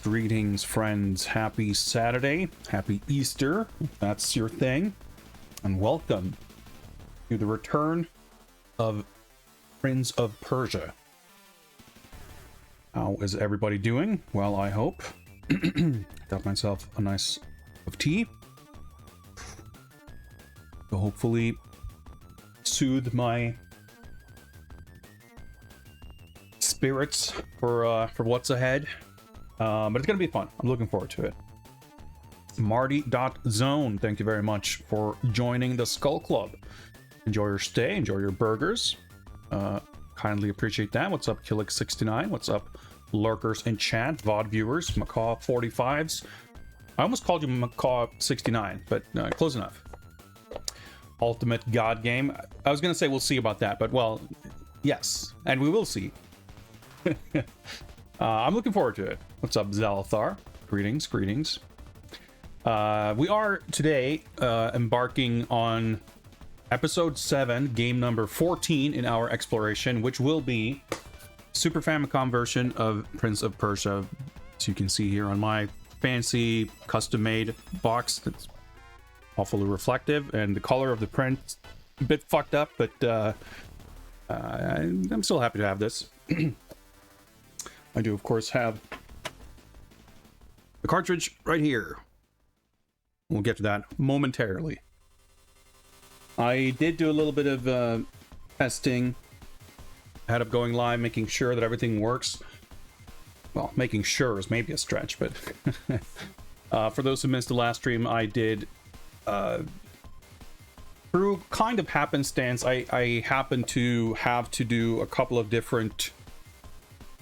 Greetings, friends. Happy Saturday. Happy Easter, if that's your thing. And welcome to the return of Prince of Persia. How is everybody doing? Well, I hope. Got myself a nice cup of tea to hopefully soothe my spirits for what's ahead, but it's gonna be fun. I'm looking forward to it. Marty.zone, thank you very much for joining the Skull Club. Enjoy your stay, enjoy your burgers. Kindly appreciate that. What's up, Killick69? What's up, lurkers in chat, VOD viewers, Macaw45s? I almost called you Macaw69, but close enough. Ultimate God Game. I was gonna say we'll see about that, but well, yes, and we will see. I'm looking forward to it. What's up, Zalathar? Greetings. We are today embarking on episode 7, game number 14 in our exploration, which will be Super Famicom version of Prince of Persia. As you can see here on my fancy custom-made box that's awfully reflective, and the color of the print a bit fucked up, but I'm still happy to have this. I do, of course, have the cartridge right here. We'll get to that momentarily. I did do a little bit of testing ahead of going live, making sure that everything works. Well, making sure is maybe a stretch, but for those who missed the last stream, I did, through kind of happenstance, I happened to have to do a couple of different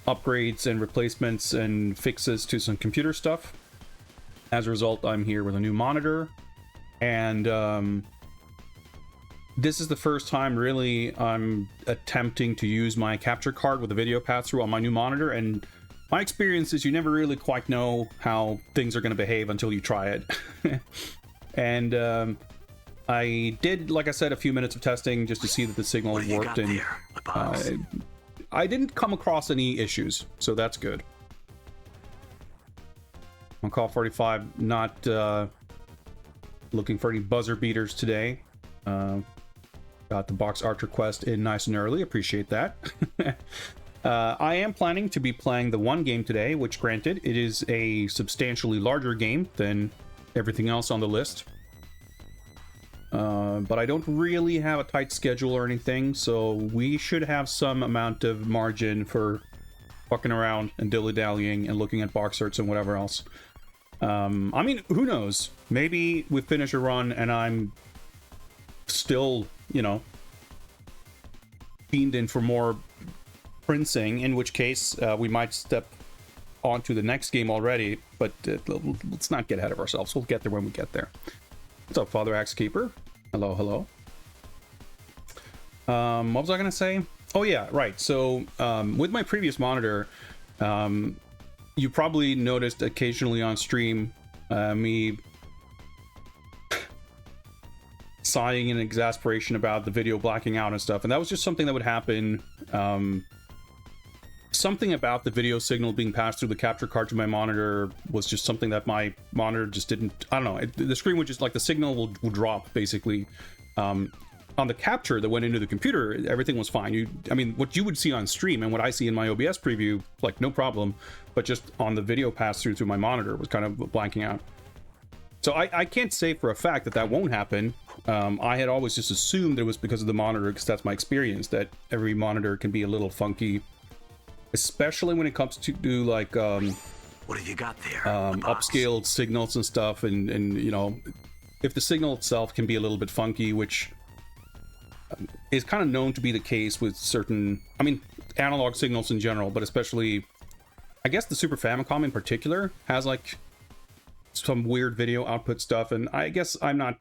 upgrades and replacements and fixes to some computer stuff. As a result, I'm here with a new monitor, and this is the first time really I'm attempting to use my capture card with a video pass-through on my new monitor, and my experience is you never really quite know how things are going to behave until you try it. And I did, like I said, a few minutes of testing just to see that the signal worked, and I didn't come across any issues, so that's good. On call 45, not looking for any buzzer beaters today. Got the box art request in nice and early, appreciate that. I am planning to be playing the one game today, which granted, it is a substantially larger game than everything else on the list. But I don't really have a tight schedule or anything, so we should have some amount of margin for fucking around and dilly-dallying and looking at box arts and whatever else. I mean, who knows? Maybe we finish a run and I'm still, you know, fiending for more printing, in which case we might step onto the next game already, but let's not get ahead of ourselves. We'll get there when we get there. What's up, Father Axe Keeper? Hello. What was I gonna say? Oh yeah, right. So with my previous monitor, you probably noticed occasionally on stream me sighing in exasperation about the video blacking out and stuff, and that was just something that would happen. Something about the video signal being passed through the capture card to my monitor was just something that my monitor just didn't, I don't know, the screen would just, like, the signal will drop, basically. on the capture that went into the computer, everything was fine. I mean, what you would see on stream and what I see in my OBS preview, like no problem, but just on the video pass through my monitor was kind of blanking out. So I can't say for a fact that won't happen. I had always just assumed it was because of the monitor, because that's my experience, that every monitor can be a little funky, especially when it comes to do like what have you got there? Upscaled signals and stuff, and you know, if the signal itself can be a little bit funky, which is kind of known to be the case with certain, I mean, analog signals in general, but especially, I guess the Super Famicom in particular has like some weird video output stuff, and I guess I'm not,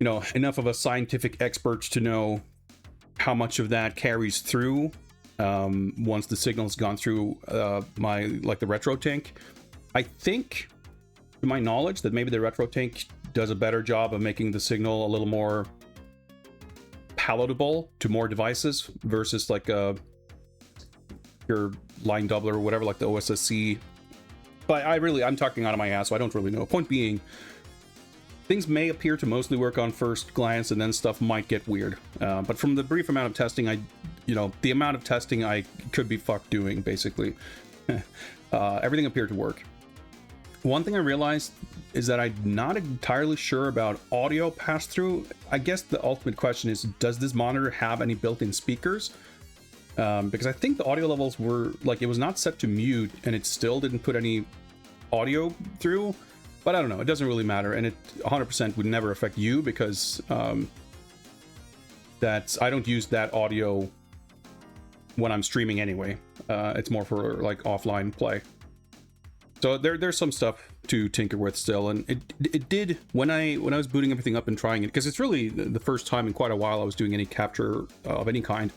you know, enough of a scientific expert to know how much of that carries through once the signal's gone through my, like, the retro tank. I think, to my knowledge, that maybe the retro tank does a better job of making the signal a little more palatable to more devices versus like your line doubler or whatever, like the OSSC. But I'm talking out of my ass, so I don't really know. Point being, things may appear to mostly work on first glance, and then stuff might get weird. But from the brief amount of testing, the amount of testing I could be fucked doing, basically, everything appeared to work. One thing I realized is that I'm not entirely sure about audio pass-through. I guess the ultimate question is, does this monitor have any built-in speakers? Because I think the audio levels were, like, it was not set to mute, and it still didn't put any audio through. But I don't know, it doesn't really matter, and it 100% would never affect you, because I don't use that audio when I'm streaming anyway. It's more for, like, offline play. So there's some stuff to tinker with still, and it did when I was booting everything up and trying it, because it's really the first time in quite a while I was doing any capture of any kind.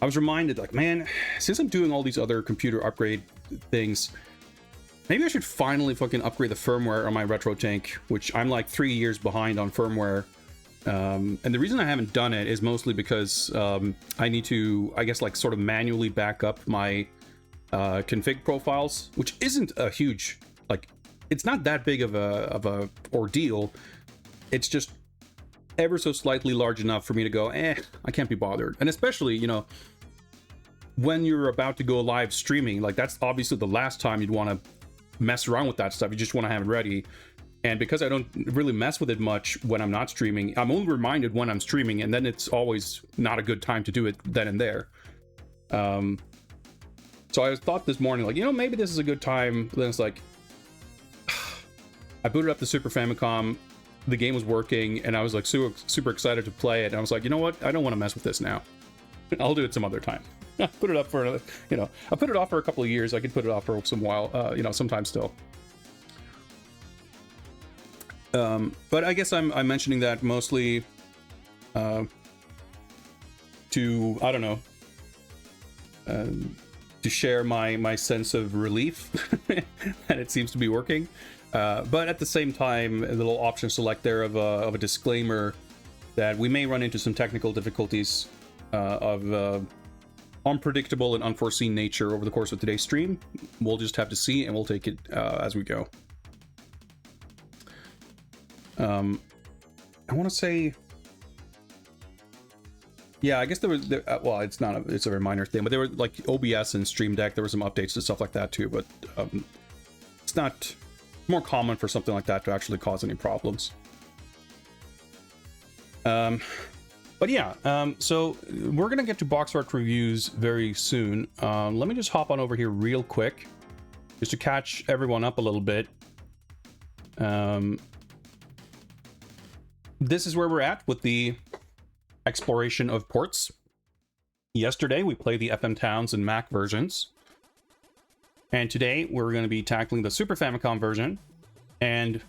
I was reminded, like, man, since I'm doing all these other computer upgrade things, maybe I should finally fucking upgrade the firmware on my retro tank, which I'm like 3 years behind on firmware. And the reason I haven't done it is mostly because I need to, I guess, like, sort of manually back up my config profiles, which isn't a huge, like, it's not that big of a ordeal. It's just ever so slightly large enough for me to go, I can't be bothered. And especially, you know, when you're about to go live streaming, like, that's obviously the last time you'd want to mess around with that stuff. You just want to have it ready. And because I don't really mess with it much when I'm not streaming, I'm only reminded when I'm streaming, and then it's always not a good time to do it then and there. So I thought this morning, like, you know, maybe this is a good time. Then it's like, I booted up the Super Famicom, the game was working, and I was like super excited to play it. And I was like, you know what? I don't want to mess with this now. I'll do it some other time. I put it up for another, you know, I put it off for a couple of years. I could put it off for some while, you know, sometime still. But I guess I'm mentioning that mostly to, I don't know, to share my sense of relief that it seems to be working. But at the same time, a little option select there of a disclaimer that we may run into some technical difficulties of unpredictable and unforeseen nature over the course of today's stream. We'll just have to see, and we'll take it as we go. I want to say, yeah, I guess there was, well, it's a very minor thing, but there were, like, OBS and Stream Deck, there were some updates and stuff like that too, but it's not more common for something like that to actually cause any problems. But yeah, so we're gonna get to box art reviews very soon. Let me just hop on over here real quick, just to catch everyone up a little bit. This is where we're at with the exploration of ports. Yesterday we played the FM Towns and Mac versions, and today we're going to be tackling the Super Famicom version. And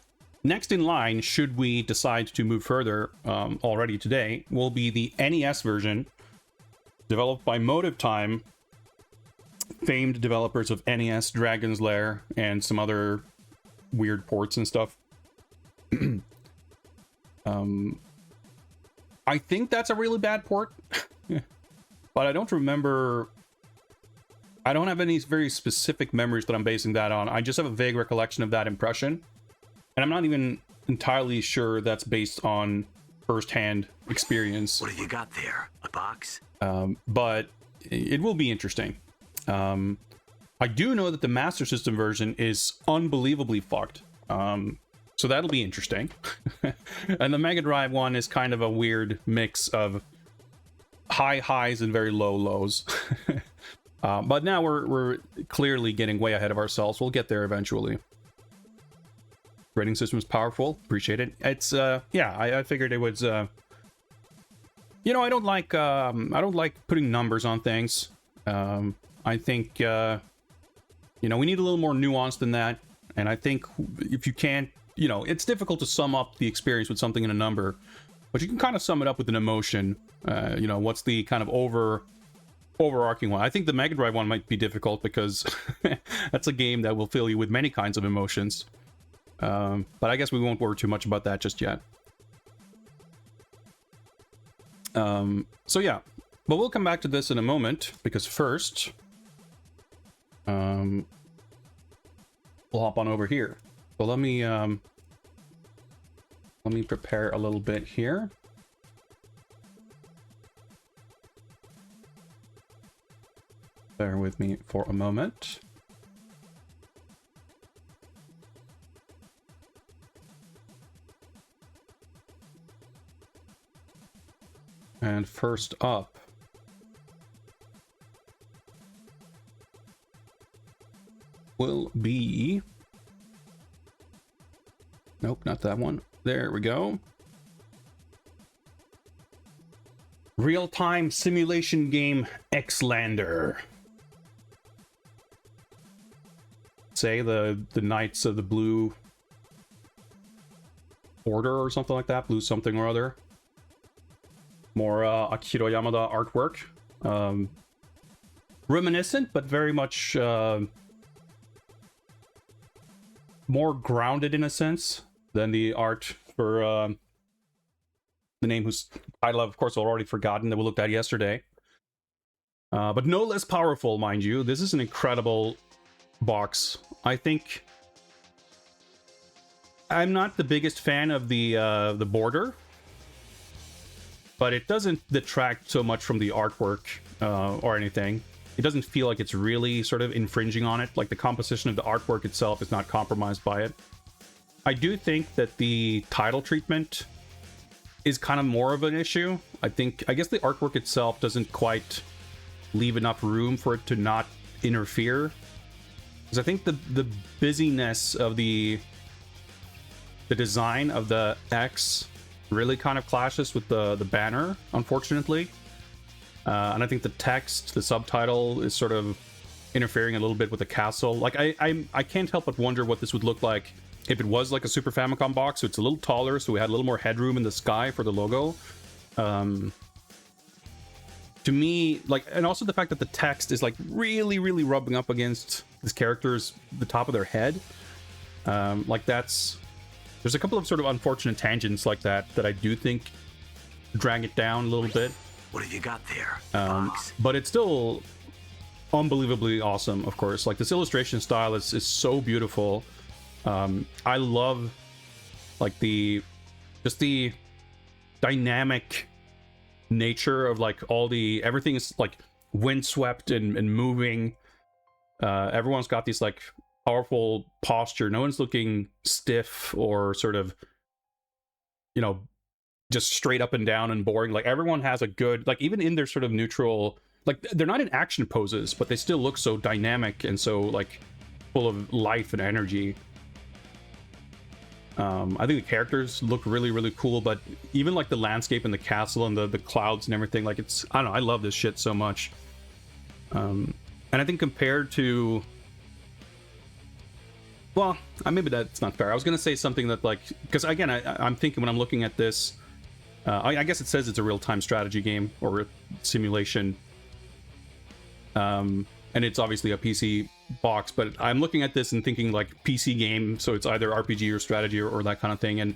next in line, should we decide to move further already today, will be the NES version, developed by Motive Time, famed developers of NES, Dragon's Lair, and some other weird ports and stuff. I think that's a really bad port, but I don't remember. I don't have any very specific memories that I'm basing that on. I just have a vague recollection of that impression, and I'm not even entirely sure that's based on first-hand experience. What have you got there? A box? But it will be interesting. I do know that the Master System version is unbelievably fucked. So that'll be interesting. And the Mega Drive one is kind of a weird mix of high highs and very low lows. But now we're clearly getting way ahead of ourselves. We'll get there eventually. Rating system is powerful. Appreciate it. It's yeah, I figured it was you know, I don't like putting numbers on things. I think you know, we need a little more nuance than that. And I think if you can't, you know, it's difficult to sum up the experience with something in a number, but you can kind of sum it up with an emotion. You know, what's the kind of overarching one? I think the Mega Drive one might be difficult because that's a game that will fill you with many kinds of emotions. But I guess we won't worry too much about that just yet. So yeah, but we'll come back to this in a moment, because first, we'll hop on over here. So let me prepare a little bit here. Bear with me for a moment. And first up, will be... Nope, not that one. There we go. Real-time simulation game Xlander. Say the Knights of the Blue Order or something like that. Blue something or other. More Akihiro Yamada artwork. Reminiscent, but very much more grounded in a sense than the art for the name whose title I've, of course, already forgotten that we looked at yesterday. But no less powerful, mind you. This is an incredible box. I think I'm not the biggest fan of the border, but it doesn't detract so much from the artwork or anything. It doesn't feel like it's really sort of infringing on it. Like, the composition of the artwork itself is not compromised by it. I do think that the title treatment is kind of more of an issue. I guess the artwork itself doesn't quite leave enough room for it to not interfere. Because I think the busyness of the design of the X really kind of clashes with the banner, unfortunately. And I think the text, the subtitle, is sort of interfering a little bit with the castle. Like, I can't help but wonder what this would look like if it was like a Super Famicom box. So it's a little taller, so we had a little more headroom in the sky for the logo. To me, like, and also the fact that the text is like really, really rubbing up against this character's, the top of their head. Like, there's a couple of sort of unfortunate tangents like that I do think drag it down a little bit. What have you got there? But it's still unbelievably awesome, of course. Like, this illustration style is so beautiful. I love, like, just the dynamic nature of, like, everything is like windswept and moving. Everyone's got these like powerful posture. No one's looking stiff or sort of, you know, just straight up and down and boring. Like, everyone has a good, like, even in their sort of neutral, like, they're not in action poses, but they still look so dynamic and so, like, full of life and energy. I think the characters look really, really cool, but even like the landscape and the castle and the clouds and everything, like, it's, I don't know, I love this shit so much. And I think compared to, well, maybe that's not fair. I was gonna say something that, like, because again, I'm thinking when I'm looking at this, I guess it says it's a real-time strategy game or simulation, and it's obviously a PC box, but I'm looking at this and thinking like PC game, so it's either RPG or strategy or that kind of thing. And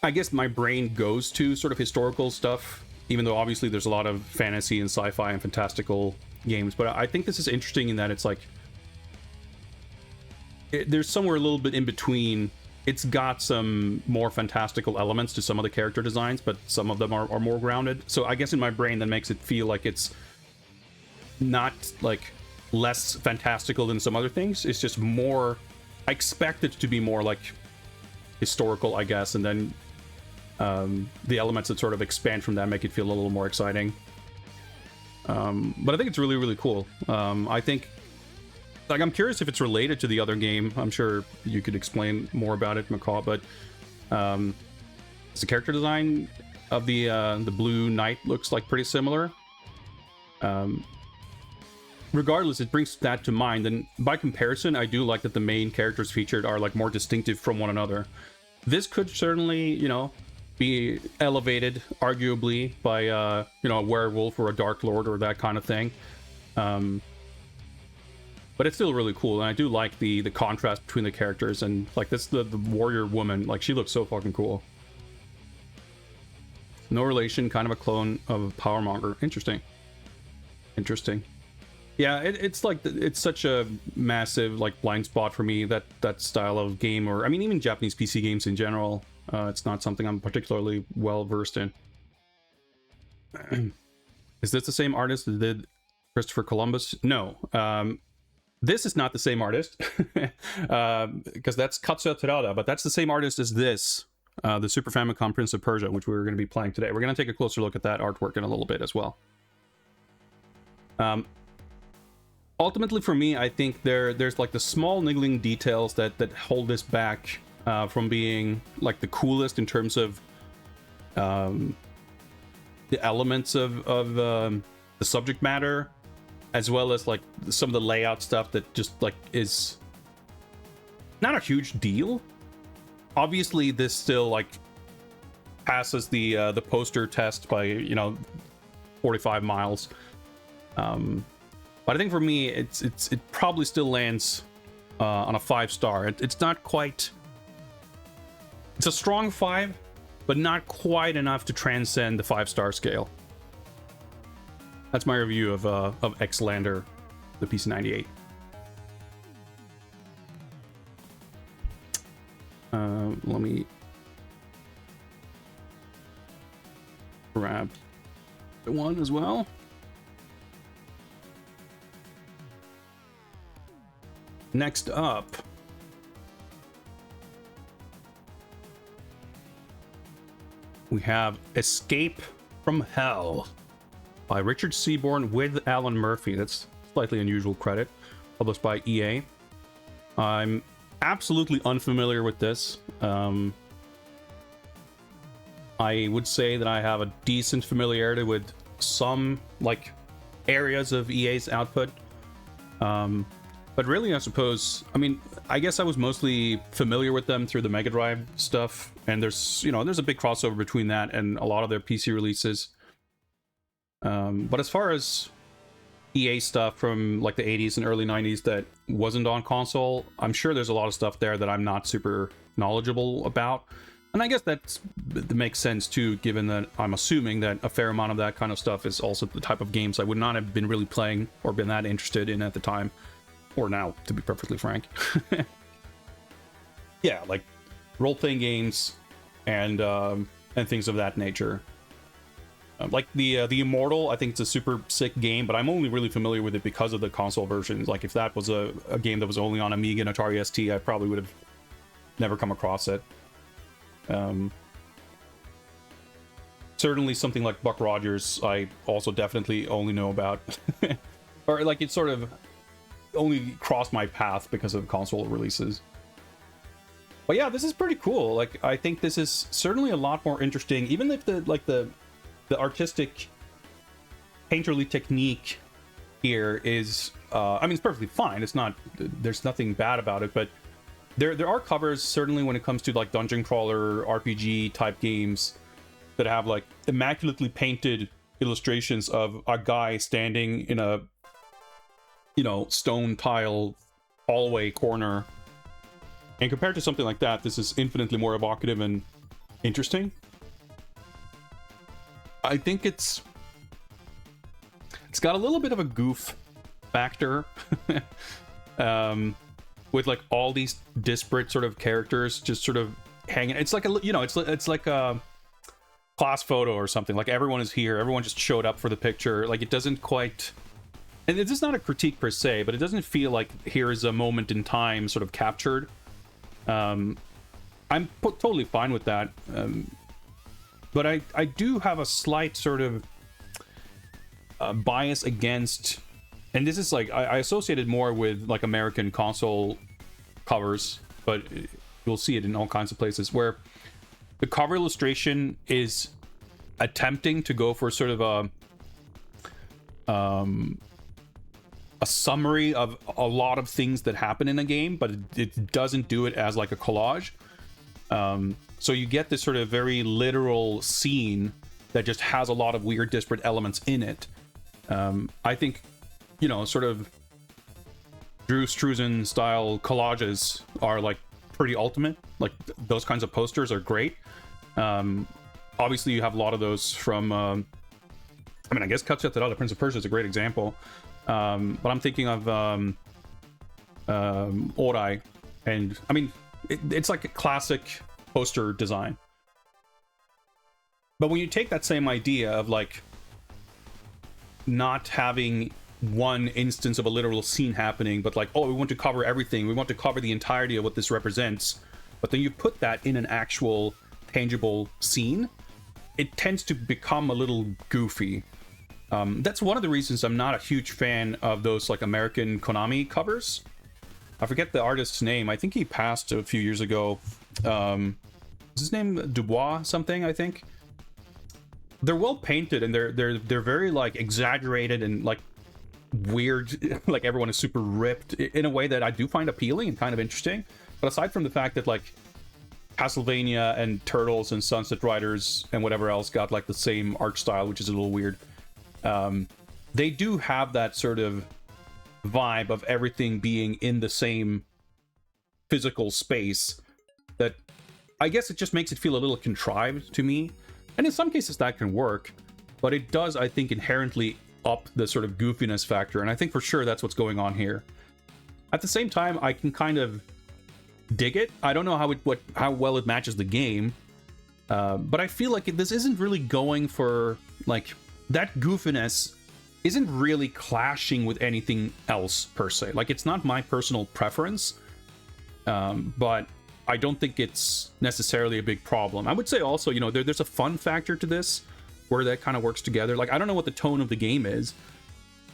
I guess my brain goes to sort of historical stuff, even though obviously there's a lot of fantasy and sci-fi and fantastical games. But I think this is interesting in that it's like there's somewhere a little bit in between it's got some more fantastical elements to some of the character designs, but some of them are more grounded. So I guess in my brain that makes it feel like it's not like less fantastical than some other things. It's just more, I expect it to be more like historical, I guess, and then the elements that sort of expand from that make it feel a little more exciting. But I think it's really, really cool. I think, like, I'm curious if it's related to the other game. I'm sure you could explain more about it, McCall, but the character design of the Blue Knight looks like pretty similar. Regardless, it brings that to mind, and by comparison, I do like that the main characters featured are like more distinctive from one another. This could certainly, you know, be elevated, arguably, by you know, a werewolf or a dark lord or that kind of thing. But it's still really cool, and I do like the contrast between the characters, and like this, the warrior woman, like she looks so fucking cool. No relation, kind of a clone of Powermonger. Interesting. Interesting. Yeah, it's like, it's such a massive like blind spot for me, that style of game, or I mean even Japanese PC games in general. It's not something I'm particularly well versed in. Is this the same artist that did Christopher Columbus? No. This is not the same artist, because that's Katsuya Terada, but that's the same artist as this, the Super Famicom Prince of Persia, which we're going to be playing today. We're going to take a closer look at that artwork in a little bit as well. Ultimately, for me, I think there's like the small niggling details that hold this back from being like the coolest in terms of the elements of the subject matter, as well as like some of the layout stuff that just like is not a huge deal. Obviously, this still like passes the poster test by, you know, 45 miles. But I think for me, it probably still lands on a 5-star. It's not quite. It's a strong 5, but not quite enough to transcend the 5-star scale. That's my review of X-Lander, the PC-98. Let me grab the one as well. Next up, we have Escape from Hell by Richard Seaborn with Alan Murphy. That's slightly unusual credit. Published by EA. I'm absolutely unfamiliar with this. I would say that I have a decent familiarity with some like areas of EA's output. But really, I suppose, I mean, I guess I was mostly familiar with them through the Mega Drive stuff, and there's, you know, there's a big crossover between that and a lot of their PC releases. But as far as EA stuff from like the 80s and early 90s that wasn't on console, I'm sure there's a lot of stuff there that I'm not super knowledgeable about. And I guess that makes sense too, given that I'm assuming that a fair amount of that kind of stuff is also the type of games I would not have been really playing or been that interested in at the time. Or now, to be perfectly frank. Yeah, like role-playing games and things of that nature. Like the Immortal, I think it's a super sick game, but I'm only really familiar with it because of the console versions. Like if that was a game that was only on Amiga and Atari ST, I probably would have never come across it. Certainly something like Buck Rogers, I also definitely only know about. Or like it sort of only crossed my path because of console releases. But yeah, this is pretty cool. Like I think this is certainly a lot more interesting, even if the artistic painterly technique here is I mean, it's perfectly fine. It's not, there's nothing bad about it, but there are covers certainly when it comes to like dungeon crawler RPG type games that have like immaculately painted illustrations of a guy standing in a, you know, stone tile hallway corner. And compared to something like that, this is infinitely more evocative and interesting. I think it's got a little bit of a goof factor. with like all these disparate sort of characters just sort of hanging. It's like a, you know, it's like a class photo or something. Like everyone is here, everyone just showed up for the picture. Like it doesn't quite, and it's just not a critique per se, but it doesn't feel like here is a moment in time sort of captured. I'm totally fine with that. But I do have a slight sort of bias against, and this is like, I associate it more with like American console covers, but you'll see it in all kinds of places, where the cover illustration is attempting to go for sort of a summary of a lot of things that happen in a game, but it doesn't do it as like a collage. So you get this sort of very literal scene that just has a lot of weird disparate elements in it. I think, you know, sort of Drew Struzan style collages are like pretty ultimate. Like those kinds of posters are great. Obviously you have a lot of those from I mean, I guess Cuts Up the Prince of Persia is a great example. But I'm thinking of Orai, and I mean it's like a classic poster design. But when you take that same idea of like not having one instance of a literal scene happening, but like, oh, we want to cover everything, we want to cover the entirety of what this represents, but then you put that in an actual tangible scene, it tends to become a little goofy. That's one of the reasons I'm not a huge fan of those like American Konami covers. I forget the artist's name. I think he passed a few years ago. Is his name Dubois something, I think? They're well painted, and they're very like exaggerated and like weird. Like everyone is super ripped in a way that I do find appealing and kind of interesting. But aside from the fact that like Castlevania and Turtles and Sunset Riders and whatever else got like the same art style, which is a little weird, they do have that sort of vibe of everything being in the same physical space that I guess it just makes it feel a little contrived to me. And in some cases that can work, but it does, I think, inherently up the sort of goofiness factor, and I think for sure that's what's going on here. At the same time, I can kind of dig it. I don't know how well it matches the game, but I feel like this isn't really going for like that goofiness isn't really clashing with anything else per se. Like it's not my personal preference, but I don't think it's necessarily a big problem. I would say also, you know, there's a fun factor to this where that kind of works together. Like I don't know what the tone of the game is,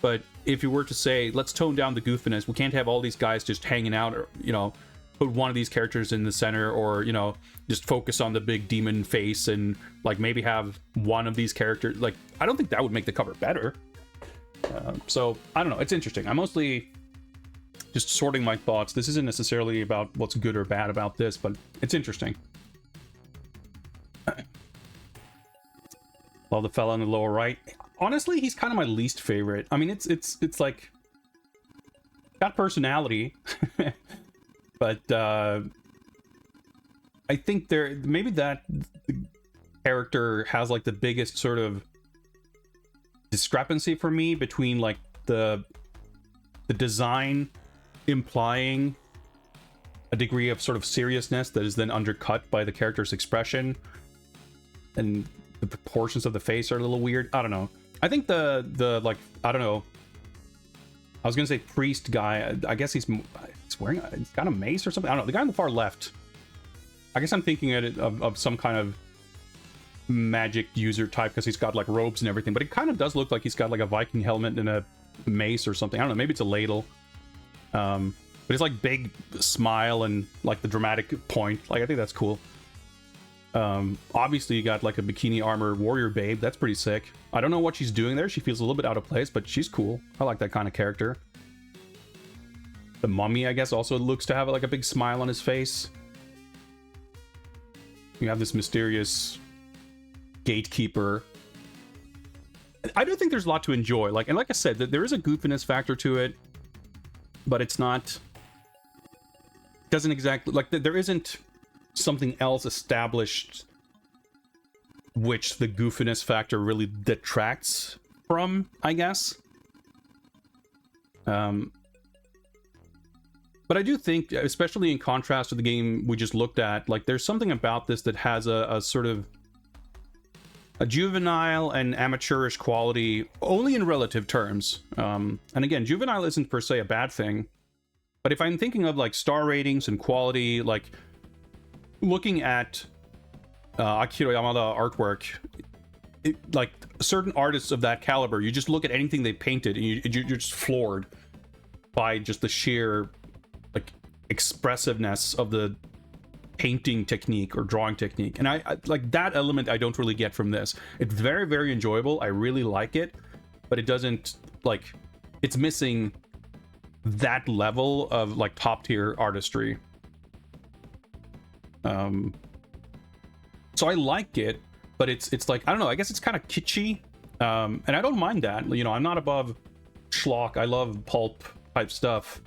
but if you were to say, let's tone down the goofiness, we can't have all these guys just hanging out, or, you know, put one of these characters in the center, or, you know, just focus on the big demon face and like maybe have one of these characters. Like I don't think that would make the cover better. So I don't know, it's interesting. I'm mostly just sorting my thoughts. This isn't necessarily about what's good or bad about this, but it's interesting. Well, the fella in the lower right, honestly, he's kind of my least favorite. I mean, it's like got personality, but I think maybe that character has like the biggest sort of discrepancy for me between like the design implying a degree of sort of seriousness that is then undercut by the character's expression, and the proportions of the face are a little weird. I don't know. I think the like, I don't know, I was gonna say priest guy, I guess he's wearing he's got a mace or something. I don't know. The guy on the far left, I guess I'm thinking of some kind of magic user type because he's got like robes and everything, but it kind of does look like he's got like a Viking helmet and a mace or something. I don't know, maybe it's a ladle. But it's like big smile and like the dramatic point. Like I think that's cool. Obviously you got like a bikini armor warrior babe. That's pretty sick. I don't know what she's doing there. She feels a little bit out of place, but she's cool. I like that kind of character. The mummy, I guess, also looks to have like a big smile on his face. You have this mysterious gatekeeper. I do think there's a lot to enjoy. Like, and like I said, there is a goofiness factor to it, but it's not, doesn't exactly, like there isn't something else established which the goofiness factor really detracts from, I guess. But I do think, especially in contrast to the game we just looked at, like there's something about this that has a sort of a juvenile and amateurish quality, only in relative terms. And again, juvenile isn't per se a bad thing, but if I'm thinking of like star ratings and quality, like looking at Akira Yamada artwork, like certain artists of that caliber, you just look at anything they painted and you're just floored by just the sheer like expressiveness of the painting technique or drawing technique. And I like that element I don't really get from this. It's very, very enjoyable. I really like it, but it doesn't, like, it's missing that level of like top tier artistry. So I like it, but it's like, I don't know, I guess it's kind of kitschy. And I don't mind that. You know, I'm not above schlock. I love pulp type stuff.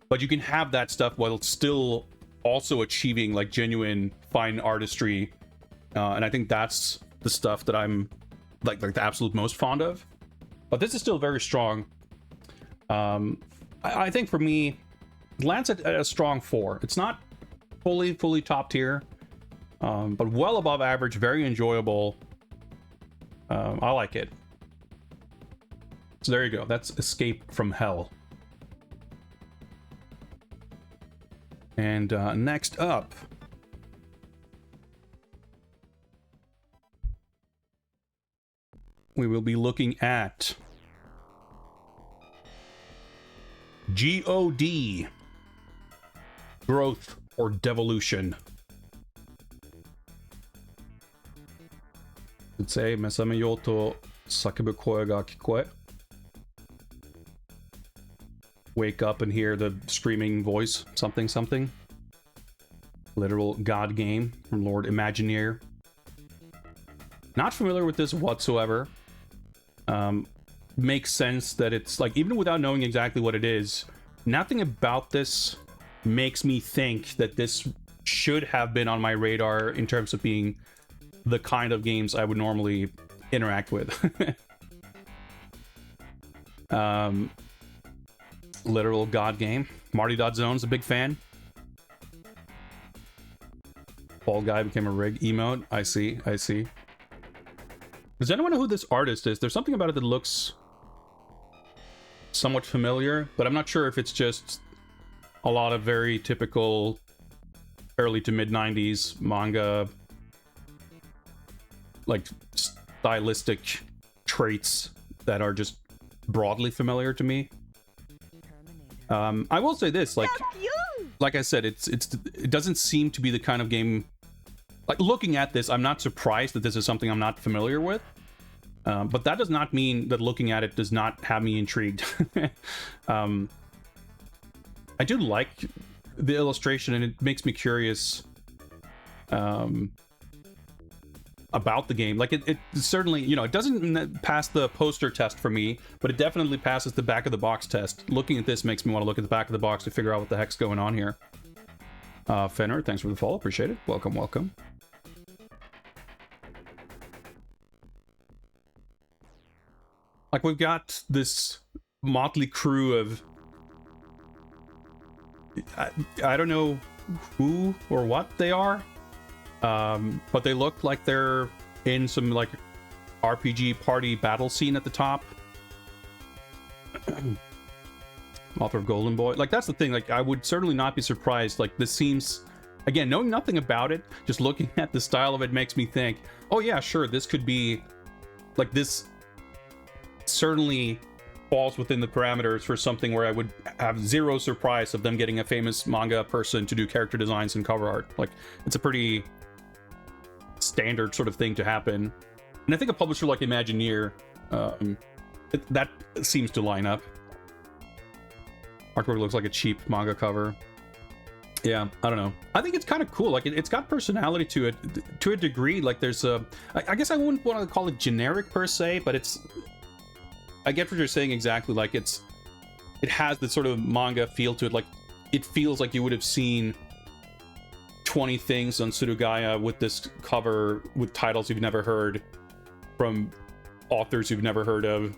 But you can have that stuff while it's still also achieving like genuine fine artistry. And I think that's the stuff that I'm like the absolute most fond of. But this is still very strong. I think for me, it lands at a strong 4. It's not fully top tier, but well above average, very enjoyable. I like it. So there you go. That's Escape from Hell. And next up, we will be looking at God, Growth or Devolution. Say, mesame yo to sakubu koe ga kikoe. Wake up and hear the screaming voice, something something. Literal god game from Lord Imagineer. Not familiar with this whatsoever. Makes sense that it's like, even without knowing exactly what it is, nothing about this makes me think that this should have been on my radar in terms of being the kind of games I would normally interact with. Literal god game. Marty.Zone's a big fan. Fall Guy became a rig emote. I see. Does anyone know who this artist is? There's something about it that looks somewhat familiar, but I'm not sure if it's just a lot of very typical early to mid 90s manga like stylistic traits that are just broadly familiar to me. I will say this, like I said, it doesn't seem to be the kind of game. Like, looking at this, I'm not surprised that this is something I'm not familiar with. But that does not mean that looking at it does not have me intrigued. I do like the illustration, and it makes me curious about the game. Like, it certainly, you know, it doesn't pass the poster test for me, but it definitely passes the back of the box test. Looking at this makes me want to look at the back of the box to figure out what the heck's going on here. Fenner, thanks for the follow, appreciate it. Welcome. Like, we've got this motley crew of I don't know who or what they are, but they look like they're in some like RPG party battle scene at the top. Author of Golden Boy. Like, that's the thing, like, I would certainly not be surprised. Like, this seems, again, knowing nothing about it, just looking at the style of it makes me think, oh yeah, sure, this could be like, this certainly falls within the parameters for something where I would have zero surprise of them getting a famous manga person to do character designs and cover art. Like, it's a pretty standard sort of thing to happen. And I think a publisher like Imagineer, that seems to line up. Artwork looks like a cheap manga cover. Yeah, I don't know. I think it's kind of cool. Like, it's got personality to it, to a degree. Like, there's a... I guess I wouldn't want to call it generic per se, but it's... I get what you're saying exactly. Like, it has this sort of manga feel to it. Like, it feels like you would have seen 20 things on Surugaya with this cover, with titles you've never heard, from authors you've never heard of,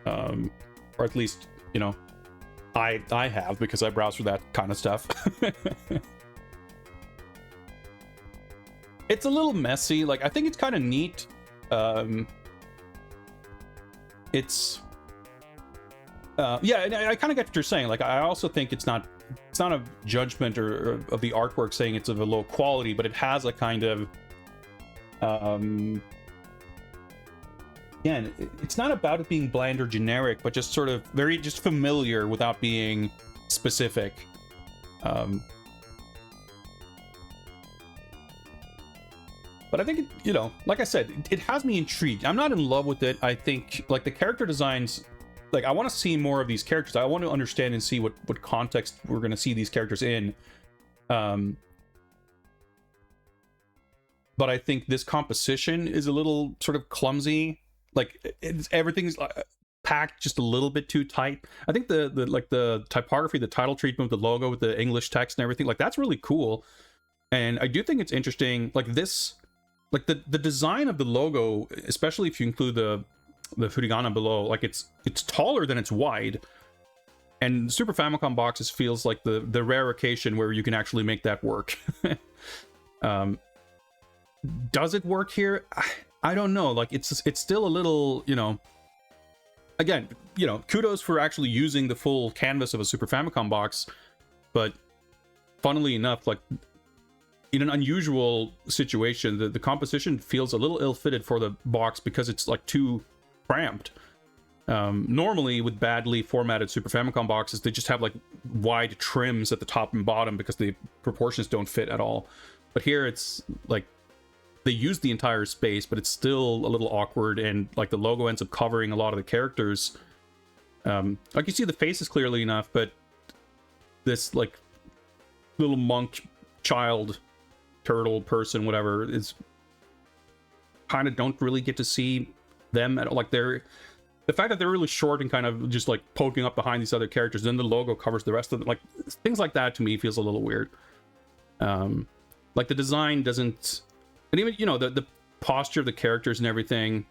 or at least, you know, I have, because I browse for that kind of stuff. It's a little messy. Like, I think it's kind of neat. It's yeah, and I kind of get what you're saying. Like, I also think it's not a judgment or of the artwork saying it's of a low quality, but it has a kind of again, it's not about it being bland or generic, but just sort of very just familiar without being specific. But I think it, you know, like I said, it has me intrigued. I'm not in love with it. I think, like, the character designs, like, I want to see more of these characters. I want to understand and see what context we're going to see these characters in. But I think this composition is a little sort of clumsy. Like, everything's packed just a little bit too tight. I think the typography, the title treatment, the logo with the English text and everything, like, that's really cool. And I do think it's interesting. Like, this, like, the design of the logo, especially if you include the furigana below, like, it's taller than it's wide. And Super Famicom boxes feels like the rare occasion where you can actually make that work. Does it work here? I don't know. Like, it's still a little, you know, again, you know, kudos for actually using the full canvas of a Super Famicom box. But funnily enough, like, in an unusual situation, the composition feels a little ill-fitted for the box because it's, like, too cramped. Normally, with badly formatted Super Famicom boxes, they just have, like, wide trims at the top and bottom because the proportions don't fit at all. But here, it's, like, they use the entire space, but it's still a little awkward, and, like, the logo ends up covering a lot of the characters. Like, you see the faces clearly enough, but this, like, little monk child turtle person, whatever, is kind of don't really get to see them at all. Like, the fact that they're really short and kind of just, like, poking up behind these other characters, then the logo covers the rest of them, like, things like that to me feels a little weird. Like, the design doesn't, and even, you know, the posture of the characters and everything,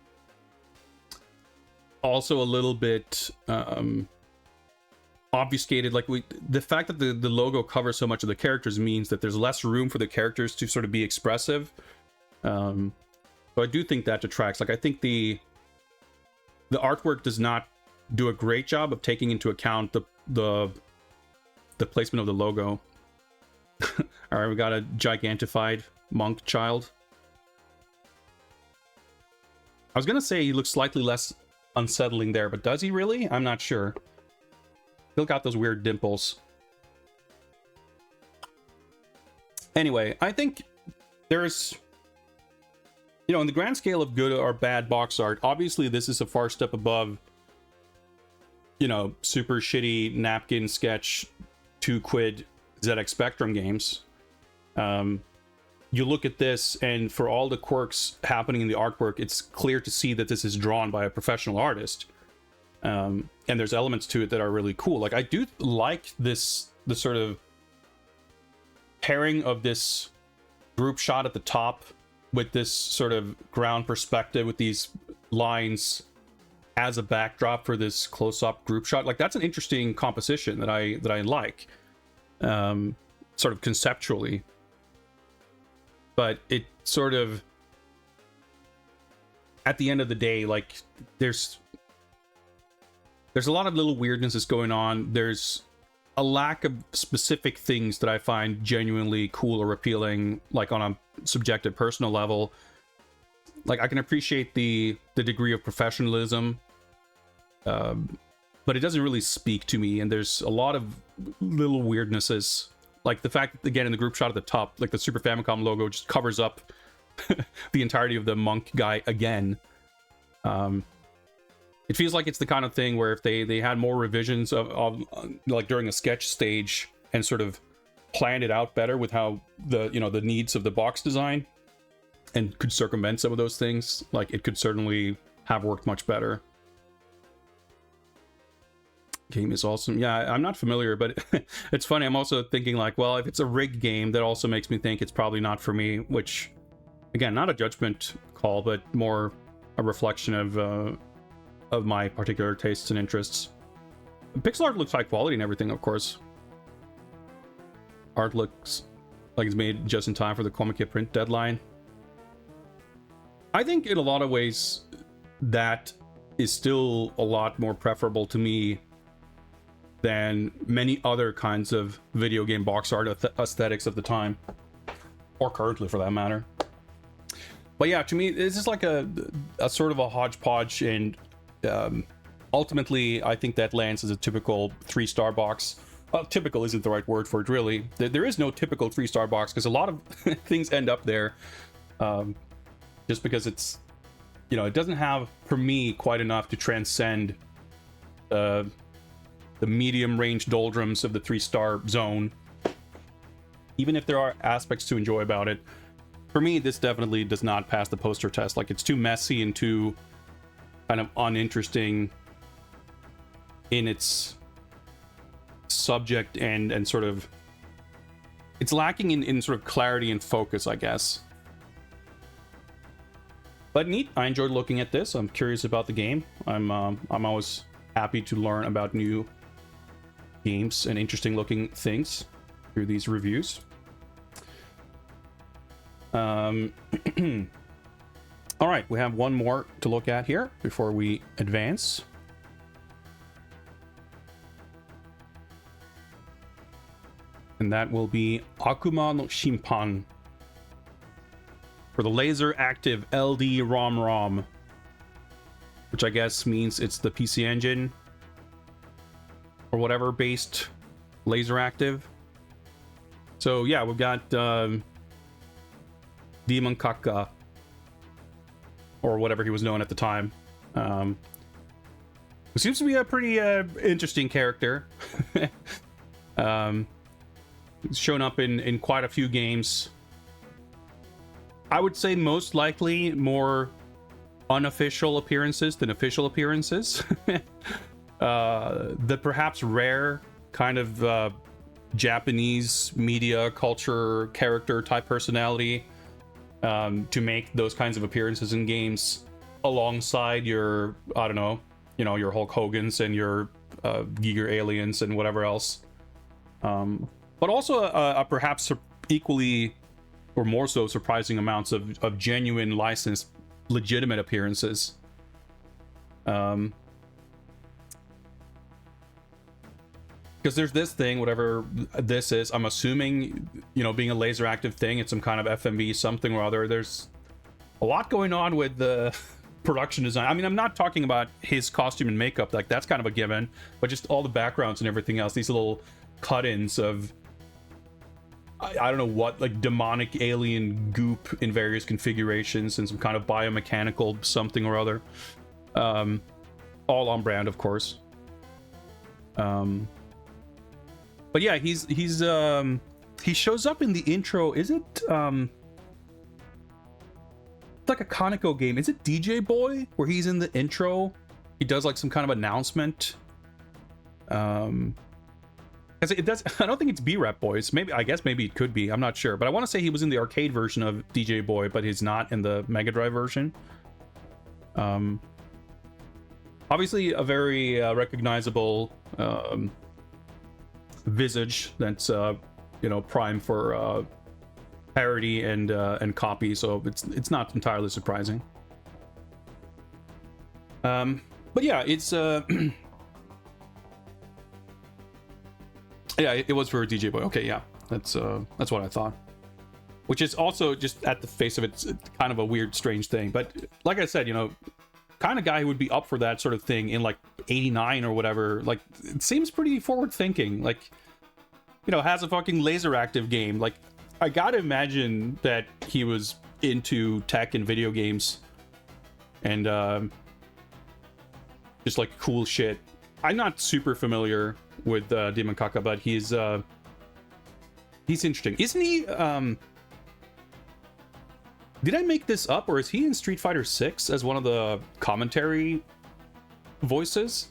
also a little bit obfuscated. Like, the fact that the logo covers so much of the characters means that there's less room for the characters to sort of be expressive. So I do think that detracts. Like, I think the artwork does not do a great job of taking into account the placement of the logo. All right, we got a gigantified monk child. I was gonna say he looks slightly less unsettling there, but does he really? I'm not sure. Still got those weird dimples. Anyway, I think there's, you know, in the grand scale of good or bad box art, obviously this is a far step above, you know, super shitty napkin sketch 2 quid ZX Spectrum games. You look at this, and for all the quirks happening in the artwork, it's clear to see that this is drawn by a professional artist. And there's elements to it that are really cool. Like, I do like the sort of pairing of this group shot at the top with this sort of ground perspective with these lines as a backdrop for this close-up group shot. Like, that's an interesting composition that I like, sort of conceptually. But it sort of, at the end of the day, like, there's a lot of little weirdnesses going on. There's a lack of specific things that I find genuinely cool or appealing, like, on a subjective personal level. Like, I can appreciate the degree of professionalism, but it doesn't really speak to me, and there's a lot of little weirdnesses. Like, the fact that, again, in the group shot at the top, like, the Super Famicom logo just covers up the entirety of the monk guy again. It feels like it's the kind of thing where if they had more revisions of like, during a sketch stage, and sort of planned it out better with how the needs of the box design, and could circumvent some of those things, like, it could certainly have worked much better. Game is awesome. Yeah, I'm not familiar, but it's funny. I'm also thinking, like, well, if it's a rigged game, that also makes me think it's probably not for me, which, again, not a judgment call, but more a reflection of my particular tastes and interests. Pixel art looks high quality and everything, of course. Art looks like it's made just in time for the Comic Kit print deadline. I think in a lot of ways that is still a lot more preferable to me than many other kinds of video game box art aesthetics of the time, or currently for that matter. But yeah, to me, it's just like a sort of a hodgepodge, and ultimately, I think that lands as a typical 3-star box. Well, typical isn't the right word for it, really. There is no typical 3-star box, because a lot of things end up there, just because it's, you know, it doesn't have, for me, quite enough to transcend the medium range doldrums of the 3-star zone. Even if there are aspects to enjoy about it, for me, this definitely does not pass the poster test. Like, it's too messy and too kind of uninteresting in its subject, and sort of, it's lacking in sort of clarity and focus, I guess. But neat. I enjoyed looking at this. I'm curious about the game. I'm always happy to learn about new games and interesting looking things through these reviews. All right, we have one more to look at here before we advance. And that will be Akuma no Shimpan for the laser active LD ROM, which I guess means it's the PC Engine or whatever based laser active. So yeah, we've got Demon Kaka, or whatever he was known at the time. Who seems to be a pretty interesting character. He's shown up in quite a few games. I would say most likely more unofficial appearances than official appearances. The perhaps rare kind of Japanese media culture character type personality to make those kinds of appearances in games alongside your, I don't know, you know, your Hulk Hogan's and your Giger Aliens and whatever else. But also a perhaps equally or more so surprising amounts of genuine licensed legitimate appearances. Because there's this thing, whatever this is, I'm assuming, you know, being a laser active thing, it's some kind of FMV something or other. There's a lot going on with the production design. I mean, I'm not talking about his costume and makeup, like that's kind of a given, but just all the backgrounds and everything else, these little cut-ins of I don't know what, like demonic alien goop in various configurations and some kind of biomechanical something or other. All on brand, of course. But yeah, he shows up in the intro. Is it it's like a Conoco game? Is it DJ Boy where he's in the intro? He does like some kind of announcement. It does. I don't think it's B-Rap Boys. Maybe, I guess maybe it could be. I'm not sure, but I want to say he was in the arcade version of DJ Boy, but he's not in the Mega Drive version. Obviously, a very recognizable visage that's you know, prime for parody and copy, so it's not entirely surprising. But yeah, it's yeah, it was for DJ Boy. Okay, yeah, that's what I thought. Which is also, just at the face of it, it's kind of a weird, strange thing. But like I said, you know, kind of guy who would be up for that sort of thing in like '89 or whatever. Like, it seems pretty forward thinking. Like, you know, has a fucking laser active game. Like, I gotta imagine that he was into tech and video games and just like cool shit. I'm not super familiar with Demon Kaka, but he's interesting. Isn't he? Did I make this up, or is he in Street Fighter 6 as one of the commentary voices?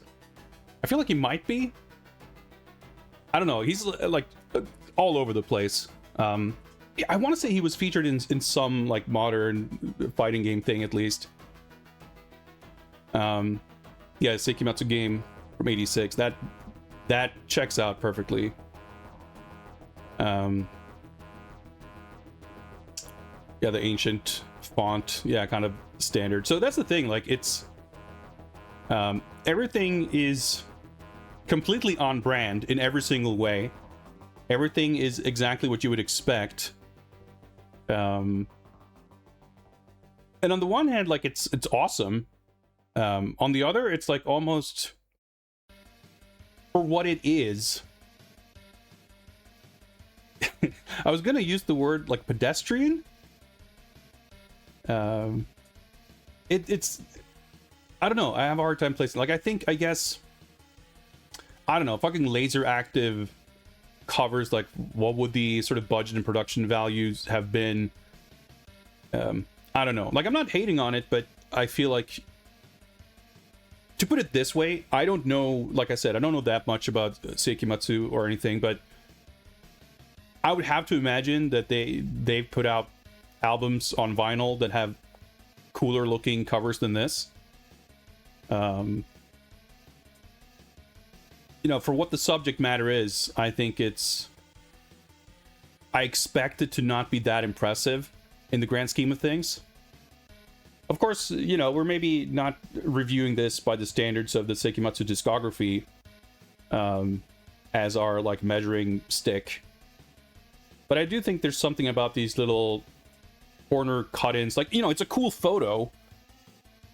I feel like he might be. I don't know. He's like all over the place. Yeah, I want to say he was featured in some like modern fighting game thing at least. Yeah, Seikimatsu game from '86. That That checks out perfectly. Yeah, the ancient font, yeah, kind of standard. So that's the thing, like, it's everything is completely on brand in every single way. Everything is exactly what you would expect. And on the one hand, like, it's awesome. On the other, it's like almost, for what it is, I was gonna use the word like pedestrian. It's I don't know. I have a hard time placing. Like, I guess I don't know. Fucking laser active covers, like, what would the sort of budget and production values have been? I don't know. Like, I'm not hating on it, but I feel like, to put it this way, I don't know. Like I said, I don't know that much about Seikimatsu or anything, but I would have to imagine that they've put out albums on vinyl that have cooler looking covers than this. You know, for what the subject matter is, I think I expect it to not be that impressive in the grand scheme of things. Of course, you know, we're maybe not reviewing this by the standards of the Seikimatsu discography as our, like, measuring stick. But I do think there's something about these little corner cut-ins. Like, you know, it's a cool photo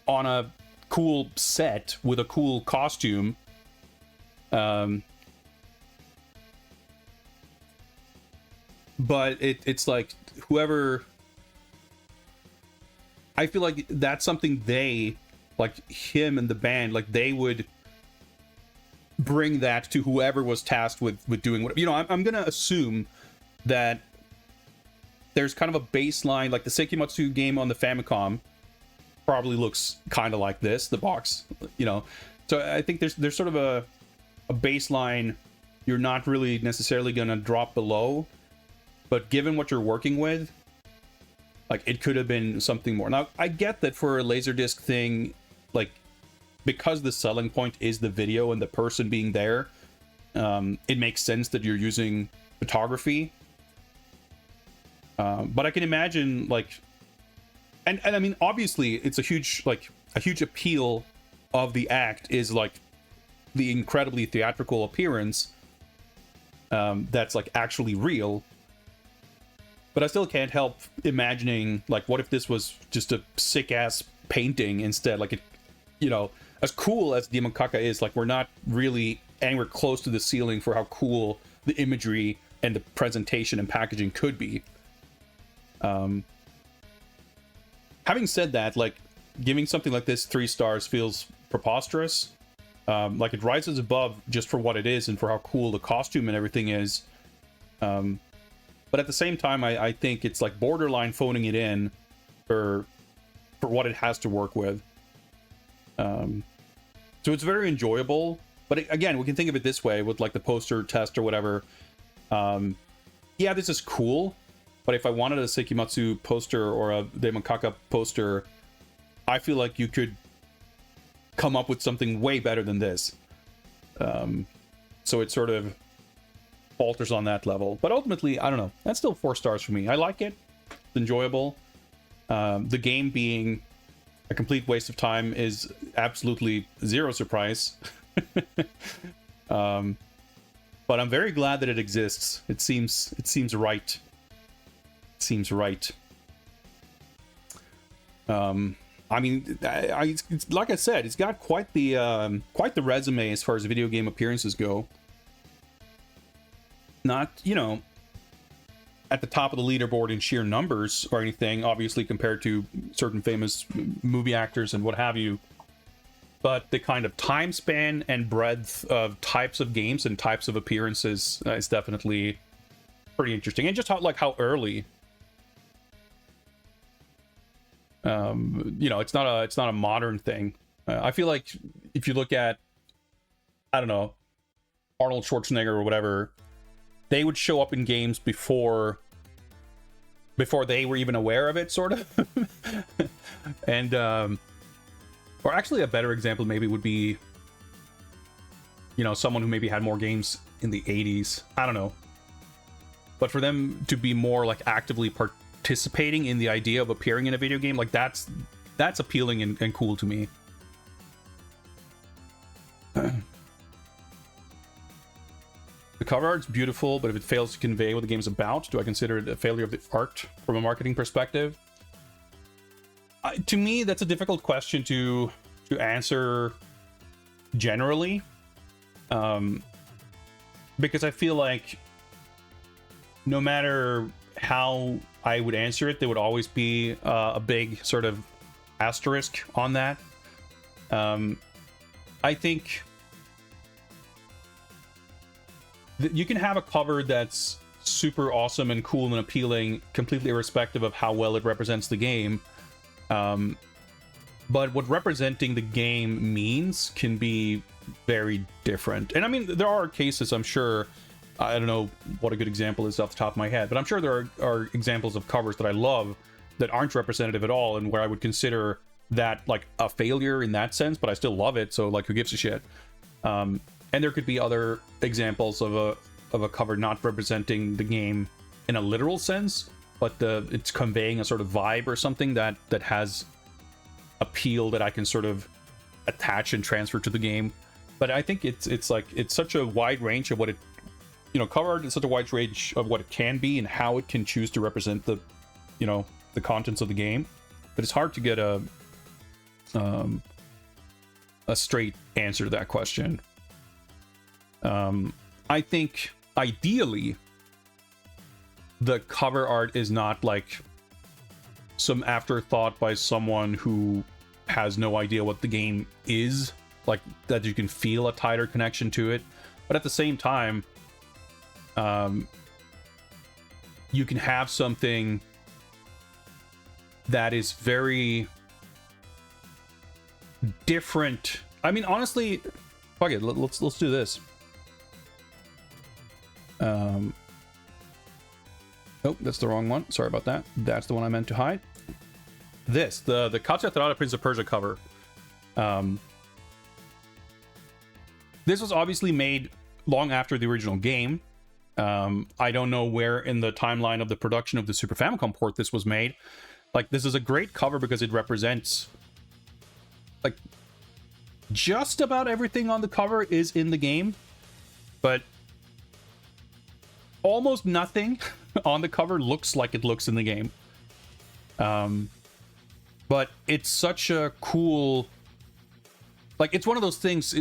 on a cool set with a cool costume. But it's like, whoever... I feel like that's something they, like him and the band, like, they would bring that to whoever was tasked with doing what... You know, I'm gonna assume that there's kind of a baseline, like the Seikimatsu game on the Famicom probably looks kind of like this, the box, you know. So I think there's sort of a baseline you're not really necessarily gonna drop below, but given what you're working with, like, it could have been something more. Now, I get that for a Laserdisc thing, like, because the selling point is the video and the person being there, it makes sense that you're using photography. But I can imagine, like, and I mean, obviously, it's a huge appeal of the act is, like, the incredibly theatrical appearance that's, like, actually real. But I still can't help imagining, like, what if this was just a sick-ass painting instead? Like, it, you know, as cool as Demon Kaka is, like, we're not really anywhere close to the ceiling for how cool the imagery and the presentation and packaging could be. Having said that, like, giving something like this 3 stars feels preposterous. Like, it rises above just for what it is and for how cool the costume and everything is. But at the same time, I think it's, like, borderline phoning it in for what it has to work with. So it's very enjoyable. But again, we can think of it this way with, like, the poster test or whatever. Yeah, this is cool. But if I wanted a Seikimatsu poster or a Demon Kaka poster, I feel like you could come up with something way better than this. So it sort of falters on that level. But ultimately, I don't know. That's still 4 stars for me. I like it. It's enjoyable. The game being a complete waste of time is absolutely zero surprise. But I'm very glad that it exists. It seems right. It seems right. I mean, it's, like I said, it's got quite the resume as far as video game appearances go. Not, you know, at the top of the leaderboard in sheer numbers or anything, obviously, compared to certain famous movie actors and what have you. But the kind of time span and breadth of types of games and types of appearances is definitely pretty interesting. And just how early. You know, it's not a modern thing. I feel like if you look at, I don't know, Arnold Schwarzenegger or whatever, they would show up in games before they were even aware of it, sort of. And or actually a better example maybe would be you know, someone who maybe had more games in the 80s. I don't know. But for them to be more like actively participating in the idea of appearing in a video game, like that's appealing and cool to me. The cover art's beautiful, but if it fails to convey what the game's about, do I consider it a failure of the art from a marketing perspective? To me, that's a difficult question to answer generally, because I feel like no matter how I would answer it, there would always be a big sort of asterisk on that. I think you can have a cover that's super awesome and cool and appealing, completely irrespective of how well it represents the game. But what representing the game means can be very different. And I mean, there are cases, I'm sure, I don't know what a good example is off the top of my head, but I'm sure there are examples of covers that I love that aren't representative at all, and where I would consider that like a failure in that sense, but I still love it, so like who gives a shit? And there could be other examples of a cover not representing the game in a literal sense, but it's conveying a sort of vibe or something that has appeal that I can sort of attach and transfer to the game. But I think it's like it's such a wide range of what it, you know, cover art is such a wide range of what it can be and how it can choose to represent the, you know, the contents of the game, but it's hard to get a straight answer to that question. I think ideally the cover art is not like some afterthought by someone who has no idea what the game is, like that you can feel a tighter connection to it. But at the same time, you can have something that is very different. I mean, honestly, fuck it, let's do this. Oh, that's the wrong one. Sorry about that. That's the one I meant to hide. This, the Katsuya Terada Prince of Persia cover. This was obviously made long after the original game. I don't know where in the timeline of the production of the Super Famicom port this was made. Like, this is a great cover because it represents, like, just about everything on the cover is in the game, but almost nothing on the cover looks like it looks in the game. But it's such a cool, like, it's one of those things,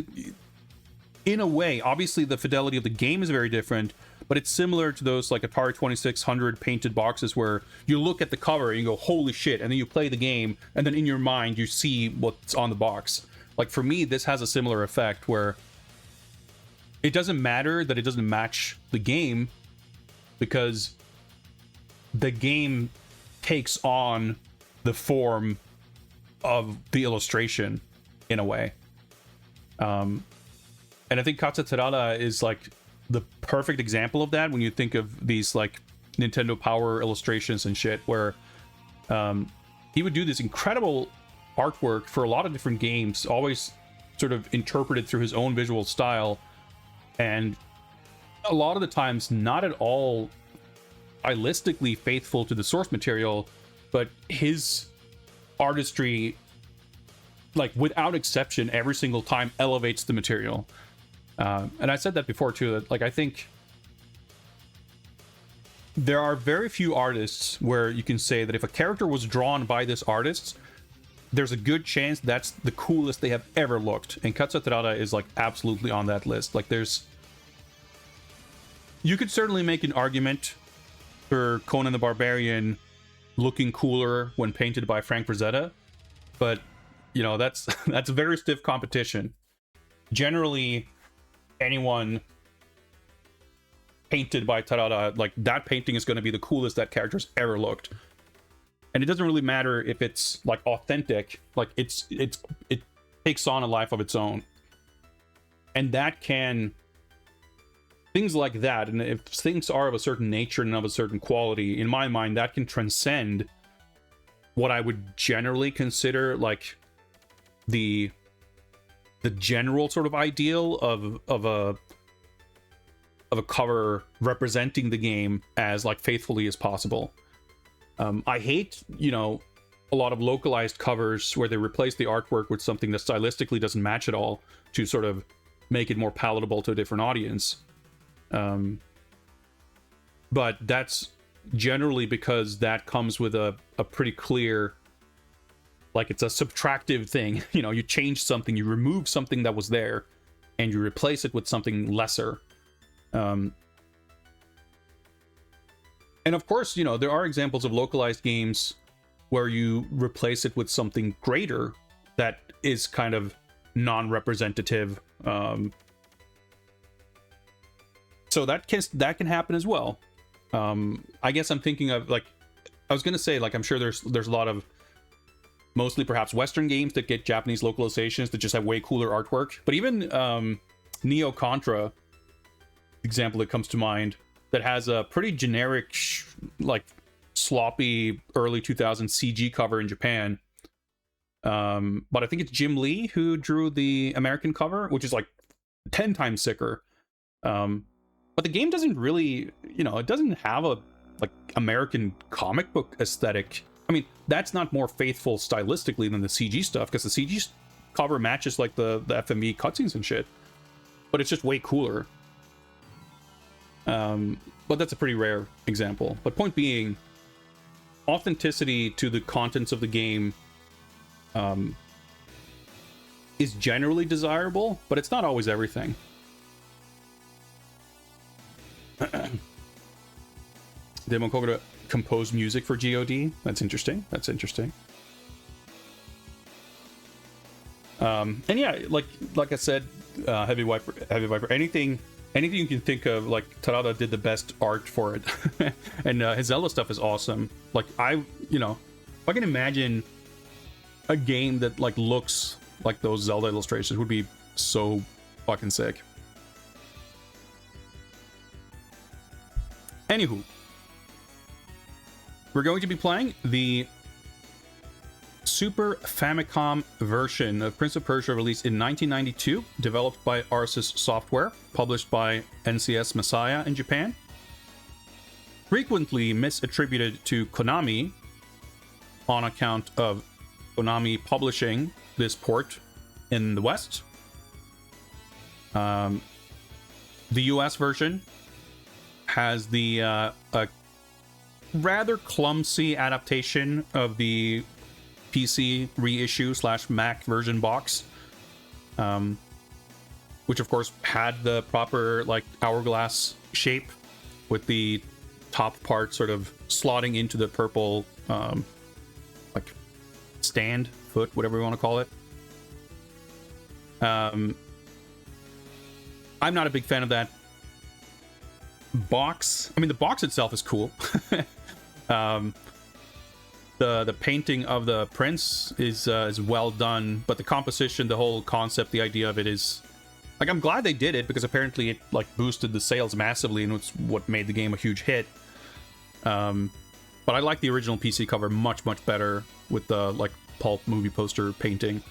in a way, obviously the fidelity of the game is very different, but it's similar to those like Atari 2600 painted boxes where you look at the cover and you go, holy shit, and then you play the game, and then in your mind you see what's on the box. Like, for me, this has a similar effect where it doesn't matter that it doesn't match the game, because the game takes on the form of the illustration in a way. And I think Katsuya Terada is like the perfect example of that when you think of these like Nintendo Power illustrations and shit, where he would do this incredible artwork for a lot of different games, always sort of interpreted through his own visual style, and a lot of the times not at all stylistically faithful to the source material, but his artistry, like without exception, every single time elevates the material. And I said that before too, that like I think there are very few artists where you can say that if a character was drawn by this artist, there's a good chance that's the coolest they have ever looked. And Katsuya Terada is like absolutely on that list. Like, you could certainly make an argument for Conan the Barbarian looking cooler when painted by Frank Frazetta, but you know, that's very stiff competition. Generally, anyone painted by Terada, like, that painting is going to be the coolest that character's ever looked. And it doesn't really matter if it's like authentic, like it takes on a life of its own. And that can, things like that, and if things are of a certain nature and of a certain quality, in my mind, that can transcend what I would generally consider like the the general sort of ideal of a cover representing the game as like faithfully as possible. I hate, you know, a lot of localized covers where they replace the artwork with something that stylistically doesn't match at all to sort of make it more palatable to a different audience. But that's generally because that comes with a pretty clear, like, it's a subtractive thing. You know, you change something, you remove something that was there, and you replace it with something lesser. And of course, you know, there are examples of localized games where you replace it with something greater that is kind of non-representative. So that can happen as well. I guess I'm thinking of, like, I was gonna say, like, I'm sure there's a lot of mostly perhaps Western games that get Japanese localizations that just have way cooler artwork. But even Neo Contra, example that comes to mind, that has a pretty generic, like, sloppy early 2000s CG cover in Japan. But I think it's Jim Lee who drew the American cover, which is like 10 times sicker. But the game doesn't really, you know, it doesn't have a like American comic book aesthetic. I mean, that's not more faithful stylistically than the CG stuff, because the CG cover matches like the FMV cutscenes and shit. But it's just way cooler. But that's a pretty rare example. But point being, authenticity to the contents of the game is generally desirable, but it's not always everything. Demon Kogura composed music for GOD. That's interesting. That's interesting. And yeah, like I said, Heavy Viper, anything you can think of, like, Tarada did the best art for it. And his Zelda stuff is awesome. Like, you know, if I can imagine a game that, like, looks like those Zelda illustrations, would be so fucking sick. Anywho, we're going to be playing the Super Famicom version of Prince of Persia, released in 1992, developed by Arsis Software, published by NCS Messiah in Japan. Frequently misattributed to Konami on account of Konami publishing this port in the West. The US version has the a rather clumsy adaptation of the PC reissue / Mac version box, which of course had the proper, like, hourglass shape with the top part sort of slotting into the purple like stand, foot, whatever you want to call it. I'm not a big fan of that box. I mean, the box itself is cool. The painting of the prince is well done, but the composition, the whole concept, the idea of it is, like, I'm glad they did it, because apparently it, like, boosted the sales massively, and it's what made the game a huge hit. But I like the original PC cover much better with the, like, pulp movie poster painting.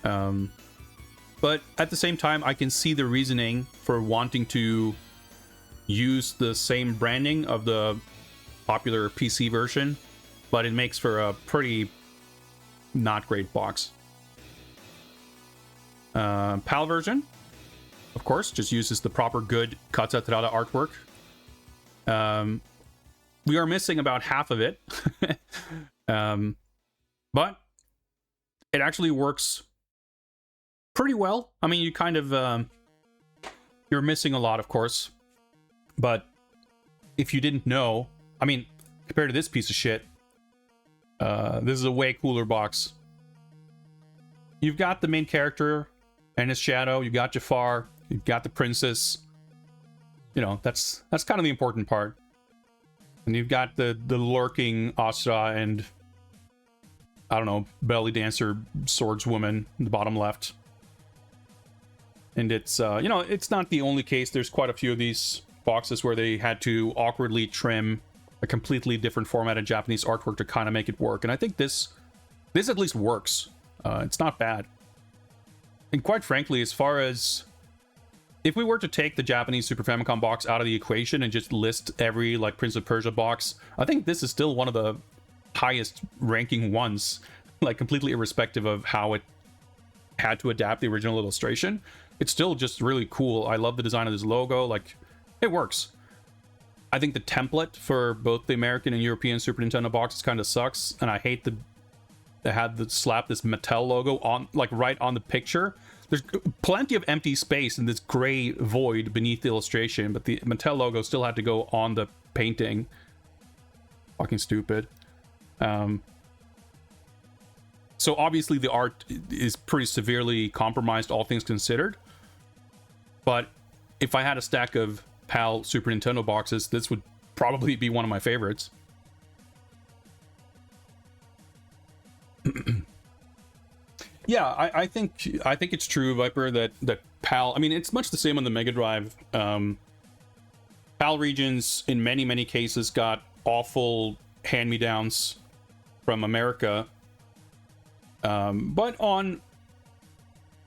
But at the same time, I can see the reasoning for wanting to use the same branding of the popular PC version, but it makes for a pretty not great box. PAL version, of course, just uses the proper good Katsa Terada artwork. We are missing about half of it, but it actually works pretty well. I mean, you kind of you're missing a lot, of course, but if you didn't know, I mean, compared to this piece of shit, this is a way cooler box. You've got the main character and his shadow, you've got Jafar, you've got the princess. You know, that's kind of the important part. And you've got the lurking Asra and, I don't know, belly dancer swordswoman in the bottom left. And it's, you know, it's not the only case. There's quite a few of these boxes where they had to awkwardly trim a completely different format of Japanese artwork to kind of make it work. And I think this at least works. It's not bad. And quite frankly, as far as if we were to take the Japanese Super Famicom box out of the equation and just list every like Prince of Persia box, I think this is still one of the highest ranking ones, like completely irrespective of how it had to adapt the original illustration. It's still just really cool. I love the design of this logo. Like, it works. I think the template for both the American and European Super Nintendo boxes kind of sucks, and I hate they had to slap this Mattel logo on, like, right on the picture. There's plenty of empty space in this gray void beneath the illustration, but the Mattel logo still had to go on the painting. Fucking stupid. So obviously the art is pretty severely compromised, all things considered. But if I had a stack of PAL Super Nintendo boxes, this would probably be one of my favorites. Yeah, I think it's true, Viper, that PAL, I mean, it's much the same on the Mega Drive. PAL regions in many cases got awful hand-me-downs from America, but on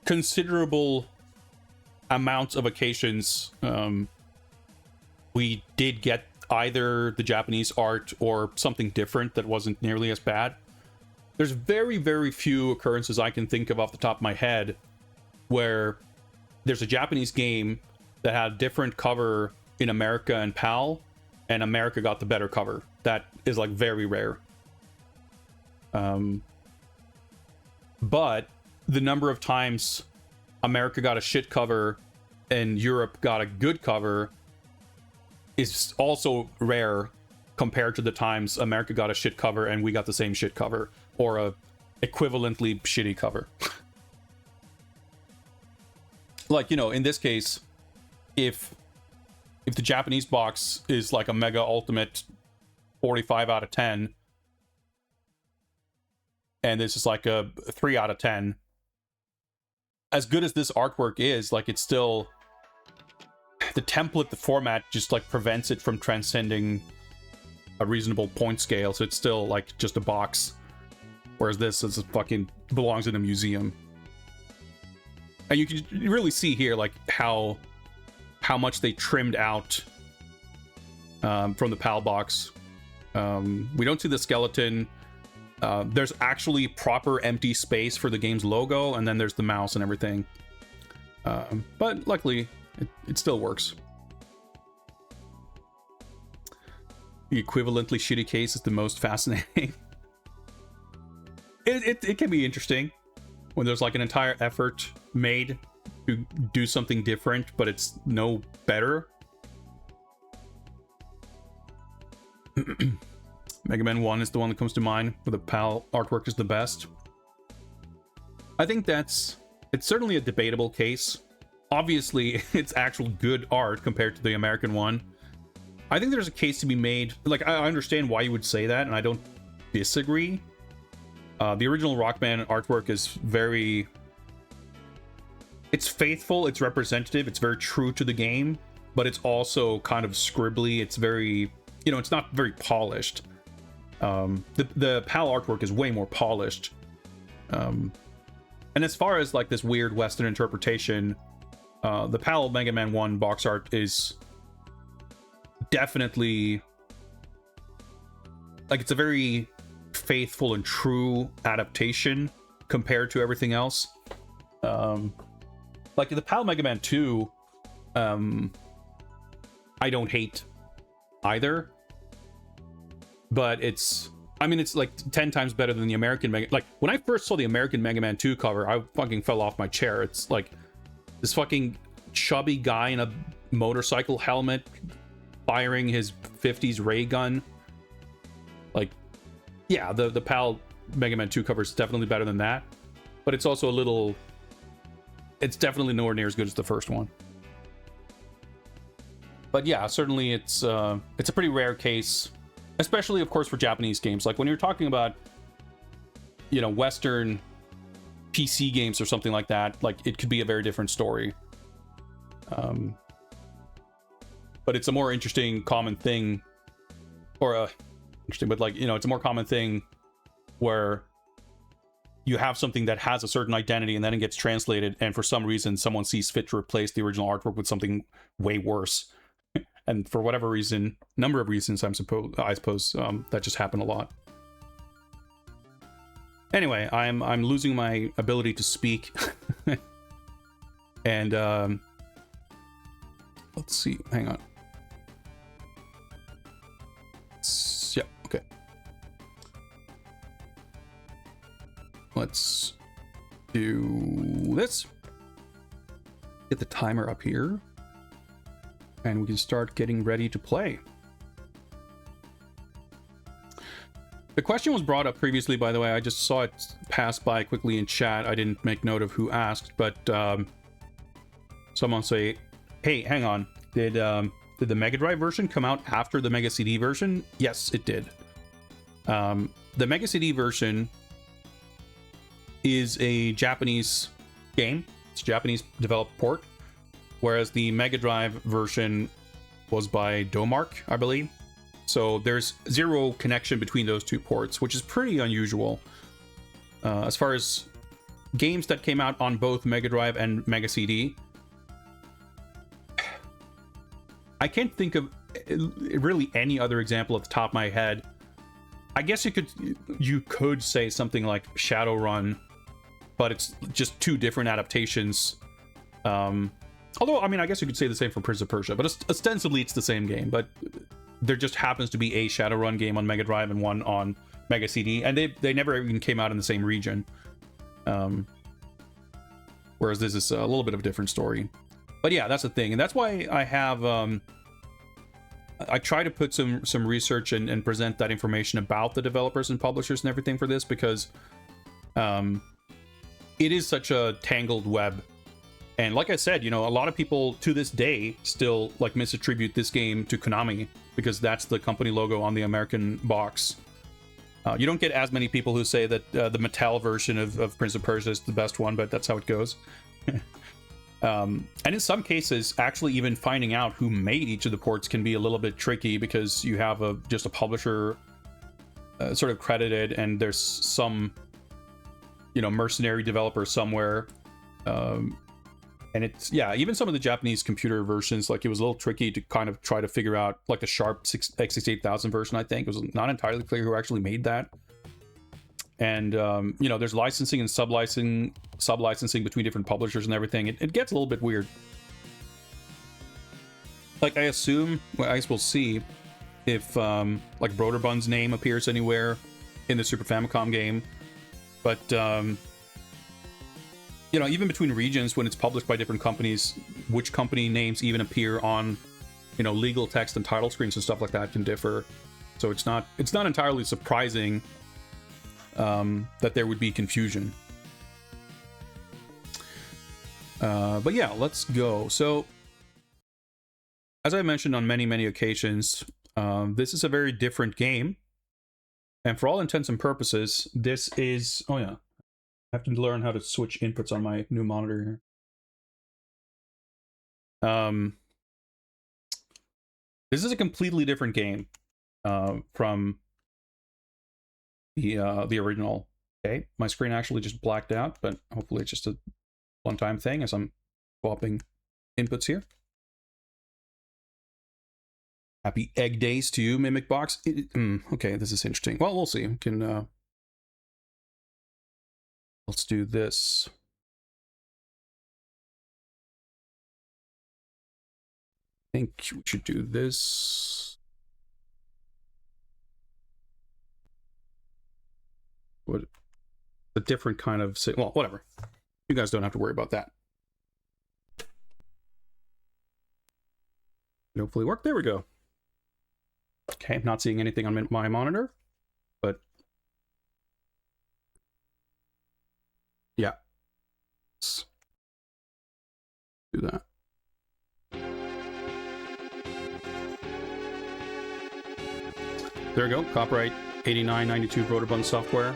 considerable amounts of occasions, we did get either the Japanese art or something different that wasn't nearly as bad. There's very few occurrences I can think of off the top of my head where there's a Japanese game that had a different cover in America and PAL, and America got the better cover. That is like very rare. But the number of times America got a shit cover and Europe got a good cover is also rare compared to the times America got a shit cover and we got the same shit cover, or a equivalently shitty cover. Like, you know, in this case, if the Japanese box is like a Mega Ultimate 45 out of 10, and this is like a 3 out of 10, as good as this artwork is, like, it's still, the template, the format just like prevents it from transcending a reasonable point scale, so it's still like just a box, whereas this is fucking belongs in a museum. And you can really see here like how much they trimmed out from the PAL box. We don't see the skeleton. There's actually proper empty space for the game's logo, and then there's the mouse and everything. But luckily, it still works. The equivalently shitty case is the most fascinating. It can be interesting when there's like an entire effort made to do something different, but it's no better. Mega Man 1 is the one that comes to mind, where the PAL artwork is the best. I think it's certainly a debatable case. Obviously, it's actual good art compared to the American one. I think there's a case to be made. Like, I understand why you would say that, and I don't disagree. The original Rockman artwork is very... It's faithful, it's representative, it's very true to the game, but it's also kind of scribbly. It's very... You know, it's not very polished. The PAL artwork is way more polished. And as far as, like, this weird Western interpretation, the PAL Mega Man 1 box art is definitely... Like, it's a very faithful and true adaptation compared to everything else. Like the PAL Mega Man 2, I don't hate either, but it's like 10 times better than the American Mega. Like, when I first saw the American Mega Man 2 cover, I fucking fell off my chair. It's like this fucking chubby guy in a motorcycle helmet firing his 50s ray gun. Like, yeah, the PAL Mega Man 2 cover is definitely better than that, but it's also a little... It's definitely nowhere near as good as the first one. But yeah, certainly it's a pretty rare case, especially, of course, for Japanese games. Like, when you're talking about, you know, Western PC games or something like that, like, it could be a very different story. But it's a more interesting common thing, or interesting, but, like, you know, it's a more common thing where you have something that has a certain identity and then it gets translated, and for some reason someone sees fit to replace the original artwork with something way worse. And for whatever reason, number of reasons, I suppose that just happened a lot. Anyway, I'm losing my ability to speak. And let's see, hang on. Yeah, okay. Let's do this. Get the timer up here. And we can start getting ready to play. The question was brought up previously, by the way. I just saw it pass by quickly in chat. I didn't make note of who asked, but someone say, hey, hang on. Did the Mega Drive version come out after the Mega CD version? Yes, it did. The Mega CD version is a Japanese game. It's a Japanese developed port. Whereas the Mega Drive version was by Domark, I believe. So there's zero connection between those two ports, which is pretty unusual. As far as games that came out on both Mega Drive and Mega CD, I can't think of really any other example at the top of my head. I guess you could say something like Shadowrun, but it's just two different adaptations. Although, I mean, I guess you could say the same for Prince of Persia, but ostensibly it's the same game. But there just happens to be a Shadowrun game on Mega Drive and one on Mega CD, and they never even came out in the same region. Whereas this is a little bit of a different story. But yeah, that's the thing, and that's why I have I try to put some research and present that information about the developers and publishers and everything for this, because it is such a tangled web. And like I said, you know, a lot of people to this day still like misattribute this game to Konami because that's the company logo on the American box. You don't get as many people who say that the Mattel version of Prince of Persia is the best one, but that's how it goes. And in some cases, actually even finding out who made each of the ports can be a little bit tricky because you have just a publisher sort of credited, and there's some, you know, mercenary developer somewhere. And it's, yeah, even some of the Japanese computer versions, like it was a little tricky to kind of try to figure out, like the Sharp X68000 version, I think. It was not entirely clear who actually made that. And, you know, there's licensing and sub-licensing between different publishers and everything. It gets a little bit weird. Like, I assume, well, I guess we'll see if, like, Broderbund's name appears anywhere in the Super Famicom game. But, you know, even between regions, when it's published by different companies, which company names even appear on, you know, legal text and title screens and stuff like that can differ. So it's not entirely surprising that there would be confusion. But yeah, let's go. So, as I mentioned on many occasions, this is a very different game. And for all intents and purposes, this is... Oh yeah. I have to learn how to switch inputs on my new monitor here. This is a completely different game from the original. Okay, my screen actually just blacked out, but hopefully it's just a one-time thing as I'm swapping inputs here. Happy Egg Days to you, Mimic Box. Okay, this is interesting. Well, we'll see. We can... Let's do this. I think we should do this. What? A different kind of... Well, whatever. You guys don't have to worry about that. Hopefully work. There we go. Okay, I'm not seeing anything on my monitor, but... Yeah. Let's do that. There we go. Copyright 8992 Broderbund Software.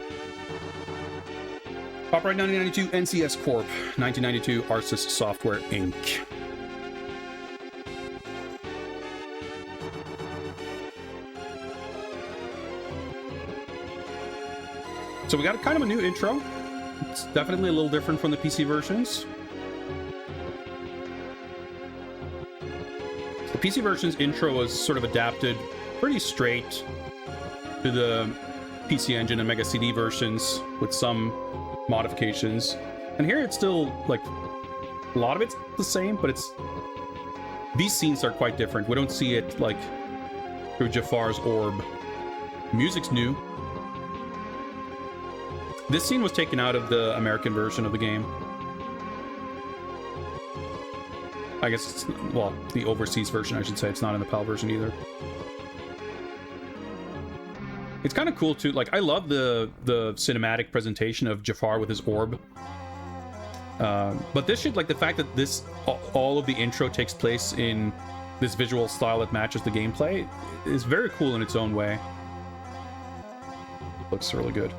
Copyright 1992 NCS Corp. 1992 Arsis Software Inc. So we got kind of a new intro. It's definitely a little different from the PC versions. The PC version's intro was sort of adapted pretty straight to the PC Engine and Mega CD versions with some modifications. And here it's still, like, a lot of it's the same, but it's... These scenes are quite different. We don't see it, like, through Jafar's orb. Music's new. This scene was taken out of the American version of the game. I guess it's, well, the overseas version, I should say. It's not in the PAL version either. It's kind of cool too. Like, I love the cinematic presentation of Jafar with his orb. But this should, like, the fact that this, all of the intro takes place in this visual style that matches the gameplay is very cool in its own way. Looks really good.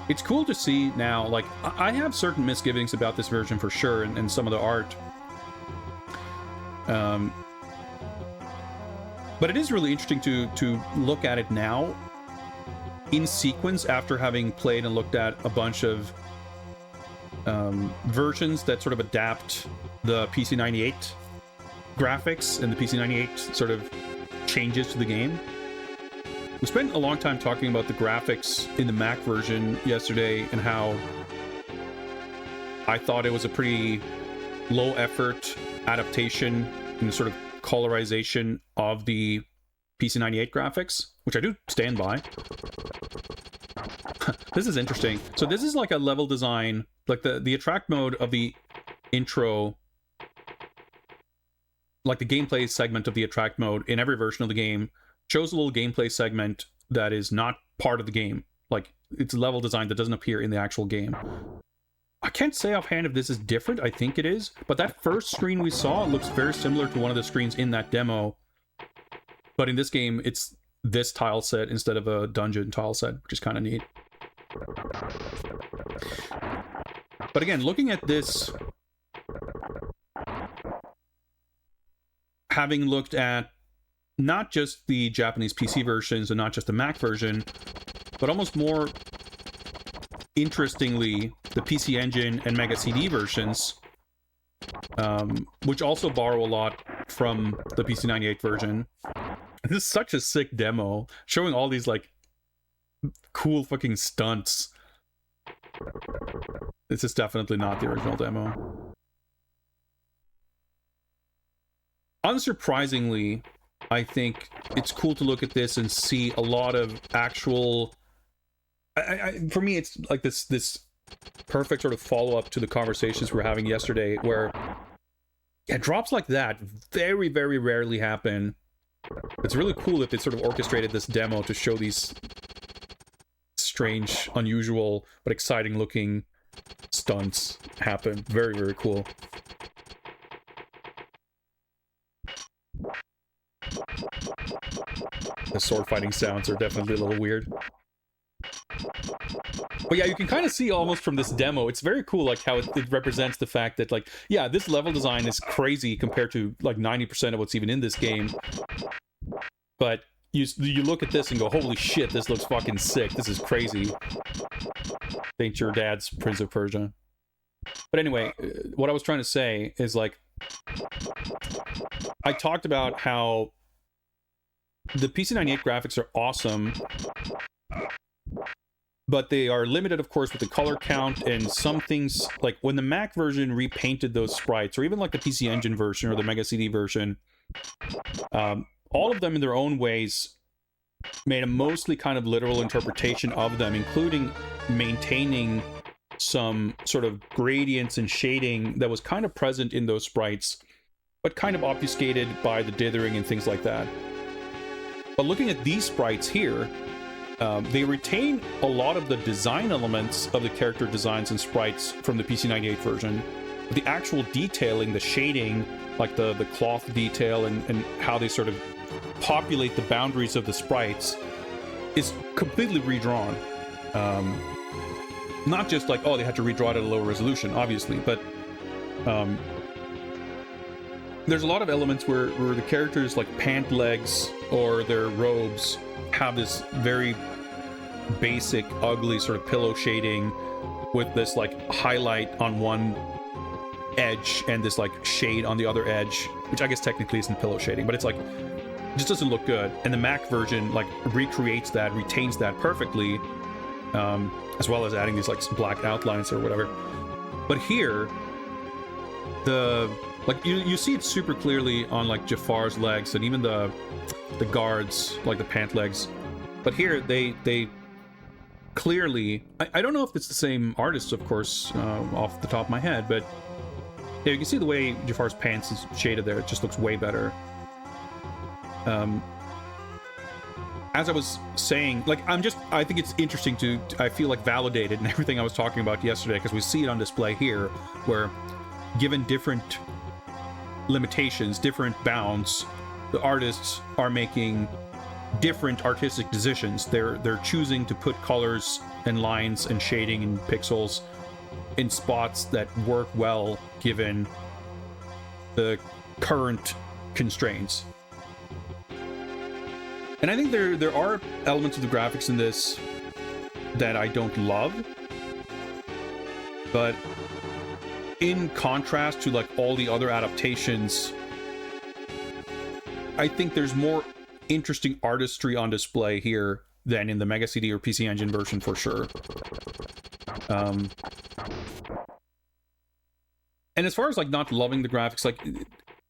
It's cool to see now, like, I have certain misgivings about this version for sure, and some of the art. But it is really interesting to look at it now in sequence after having played and looked at a bunch of versions that sort of adapt the PC98 graphics and the PC98 sort of changes to the game. We spent a long time talking about the graphics in the Mac version yesterday and how I thought it was a pretty low effort adaptation and sort of colorization of the PC98 graphics, which I do stand by. This is interesting. So this is like a level design, like the attract mode of the intro, like the gameplay segment of the attract mode in every version of the game shows a little gameplay segment that is not part of the game. Like, it's a level design that doesn't appear in the actual game. I can't say offhand if this is different. I think it is. But that first screen we saw looks very similar to one of the screens in that demo. But in this game, it's this tile set instead of a dungeon tile set, which is kind of neat. But again, looking at this, having looked at not just the Japanese PC versions and not just the Mac version, but almost more interestingly, the PC Engine and Mega CD versions, which also borrow a lot from the PC98 version. This is such a sick demo, showing all these, like, cool fucking stunts. This is definitely not the original demo. Unsurprisingly, I think it's cool to look at this and see a lot of actual... for me, it's like this perfect sort of follow-up to the conversations we were having yesterday, where drops like that very, very rarely happen. It's really cool that they sort of orchestrated this demo to show these strange, unusual, but exciting-looking stunts happen. Very, very cool. The sword fighting sounds are definitely a little weird. But yeah, you can kind of see almost from this demo, it's very cool, like, how it represents the fact that, like, yeah, this level design is crazy compared to, like, 90% of what's even in this game. But you look at this and go, holy shit, this looks fucking sick. This is crazy. Ain't your dad's Prince of Persia. But anyway, what I was trying to say is, like, I talked about how the PC98 graphics are awesome, but they are limited, of course, with the color count and some things, like when the Mac version repainted those sprites, or even like the PC Engine version or the Mega CD version, all of them in their own ways made a mostly kind of literal interpretation of them, including maintaining some sort of gradients and shading that was kind of present in those sprites, but kind of obfuscated by the dithering and things like that. But looking at these sprites here, they retain a lot of the design elements of the character designs and sprites from the PC98 version. But the actual detailing, the shading, like the cloth detail and how they sort of populate the boundaries of the sprites, is completely redrawn. Not just like, oh, they had to redraw it at a lower resolution, obviously, but there's a lot of elements where the characters, like pant legs or their robes, have this very basic, ugly sort of pillow shading with this like highlight on one edge and this like shade on the other edge, which I guess technically isn't pillow shading, but it's like, it just doesn't look good. And the Mac version like recreates that, retains that perfectly, as well as adding these like black outlines or whatever. But here, the like you see it super clearly on like Jafar's legs and even the guards, like the pant legs. But here they clearly, I don't know if it's the same artist, of course, off the top of my head, but yeah, you can see the way Jafar's pants is shaded there. It just looks way better. As I was saying, like, I think it's interesting I feel like validated in everything I was talking about yesterday, because we see it on display here, where given different limitations, different bounds, the artists are making different artistic decisions. They're choosing to put colors and lines and shading and pixels in spots that work well given the current constraints. And I think there are elements of the graphics in this that I don't love, but in contrast to like all the other adaptations, I think there's more interesting artistry on display here than in the Mega CD or PC Engine version for sure. And as far as like not loving the graphics, like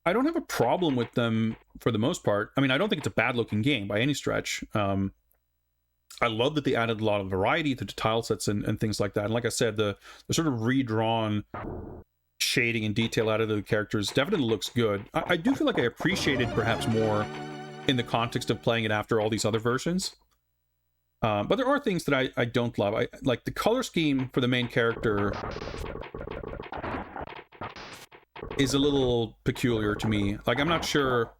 I don't have a problem with them for the most part. I mean, I don't think it's a bad looking game by any stretch. I love that they added a lot of variety to the tile sets and things like that. And like I said, the sort of redrawn shading and detail out of the characters definitely looks good. I do feel like I appreciated perhaps more in the context of playing it after all these other versions. But there are things that I don't love. I like the color scheme for the main character is a little peculiar to me. Like, I'm not sure.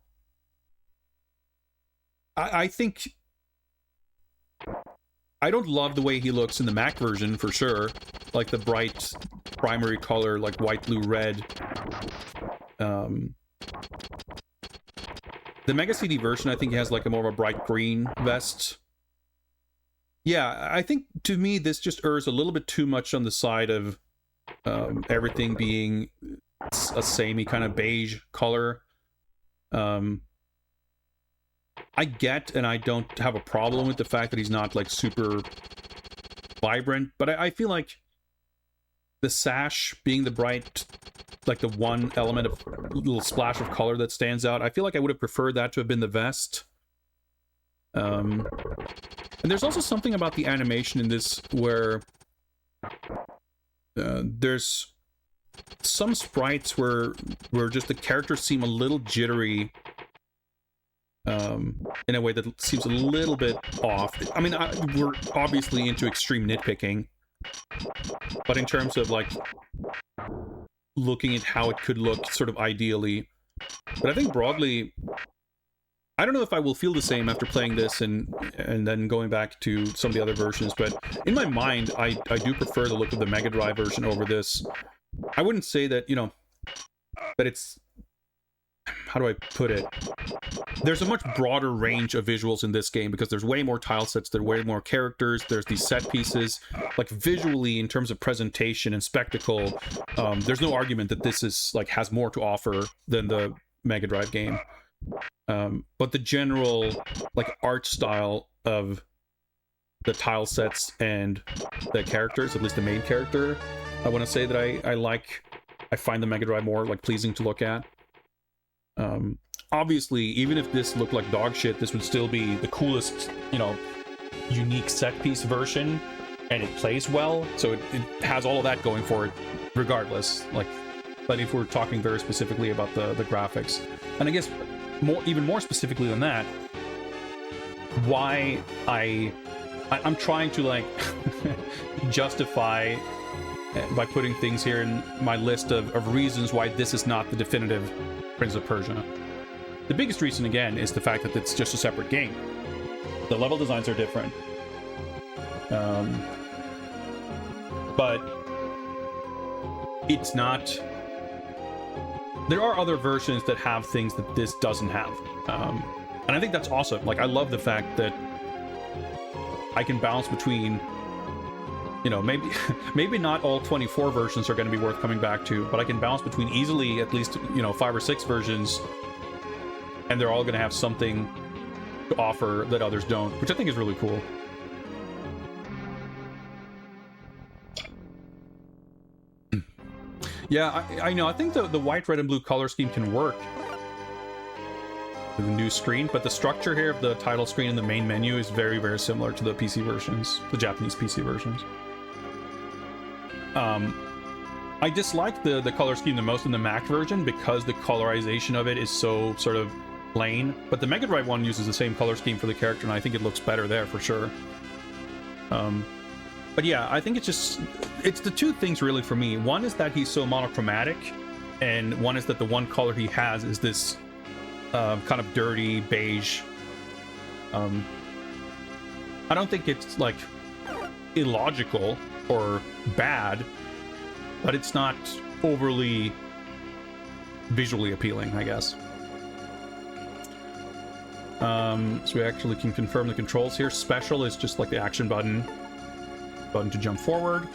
I think I don't love the way he looks in the Mac version for sure. Like the bright primary color, like white, blue, red. The Mega CD version, I think, has like a more of a bright green vest. Yeah, I think to me this just errs a little bit too much on the side of everything being a samey kind of beige color. I get, and I don't have a problem with the fact that he's not like super vibrant, but I feel like the sash being the bright, like the one element of little splash of color that stands out, I feel like I would have preferred that to have been the vest. And there's also something about the animation in this where there's some sprites where just the characters seem a little jittery, in a way that seems a little bit off. I mean, we're obviously into extreme nitpicking, but in terms of like looking at how it could look sort of ideally. But I think broadly, I don't know if I will feel the same after playing this and then going back to some of the other versions, but in my mind, I do prefer the look of the Mega Drive version over this. I wouldn't say that, you know, that it's... How do I put it? There's a much broader range of visuals in this game because there's way more tile sets, there are way more characters, there's these set pieces. Like visually, in terms of presentation and spectacle, there's no argument that this is like has more to offer than the Mega Drive game. But the general like art style of the tile sets and the characters, at least the main character, I want to say that I find the Mega Drive more like pleasing to look at. Obviously, even if this looked like dog shit, this would still be the coolest, you know, unique set piece version, and it plays well, so it has all of that going for it regardless. Like, but if we're talking very specifically about the graphics, and I guess even more specifically than that, why I'm trying to like justify by putting things here in my list of reasons why this is not the definitive Prince of Persia. The biggest reason, again, is the fact that it's just a separate game. The level designs are different. But it's not... There are other versions that have things that this doesn't have. And I think that's awesome. Like, I love the fact that I can bounce between, you know, maybe maybe not all 24 versions are going to be worth coming back to, but I can bounce between easily at least, you know, 5 or 6 versions, and they're all going to have something to offer that others don't, which I think is really cool. Yeah, I know. I think the white, red, and blue color scheme can work with the new screen, but the structure here of the title screen and the main menu is very, very similar to the PC versions, the Japanese PC versions. I dislike the color scheme the most in the Mac version because the colorization of it is so sort of plain, but the Mega Drive one uses the same color scheme for the character, and I think it looks better there for sure. But yeah, I think it's the two things really for me. One is that he's so monochromatic, and one is that the one color he has is this kind of dirty beige. I don't think it's like illogical or bad, but it's not overly visually appealing, I guess. So we actually can confirm the controls here. Special is just like the action button to jump forward.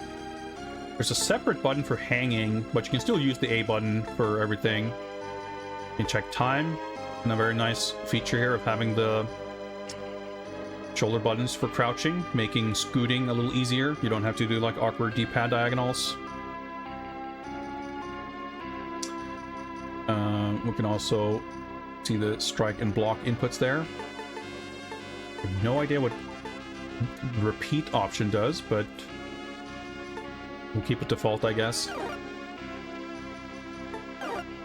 There's a separate button for hanging, but you can still use the A button for everything. You can check time, and a very nice feature here of having the shoulder buttons for crouching, making scooting a little easier. You don't have to do like awkward D-pad diagonals. We can also see the strike and block inputs there. I have no idea what repeat option does, but we'll keep it default, I guess.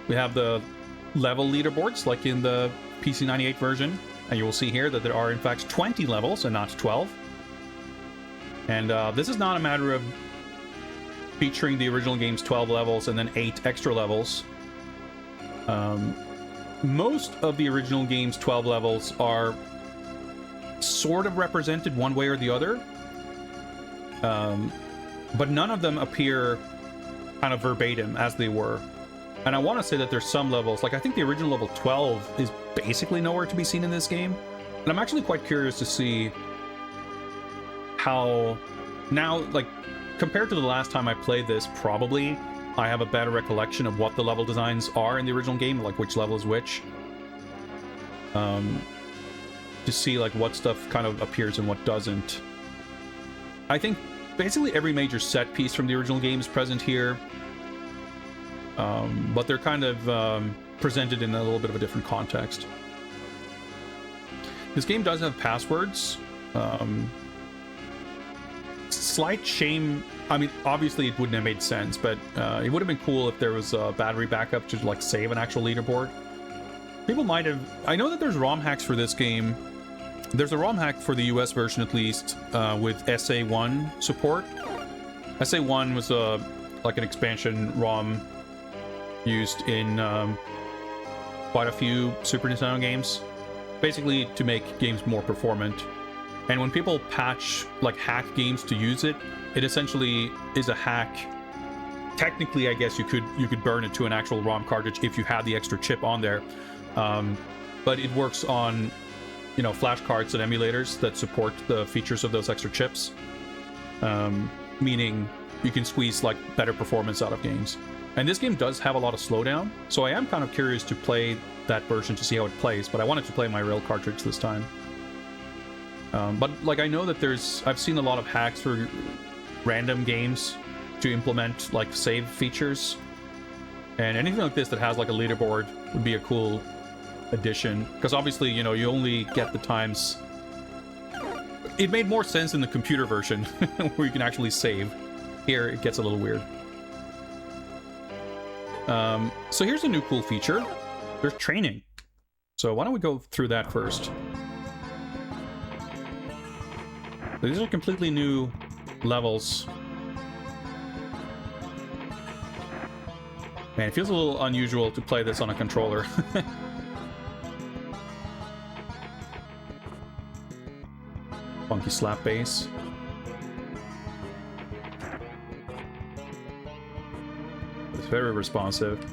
We have the level leaderboards like in the PC98 version, and you will see here that there are in fact 20 levels and not 12. And this is not a matter of featuring the original game's 12 levels and then 8 extra levels. Most of the original game's 12 levels are sort of represented one way or the other, but none of them appear kind of verbatim as they were. And I want to say that there's some levels, like I think the original level 12 is basically nowhere to be seen in this game, and I'm actually quite curious to see how now, like compared to the last time I played this, probably I have a better recollection of what the level designs are in the original game, like which level is which. To see like what stuff kind of appears and what doesn't. I think basically every major set piece from the original game is present here, but they're kind of presented in a little bit of a different context. This game does have passwords. Slight shame. I mean, obviously it wouldn't have made sense, but it would have been cool if there was a battery backup to like save an actual leaderboard. People might have... I know that there's ROM hacks for this game. There's a ROM hack for the US version at least, with SA1 support. SA1 was like an expansion ROM used in quite a few Super Nintendo games, basically to make games more performant. And when people patch like hack games to use it, it essentially is a hack. Technically, I guess you could burn it to an actual ROM cartridge if you had the extra chip on there. But it works on, you know, flash cards and emulators that support the features of those extra chips, meaning you can squeeze like better performance out of games. And this game does have a lot of slowdown, so I am kind of curious to play that version to see how it plays, but I wanted to play my real cartridge this time. But like I know that I've seen a lot of hacks for random games to implement like save features, and anything like this that has like a leaderboard would be a cool addition, because obviously, you know, you only get the times. It made more sense in the computer version where you can actually save. Here it gets a little weird. So here's a new cool feature. There's training. So why don't we go through that first? These are completely new levels. Man, it feels a little unusual to play this on a controller. Funky slap bass. It's very responsive.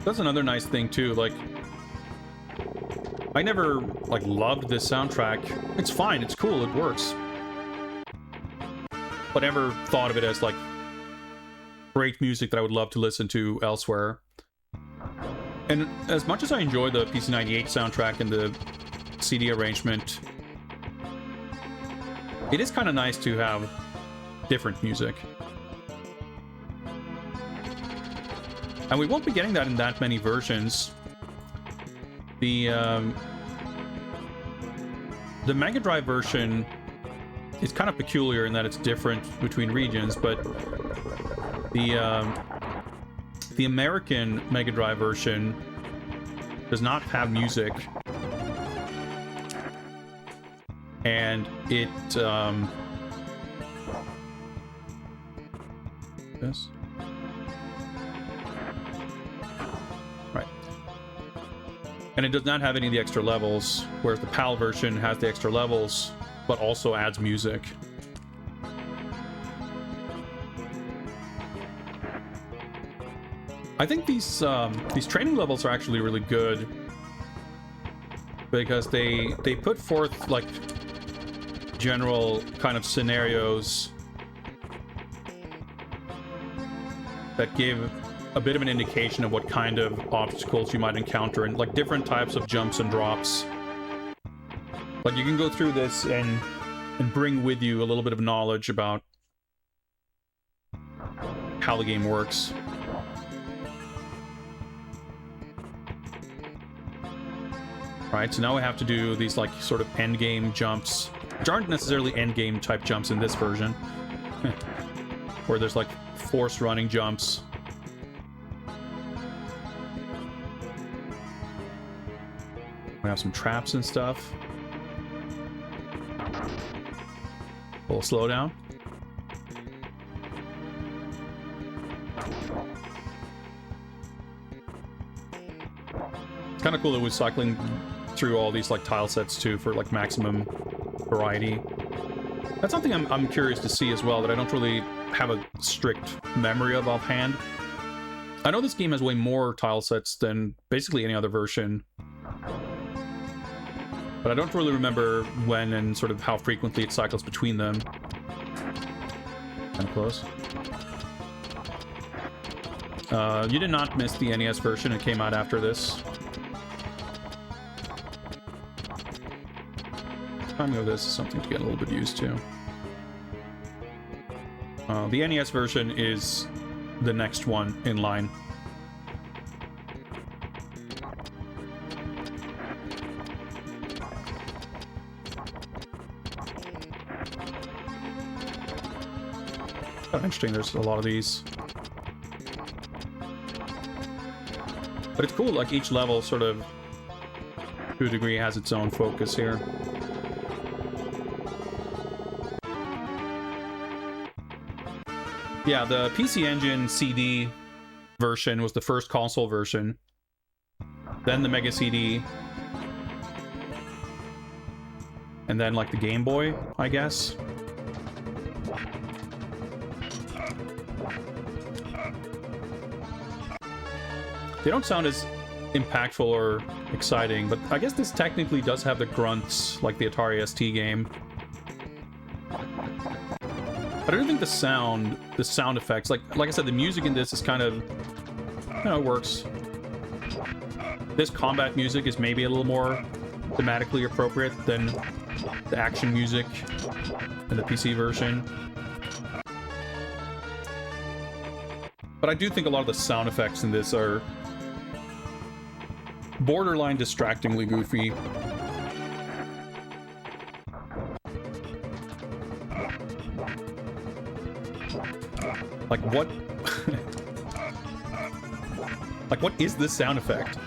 That's another nice thing too, like I never, like, loved this soundtrack. It's fine, it's cool, it works. But I never thought of it as, like, great music that I would love to listen to elsewhere. And as much as I enjoy the PC-98 soundtrack and the CD arrangement, it is kind of nice to have different music. And we won't be getting that in that many versions. The Mega Drive version is kind of peculiar in that it's different between regions, but the American Mega Drive version does not have music, and it this. Right. And it does not have any of the extra levels, whereas the PAL version has the extra levels, but also adds music. I think these training levels are actually really good because they put forth like general kind of scenarios that give a bit of an indication of what kind of obstacles you might encounter and like different types of jumps and drops. Like you can go through this and bring with you a little bit of knowledge about how the game works. Right, so now we have to do these like sort of end game jumps, which aren't necessarily end game type jumps in this version, where there's like force running jumps. We have some traps and stuff. A little slowdown. It's kind of cool that we're cycling through all these like tile sets too for like maximum variety. That's something I'm curious to see as well, that I don't really have a strict memory of offhand. I know this game has way more tile sets than basically any other version, but I don't really remember when and sort of how frequently it cycles between them. Kind of close. You did not miss the NES version. It came out after this. Timing of this is something to get a little bit used to. The NES version is the next one in line. Interesting, there's a lot of these. But it's cool, like each level sort of, to a degree, has its own focus here. Yeah, the PC Engine CD version was the first console version. Then the Mega CD. And then like the Game Boy, I guess. They don't sound as impactful or exciting, but I guess this technically does have the grunts like the Atari ST game. But I don't think the sound effects, like I said, the music in this is kind of, you know, it works. This combat music is maybe a little more thematically appropriate than the action music in the PC version. But I do think a lot of the sound effects in this are borderline distractingly goofy. Like what? Like what is this sound effect?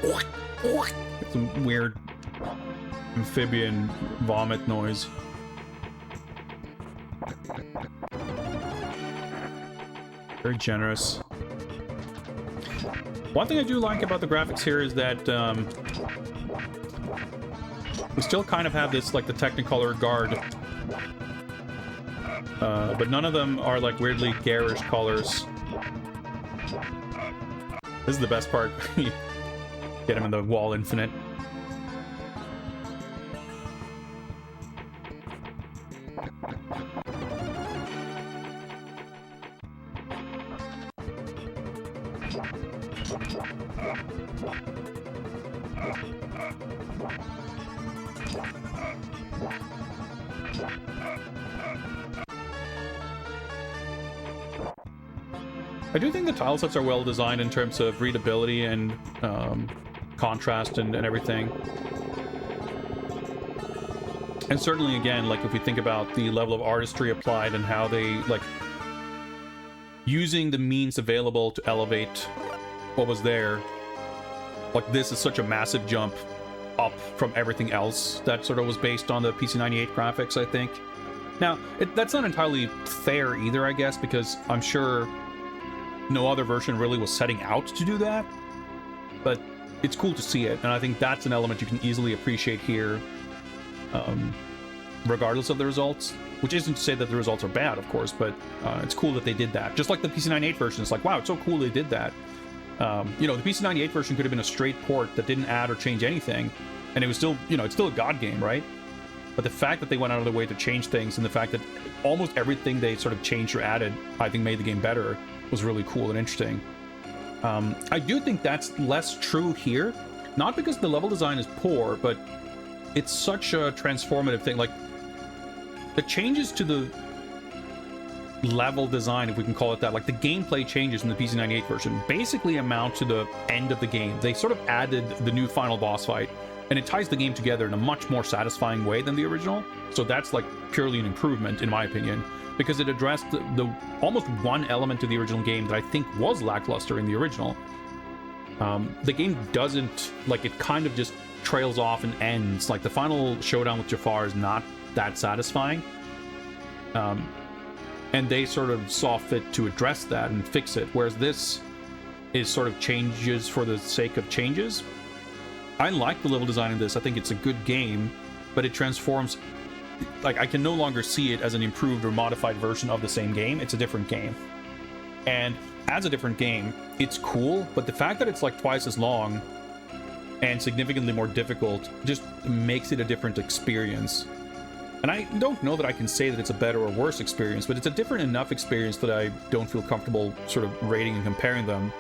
It's some weird amphibian vomit noise. Very generous. One thing I do like about the graphics here is that we still kind of have this, like, the Technicolor guard. But none of them are, like, weirdly garish colors. This is the best part. Get him in the wall infinite. I do think the tile sets are well designed in terms of readability and contrast and everything. And certainly, again, like if we think about the level of artistry applied and how they, like, using the means available to elevate what was there, like this is such a massive jump up from everything else that sort of was based on the PC98 graphics, I think. Now, that's not entirely fair either, I guess, because I'm sure no other version really was setting out to do that, but it's cool to see it, and I think that's an element you can easily appreciate here, regardless of the results, which isn't to say that the results are bad, of course, but it's cool that they did that. Just like the PC98 version, it's like, wow, it's so cool they did that. You know, the PC98 version could have been a straight port that didn't add or change anything, and it was still, you know, it's still a god game, right? But the fact that they went out of their way to change things, and the fact that almost everything they sort of changed or added, I think made the game better, was really cool and interesting. I do think that's less true here, not because the level design is poor, but it's such a transformative thing. Like, the changes to the level design, if we can call it that, like the gameplay changes in the PC98 version, basically amount to the end of the game. They sort of added the new final boss fight, and it ties the game together in a much more satisfying way than the original. So that's like purely an improvement, in my opinion, because it addressed the almost one element to the original game that I think was lackluster in the original. The game doesn't, like, it kind of just trails off and ends. Like, the final showdown with Jafar is not that satisfying. And they sort of saw fit to address that and fix it, whereas this is sort of changes for the sake of changes. I like the level design in this. I think it's a good game, but it transforms. Like, I can no longer see it as an improved or modified version of the same game. It's a different game. And as a different game, it's cool, but the fact that it's like twice as long and significantly more difficult just makes it a different experience. And I don't know that I can say that it's a better or worse experience, but it's a different enough experience that I don't feel comfortable sort of rating and comparing them.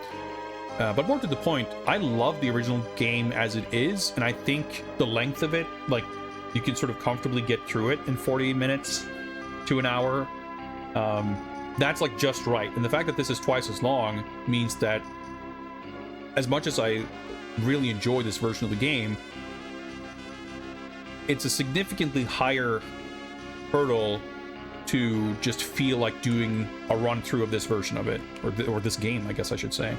But more to the point, I love the original game as it is, and I think the length of it, like, you can sort of comfortably get through it in 40 minutes to an hour. That's like just right. And the fact that this is twice as long means that as much as I really enjoy this version of the game, it's a significantly higher hurdle to just feel like doing a run through of this version of it, or this game, I guess I should say.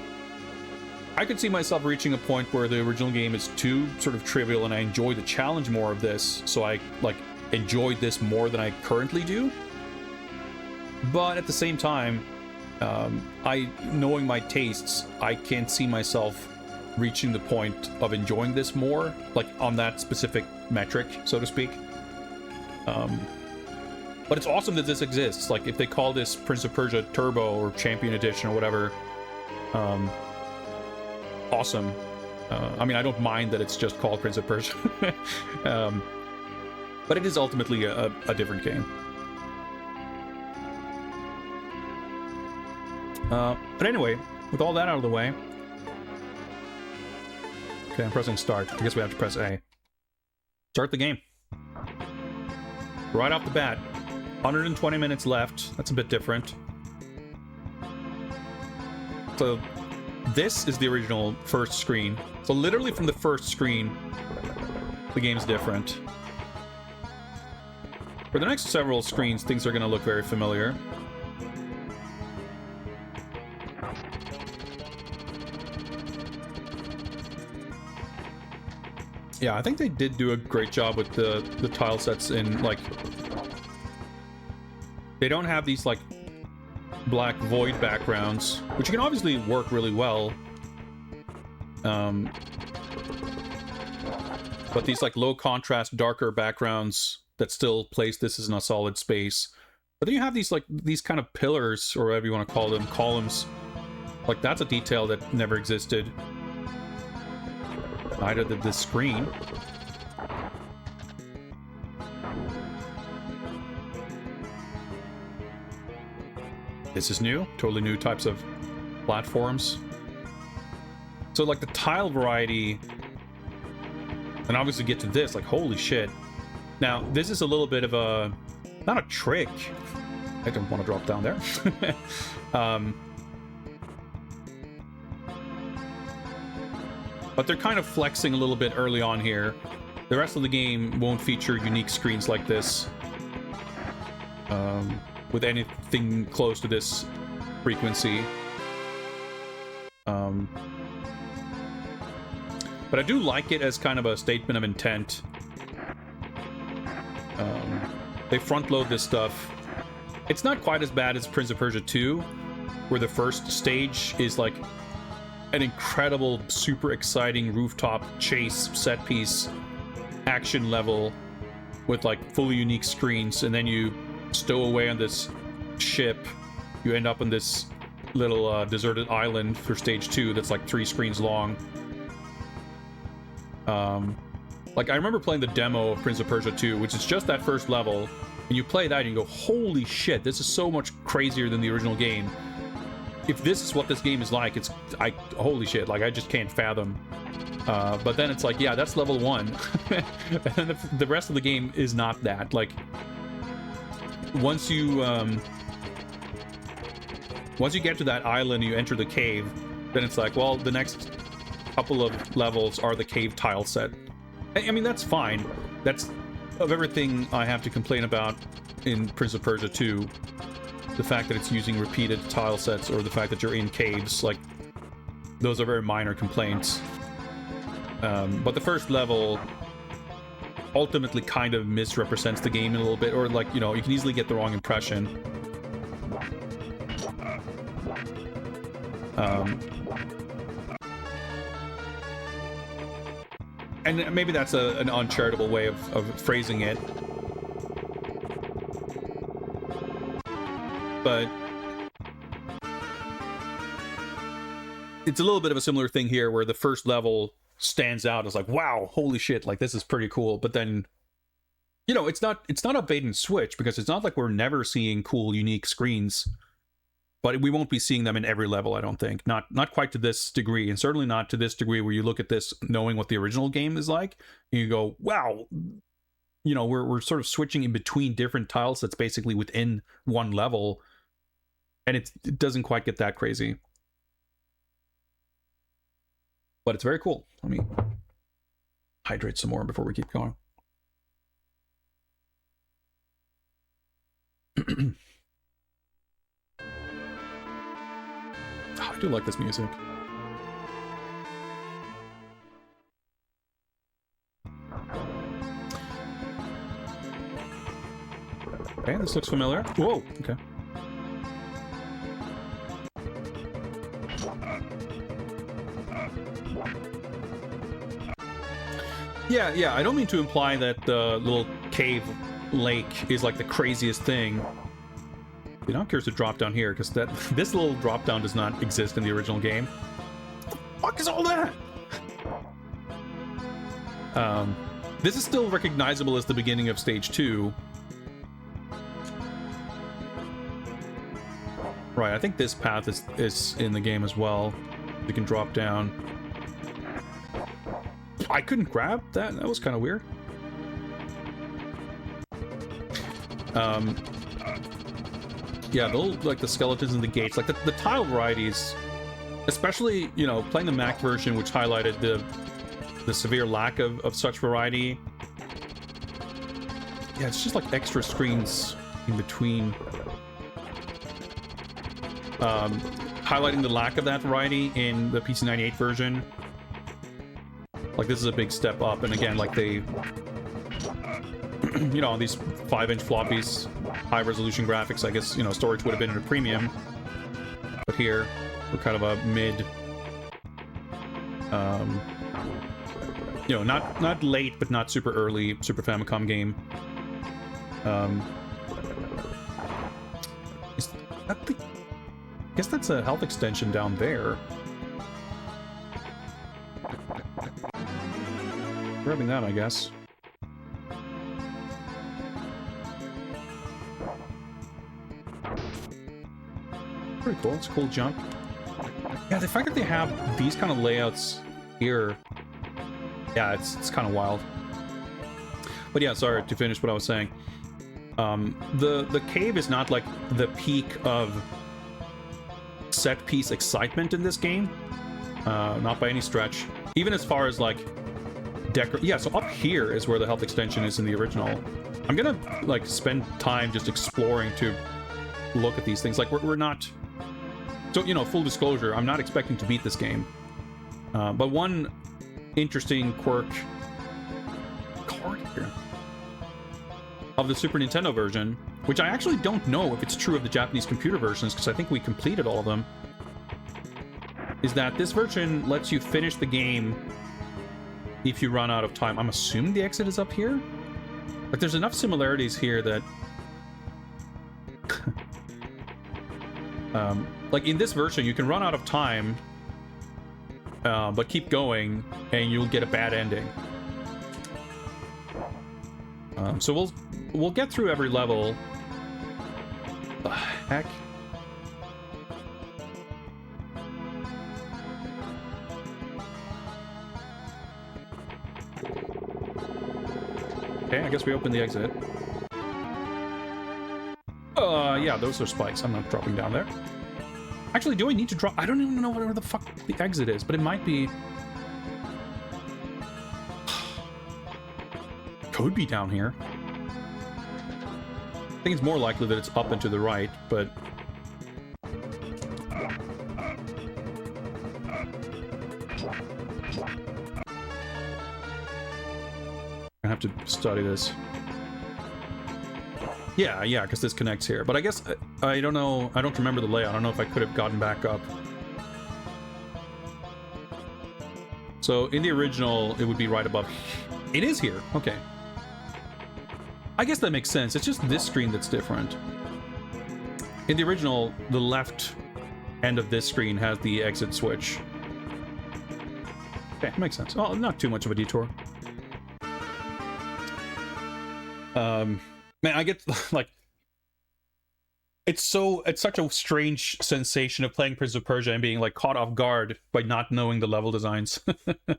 I could see myself reaching a point where the original game is too sort of trivial and I enjoy the challenge more of this, so I like enjoyed this more than I currently do. But at the same time, knowing my tastes, I can't see myself reaching the point of enjoying this more, like on that specific metric, so to speak. But it's awesome that this exists. Like, if they call this Prince of Persia Turbo or Champion Edition or whatever, awesome. I mean, I don't mind that it's just called Prince of Persia. But it is ultimately a different game. But anyway, with all that out of the way... Okay, I'm pressing start. I guess we have to press A. Start the game. Right off the bat. 120 minutes left. That's a bit different. So... this is the original first screen. So literally from the first screen, the game's different. For the next several screens, things are going to look very familiar. Yeah, I think they did do a great job with the tile sets in, like... they don't have these, like, black void backgrounds, which can obviously work really well. But these like low contrast, darker backgrounds that still place this as in a solid space. But then you have these like these kind of pillars, or whatever you want to call them, columns. Like, that's a detail that never existed. Neither did this screen. This is new. Totally new types of platforms. So, like, the tile variety... And obviously get to this, like, holy shit. Now, this is a little bit of a... Not a trick. I don't want to drop down there. But they're kind of flexing a little bit early on here. The rest of the game won't feature unique screens like this. With anything close to this frequency. But I do like it as kind of a statement of intent. They front load this stuff. It's not quite as bad as Prince of Persia 2, where the first stage is like an incredible, super exciting rooftop chase set piece action level with like fully unique screens, and then you stow away on this ship. You end up on this little deserted island for stage 2 that's like 3 screens long. Like, I remember playing the demo of Prince of Persia 2, which is just that first level, and you play that and you go, holy shit, this is so much crazier than the original game. If this is what this game is like, holy shit, like, I just can't fathom. But then it's like, yeah, that's level 1. And then the rest of the game is not that. Like, once you get to that island and you enter the cave, then it's like, well, the next couple of levels are the cave tile set. I mean, that's fine. That's, of everything I have to complain about in Prince of Persia 2, the fact that it's using repeated tile sets, or the fact that you're in caves, like, those are very minor complaints. But the first level ultimately kind of misrepresents the game a little bit, or, like, you know, you can easily get the wrong impression. And maybe that's an uncharitable way of phrasing it. But it's a little bit of a similar thing here, where the first level stands out as like, wow, holy shit, like, this is pretty cool. But then, you know, it's not a bait and switch, because it's not like we're never seeing cool, unique screens. But we won't be seeing them in every level, I don't think. Not quite to this degree, and certainly not to this degree where you look at this knowing what the original game is like, and you go, wow, you know, we're sort of switching in between different tile sets basically within one level, and it doesn't quite get that crazy. But it's very cool. Let me hydrate some more before we keep going. I do like this music. Okay, this looks familiar. Whoa, okay. Yeah, I don't mean to imply that the little cave lake is like the craziest thing. You know, I'm curious to drop down here, because this little drop down does not exist in the original game. What the fuck is all that? This is still recognizable as the beginning of stage 2. Right, I think this path is in the game as well. You can drop down. I couldn't grab that. That was kind of weird. Yeah, like the skeletons and the gates, like the tile varieties, especially, you know, playing the Mac version, which highlighted the severe lack of such variety. Yeah, it's just like extra screens in between. Highlighting the lack of that variety in the PC98 version. Like, this is a big step up, and again, like, they, you know, on these 5-inch floppies, high-resolution graphics, I guess, you know, storage would have been at a premium. But here, we're kind of a mid, you know, not late, but not super early Super Famicom game. Is that the... I guess that's a health extension down there. Grabbing that, I guess. Pretty cool. It's a cool jump. Yeah, the fact that they have these kind of layouts here, yeah, it's kind of wild. But yeah, sorry to finish what I was saying. The cave is not like the peak of set piece excitement in this game, not by any stretch. Even as far as like yeah, so up here is where the health extension is in the original. I'm gonna like spend time just exploring to look at these things. Like we're not, so you know, full disclosure, I'm not expecting to beat this game, but one interesting quirk here of the Super Nintendo version, which I actually don't know if it's true of the Japanese computer versions, because I think we completed all of them, is that this version lets you finish the game if you run out of time. I'm assuming the exit is up here? Like, there's enough similarities here that... like, in this version, you can run out of time, but keep going, and you'll get a bad ending. So we'll get through every level. The heck? Okay, I guess we open the exit. Yeah, those are spikes. I'm not dropping down there. Actually, do I need to drop? I don't even know where the fuck the exit is, but it might be... Could be down here. I think it's more likely that it's up and to the right, but... I have to study this. Yeah, because this connects here. But I guess, I don't know, I don't remember the layout. I don't know if I could have gotten back up. So, in the original, it would be right above... It is here, okay. I guess that makes sense. It's just this screen that's different. In the original, the left end of this screen has the exit switch. Okay, makes sense. Oh, not too much of a detour. Man, I get, like... It's such a strange sensation of playing Prince of Persia and being, like, caught off guard by not knowing the level designs.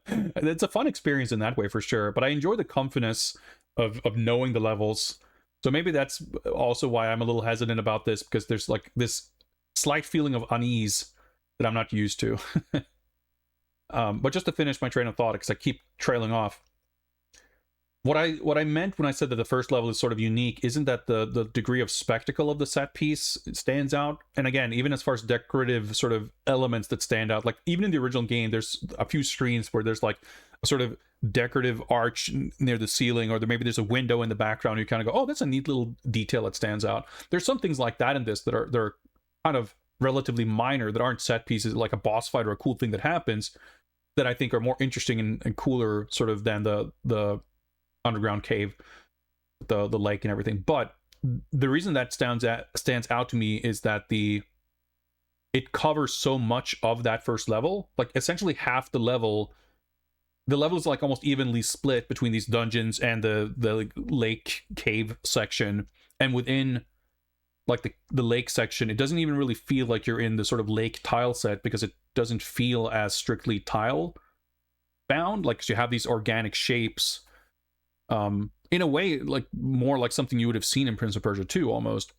It's a fun experience in that way, for sure. But I enjoy the comfiness of knowing the levels. So maybe that's also why I'm a little hesitant about this, because there's, like, this slight feeling of unease that I'm not used to. But just to finish my train of thought, because I keep trailing off. What I meant when I said that the first level is sort of unique isn't that the degree of spectacle of the set piece stands out. And again, even as far as decorative sort of elements that stand out, like even in the original game, there's a few screens where there's like a sort of decorative arch near the ceiling, or maybe there's a window in the background. You kind of go, oh, that's a neat little detail that stands out. There's some things like that in this that are kind of relatively minor, that aren't set pieces, like a boss fight or a cool thing that happens, that I think are more interesting and cooler sort of than the underground cave, the lake and everything. But the reason that stands out to me is that it covers so much of that first level. Like essentially half the level is like almost evenly split between these dungeons and the lake cave section. And within like the lake section, it doesn't even really feel like you're in the sort of lake tile set, because it doesn't feel as strictly tile bound. Like, 'cause you have these organic shapes, in a way, like more like something you would have seen in Prince of Persia 2 almost.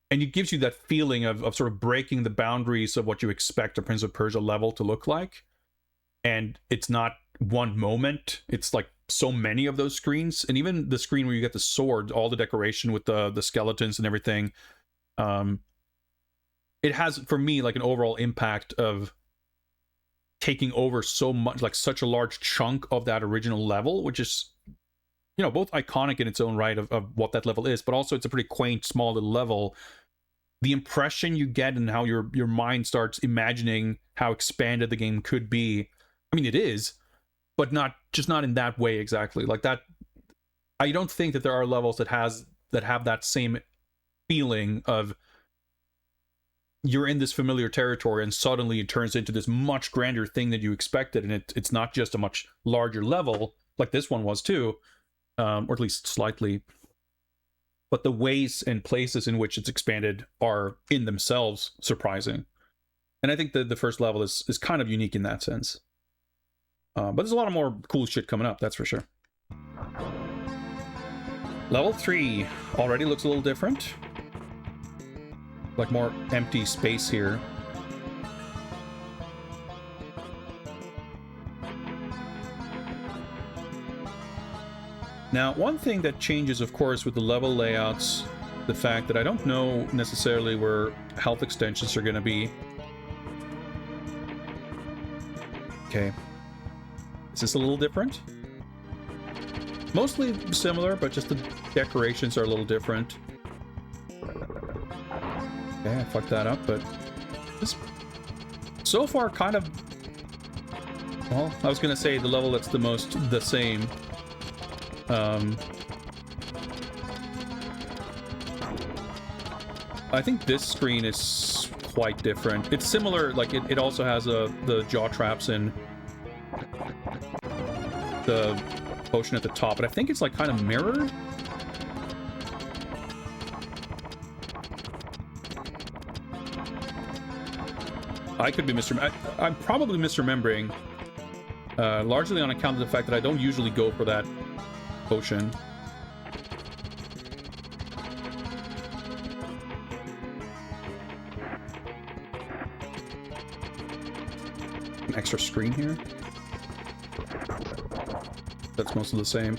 And it gives you that feeling of sort of breaking the boundaries of what you expect a Prince of Persia level to look like. And it's not one moment, it's like so many of those screens. And even the screen where you get the sword, all the decoration with the skeletons and everything, it has, for me, like an overall impact of taking over so much, like such a large chunk of that original level, which is, you know, both iconic in its own right of what that level is, but also it's a pretty quaint, small little level. The impression you get and how your mind starts imagining how expanded the game could be. I mean, it is, but not in that way exactly. Like that, I don't think that there are levels that have that same feeling of you're in this familiar territory and suddenly it turns into this much grander thing than you expected, and it's not just a much larger level like this one was too, or at least slightly, but the ways and places in which it's expanded are in themselves surprising. And I think the first level is kind of unique in that sense. But there's a lot of more cool shit coming up, that's for sure. Level 3 already looks a little different. Like more empty space here. Now, one thing that changes, of course, with the level layouts, the fact that I don't know necessarily where health extensions are going to be. Okay. Is this a little different? Mostly similar, but just the decorations are a little different. Okay, I fucked that up, but this so far kind of, well, I was gonna say the level that's the most the same. I think this screen is quite different. It's similar, like it also has the jaw traps and the potion at the top, but I think it's like kind of mirrored. I could be I'm probably misremembering, largely on account of the fact that I don't usually go for that potion. An extra screen here. That's mostly the same.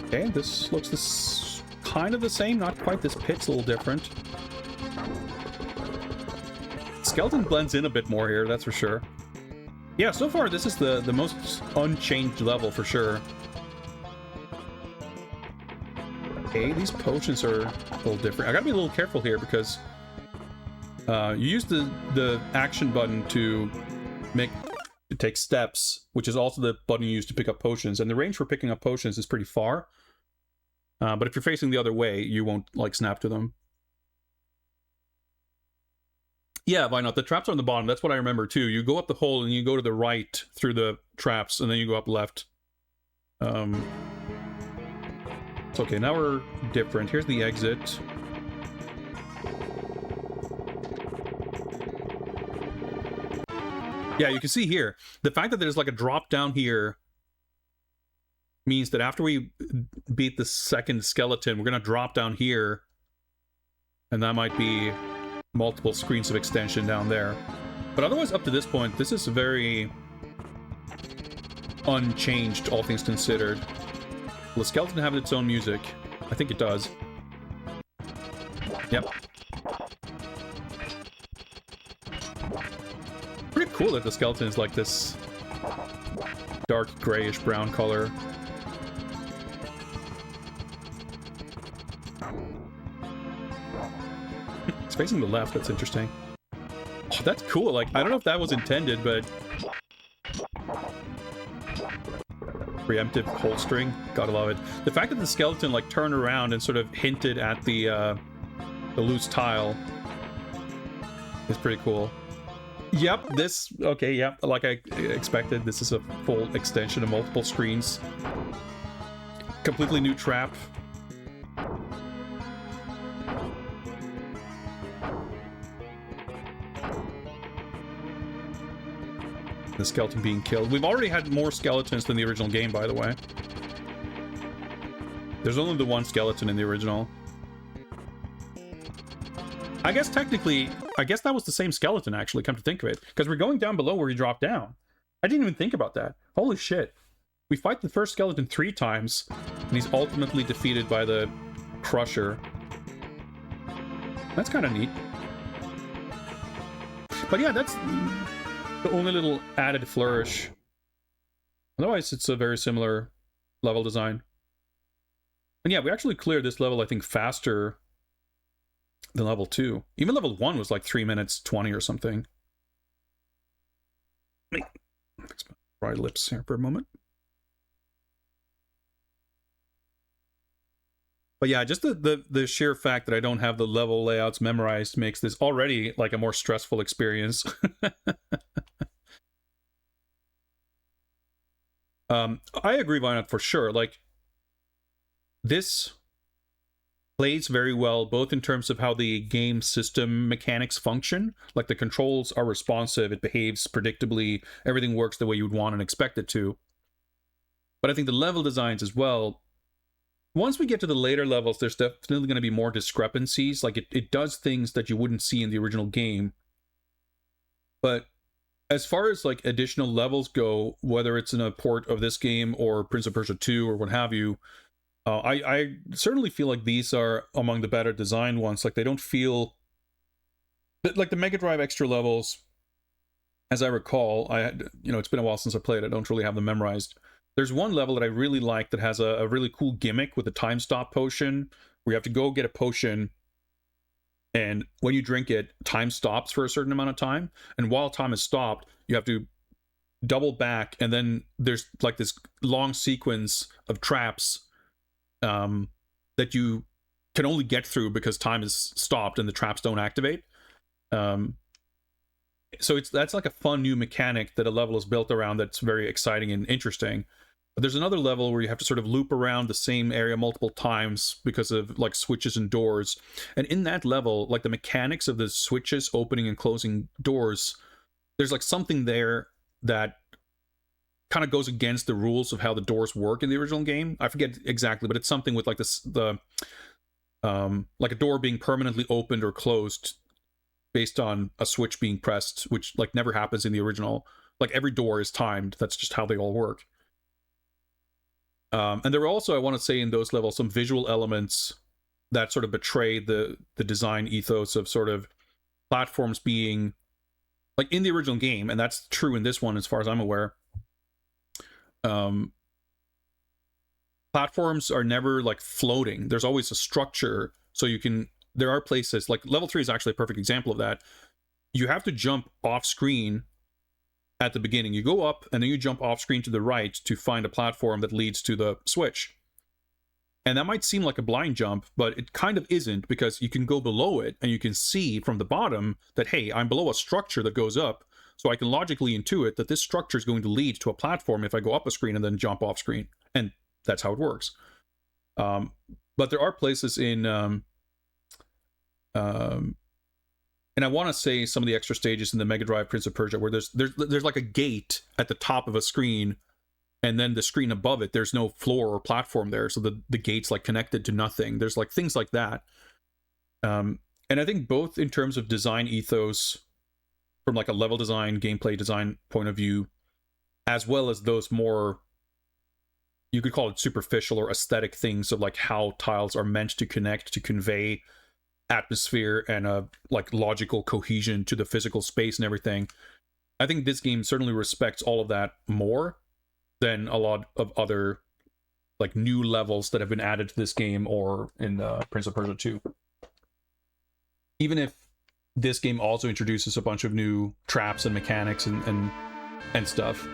Okay, this looks kind of the same, not quite. This pit's a little different. Skeleton blends in a bit more here, that's for sure. Yeah, so far this is the most unchanged level for sure. Okay, these potions are a little different. I gotta be a little careful here because you use the action button to take steps, which is also the button you use to pick up potions, and the range for picking up potions is pretty far. But if you're facing the other way, you won't like snap to them. Yeah, why not? The traps are on the bottom. That's what I remember too. You go up the hole and you go to the right through the traps, and then you go up left. It's okay. Now we're different. Here's the exit. Yeah, you can see here the fact that there's like a drop down here means that after we beat the second skeleton, we're gonna drop down here, and that might be multiple screens of extension down there. But otherwise, up to this point, this is very unchanged, all things considered. Will the skeleton have its own music? I think it does. Yep. Pretty cool that the skeleton is like this dark grayish brown color. It's facing the left, that's interesting. Oh, that's cool. Like, I don't know if that was intended, but preemptive holstering, gotta love it. The fact that the skeleton like turned around and sort of hinted at the loose tile is pretty cool. Yep, this, okay, yep, like I expected, this is a full extension of multiple screens. Completely new trap. The skeleton being killed. We've already had more skeletons than the original game, by the way. There's only the one skeleton in the original. I guess technically, I guess that was the same skeleton, actually, come to think of it. Because we're going down below where he dropped down. I didn't even think about that. Holy shit. We fight the first skeleton 3 times, and he's ultimately defeated by the Crusher. That's kind of neat. But yeah, that's the only little added flourish. Otherwise, it's a very similar level design. And yeah, we actually cleared this level, I think, faster than level 2. Even level 1 was like 3 minutes 20 or something. Let me fix my dry lips here for a moment. But yeah, just the sheer fact that I don't have the level layouts memorized makes this already like a more stressful experience. I agree, Violet, for sure. Like, this plays very well, both in terms of how the game system mechanics function. Like, the controls are responsive, it behaves predictably, everything works the way you would want and expect it to. But I think the level designs as well, once we get to the later levels, there's definitely going to be more discrepancies. Like, it does things that you wouldn't see in the original game. But as far as like additional levels go, whether it's in a port of this game or Prince of Persia 2 or what have you, I certainly feel like these are among the better designed ones. Like, they don't feel like the Mega Drive extra levels, as I recall. It's been a while since I played. I don't really have them memorized. There's one level that I really like that has a really cool gimmick with a time stop potion, where you have to go get a potion, and when you drink it, time stops for a certain amount of time. And while time is stopped, you have to double back, and then there's like this long sequence of traps that you can only get through because time is stopped and the traps don't activate. So that's like a fun new mechanic that a level is built around that's very exciting and interesting. But there's another level where you have to sort of loop around the same area multiple times because of like switches and doors. And in that level, like the mechanics of the switches opening and closing doors, there's like something there that kind of goes against the rules of how the doors work in the original game. I forget exactly, but it's something with like like a door being permanently opened or closed based on a switch being pressed, which like never happens in the original. Like, every door is timed. That's just how they all work. And there were also, I want to say, in those levels, some visual elements that sort of betray the design ethos of sort of platforms being like in the original game, and that's true in this one as far as I'm aware. Platforms are never like floating. There's always a structure, so there are places like level 3 is actually a perfect example of that. You have to jump off screen at the beginning. You go up and then you jump off screen to the right to find a platform that leads to the switch. And that might seem like a blind jump, but it kind of isn't, because you can go below it and you can see from the bottom that, hey, I'm below a structure that goes up, so I can logically intuit that this structure is going to lead to a platform if I go up a screen and then jump off screen. And that's how it works. But there are places in and I want to say some of the extra stages in the Mega Drive Prince of Persia where there's like a gate at the top of a screen, and then the screen above it, there's no floor or platform there, so the gate's like connected to nothing. There's like things like that. And I think both in terms of design ethos, from like a level design, gameplay design point of view, as well as those more, you could call it superficial or aesthetic things of like how tiles are meant to connect to convey atmosphere and a like logical cohesion to the physical space and everything. I think this game certainly respects all of that more than a lot of other like new levels that have been added to this game or in Prince of Persia 2. Even if this game also introduces a bunch of new traps and mechanics and stuff.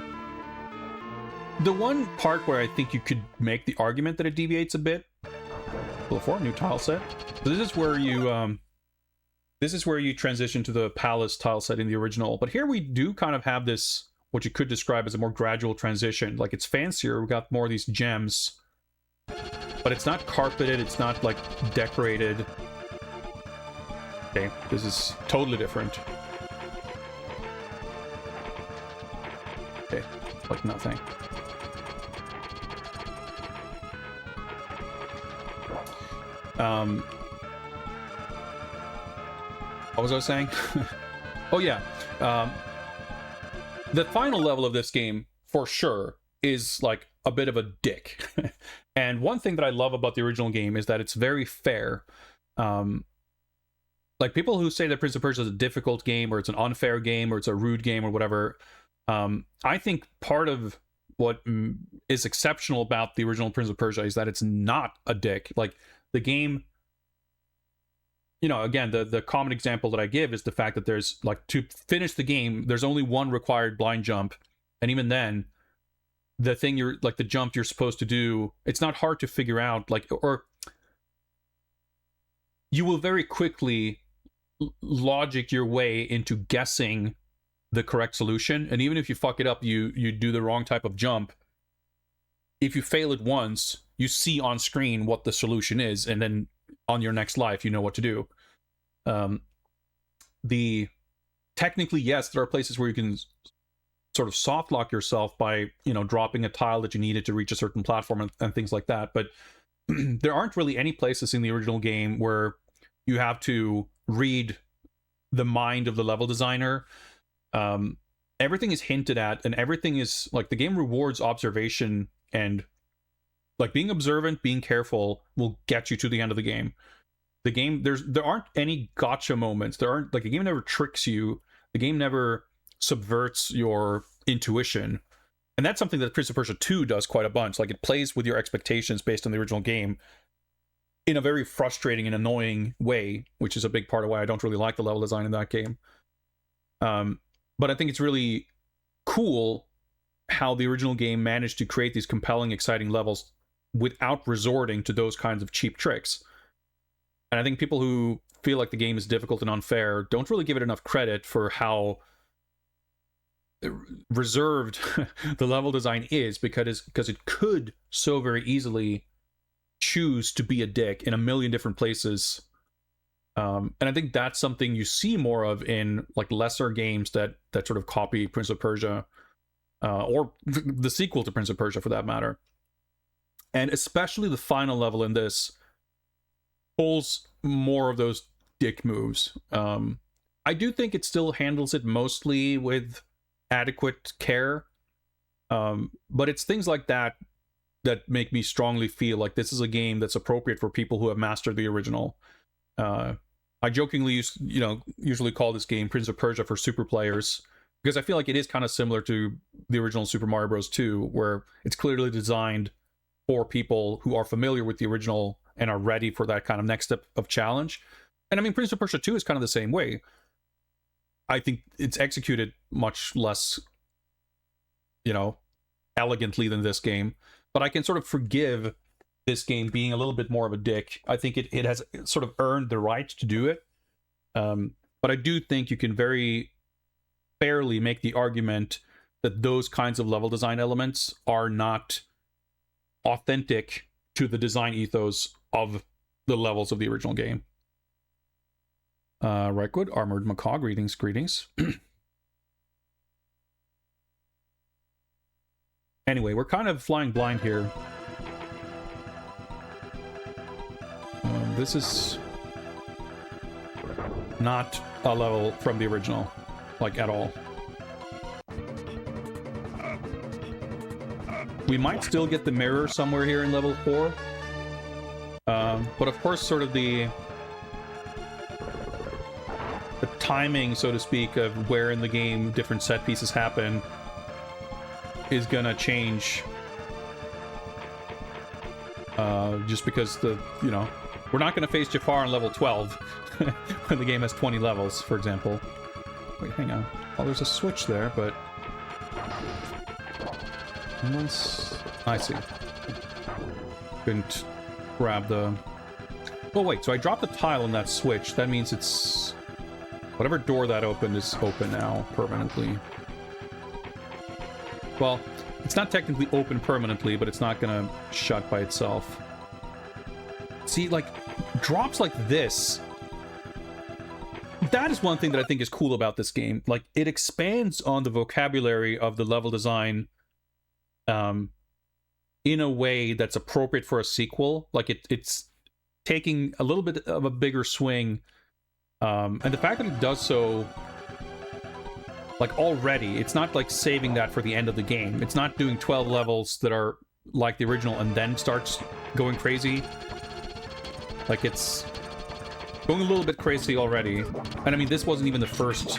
The one part where I think you could make the argument that it deviates a bit, before new tile set. So this is where you transition to the palace tile set in the original. But here we do kind of have this, what you could describe as a more gradual transition. Like, it's fancier, we got more of these gems, but it's not carpeted, it's not like decorated. Okay, this is totally different. Okay, like nothing. What was I saying? Oh yeah, the final level of this game for sure is like a bit of a dick. And one thing that I love about the original game is that it's very fair. Like, people who say that Prince of Persia is a difficult game, or it's an unfair game, or it's a rude game, or whatever, I think part of what is exceptional about the original Prince of Persia is that it's not a dick. Like, the game, you know, again, the common example that I give is the fact that there's like, to finish the game, there's only one required blind jump, and even then, the thing you're like, the jump you're supposed to do, it's not hard to figure out, like, or you will very quickly logic your way into guessing the correct solution. And even if you fuck it up, you do the wrong type of jump, if you fail it once, you see on screen what the solution is, and then on your next life you know what to do. Technically, yes, there are places where you can sort of soft lock yourself by, dropping a tile that you needed to reach a certain platform and things like that, but there aren't really any places in the original game where you have to read the mind of the level designer. Everything is hinted at, and everything is like, the game rewards observation, and like being observant, being careful will get you to the end of the game. The game, there aren't any gotcha moments. The game never tricks you. The game never subverts your intuition. And that's something that Prince of Persia 2 does quite a bunch. Like, it plays with your expectations based on the original game in a very frustrating and annoying way, which is a big part of why I don't really like the level design in that game. But I think it's really cool how the original game managed to create these compelling, exciting levels without resorting to those kinds of cheap tricks. And I think people who feel like the game is difficult and unfair don't really give it enough credit for how reserved the level design is, because it could so very easily choose to be a dick in a million different places. And I think that's something you see more of in like lesser games that sort of copy Prince of Persia, or the sequel to Prince of Persia for that matter. And especially the final level in this pulls more of those dick moves. I do think it still handles it mostly with adequate care, but it's things like that make me strongly feel like this is a game that's appropriate for people who have mastered the original. I jokingly usually call this game Prince of Persia for super players, because I feel like it is kind of similar to the original Super Mario Bros. 2, where it's clearly designed for people who are familiar with the original and are ready for that kind of next step of challenge. And I mean, Prince of Persia 2 is kind of the same way. I think it's executed much less, elegantly than this game, but I can sort of forgive this game being a little bit more of a dick. I think it has sort of earned the right to do it. But I do think you can very fairly make the argument that those kinds of level design elements are not authentic to the design ethos of the levels of the original game. Rightwood, Armored Macaw, greetings. Anyway, we're kind of flying blind here. This is not a level from the original, like, at all. We might still get the mirror somewhere here in level 4. But of course, sort of the timing, so to speak, of where in the game different set pieces happen is gonna change. Just because we're not gonna face Jafar on level 12 when the game has 20 levels, for example. Wait, hang on. Oh, there's a switch there, but I see. Couldn't grab the... Oh, wait, so I dropped the tile on that switch. That means it's... Whatever door that opened is open now, permanently. Well, it's not technically open permanently, but it's not gonna shut by itself. See, like, drops like this... That is one thing that I think is cool about this game. Like, it expands on the vocabulary of the level design in a way that's appropriate for a sequel. Like, it's taking a little bit of a bigger swing, and the fact that it does so, like, already, it's not like saving that for the end of the game. It's not doing 12 levels that are like the original and then starts going crazy. Like, it's going a little bit crazy already. And I mean, this wasn't even the first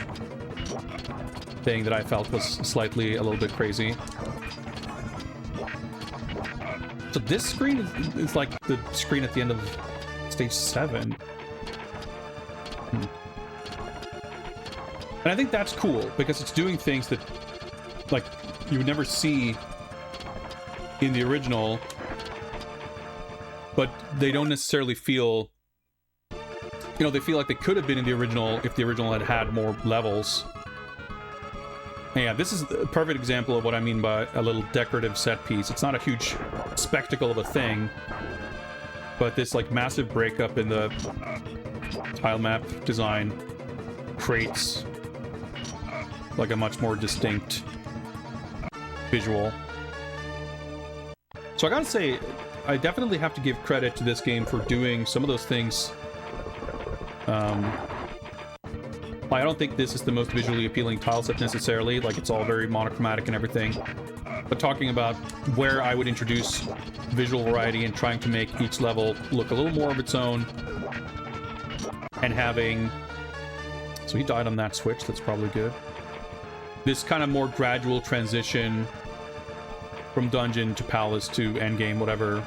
thing that I felt was slightly a little bit crazy. So this screen is like the screen at the end of stage 7. And I think that's cool, because it's doing things that, like, you would never see in the original, but they don't necessarily feel you know, they feel like they could have been in the original if the original had had more levels. And yeah, this is a perfect example of what I mean by a little decorative set piece. It's not a huge spectacle of a thing, but this like massive breakup in the tile map design creates like a much more distinct visual. So I gotta say, I definitely have to give credit to this game for doing some of those things. I don't think this is the most visually appealing tile set necessarily, like it's all very monochromatic and everything. But talking about where I would introduce visual variety and trying to make each level look a little more of its own, and having... So he died on that switch, that's probably good. This kind of more gradual transition from dungeon to palace to endgame, whatever.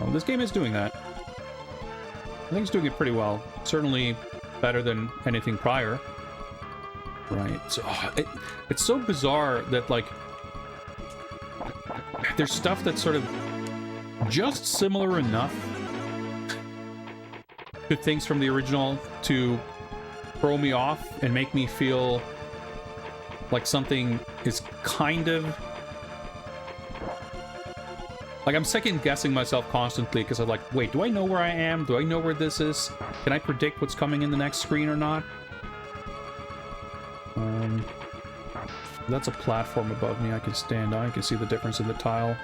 This game is doing that. I think it's doing it pretty well. Certainly better than anything prior. Right, so it's so bizarre that, like, there's stuff that's sort of just similar enough to things from the original to throw me off and make me feel like something is kind of... Like, I'm second-guessing myself constantly, because I'm like, wait, do I know where I am? Do I know where this is? Can I predict what's coming in the next screen or not? That's a platform above me I can stand on. I can see the difference in the tile.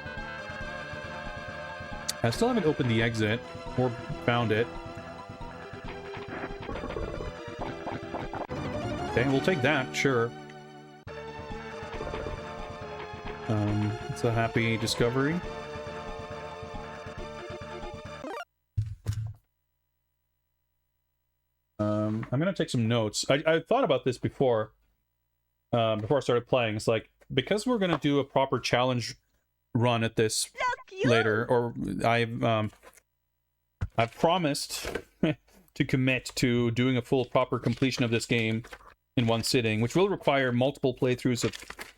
I still haven't opened the exit, or found it. Okay, we'll take that, sure. It's a happy discovery. I'm gonna take some notes. I thought about this before I started playing. It's like, because we're gonna do a proper challenge run at this later, or I've promised to commit to doing a full proper completion of this game in one sitting, which will require multiple playthroughs of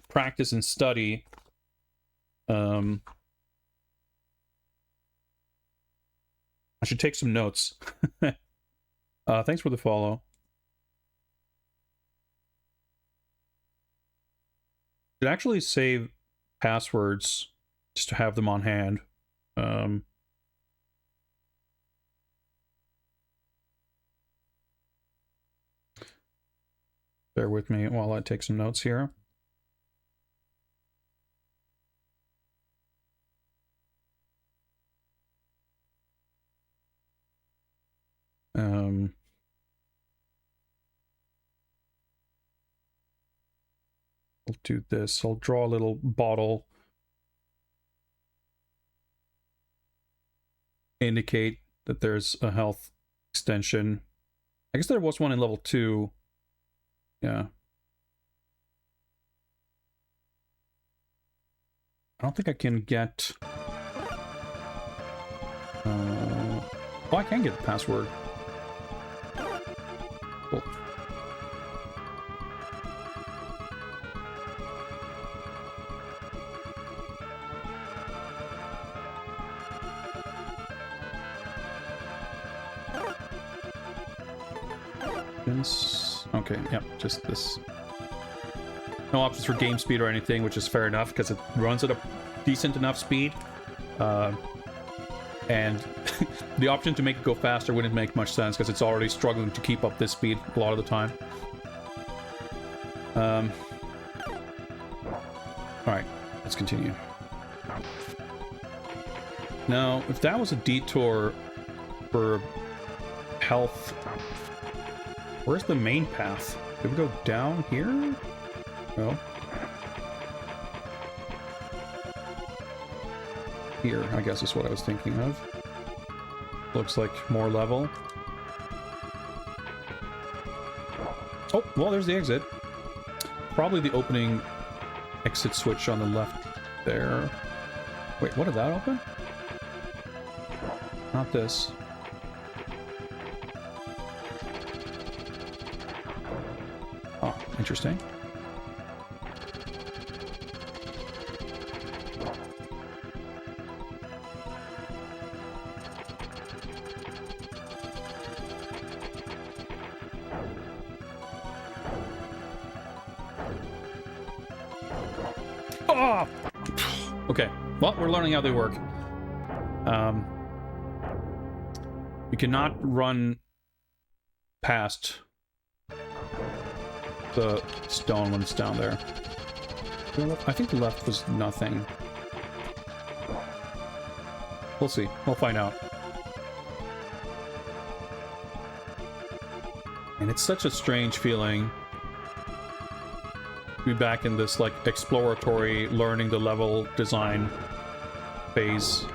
practice and study. I should take some notes. Thanks for the follow. Should actually save passwords just to have them on hand. Bear with me while I take some notes here. I'll do this. I'll draw a little bottle. Indicate that there's a health extension. I guess there was one in level 2. Yeah. I don't think I can get... Oh, I can get the password. Cool. Okay, yep, just this. No options for game speed or anything, which is fair enough, because it runs at a decent enough speed. And the option to make it go faster wouldn't make much sense, because it's already struggling to keep up this speed a lot of the time. Alright, let's continue. Now, if that was a detour for health... Where's the main path? Did we go down here? No. Here, I guess is what I was thinking of. Looks like more level. Oh, well, there's the exit. Probably the opening exit switch on the left there. Wait, what did that open? Not this. Oh, interesting. Oh! Okay, well, we're learning how they work. You cannot run past the stone when it's down there. I think the left was nothing. We'll see. We'll find out. And it's such a strange feeling to be back in this, like, exploratory, learning the level design phase.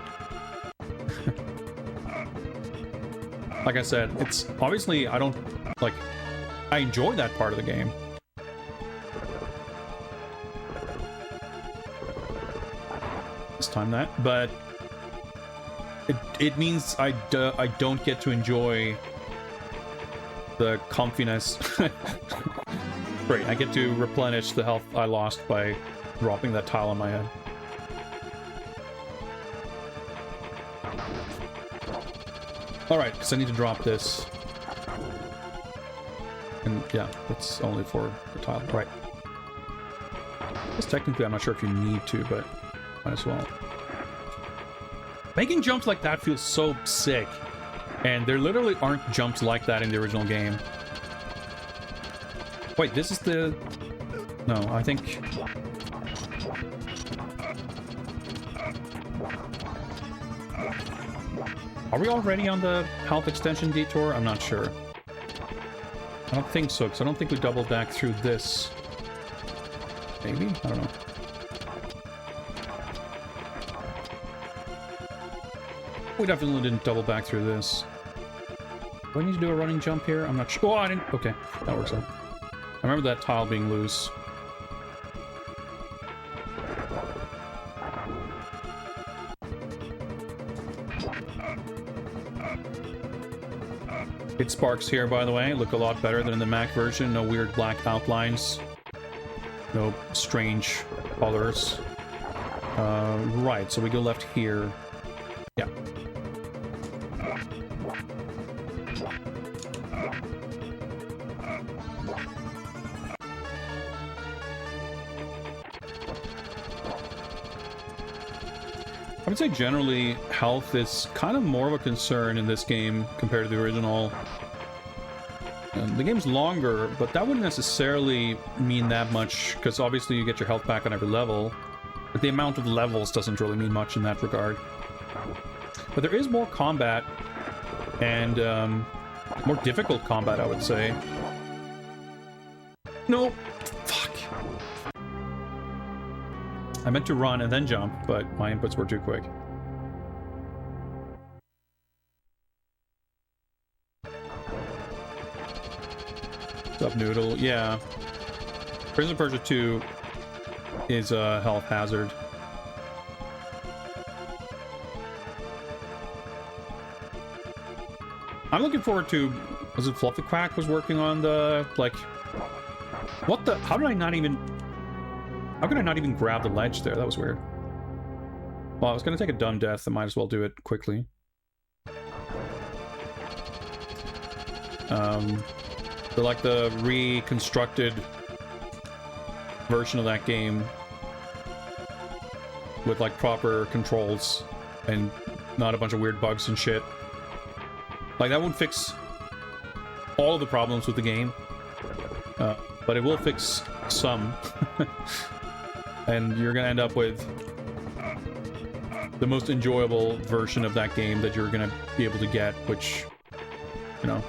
Like I said, it's obviously, I don't, like, I enjoy that part of the game. This time that, but it means I don't get to enjoy the comfiness. Great, I get to replenish the health I lost by dropping that tile on my head. Alright, because I need to drop this. And yeah, it's only for the tile. Right. Because technically I'm not sure if you need to, but might as well. Making jumps like that feels so sick. And there literally aren't jumps like that in the original game. Wait, this is the... No, I think... Are we already on the health extension detour? I'm not sure. I don't think so, because I don't think we doubled back through this. Maybe? I don't know. We definitely didn't double back through this. Do I need to do a running jump here? I'm not sure. Oh, I didn't. Okay, that works out. I remember that tile being loose. It sparks here, by the way. Look a lot better than in the Mac version. No weird black outlines. No strange colors. Right, so we go left here. Yeah. I would say generally health is kind of more of a concern in this game compared to the original. The game's longer, but that wouldn't necessarily mean that much, because obviously you get your health back on every level, but the amount of levels doesn't really mean much in that regard. But there is more combat, and more difficult combat, I would say. No! Fuck! I meant to run and then jump, but my inputs were too quick. What's up, Noodle? Yeah. Prince of Persia 2 is a health hazard. I'm looking forward to... Was it Fluffy Quack was working on the... Like... What the... How did I not even... How could I not even grab the ledge there? That was weird. Well, I was going to take a dumb death. I might as well do it quickly. But like the reconstructed version of that game with like proper controls and not a bunch of weird bugs and shit. Like that won't fix all of the problems with the game, but it will fix some. And you're gonna end up with the most enjoyable version of that game that you're gonna be able to get, which, you know,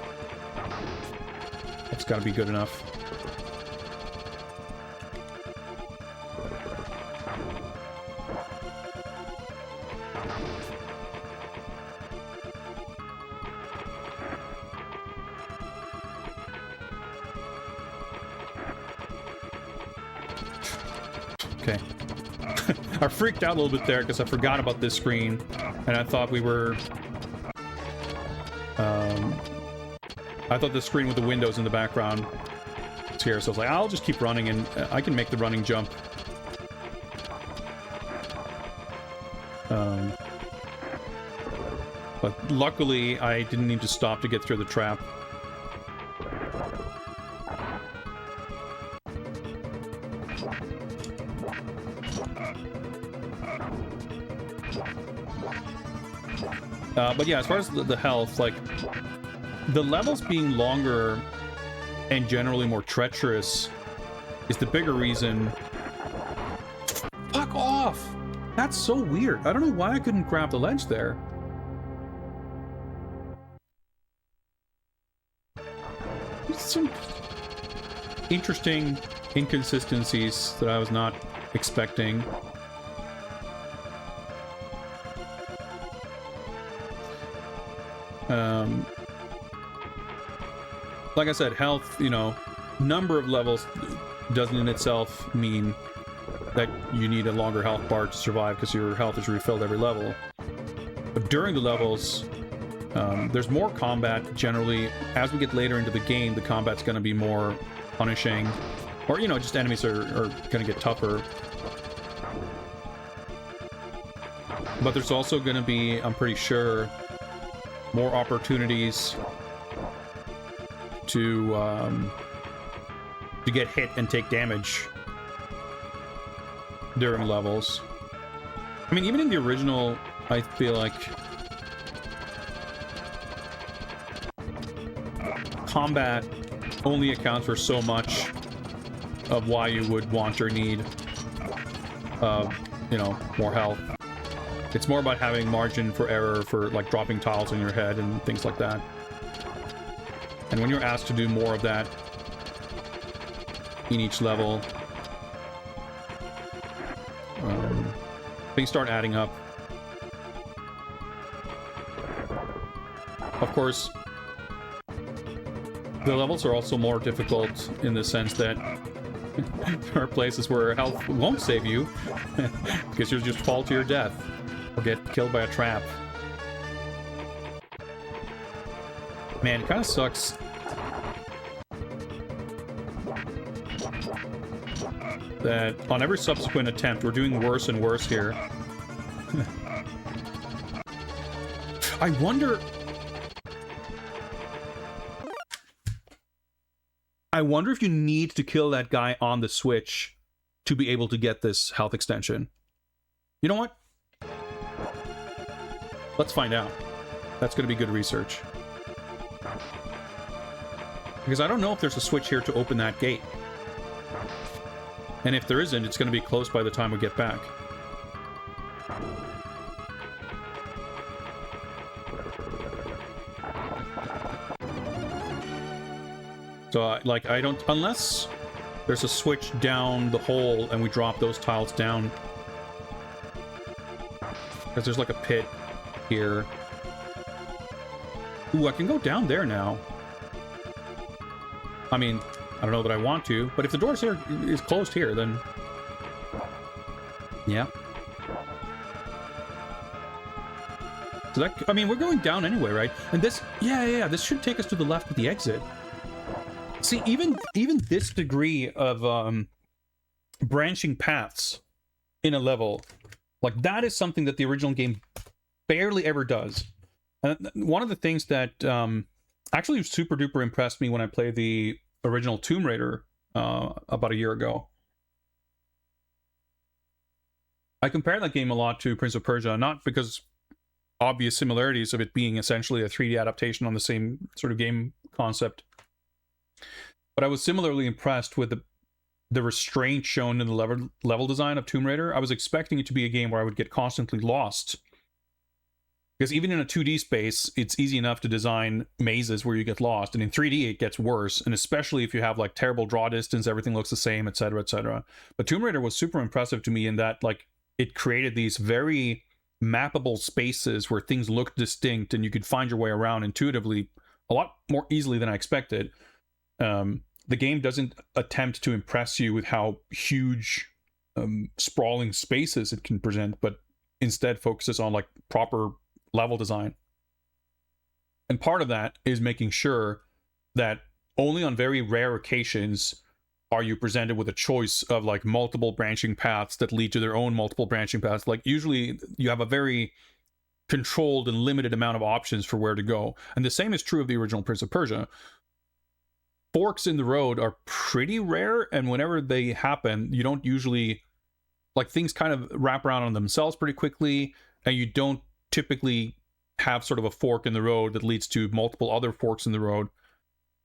it's gotta be good enough. Okay. I freaked out a little bit there because I forgot about this screen, and I thought we were... I thought the screen with the windows in the background was here, so I was like, I'll just keep running, and I can make the running jump. But luckily, I didn't need to stop to get through the trap. But yeah, as far as the health, like, the levels being longer and generally more treacherous is the bigger reason. Fuck off! That's so weird. I don't know why I couldn't grab the ledge there. Some interesting inconsistencies that I was not expecting. Like I said, health, you know, number of levels doesn't in itself mean that you need a longer health bar to survive because your health is refilled every level. But during the levels, there's more combat generally. As we get later into the game, the combat's going to be more punishing. Or, you know, just enemies are going to get tougher. But there's also going to be, I'm pretty sure, more opportunities to get hit and take damage during levels. I mean, even in the original, I feel like combat only accounts for so much of why you would want or need, you know, more health. It's more about having margin for error for, like, dropping tiles on your head and things like that. And when you're asked to do more of that in each level, things start adding up. Of course, the levels are also more difficult in the sense that there are places where health won't save you because you'll just fall to your death or get killed by a trap. Man, it kind of sucks. That on every subsequent attempt, we're doing worse and worse here. I wonder if you need to kill that guy on the switch to be able to get this health extension. You know what? Let's find out. That's going to be good research. Because I don't know if there's a switch here to open that gate. And if there isn't, it's going to be close by the time we get back. So, like, I don't... Unless there's a switch down the hole and we drop those tiles down. Because there's, like, a pit here. Ooh, I can go down there now. I mean, I don't know that I want to, but if the door is closed here, then... Yeah. So that... I mean, we're going down anyway, right? And this... Yeah, this should take us to the left with the exit. See, even this degree of branching paths in a level, like, that is something that the original game barely ever does. And one of the things that actually super duper impressed me when I played the original Tomb Raider about a year ago. I compared that game a lot to Prince of Persia, not because obvious similarities of it being essentially a 3D adaptation on the same sort of game concept, but I was similarly impressed with the restraint shown in the level design of Tomb Raider. I was expecting it to be a game where I would get constantly lost. Because even in a 2D space, it's easy enough to design mazes where you get lost. And in 3D, it gets worse. And especially if you have, like, terrible draw distance, everything looks the same, etc., etc. But Tomb Raider was super impressive to me in that, like, it created these very mappable spaces where things looked distinct and you could find your way around intuitively a lot more easily than I expected. The game doesn't attempt to impress you with how huge, sprawling spaces it can present, but instead focuses on, like, proper level design. And part of that is making sure that only on very rare occasions are you presented with a choice of, like, multiple branching paths that lead to their own multiple branching paths. Like, usually you have a very controlled and limited amount of options for where to go. And the same is true of the original Prince of Persia. Forks in the road are pretty rare, and whenever they happen, you don't usually like things kind of wrap around on themselves pretty quickly, and you don't typically have sort of a fork in the road that leads to multiple other forks in the road.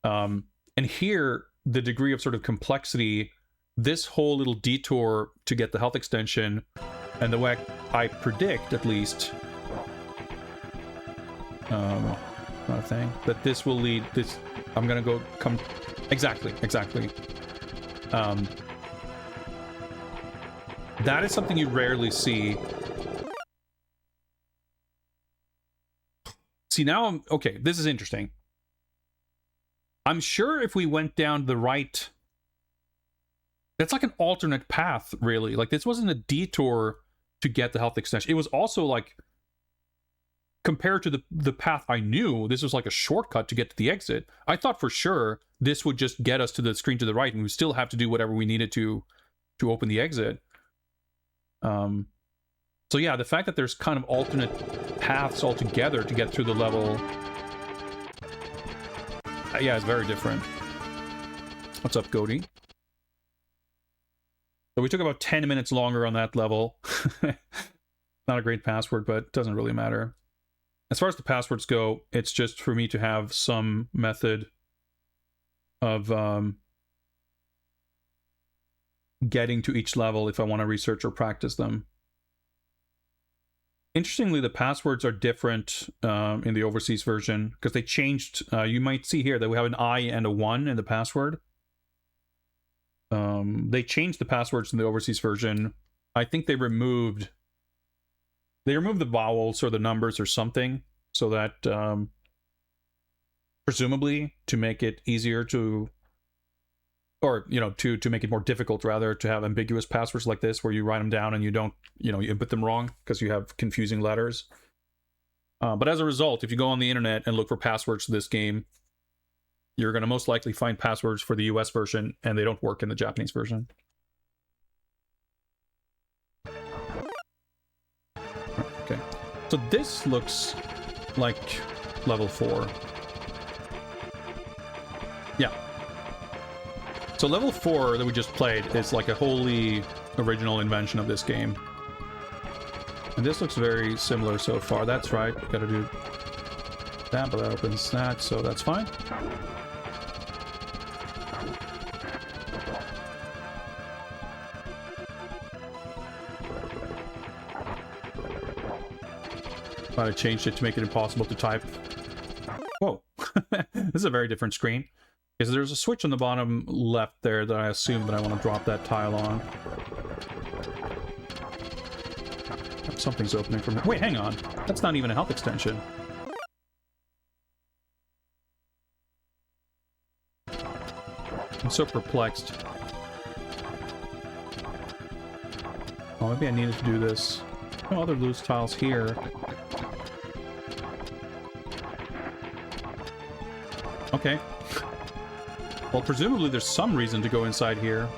And here, the degree of sort of complexity, this whole little detour to get the health extension, and the way I predict, at least, not a thing, that this will lead, this, I'm gonna go, come, exactly. That is something you rarely see. See, now, okay, this is interesting. I'm sure if we went down the right... That's like an alternate path, really. Like, this wasn't a detour to get the health extension. It was also, like, compared to the path I knew, this was like a shortcut to get to the exit. I thought for sure this would just get us to the screen to the right, and we still have to do whatever we needed to open the exit. So yeah, the fact that there's kind of alternate paths altogether to get through the level... yeah, it's very different. What's up, Goaty? So we took about 10 minutes longer on that level. Not a great password, but it doesn't really matter. As far as the passwords go, it's just for me to have some method of getting to each level if I want to research or practice them. Interestingly, the passwords are different in the overseas version, because they changed. You might see here that we have an I and a 1 in the password. They changed the passwords in the overseas version. I think they removed the vowels or the numbers or something, so that presumably to make it easier to, or to make it more difficult, rather, to have ambiguous passwords like this, where you write them down and you don't, you input them wrong because you have confusing letters. But as a result, if you go on the internet and look for passwords to this game, you're going to most likely find passwords for the US version, and they don't work in the Japanese version. Okay, so this looks like level 4. Yeah. So level 4 that we just played is like a wholly original invention of this game. And this looks very similar so far. That's right. Gotta do that, but that opens that, so that's fine. But I changed it to make it impossible to type. Whoa. This is a very different screen. Because there's a switch on the bottom left there that I assume that I want to drop that tile on. Something's opening from... Wait, hang on. That's not even a health extension. I'm so perplexed. Oh, maybe I needed to do this. No other loose tiles here. Okay. Well, presumably there's some reason to go inside here.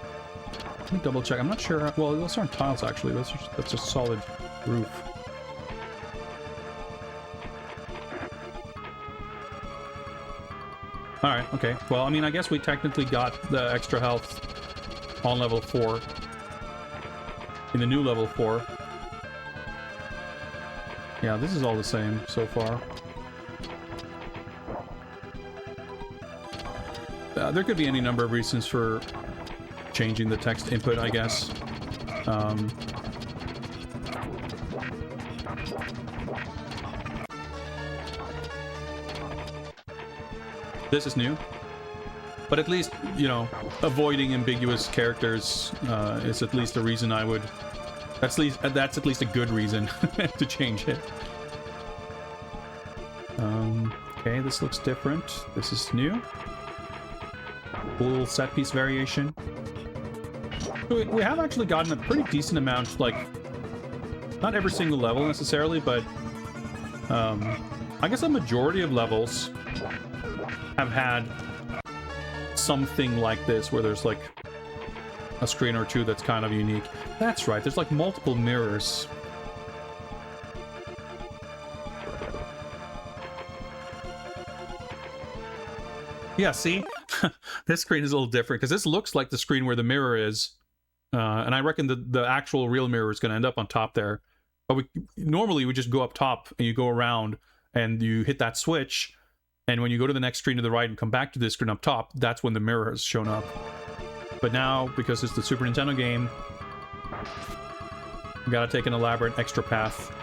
Let me double check. I'm not sure. Well, those aren't tiles, actually. That's a solid roof. Alright, okay. Well, I mean, I guess we technically got the extra health on level 4. In the new level 4. Yeah, this is all the same so far. There could be any number of reasons for changing the text input, I guess. This is new. But at least, avoiding ambiguous characters is at least a reason I would... That's at least a good reason to change it. Okay, this looks different. This is new. Cool set piece variation. We have actually gotten a pretty decent amount, like, not every single level necessarily, but I guess a majority of levels have had something like this, where there's like a screen or two that's kind of unique. That's right, there's like multiple mirrors. Yeah, see? This screen is a little different, because this looks like the screen where the mirror is, And I reckon the actual real mirror is going to end up on top there. But normally we just go up top and you go around and you hit that switch, and when you go to the next screen to the right and come back to this screen up top, that's when the mirror has shown up. But now, because it's the Super Nintendo game, we gotta take an elaborate extra path.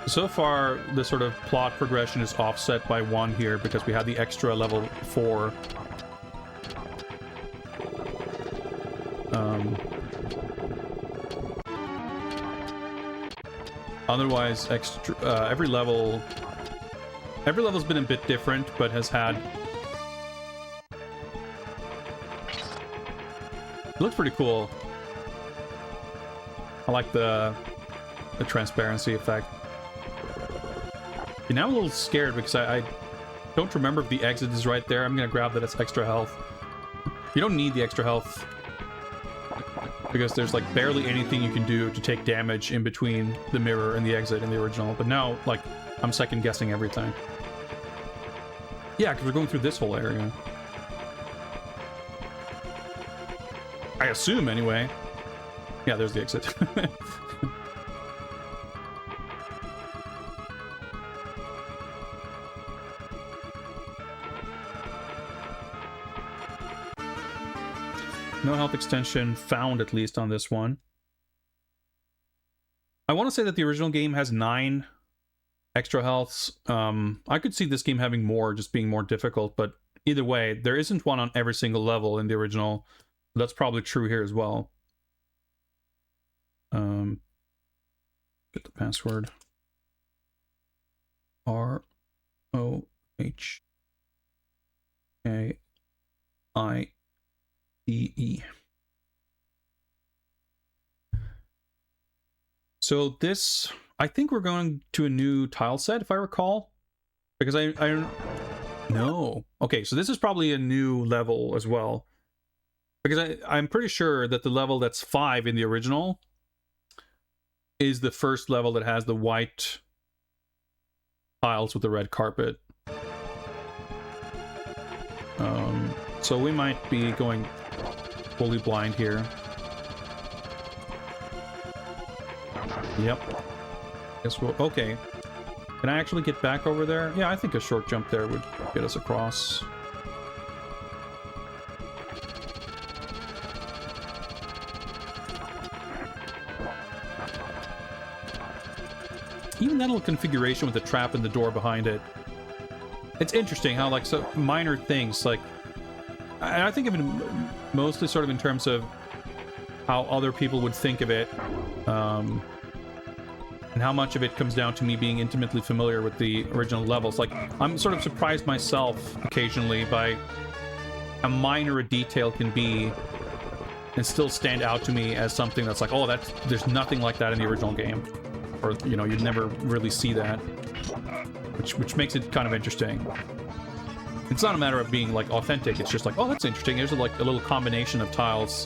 So far, the sort of plot progression is offset by 1 here, because we had the extra level 4. Otherwise, every level's been a bit different, but has had... It looks pretty cool. I like the transparency effect. Okay, now I'm a little scared because I don't remember if the exit is right there. I'm gonna grab that as extra health. You don't need the extra health, because there's like barely anything you can do to take damage in between the mirror and the exit in the original. But now, like, I'm second guessing everything. Yeah, because we're going through this whole area. I assume, anyway. Yeah, there's the exit. No health extension found, at least on this one. I want to say that the original game has 9 extra healths. I could see this game having more, just being more difficult, but either way, there isn't one on every single level in the original. That's probably true here as well. Get the password. ROHKIEE. So this, I think we're going to a new tile set, if I recall, because I no. Okay, so this is probably a new level as well, because I'm pretty sure that the level that's 5 in the original is the first level that has the white tiles with the red carpet. So we might be going fully blind here. Yep. Guess we'll... Okay. Can I actually get back over there? Yeah, I think a short jump there would get us across. Even that little configuration with the trap and the door behind it. It's interesting how, like, so minor things, like... I think of it mostly sort of in terms of how other people would think of it, and how much of it comes down to me being intimately familiar with the original levels. Like, I'm sort of surprised myself occasionally by how minor a detail can be and still stand out to me as something that's like, oh, there's nothing like that in the original game. Or, you know, you'd never really see that. Which makes it kind of interesting. It's not a matter of being, like, authentic. It's just like, oh, that's interesting. There's, like, a little combination of tiles.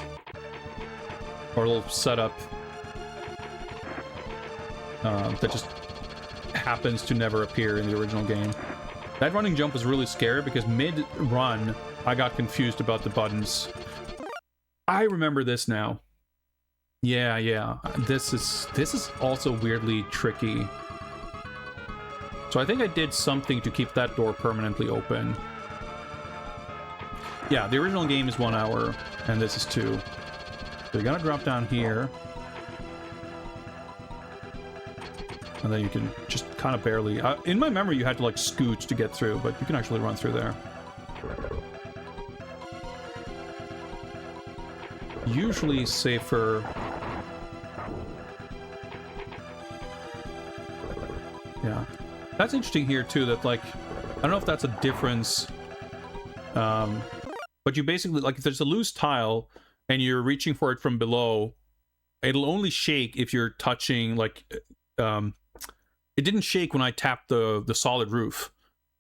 Or a little setup. That just happens to never appear in the original game. That running jump was really scary because mid-run, I got confused about the buttons. I remember this now. Yeah. This is also weirdly tricky. So I think I did something to keep that door permanently open. Yeah, the original game is 1 hour, and this is 2. So you gotta drop down here. And then you can just kind of barely... in my memory, you had to, like, scoot to get through, but you can actually run through there. Usually safer... Yeah. That's interesting here, too, that, like... I don't know if that's a difference... but you basically... Like, if there's a loose tile, and you're reaching for it from below, it'll only shake if you're touching, like... it didn't shake when I tapped the solid roof.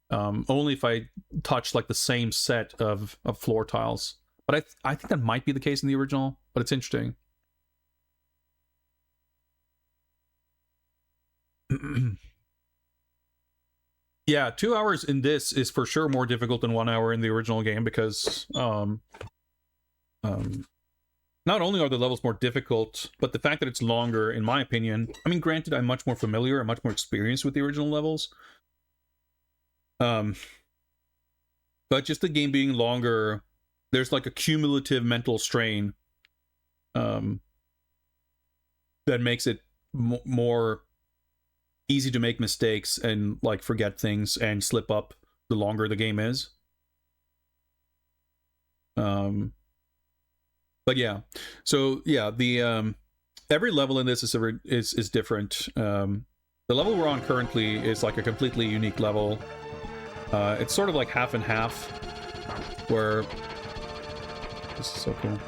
Only if I touched, like, the same set of floor tiles. But I think that might be the case in the original, but it's interesting. Yeah, 2 hours in this is for sure more difficult than 1 hour in the original game because not only are the levels more difficult, but the fact that it's longer, in my opinion, I mean, granted, I'm much more familiar, I'm much more experienced with the original levels. But just the game being longer, there's like a cumulative mental strain that makes it more easy to make mistakes and like forget things and slip up the longer the game is. But yeah, so yeah, the every level in this is different. The level we're on currently is like a completely unique level. It's sort of like half and half, where this is so cool.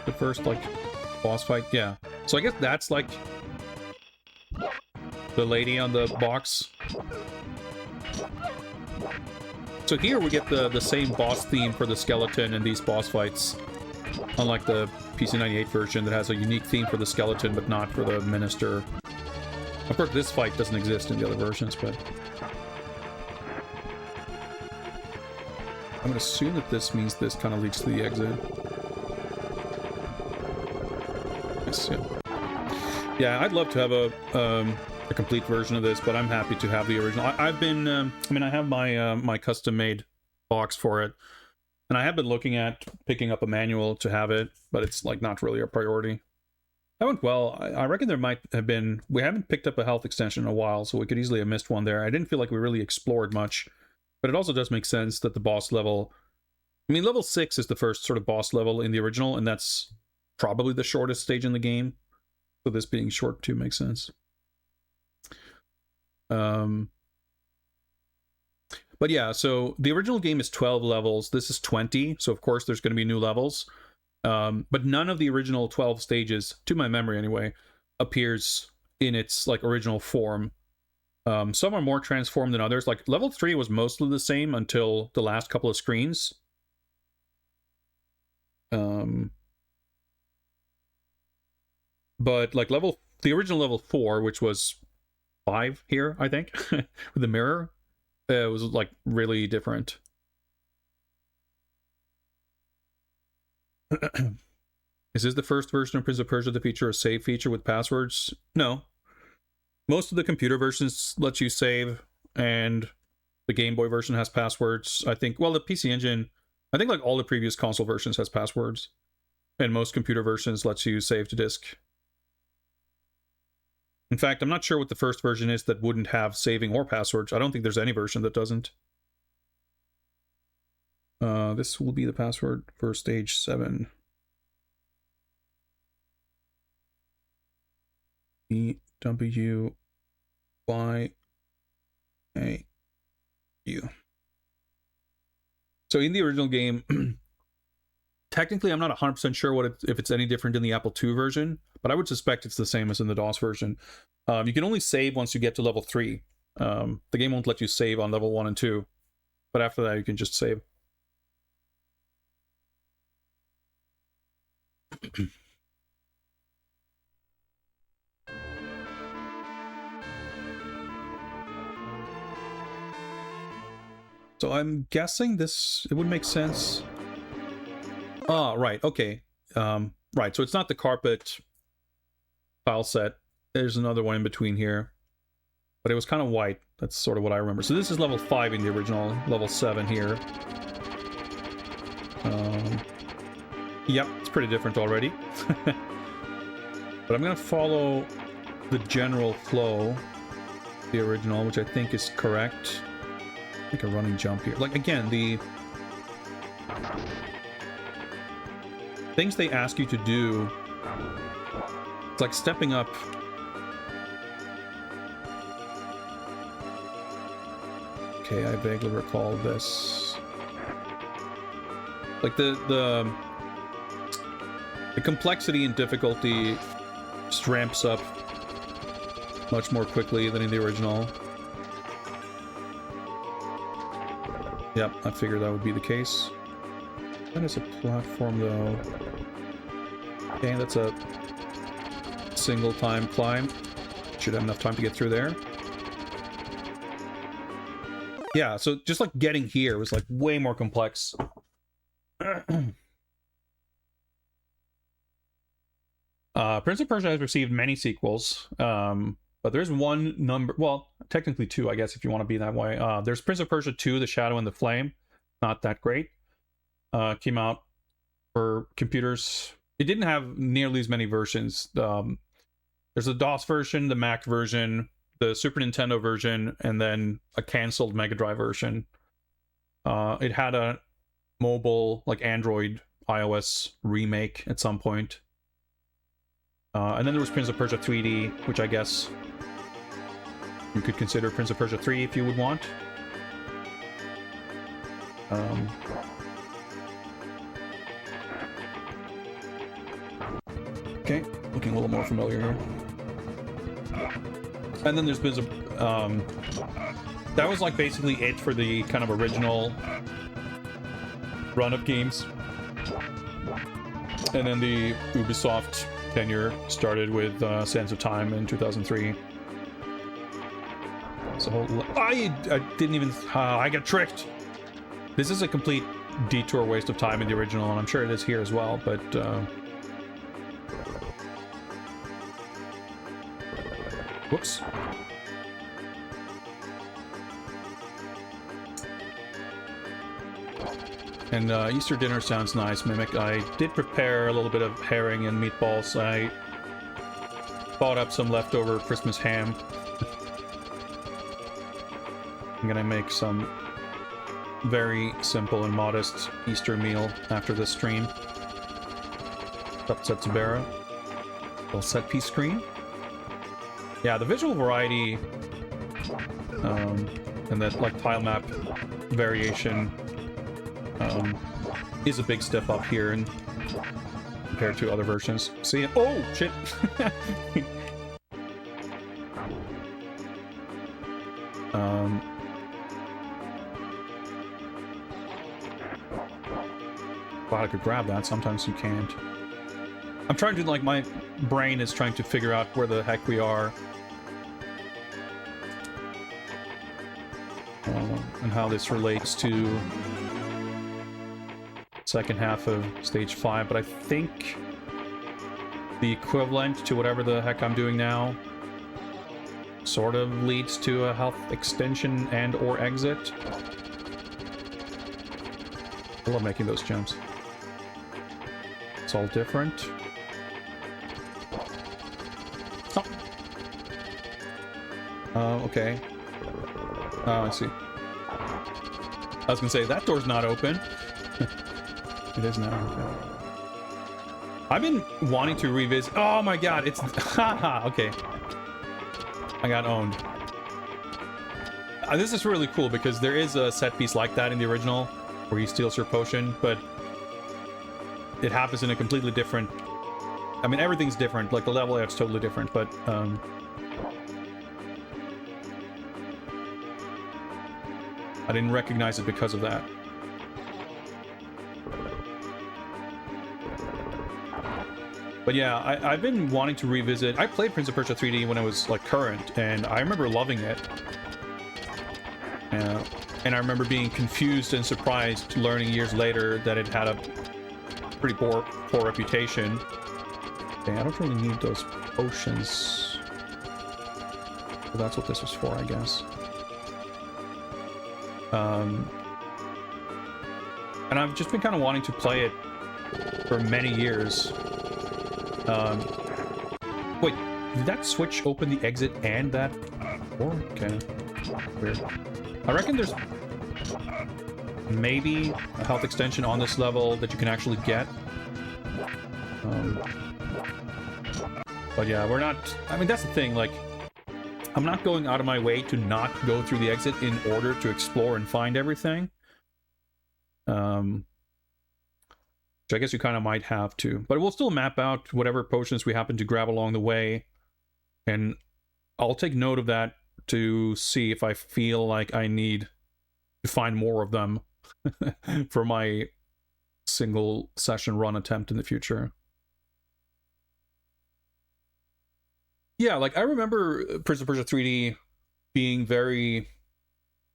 The first like boss fight, yeah. So I guess that's like the lady on the box. So here we get the same boss theme for the skeleton in these boss fights, unlike the PC98 version that has a unique theme for the skeleton but not for the minister. Of course, this fight doesn't exist in the other versions, but I'm gonna assume that this means this kind of leads to the exit. Yes, yeah, I'd love to have a complete version of this, but I'm happy to have the original. I've been, I mean, I have my my custom-made box for it, and I have been looking at picking up a manual to have it, but it's like not really a priority. That went well. I reckon there might have been, we haven't picked up a health extension in a while, so we could easily have missed one there. I didn't feel like we really explored much, but it also does make sense that the boss level, I mean, level 6 is the first sort of boss level in the original, and that's probably the shortest stage in the game. So this being short too makes sense. But yeah, so the original game is 12 levels. This is 20, so of course there's going to be new levels. But none of the original 12 stages, to my memory anyway, appears in its like original form. Some are more transformed than others. Like level 3 was mostly the same until the last couple of screens. But like the original level 4, which was 5 here, I think, with the mirror, it was like really different. Is this the first version of Prince of Persia to feature a save feature with passwords? No. Most of the computer versions let you save, and the Game Boy version has passwords. I think, well, the PC Engine, I think like all the previous console versions has passwords, and most computer versions lets you save to disk. In fact, I'm not sure what the first version is that wouldn't have saving or passwords. I don't think there's any version that doesn't. This will be the password for stage 7. EWYAU. So in the original game, technically I'm not 100% sure if it's any different in the Apple II version, but I would suspect it's the same as in the DOS version. You can only save once you get to level 3. The game won't let you save on level 1 and 2, but after that you can just save. So I'm guessing it would make sense. Ah, right, okay. Right, so it's not the carpet tile set. There's another one in between here. But it was kind of white. That's sort of what I remember. So this is level 5 in the original, level 7 here. Yep, it's pretty different already. But I'm going to follow the general flow, the original, which I think is correct. Like a running jump here. Like, again, the things they ask you to do, it's like stepping up. Okay, I vaguely recall this. Like the complexity and difficulty just ramps up much more quickly than in the original. Yep, I figured that would be the case. That is a platform, though. Okay, that's a single time climb. Should have enough time to get through there. Yeah, so just like getting here was like way more complex. Prince of Persia has received many sequels, but there's one number, well, technically two, I guess, if you want to be that way. There's Prince of Persia 2, The Shadow and the Flame. Not that great. Came out for computers. It didn't have nearly as many versions. There's a DOS version, the Mac version, the Super Nintendo version, and then a canceled Mega Drive version. It had a mobile, like Android, iOS remake at some point. And then there was Prince of Persia 3D, which I guess you could consider Prince of Persia 3 if you would want. Okay, looking a little more familiar here. And then there's been that was like basically it for the kind of original run of games. And then the Ubisoft tenure started with Sands of Time in 2003. So I didn't even I got tricked. This is a complete detour waste of time in the original, and I'm sure it is here as well, but whoops. And Easter dinner sounds nice, Mimic. I did prepare a little bit of herring and meatballs. I bought up some leftover Christmas ham. I'm gonna make some very simple and modest Easter meal after this stream. Upset Tabera. Little set piece screen. Yeah, the visual variety and that like tile map variation is a big step up here and compared to other versions. See, oh shit. Thought I could grab that. Sometimes you can't. I'm trying to, like, my brain is trying to figure out where the heck we are. And how this relates to second half of stage 5, but I think the equivalent to whatever the heck I'm doing now sort of leads to a health extension and or exit. I love making those jumps. It's all different. Oh. Okay. Oh, I see. I was gonna say, that door's not open. It is now. Okay. I've been wanting to revisit... Oh my god, it's... Haha, okay. I got owned. This is really cool because there is a set piece like that in the original where he steals your potion, but it happens in a completely different... I mean, everything's different. Like, the level layout's totally different, but... I didn't recognize it because of that. But yeah, I've been wanting to revisit... I played Prince of Persia 3D when it was, like, current, and I remember loving it. And I remember being confused and surprised learning years later that it had a pretty poor reputation. Okay, I don't really need those potions. Well, that's what this was for, I guess. And I've just been kind of wanting to play it for many years. Wait, did that switch open the exit and that door? Okay, weird. I reckon there's maybe a health extension on this level that you can actually get. But yeah, we're not... I mean, that's the thing, like... I'm not going out of my way to not go through the exit in order to explore and find everything. Which I guess you kind of might have to. But we'll still map out whatever potions we happen to grab along the way. And I'll take note of that to see if I feel like I need to find more of them for my single session run attempt in the future. Yeah, like, I remember Prince of Persia 3D being very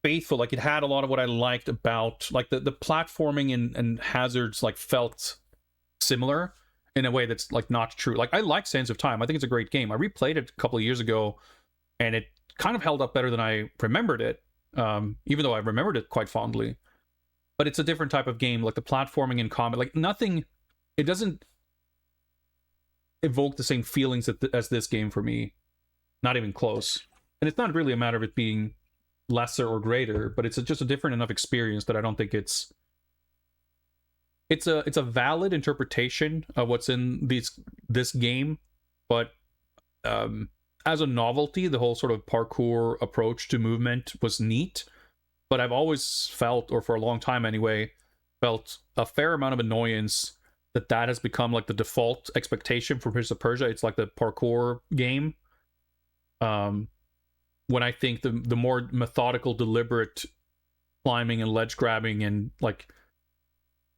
faithful. Like, it had a lot of what I liked about, like, the platforming and hazards, like, felt similar in a way that's, like, not true. Like, I like Sands of Time. I think it's a great game. I replayed it a couple of years ago, and it kind of held up better than I remembered it, even though I remembered it quite fondly. But it's a different type of game. Like, the platforming and combat, like, nothing, it doesn't evoke the same feelings as this game for me. Not even close. And it's not really a matter of it being lesser or greater, but it's just a different enough experience that I don't think it's a valid interpretation of what's in this game. But as a novelty, the whole sort of parkour approach to movement was neat. But I've always felt, or for a long time anyway, felt a fair amount of annoyance that has become like the default expectation for Prince of Persia. It's like the parkour game. When I think the more methodical, deliberate climbing and ledge grabbing and like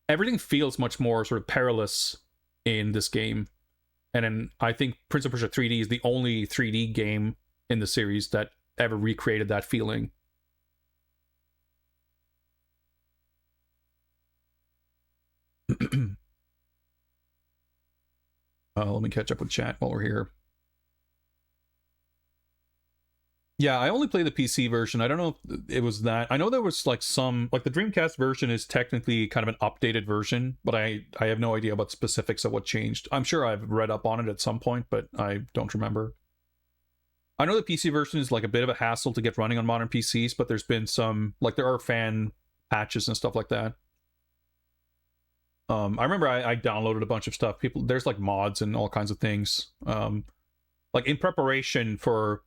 everything feels much more sort of perilous in this game. And then I think Prince of Persia 3D is the only 3D game in the series that ever recreated that feeling. Let me catch up with chat while we're here. Yeah, I only play the PC version. I don't know if it was that. I know there was like some, like the Dreamcast version is technically kind of an updated version, but I have no idea about specifics of what changed. I'm sure I've read up on it at some point, but I don't remember. I know the PC version is like a bit of a hassle to get running on modern PCs, but there's been some, like there are fan patches and stuff like that. I remember I downloaded a bunch of stuff. There's like mods and all kinds of things. Like in preparation for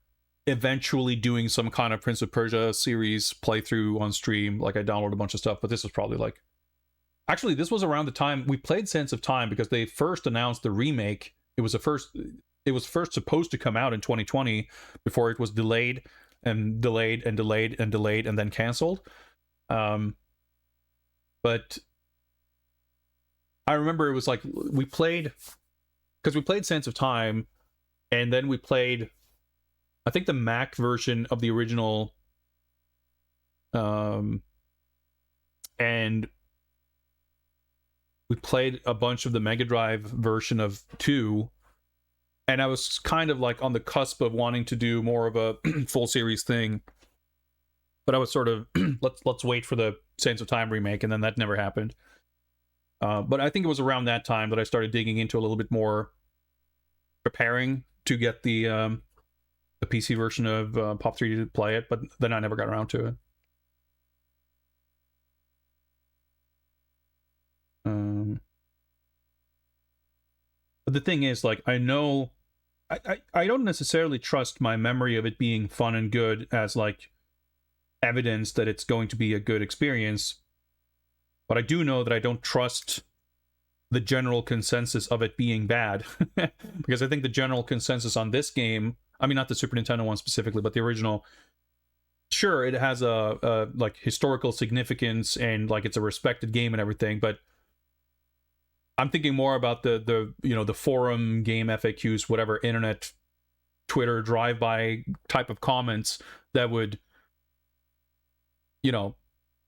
eventually doing some kind of Prince of Persia series playthrough on stream, like I downloaded a bunch of stuff, but this was probably like, actually this was around the time we played Sands of Time, because they first announced the remake. It was first supposed to come out in 2020 before it was delayed and delayed and delayed and delayed and then canceled. But I remember it was like we played Sands of Time, and then we played, I think, the Mac version of the original, and we played a bunch of the Mega Drive version of 2, and I was kind of like on the cusp of wanting to do more of a full series thing, but I was sort of let's wait for the Sands of Time remake, and then that never happened. But I think it was around that time that I started digging into a little bit more, preparing to get the PC version of Pop 3D to play it, but then I never got around to it. But the thing is, like, I know I don't necessarily trust my memory of it being fun and good as like evidence that it's going to be a good experience, but I do know that I don't trust the general consensus of it being bad. Because I think the general consensus on this game, I mean, not the Super Nintendo one specifically, but the original, sure, it has a like historical significance and like it's a respected game and everything, but I'm thinking more about the you know, the forum game FAQs, whatever, internet, Twitter, drive-by type of comments that would, you know,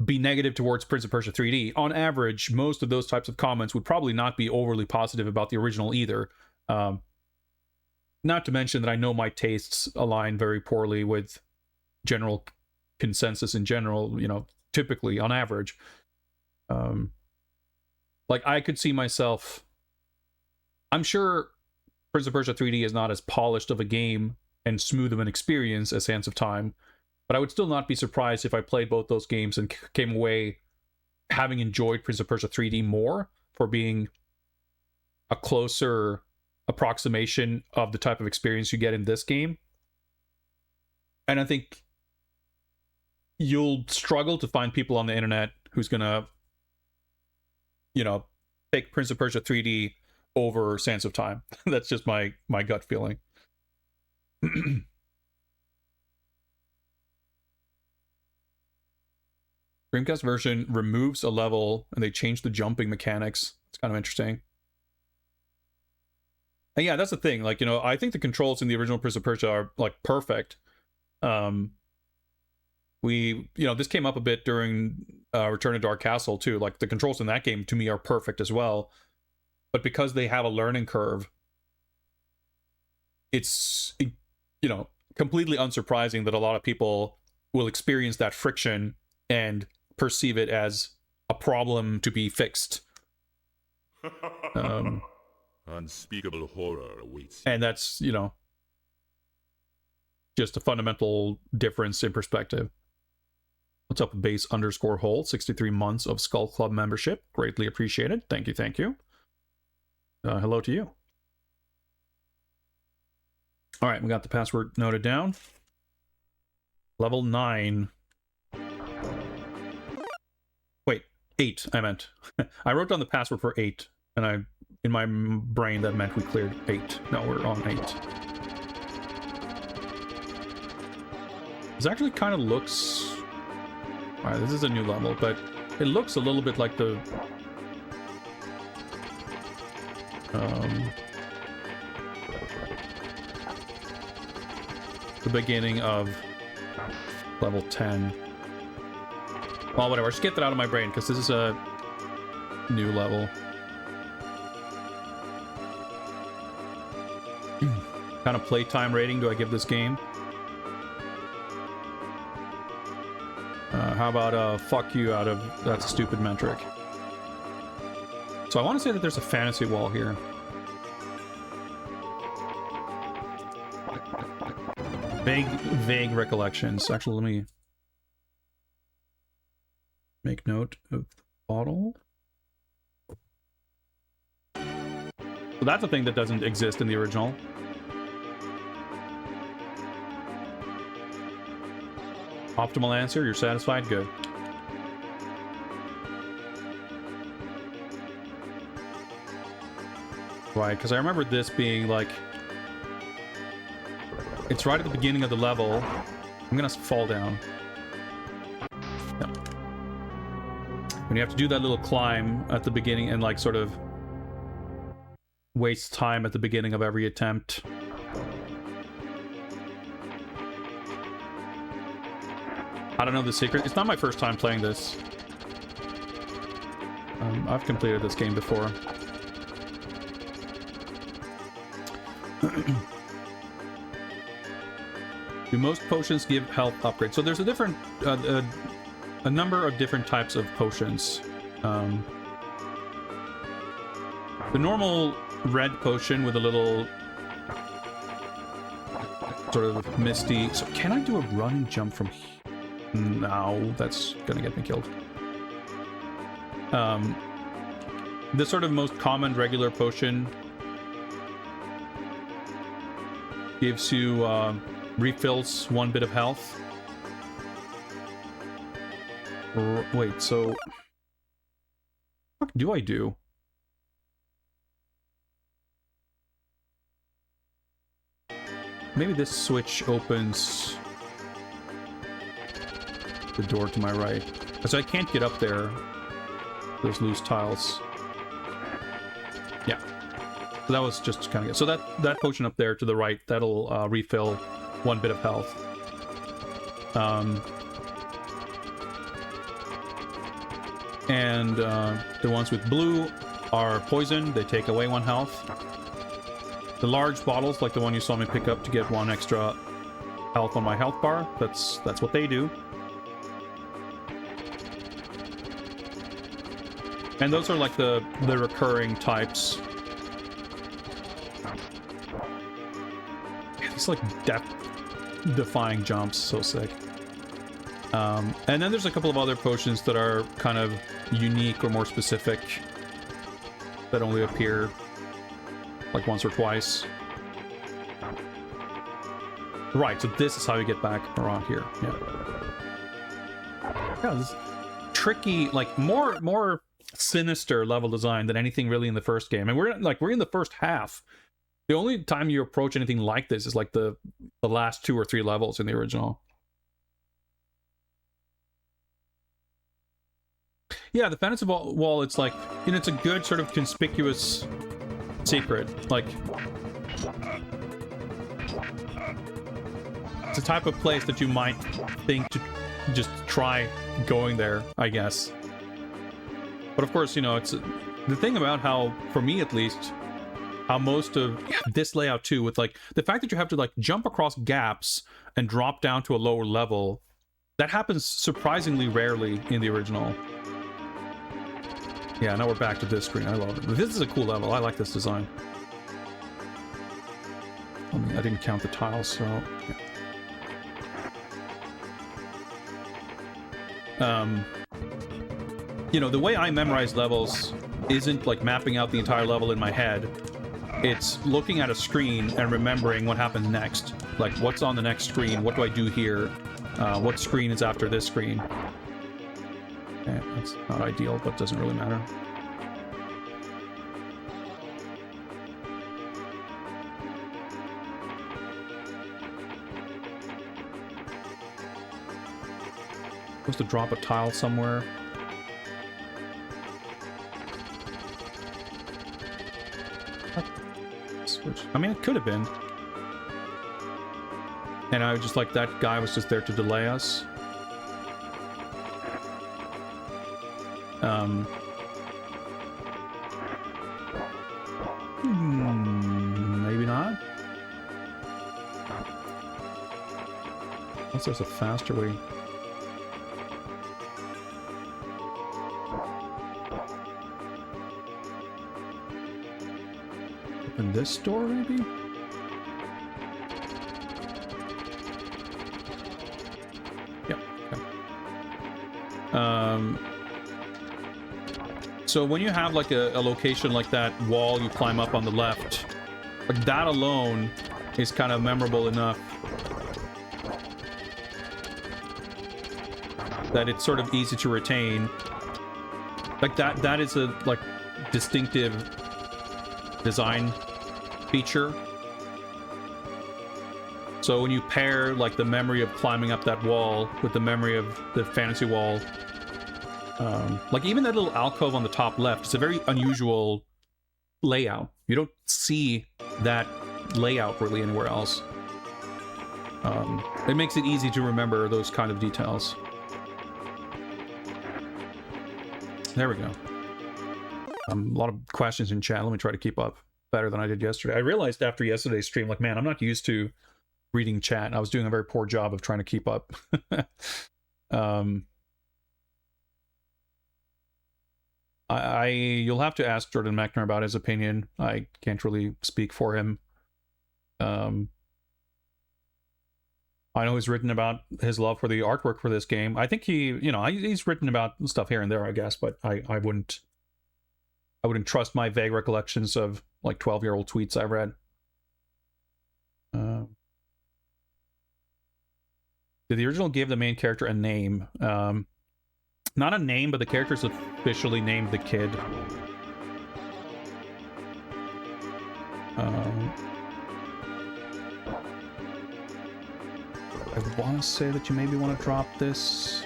be negative towards Prince of Persia 3D. On average, most of those types of comments would probably not be overly positive about the original either. Not to mention that I know my tastes align very poorly with general consensus in general, you know, typically on average. Like I could see myself, I'm sure Prince of Persia 3D is not as polished of a game and smooth of an experience as Sands of Time, but I would still not be surprised if I played both those games and came away having enjoyed Prince of Persia 3D more for being a closer approximation of the type of experience you get in this game. And I think you'll struggle to find people on the internet who's gonna, you know, pick Prince of Persia 3D over Sands of Time. That's just my gut feeling. Dreamcast version removes a level and they change the jumping mechanics. It's kind of interesting. And yeah, that's the thing. Like, you know, I think the controls in the original Prince of Persia are like perfect. this came up a bit during Return to Dark Castle too. Like the controls in that game to me are perfect as well, but because they have a learning curve, it's completely unsurprising that a lot of people will experience that friction and perceive it as a problem to be fixed. Unspeakable horror awaits. And that's, just a fundamental difference in perspective. What's up, base_hole? 63 months of Skull Club membership. Greatly appreciated. Thank you. Hello to you. All right, we got the password noted down. Level 9. Wait, 8, I meant. I wrote down the password for 8, and in my brain that meant we cleared 8. No, we're on 8. This actually kind of looks... Alright, this is a new level, but it looks a little bit like the... the beginning of level 10. Well, whatever, just get that out of my brain, because this is a new level. What kind of playtime rating do I give this game? How about fuck you out of that stupid metric? So I want to say that there's a fantasy wall here. Vague recollections. Actually, let me make note of the bottle. So that's a thing that doesn't exist in the original. Optimal answer, you're satisfied? Good. Right, because I remember this being like... It's right at the beginning of the level. I'm gonna fall down. Yep. When you have to do that little climb at the beginning and like sort of waste time at the beginning of every attempt. I don't know the secret. It's not my first time playing this. I've completed this game before. Do most potions give health upgrades? So there's a different, a number of different types of potions. The normal red potion with a little sort of misty. So can I do a running jump from here? No, that's gonna get me killed. The sort of most common regular potion gives you refills 1 bit of health. Wait, so what do I do? Maybe this switch opens the door to my right. So I can't get up there. Those loose tiles. Yeah. So that was just kind of good. So that potion up there to the right, that'll refill 1 bit of health. And the ones with blue are poison. They take away 1 health. The large bottles, like the one you saw me pick up to get 1 extra health on my health bar, that's what they do. And those are like the recurring types. Yeah, these like death-defying jumps, so sick. And then there's a couple of other potions that are kind of unique or more specific that only appear like once or twice. Right, so this is how you get back around here. Yeah. Yeah, this is tricky, like more sinister level design than anything really in the first game. And we're in the first half. The only time you approach anything like this is like the last 2 or 3 levels in the original. Yeah, the fantasy wall, it's like, it's a good sort of conspicuous secret. Like, it's a type of place that you might think to just try going there, I guess. But of course, you know, it's the thing about how, for me at least, how most of this layout too, with like the fact that you have to like jump across gaps and drop down to a lower level, that happens surprisingly rarely in the original. Yeah, now we're back to this screen. I love it. This is a cool level. I like this design. I mean, I didn't count the tiles, so... Yeah. You know, the way I memorize levels isn't like mapping out the entire level in my head. It's looking at a screen and remembering what happens next. Like, what's on the next screen? What do I do here? What screen is after this screen? Okay, that's not ideal, but doesn't really matter. Supposed to drop a tile somewhere. Switch. I mean, it could have been. And I was just like, that guy was just there to delay us. Maybe not. Unless there's a faster way. Open this door, maybe? Yep. Okay. So when you have like a location like that wall you climb up on the left, like that alone is kind of memorable enough that it's sort of easy to retain. Like that is a like distinctive design feature. So when you pair like the memory of climbing up that wall with the memory of the fantasy wall, like even that little alcove on the top left, it's a very unusual layout. You don't see that layout really anywhere else. It makes it easy to remember those kind of details. There we go. A lot of questions in chat. Let me try to keep up better than I did yesterday. I realized after yesterday's stream, like, man, I'm not used to reading chat. I was doing a very poor job of trying to keep up. You'll have to ask Jordan Mechner about his opinion. I can't really speak for him. I know he's written about his love for the artwork for this game. I think he's written about stuff here and there, I guess, but I wouldn't trust my vague recollections of like 12-year-old tweets I read. Did the original give the main character a name? Not a name, but the character's officially named the kid. I want to say that you maybe want to drop this.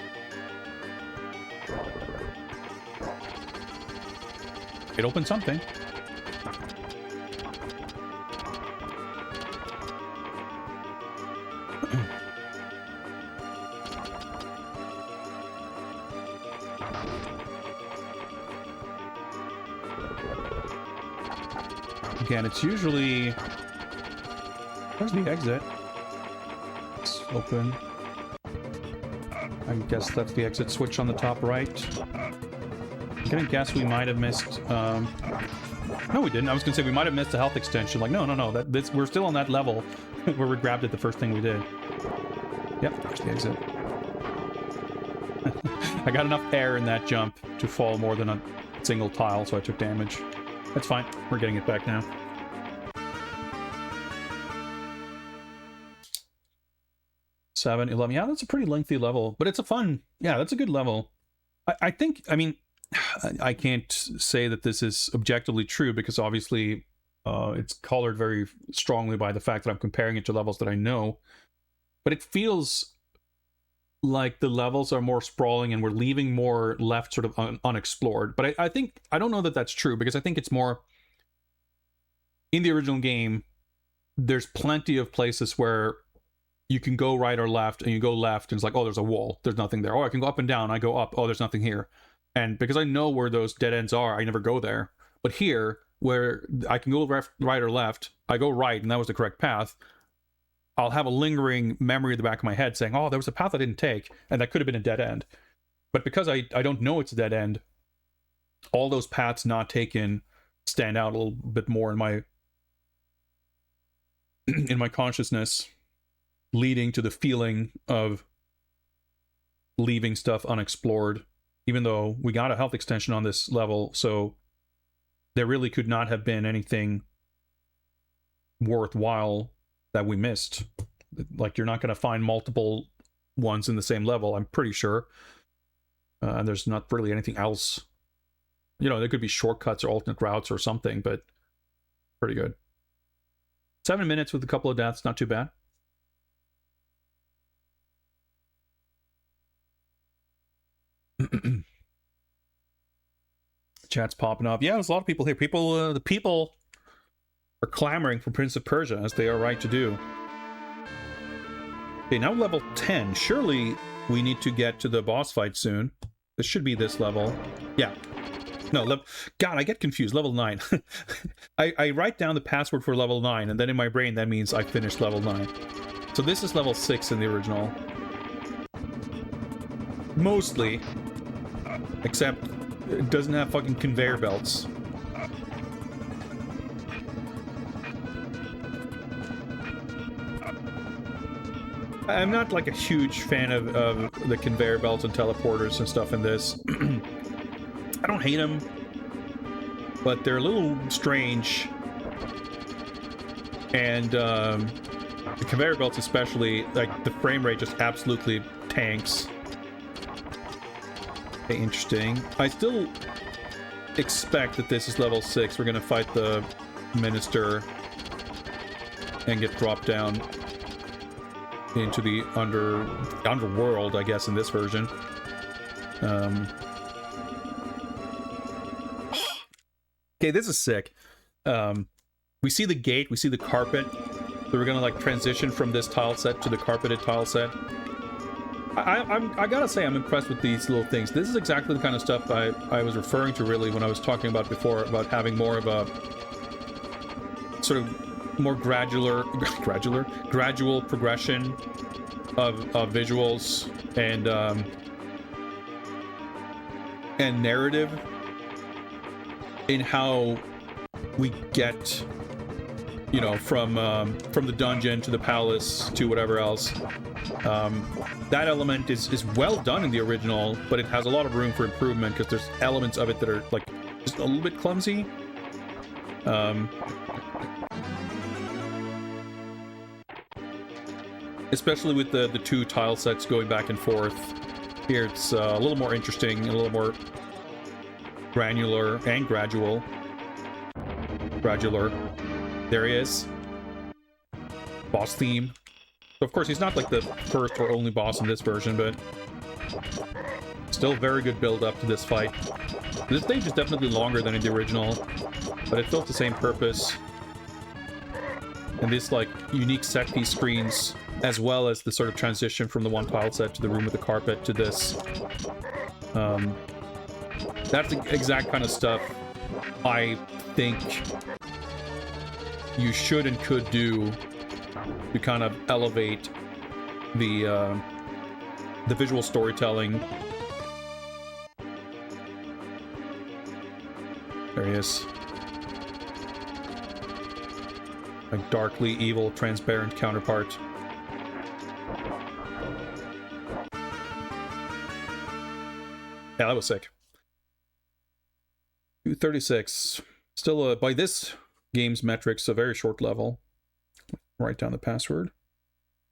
It opened something. Again, it's usually... Where's the exit? It's open. I guess that's the exit switch on the top right. I'm gonna guess we might have missed... No, we didn't. I was gonna say we might have missed a health extension. Like, no. We're still on that level where we grabbed it the first thing we did. Yep, there's the exit. I got enough air in that jump to fall more than a single tile, so I took damage. That's fine. We're getting it back now. Seven, 11. Yeah, that's a pretty lengthy level, but it's a fun... Yeah, that's a good level. I think... I mean, I can't say that this is objectively true because obviously it's colored very strongly by the fact that I'm comparing it to levels that I know. But it feels like the levels are more sprawling and we're leaving more left sort of unexplored. But I think... I don't know that that's true because I think it's more... In the original game, there's plenty of places where you can go right or left, and you go left, and it's like, oh, there's a wall. There's nothing there. Oh, I can go up and down. I go up. Oh, there's nothing here. And because I know where those dead ends are, I never go there. But here, where I can go right or left, I go right, and that was the correct path. I'll have a lingering memory at the back of my head saying, oh, there was a path I didn't take, and that could have been a dead end. But because I don't know it's a dead end, all those paths not taken stand out a little bit more in my consciousness, leading to the feeling of leaving stuff unexplored, even though we got a health extension on this level, so there really could not have been anything worthwhile that we missed. Like, you're not going to find multiple ones in the same level, I'm pretty sure. And there's not really anything else. You know, there could be shortcuts or alternate routes or something, but pretty good. 7 minutes with a couple of deaths, not too bad. Chat's popping up. Yeah, there's a lot of people here. The people are clamoring for Prince of Persia, as they are right to do. Okay, now level 10. Surely we need to get to the boss fight soon. This should be this level. Yeah. No, God, I get confused. Level 9. I write down the password for level 9, and then in my brain that means I finished level 9. So this is level 6 in the original. Mostly. Except it doesn't have fucking conveyor belts. I'm not like a huge fan of the conveyor belts and teleporters and stuff in this. I don't hate them, but they're a little strange. And the conveyor belts especially, like, the frame rate just absolutely tanks. Okay, interesting. I still expect that this is level 6. We're gonna fight the minister and get dropped down into the underworld, I guess, in this version. Okay, this is sick. We see the gate, we see the carpet. So we're gonna like transition from this tile set to the carpeted tile set. I gotta say, I'm impressed with these little things. This is exactly the kind of stuff I was referring to, really, when I was talking about before, about having more of a sort of more gradual progression of visuals and narrative in how we get, you know, from the dungeon to the palace to whatever else. That element is well done in the original, but it has a lot of room for improvement because there's elements of it that are like just a little bit clumsy. Especially with the two tile sets going back and forth. Here it's a little more interesting and a little more granular and gradual. There he is. Boss theme. So of course he's not like the first or only boss in this version, but still very good build up to this fight. This stage is definitely longer than in the original, but it fills the same purpose. And this like unique set piece screens, as well as the sort of transition from the one tile set to the room with the carpet to this. That's the exact kind of stuff I think you should and could do to kind of elevate the visual storytelling. There he is. A darkly evil, transparent counterpart. Yeah, that was sick. 236. Still, by this game's metrics, a very short level. Write down the password.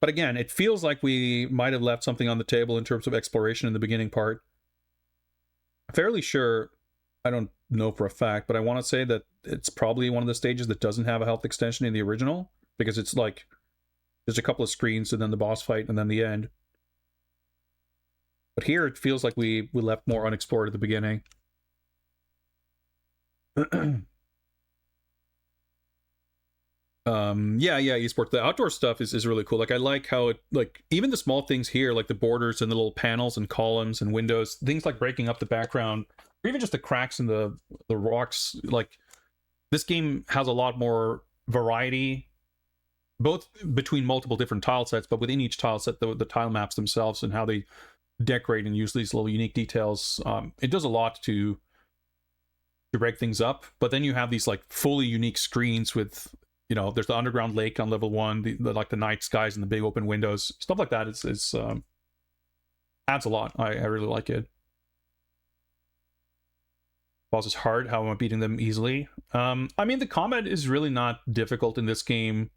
But again, it feels like we might have left something on the table in terms of exploration in the beginning part. I'm fairly sure, I don't know for a fact, but I want to say that it's probably one of the stages that doesn't have a health extension in the original, because it's like there's a couple of screens and then the boss fight and then the end. But here it feels like we left more unexplored at the beginning. Yeah, esports. The outdoor stuff is really cool. Like I like how it, like, even the small things here, like the borders and the little panels and columns and windows, things like breaking up the background, or even just the cracks in the rocks. Like, this game has a lot more variety, both between multiple different tile sets, but within each tile set, the tile maps themselves and how they decorate and use these little unique details. It does a lot to break things up. But then you have these like fully unique screens with, you know, there's the underground lake on level 1, the like the night skies and the big open windows, stuff like that. It's adds a lot. I really like it. Boss is hard. How am I beating them easily? I mean, the combat is really not difficult in this game.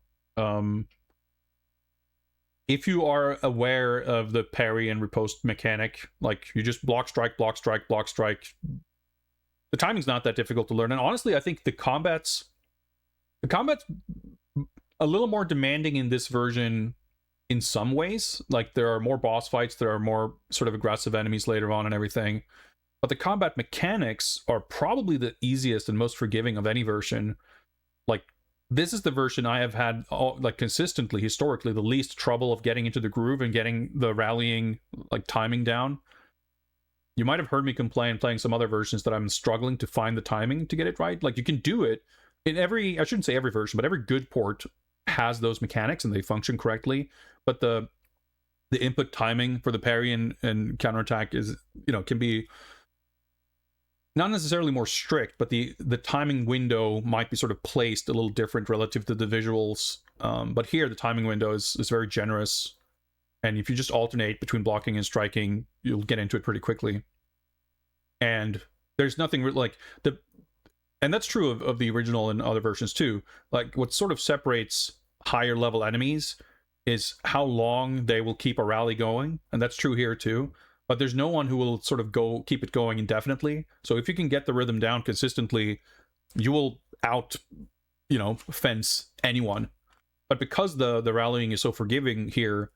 If you are aware of the parry and riposte mechanic, like you just block, strike, block, strike, block, strike. The timing's not that difficult to learn. And honestly, I think the combat's a little more demanding in this version in some ways. Like, there are more boss fights, there are more sort of aggressive enemies later on and everything. But the combat mechanics are probably the easiest and most forgiving of any version. Like, this is the version I have had, like, consistently, historically, the least trouble of getting into the groove and getting the rallying, like, timing down. You might have heard me complain playing some other versions that I'm struggling to find the timing to get it right. Like, you can do it in every, I shouldn't say every version, but every good port has those mechanics and they function correctly. But the input timing for the parry and counterattack is, you know, can be not necessarily more strict, but the timing window might be sort of placed a little different relative to the visuals. But here, the timing window is very generous. And if you just alternate between blocking and striking, you'll get into it pretty quickly. And there's nothing like the, and that's true of the original and other versions too. Like, what sort of separates higher level enemies is how long they will keep a rally going, and that's true here too. But there's no one who will sort of keep it going indefinitely. So if you can get the rhythm down consistently, you will fence anyone. But because the rallying is so forgiving here,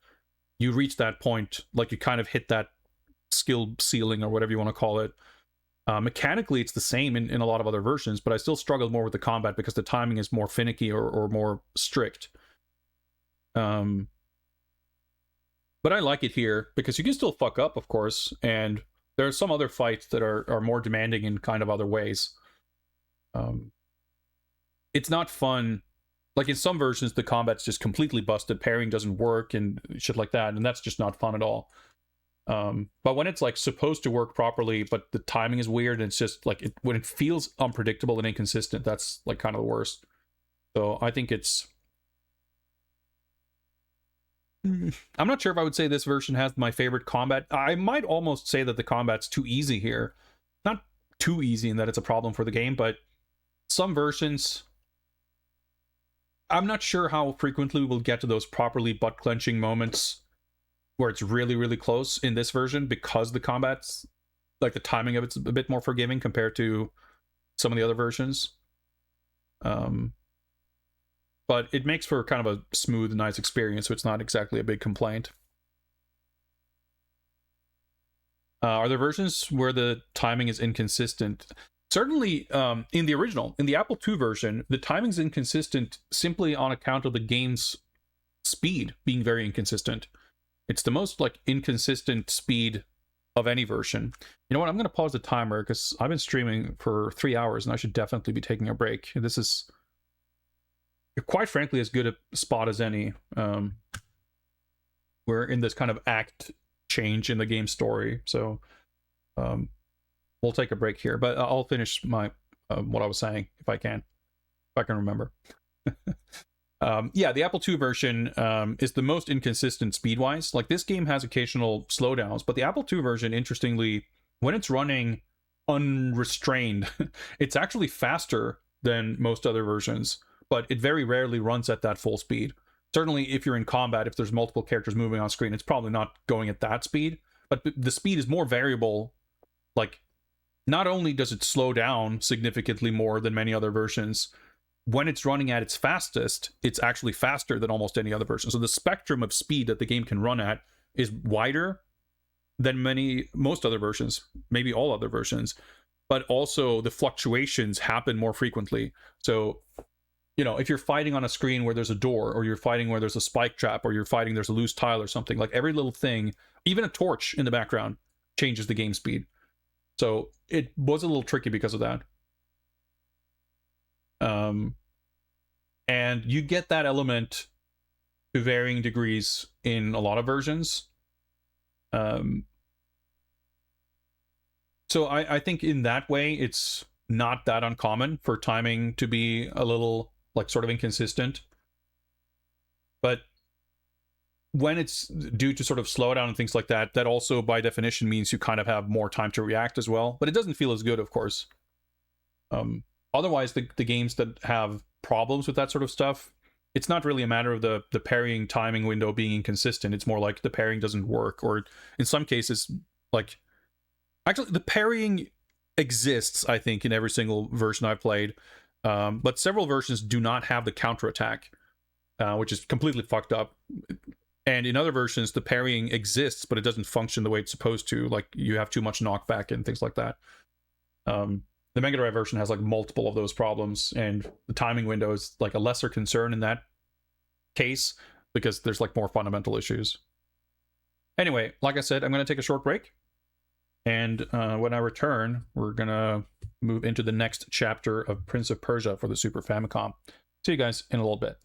you reach that point, like you kind of hit that skill ceiling or whatever you want to call it. Mechanically, it's the same in a lot of other versions, but I still struggle more with the combat because the timing is more finicky or more strict. But I like it here because you can still fuck up, of course, and there are some other fights that are more demanding in kind of other ways. It's not fun. Like, in some versions, the combat's just completely busted, parrying doesn't work and shit like that, and that's just not fun at all. But when it's like supposed to work properly, but the timing is weird, and it's just like when it feels unpredictable and inconsistent, that's like kind of the worst. So I think it's, I'm not sure if I would say this version has my favorite combat. I might almost say that the combat's too easy here. Not too easy in that it's a problem for the game, but some versions, I'm not sure how frequently we'll get to those properly butt-clenching moments where it's really, really close in this version, because the combat's, like, the timing of it's a bit more forgiving compared to some of the other versions. But it makes for kind of a smooth, nice experience, so it's not exactly a big complaint. Are there versions where the timing is inconsistent? Certainly, in the original, in the Apple II version, the timing's inconsistent simply on account of the game's speed being very inconsistent. It's the most, like, inconsistent speed of any version. You know what? I'm going to pause the timer because I've been streaming for 3 hours and I should definitely be taking a break. This is, quite frankly, as good a spot as any. We're in this kind of act change in the game story, so we'll take a break here. But I'll finish my what I was saying if I can remember. Yeah, the Apple II version is the most inconsistent speed-wise. Like, this game has occasional slowdowns, but the Apple II version, interestingly, when it's running unrestrained, it's actually faster than most other versions, but it very rarely runs at that full speed. Certainly, if you're in combat, if there's multiple characters moving on screen, it's probably not going at that speed, but the speed is more variable. Like, not only does it slow down significantly more than many other versions, when it's running at its fastest, it's actually faster than almost any other version. So the spectrum of speed that the game can run at is wider than most other versions, maybe all other versions, but also the fluctuations happen more frequently. So, you know, if you're fighting on a screen where there's a door, or you're fighting where there's a spike trap, or you're fighting there's a loose tile or something, like every little thing, even a torch in the background, changes the game speed. So it was a little tricky because of that. And you get that element to varying degrees in a lot of versions. So I think in that way, it's not that uncommon for timing to be a little, like, sort of inconsistent. But when it's due to sort of slowdown and things like that, that also by definition means you kind of have more time to react as well. But it doesn't feel as good, of course. Otherwise, the games that have problems with that sort of stuff, it's not really a matter of the parrying timing window being inconsistent. It's more like the parrying doesn't work, or in some cases, like, actually the parrying exists, I think, in every single version I've played, but several versions do not have the counterattack, which is completely fucked up. And in other versions, the parrying exists, but it doesn't function the way it's supposed to. Like, you have too much knockback and things like that. The Mega Drive version has like multiple of those problems, and the timing window is like a lesser concern in that case because there's like more fundamental issues. Anyway, like I said, I'm going to take a short break, and when I return, we're going to move into the next chapter of Prince of Persia for the Super Famicom. See you guys in a little bit.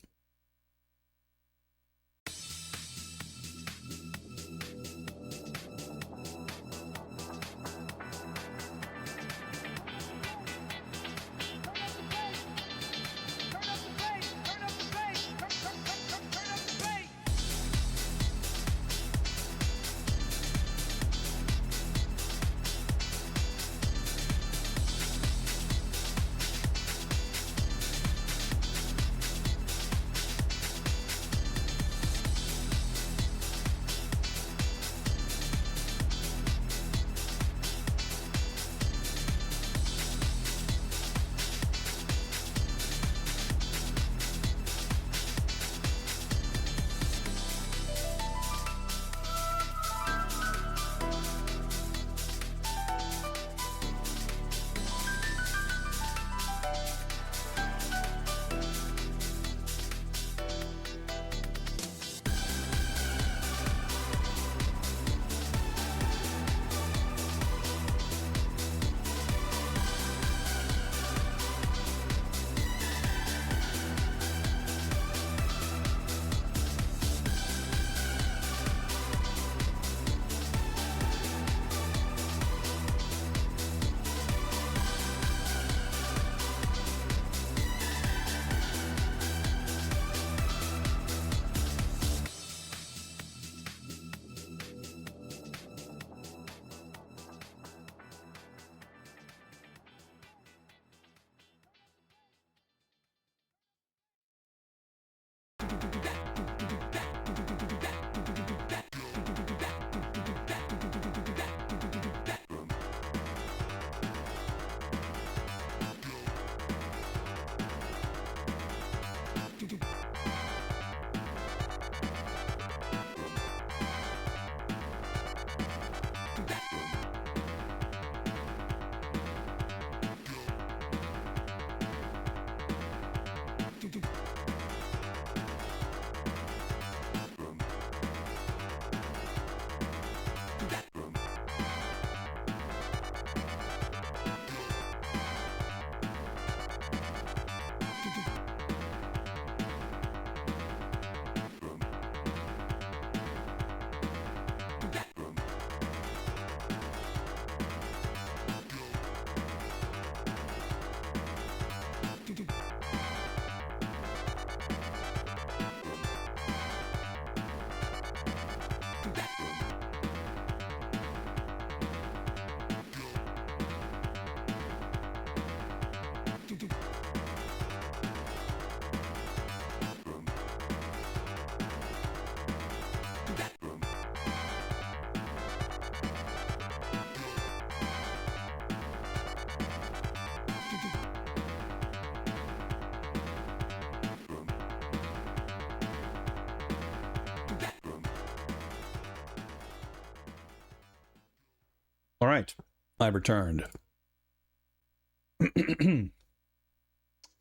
All right, I've returned.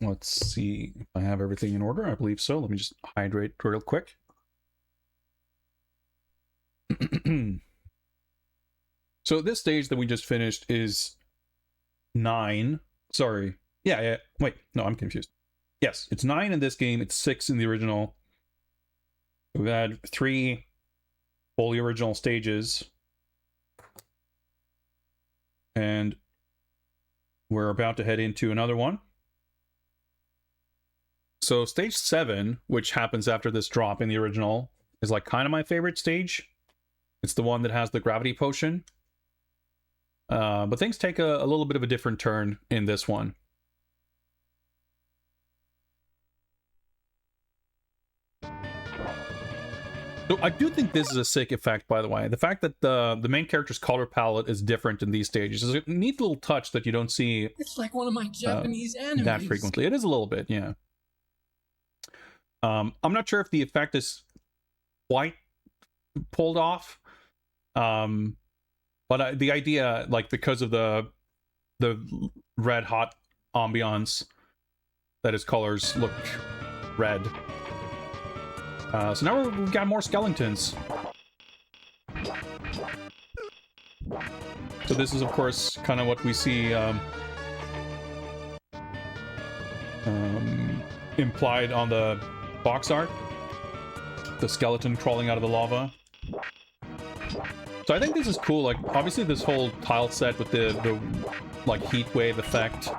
Let's see if I have everything in order. I believe so. Let me just hydrate real quick. So this stage that we just finished is 9. Sorry. Yeah. Wait, no, I'm confused. Yes, it's 9 in this game. It's 6 in the original. We've had 3 fully original stages. And we're about to head into another one. So stage 7, which happens after this drop in the original, is like kind of my favorite stage. It's the one that has the gravity potion. But things take a little bit of a different turn in this one. So I do think this is a sick effect, by the way. The fact that the main character's color palette is different in these stages is a neat little touch that you don't see. It's like one of my Japanese animes. That frequently. It is a little bit, yeah. I'm not sure if the effect is quite pulled off. But the idea, like, because of the red hot ambiance, that his colors look red. So now we've got more skeletons. So this is, of course, kind of what we see implied on the box art. The skeleton crawling out of the lava. So I think this is cool. Like, obviously this whole tile set with the like heat wave effect.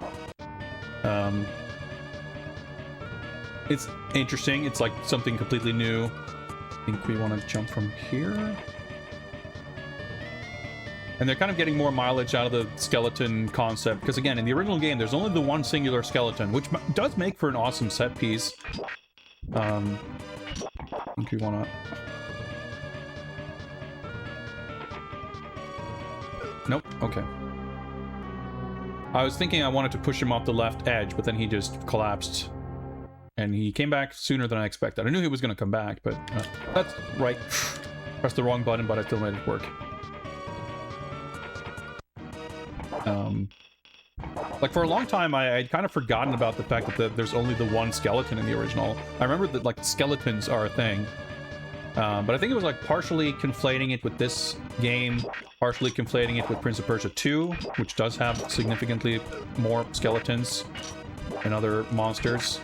It's interesting. It's like something completely new. I think we want to jump from here. And they're kind of getting more mileage out of the skeleton concept. Because again, in the original game, there's only the one singular skeleton, which does make for an awesome set piece. I think we want to... Nope, okay. I was thinking I wanted to push him off the left edge, but then he just collapsed. And he came back sooner than I expected. I knew he was going to come back, but that's right. Pressed the wrong button, but I still made it work. Like, for a long time, I'd kind of forgotten about the fact that there's only the one skeleton in the original. I remember that, like, skeletons are a thing. But I think it was, like, partially conflating it with this game, partially conflating it with Prince of Persia 2, which does have significantly more skeletons and other monsters.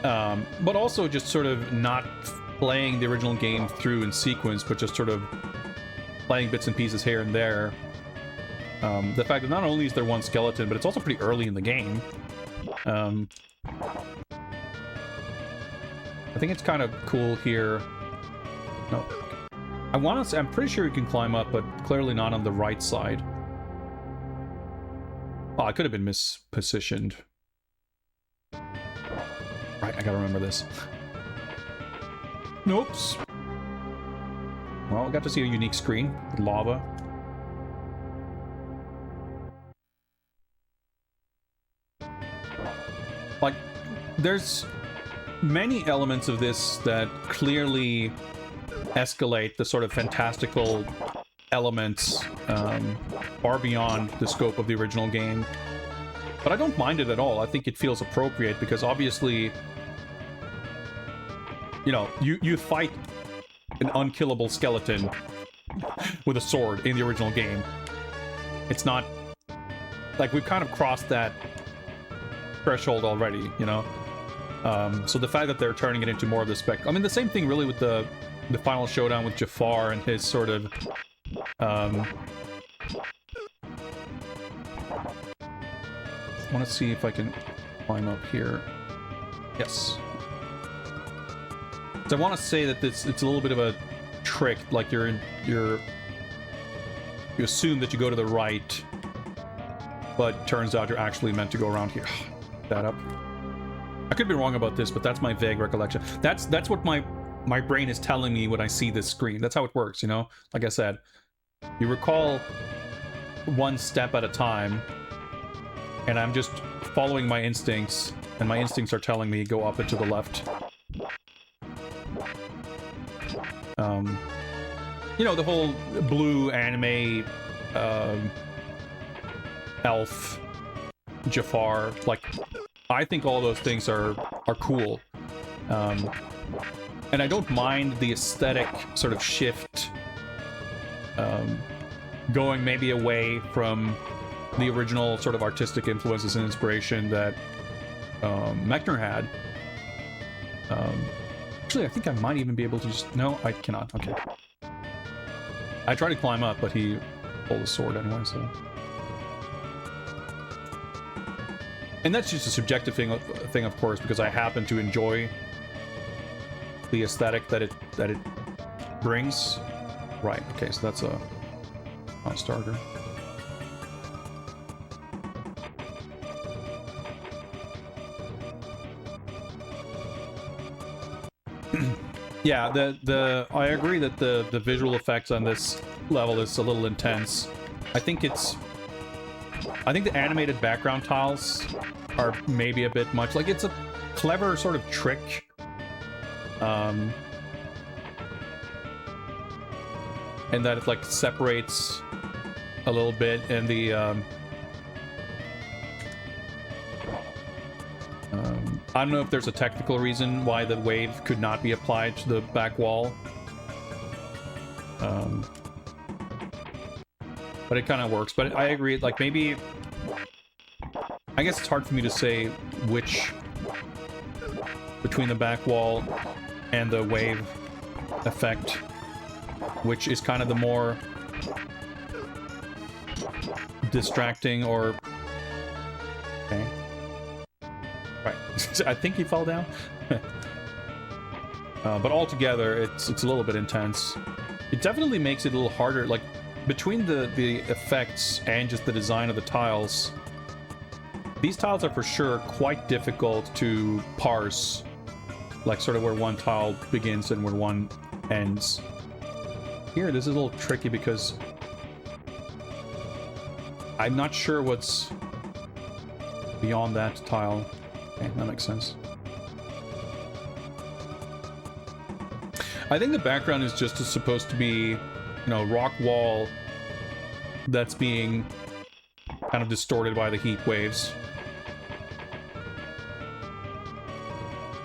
But also just sort of not playing the original game through in sequence, but just sort of playing bits and pieces here and there. The fact that not only is there one skeleton, but it's also pretty early in the game. I think it's kind of cool here. No. I want to say, I'm pretty sure you can climb up, but clearly not on the right side. Oh, I could have been mispositioned. Right, I gotta remember this. Noops. Well, we got to see a unique screen with lava. Like, there's many elements of this that clearly escalate the sort of fantastical elements far beyond the scope of the original game. But I don't mind it at all. I think it feels appropriate because obviously, you know, you fight an unkillable skeleton with a sword in the original game. It's not... Like, we've kind of crossed that threshold already, you know? So the fact that they're turning it into more of the spec... I mean, the same thing really with the final showdown with Jafar and his sort of... I want to see if I can climb up here. Yes. So I want to say that it's a little bit of a trick. Like you assume that you go to the right, but turns out you're actually meant to go around here. That up. I could be wrong about this, but that's my vague recollection. That's what my brain is telling me when I see this screen. That's how it works, you know? Like I said, you recall one step at a time, and I'm just following my instincts, and my instincts are telling me go up and to the left. You know, the whole blue anime elf Jafar, like, I think all those things are cool. And I don't mind the aesthetic sort of shift, going maybe away from the original sort of artistic influences and inspiration that Mechner had. Actually, I think I might even be able to just... No, I cannot. Okay. I tried to climb up, but he pulled a sword anyway, so... And that's just a subjective thing, of course, because I happen to enjoy the aesthetic that it brings. Right, okay, so that's a starter. Yeah, I agree that the visual effects on this level is a little intense. I think the animated background tiles are maybe a bit much. Like, it's a clever sort of trick. And that it, like, separates a little bit, and the, I don't know if there's a technical reason why the wave could not be applied to the back wall. But it kind of works. But I agree, like, maybe... I guess it's hard for me to say which... between the back wall and the wave effect, which is kind of the more distracting or... Okay. Right. I think he fell down. But altogether, it's a little bit intense. It definitely makes it a little harder, like, between the effects and just the design of the tiles, these tiles are for sure quite difficult to parse, like sort of where one tile begins and where one ends. Here, this is a little tricky because I'm not sure what's beyond that tile. Okay, that makes sense. I think the background is just supposed to be, you know, rock wall that's being kind of distorted by the heat waves.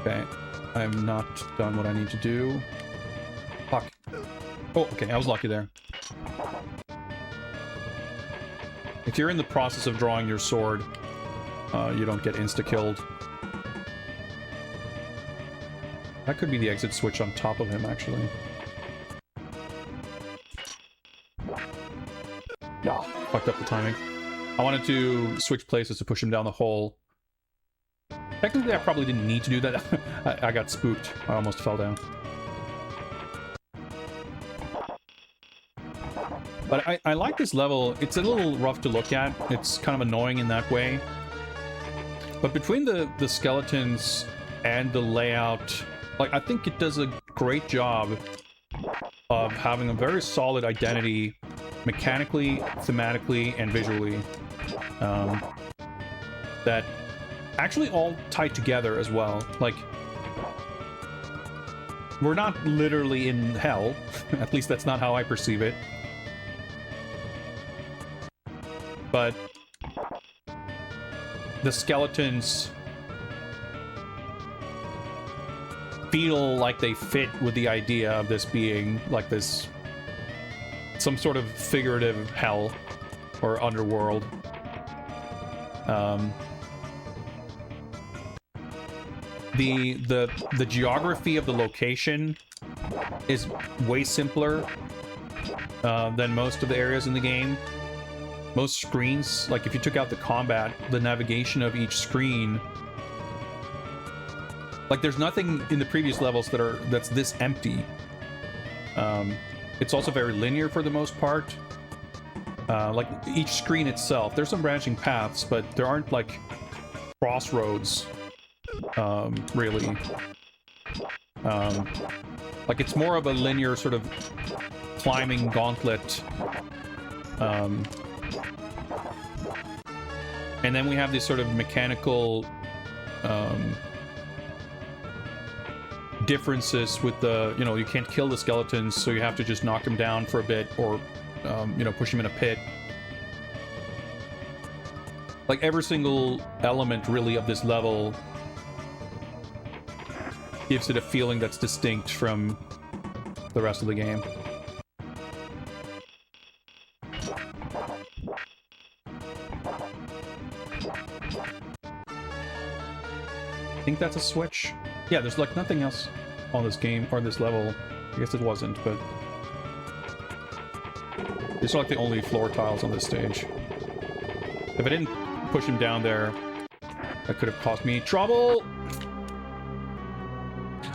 Okay, I have not done what I need to do. Fuck. Oh, okay, I was lucky there. If you're in the process of drawing your sword, you don't get insta-killed. That could be the exit switch on top of him, actually. Yeah, fucked up the timing. I wanted to switch places to push him down the hole. Technically, I probably didn't need to do that. I got spooked. I almost fell down. But I like this level. It's a little rough to look at. It's kind of annoying in that way. But between the skeletons and the layout, like, I think it does a great job of having a very solid identity mechanically, thematically, and visually. That actually all tie together as well. Like, we're not literally in hell. At least that's not how I perceive it. But the skeletons feel like they fit with the idea of this being like this, some sort of figurative hell or underworld. The geography of the location is way simpler than most of the areas in the game. Most screens, like if you took out the combat, the navigation of each screen, like there's nothing in the previous levels that's this empty. It's also very linear for the most part. Like each screen itself, there's some branching paths, but there aren't like crossroads, really. Like it's more of a linear sort of climbing gauntlet. And then we have these sort of mechanical differences with the, you know, you can't kill the skeletons, so you have to just knock them down for a bit, or, you know, push them in a pit. Like, every single element, really, of this level gives it a feeling that's distinct from the rest of the game. I think that's a switch. Yeah, there's like nothing else on this game, or this level. I guess it wasn't, but... These are like the only floor tiles on this stage. If I didn't push him down there, that could have cost me trouble!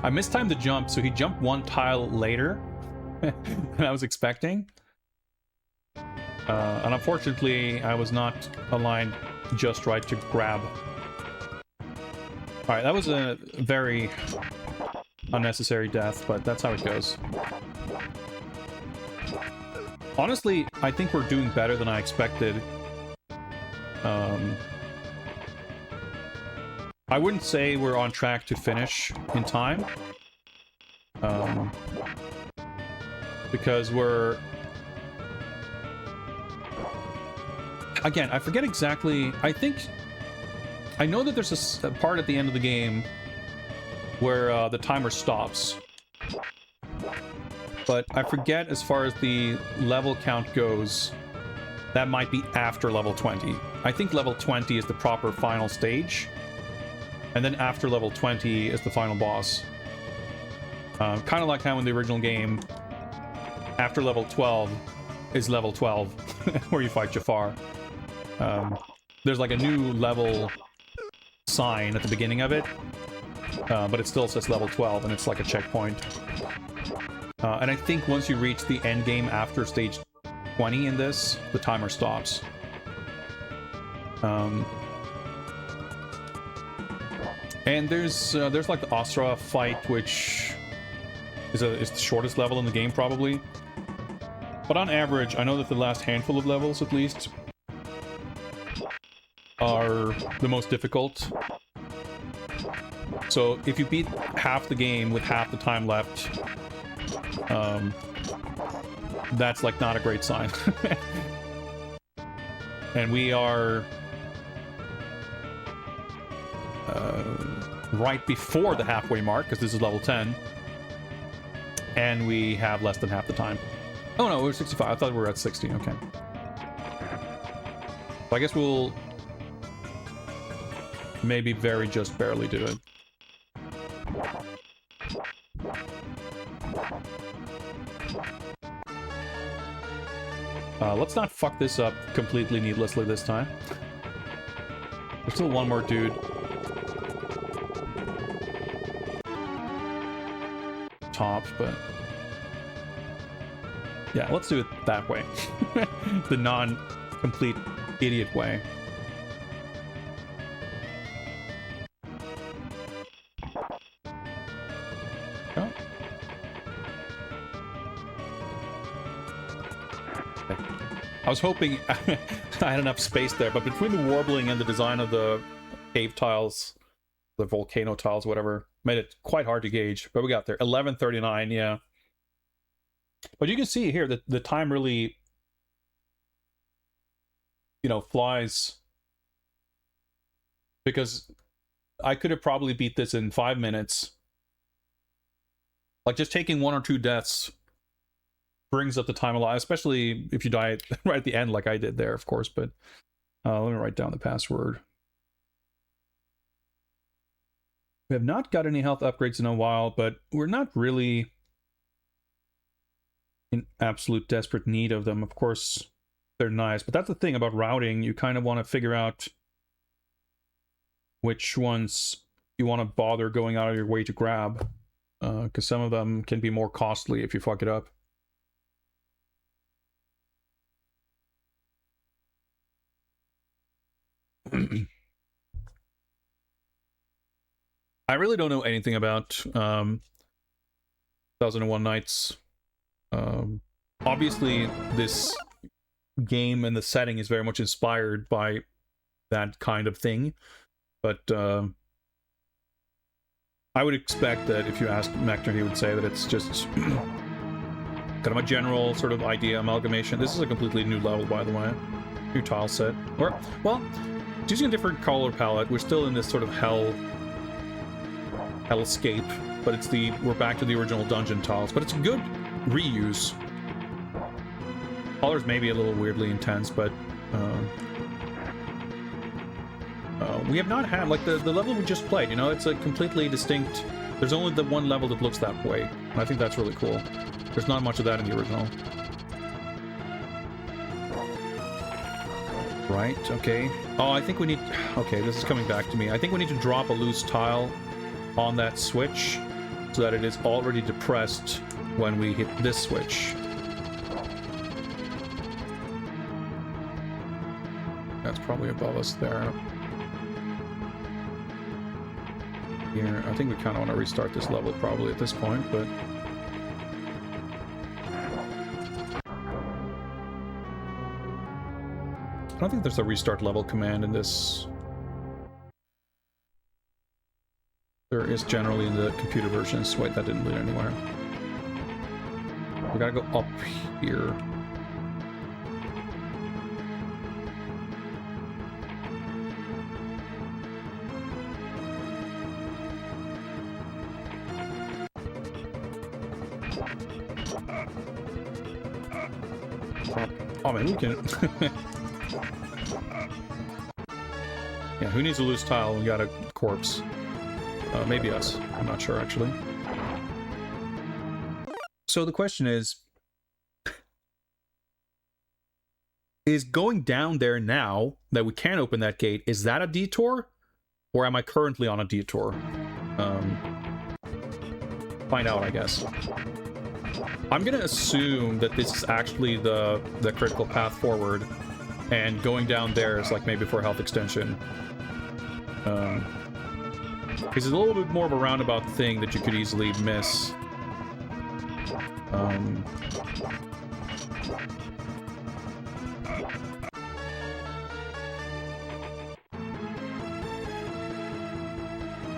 I mistimed the jump, so he jumped one tile later than I was expecting. And unfortunately, I was not aligned just right to grab. Alright, that was a very unnecessary death, but that's how it goes. Honestly, I think we're doing better than I expected. I wouldn't say we're on track to finish in time. Because we're... Again, I forget exactly... I know that there's a part at the end of the game where the timer stops. But I forget, as far as the level count goes, that might be after level 20. I think level 20 is the proper final stage. And then after level 20 is the final boss. Kind of like how in the original game, after level 12 is level 12, where you fight Jafar. There's like a new level sign at the beginning of it, but it still says level 12, and it's like a checkpoint. And I think once you reach the end game after stage 20 in this, the timer stops. And there's like the Astra fight, which is the shortest level in the game, probably. But on average, I know that the last handful of levels, at least, are the most difficult. So if you beat half the game with half the time left, that's like not a great sign. And we are right before the halfway mark, because this is level 10, and we have less than half the time. Oh no, we're 65. I thought we were at 60. Okay. So I guess we'll maybe just barely do it. Let's not fuck this up completely needlessly this time. There's still one more dude. Top, but... yeah, let's do it that way. The non-complete idiot way. Oh. Okay. I was hoping I had enough space there, but between the warbling and the design of the cave tiles, the volcano tiles, whatever, made it quite hard to gauge. But we got there. 11:39, yeah. But you can see here that the time really, you know, flies. Because I could have probably beat this in 5 minutes. Like, just taking 1 or 2 deaths brings up the time a lot, especially if you die right at the end like I did there, of course. But let me write down the password. We have not got any health upgrades in a while, but we're not really in absolute desperate need of them. Of course, they're nice, but that's the thing about routing. You kind of want to figure out which ones you want to bother going out of your way to grab, because some of them can be more costly if you fuck it up. I really don't know anything about 1001 Nights. Obviously, this game and the setting is very much inspired by that kind of thing, but I would expect that if you asked Mechner, he would say that it's just kind of a general sort of idea amalgamation. This is a completely new level, by the way. New tile set. Or, well, It's using a different color palette. We're still in this sort of hellscape, but it's we're back to the original dungeon tiles. But it's a good reuse. Colors may be a little weirdly intense, but we have not had, like, the level we just played, you know, it's a completely distinct... There's only the one level that looks that way, and I think that's really cool. There's not much of that in the original. Right, okay. Oh, I think we need... Okay, this is coming back to me. I think we need to drop a loose tile on that switch so that it is already depressed when we hit this switch. That's probably above us there. Here, I think we kind of want to restart this level probably at this point, but... I don't think there's a restart level command in this. There is generally in the computer versions. Wait, that didn't lead anywhere. We gotta go up here. Oh man, who can... Yeah, who needs a loose tile when we got a corpse? Maybe us. I'm not sure, actually. So the question is going down there now that we can open that gate, is that a detour? Or am I currently on a detour? Find out, I guess. I'm gonna assume that this is actually the critical path forward, and going down there is like maybe for health extension. Because it's a little bit more of a roundabout thing that you could easily miss.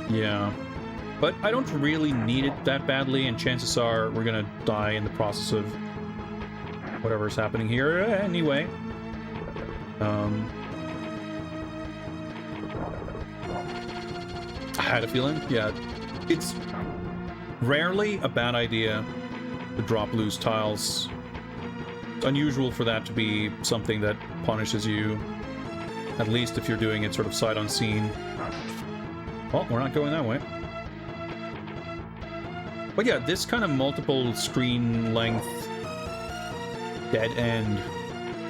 Yeah. But I don't really need it that badly, and chances are we're gonna die in the process of whatever's happening here anyway. I had a feeling, yeah. It's rarely a bad idea to drop loose tiles. It's unusual for that to be something that punishes you, at least if you're doing it sort of sight unseen. Well, we're not going that way. But yeah, this kind of multiple screen length dead end.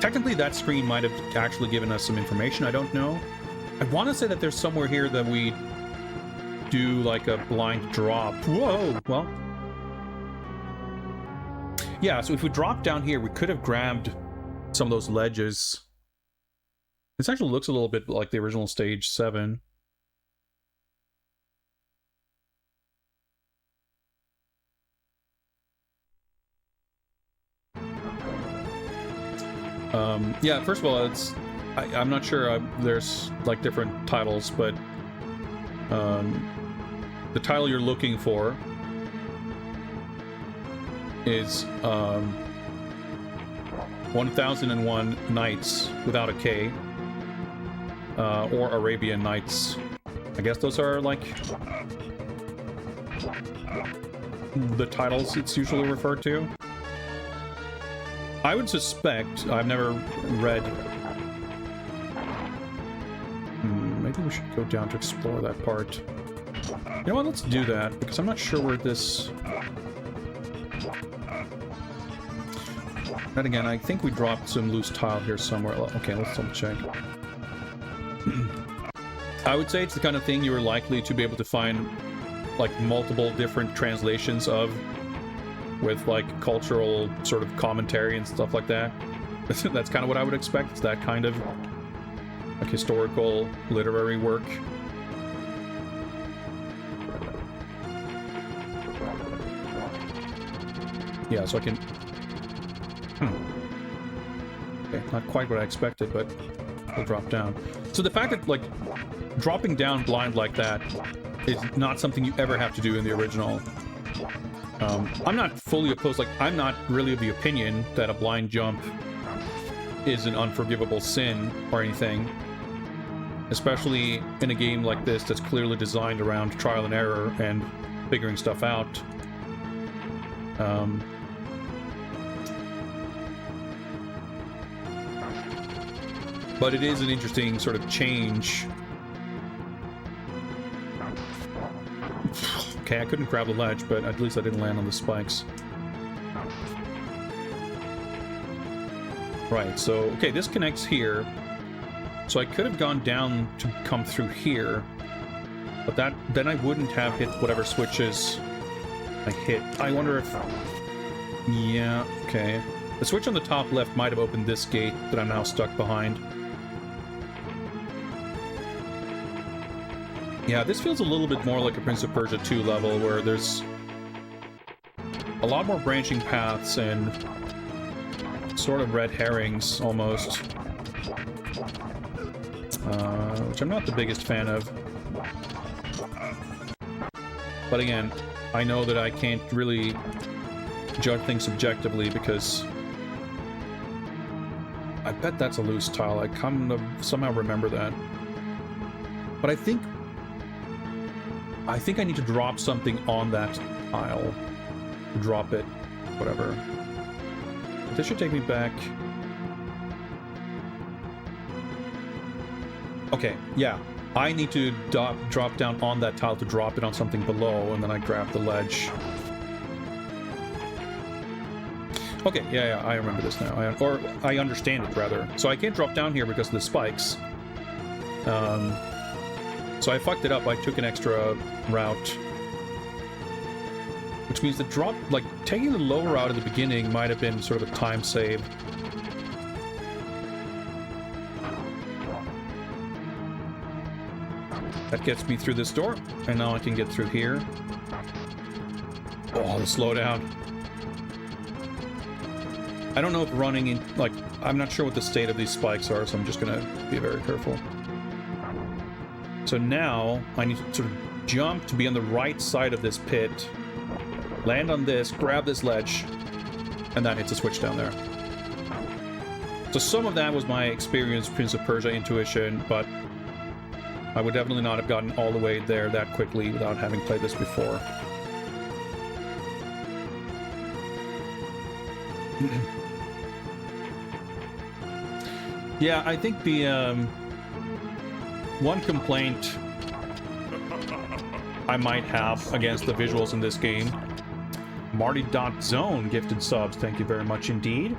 Technically, that screen might have actually given us some information. I don't know. I want to say that there's somewhere here that we do like a blind drop. Whoa! Well, yeah, so if we drop down here, we could have grabbed some of those ledges. This actually looks a little bit like the original stage 7. Yeah, first of all, it's... I'm not sure, there's like different titles, but the title you're looking for is 1001 Nights without a K, or Arabian Nights. I guess those are like the titles it's usually referred to. I would suspect, I've never read... maybe we should go down to explore that part. You know what, let's do that, because I'm not sure where this... And again, I think we dropped some loose tile here somewhere. Okay, let's double check. I would say it's the kind of thing you are likely to be able to find like multiple different translations of, with like cultural sort of commentary and stuff like that. That's kind of what I would expect. It's that kind of like historical literary work. Yeah, so I can... Okay, not quite what I expected, but we'll drop down. So the fact that, like, dropping down blind like that is not something you ever have to do in the original. I'm not fully opposed, like, I'm not really of the opinion that a blind jump is an unforgivable sin or anything. especially in a game like this that's clearly designed around trial and error and figuring stuff out. But it is an interesting sort of change. Okay, I couldn't grab the ledge, but at least I didn't land on the spikes. Right, so, okay, this connects here. So I could have gone down to come through here, but then I wouldn't have hit whatever switches I hit. I wonder if... Yeah, okay. The switch on the top left might have opened this gate that I'm now stuck behind. Yeah, this feels a little bit more like a Prince of Persia 2 level, where there's a lot more branching paths and sort of red herrings, almost. Which I'm not the biggest fan of. But again, I know that I can't really judge things objectively because I bet that's a loose tile. I kind of somehow remember that. But I think I need to drop something on that tile. Drop it, whatever. But this should take me back. Okay, yeah. I need to drop down on that tile to drop it on something below, and then I grab the ledge. Okay, yeah, I remember this now. Or I understand it, rather. So I can't drop down here because of the spikes. So I fucked it up. I took an extra route. Which means the drop, like, taking the lower route at the beginning might have been sort of a time save. That gets me through this door, and now I can get through here. Oh, the slowdown. I don't know if running in, like, I'm not sure what the state of these spikes are, so I'm just gonna be very careful. So now, I need to sort of jump to be on the right side of this pit, land on this, grab this ledge, and that hits a switch down there. So some of that was my experience, Prince of Persia intuition, but I would definitely not have gotten all the way there that quickly without having played this before. Yeah, I think the one complaint I might have against the visuals in this game, Marty.Zone gifted subs, thank you very much indeed.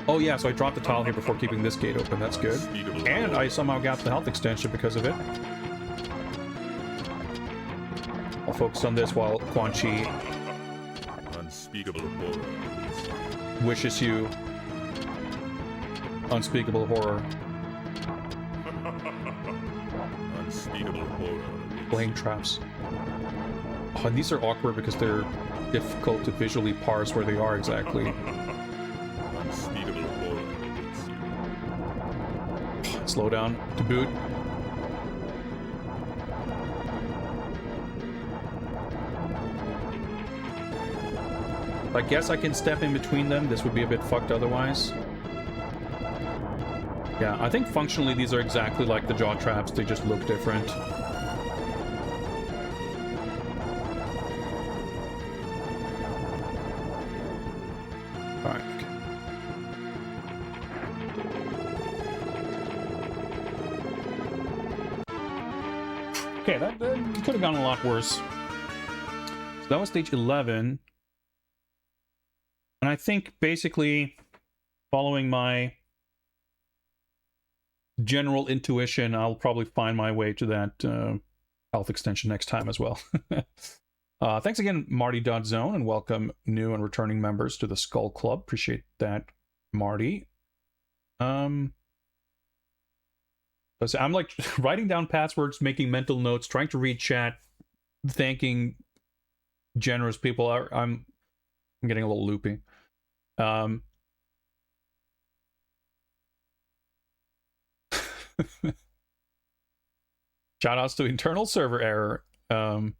Oh yeah, so I dropped the tile here before keeping this gate open, that's good. And I somehow got the health extension because of it. I'll focus on this while Quan Chi Unspeakable horror. wishes you unspeakable horror. Unspeakable horror. Flame traps. Oh, and these are awkward because they're difficult to visually parse where they are exactly. Unspeakable horror. Slow down to boot. I guess I can step in between them. This would be a bit fucked otherwise. Yeah, I think functionally these are exactly like the jaw traps. They just look different. Alright. Okay, that could have gone a lot worse. So that was stage 11. And I think basically following my general intuition, I'll probably find my way to that health extension next time as well. Thanks again, Marty.Zone, and welcome new and returning members to the Skull Club. Appreciate that, Marty. I'm like writing down passwords, making mental notes, trying to read chat, thanking generous people. I'm getting a little loopy. Shoutouts to internal server error. Yeah,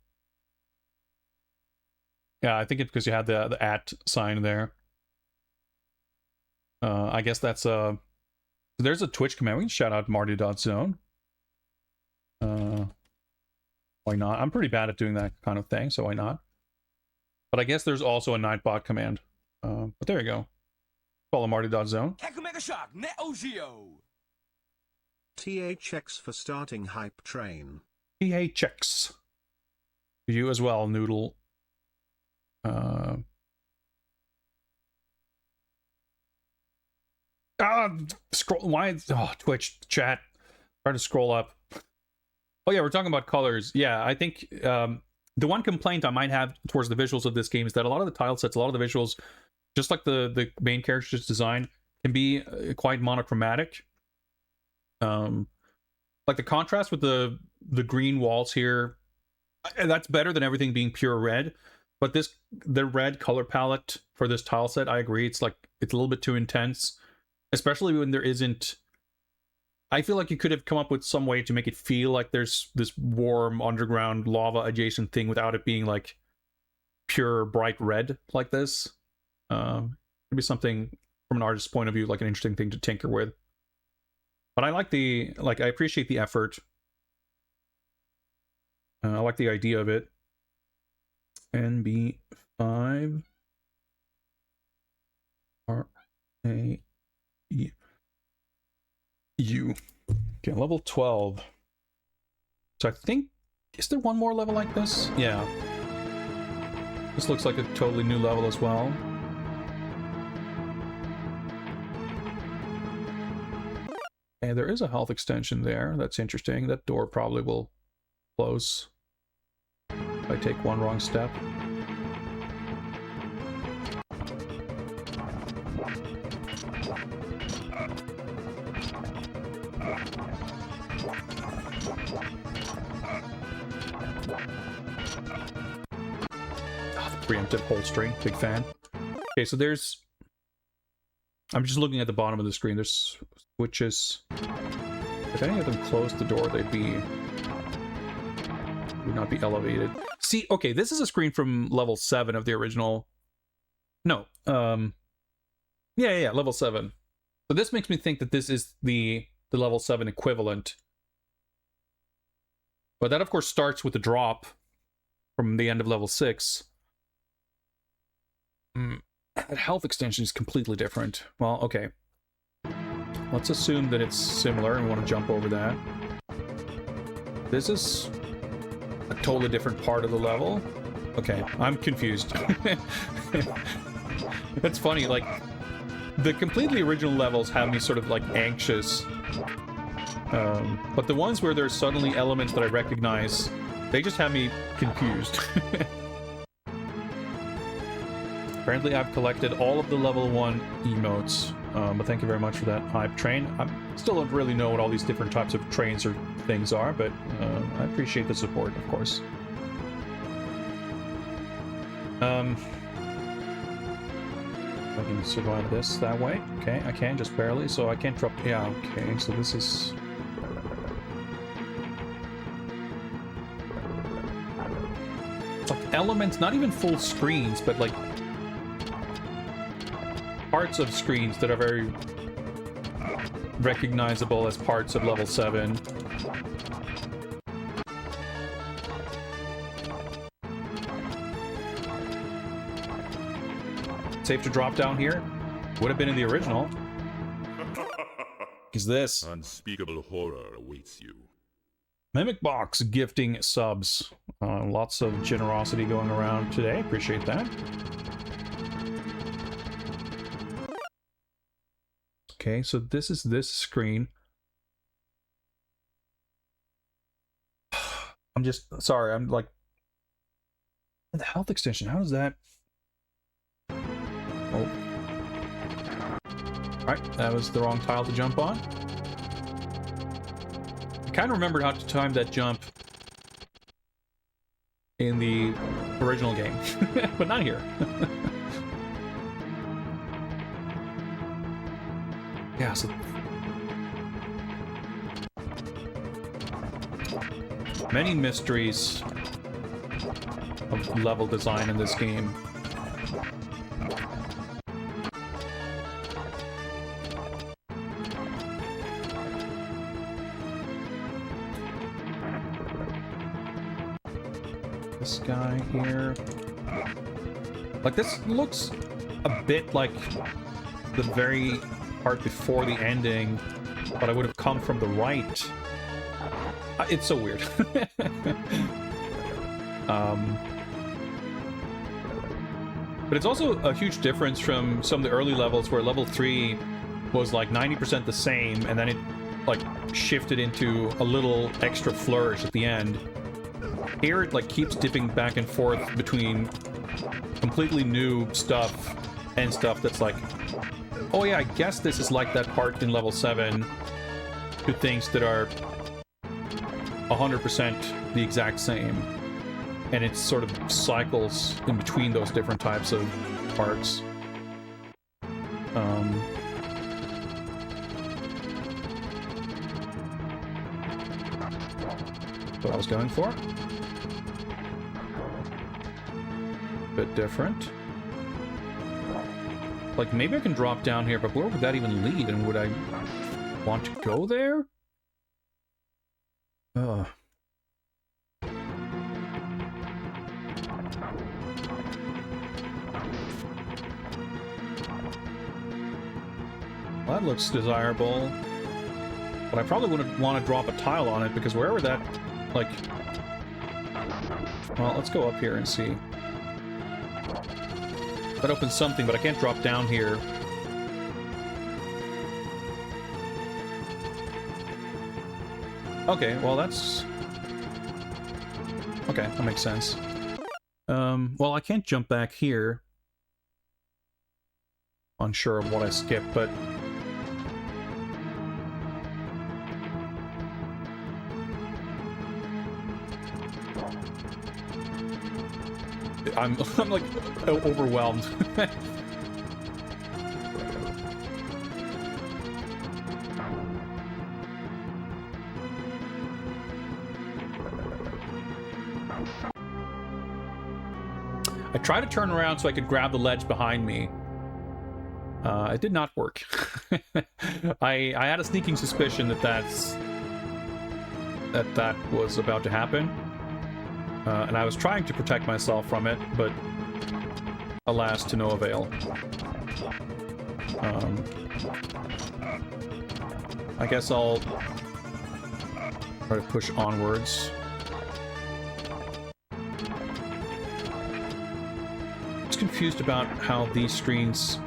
I think it's because you had the @ sign there. I guess that's there's a Twitch command. We can shout out Marty.Zone. Why not? I'm pretty bad at doing that kind of thing, so why not? But I guess there's also a Nightbot command. But there you go. Follow Marty.zone. THX for starting hype train. THX. You as well, Noodle. Scroll. Why? Oh, Twitch chat. Try to scroll up. Oh yeah, we're talking about colors. Yeah, I think the one complaint I might have towards the visuals of this game is that a lot of the tile sets, a lot of the visuals, just like the main character's design, can be quite monochromatic. Like the contrast with the green walls here, that's better than everything being pure red. But the red color palette for this tile set, I agree, it's a little bit too intense, especially when there isn't. I feel like you could have come up with some way to make it feel like there's this warm underground lava adjacent thing without it being like pure bright red like this. It'd be something from an artist's point of view, like an interesting thing to tinker with. But I like I appreciate the effort. I like the idea of it. NB5 RAU. Okay, level 12. So I think, is there one more level like this? Yeah. This looks like a totally new level as well. And there is a health extension there. That's interesting. That door probably will close if I take one wrong step. Preemptive holstering, big fan. Okay, so I'm just looking at the bottom of the screen. There's switches. If any of them closed the door, would not be elevated. See, okay, this is a screen from level 7 of the original. No, yeah, level 7. So this makes me think that this is the level 7 equivalent. But that, of course, starts with the drop from the end of level 6. That health extension is completely different. Well, okay. Let's assume that it's similar and we want to jump over that. This is a totally different part of the level. Okay, I'm confused. That's funny, like, the completely original levels have me sort of, like, anxious. But the ones where there's suddenly elements that I recognize, they just have me confused. Apparently I've collected all of the level 1 emotes, but thank you very much for that hype train. I still don't really know what all these different types of trains or things are, but I appreciate the support, of course. I can survive this that way. Okay, I can, just barely, so I can't drop... Yeah, okay, so this is... It's like elements, not even full screens, but like parts of screens that are very recognizable as parts of level 7. Safe to drop down here? Would have been in the original. Is this? Unspeakable horror awaits you. Mimic Box gifting subs. Lots of generosity going around today. Appreciate that. Okay, so this is this screen. I'm just sorry, I'm like the health extension, how does that? Oh. Alright, that was the wrong tile to jump on. I kind of remembered how to time that jump in the original game, but not here. Yeah, so many mysteries of level design in this game. This guy here. Like, this looks a bit like the very part before the ending, but I would have come from the right. It's so weird. But it's also a huge difference from some of the early levels where level 3 was like 90% the same, and then it like shifted into a little extra flourish at the end. Here it like keeps dipping back and forth between completely new stuff and stuff that's like, oh yeah, I guess this is like that part in level 7, to things that are 100% the exact same. And it sort of cycles in between those different types of parts. What I was going for. Bit different. Like, maybe I can drop down here, but where would that even lead? And would I want to go there? Ugh. Well, that looks desirable. But I probably wouldn't want to drop a tile on it, because wherever that, like... Well, let's go up here and see. That opens something, but I can't drop down here. Okay, well that's... Okay, that makes sense. Well, I can't jump back here. Unsure of what I skipped, but... I'm like overwhelmed. I tried to turn around so I could grab the ledge behind me. It did not work. I had a sneaking suspicion that that was about to happen. And I was trying to protect myself from it, but alas, to no avail. I guess I'll try to push onwards. I'm just confused about how these screens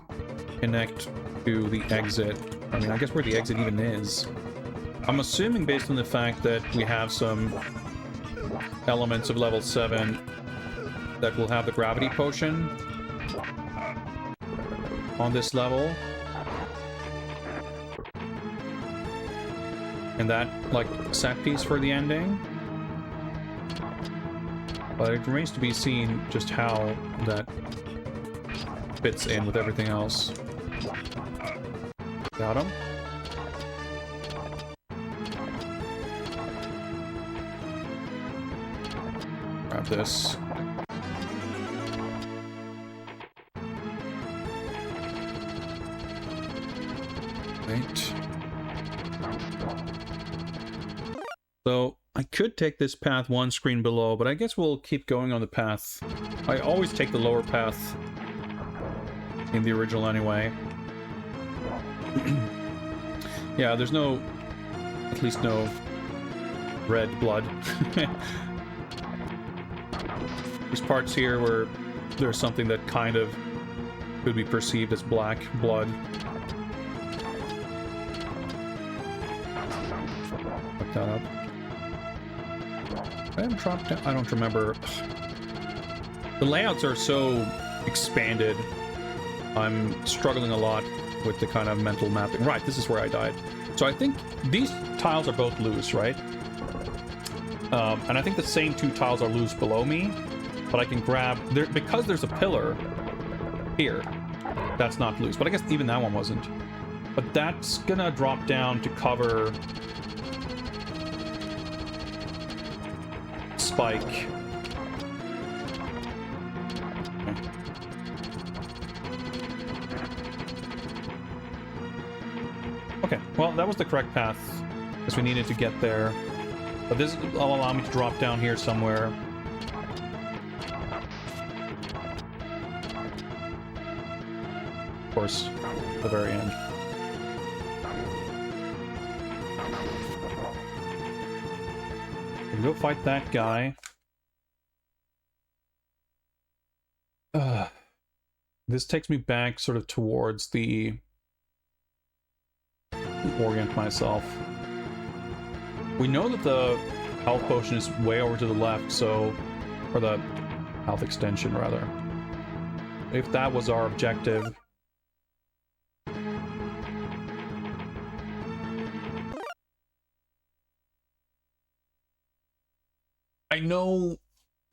connect to the exit. I mean, I guess where the exit even is. I'm assuming based on the fact that we have some elements of level 7 that will have the gravity potion on this level. And that, like, set piece for the ending. But it remains to be seen just how that fits in with everything else. Got him. Grab this. Right. So I could take this path one screen below, but I guess we'll keep going on the path. I always take the lower path in the original anyway. Yeah, there's no, at least no red blood. There's parts here where there's something that kind of could be perceived as black blood. Look that up. I haven't dropped down. I don't remember. The layouts are so expanded. I'm struggling a lot with the kind of mental mapping. Right, this is where I died. So I think these tiles are both loose, right? And I think the same two tiles are loose below me, but I can grab... because there's a pillar here, that's not loose. But I guess even that one wasn't. But that's gonna drop down to cover... Spike. Okay, well, that was the correct path, because we needed to get there. But this will allow me to drop down here somewhere. course, the very end. We'll go fight that guy. This takes me back sort of towards the... orient myself. We know that the health potion is way over to the left, so... or the health extension, rather. If that was our objective... I know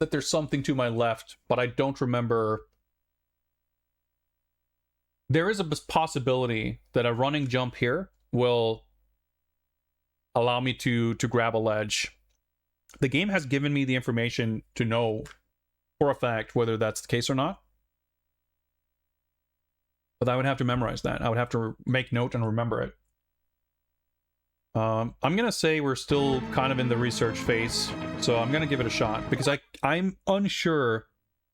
that there's something to my left, but I don't remember... There is a possibility that a running jump here will allow me to grab a ledge. The game has given me the information to know for a fact whether that's the case or not. But I would have to memorize that. I would have to make note and remember it. I'm going to say we're still kind of in the research phase, so I'm going to give it a shot, because I'm unsure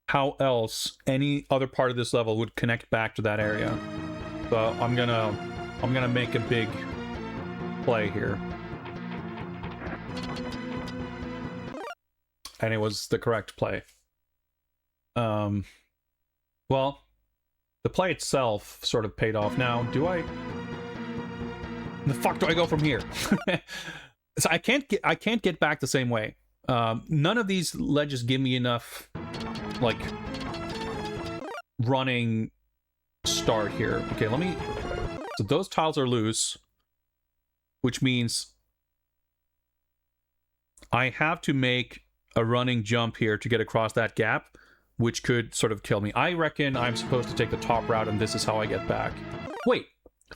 how else any other part of this level would connect back to that area. So I'm gonna make a big play here. And it was the correct play. Well, the play itself sort of paid off. Now, the fuck do I go from here? So I can't get back the same way. None of these ledges give me enough, like, running start here. Okay, so those tiles are loose, which means I have to make a running jump here to get across that gap, which could sort of kill me. I reckon I'm supposed to take the top route, and this is how I get back. Wait,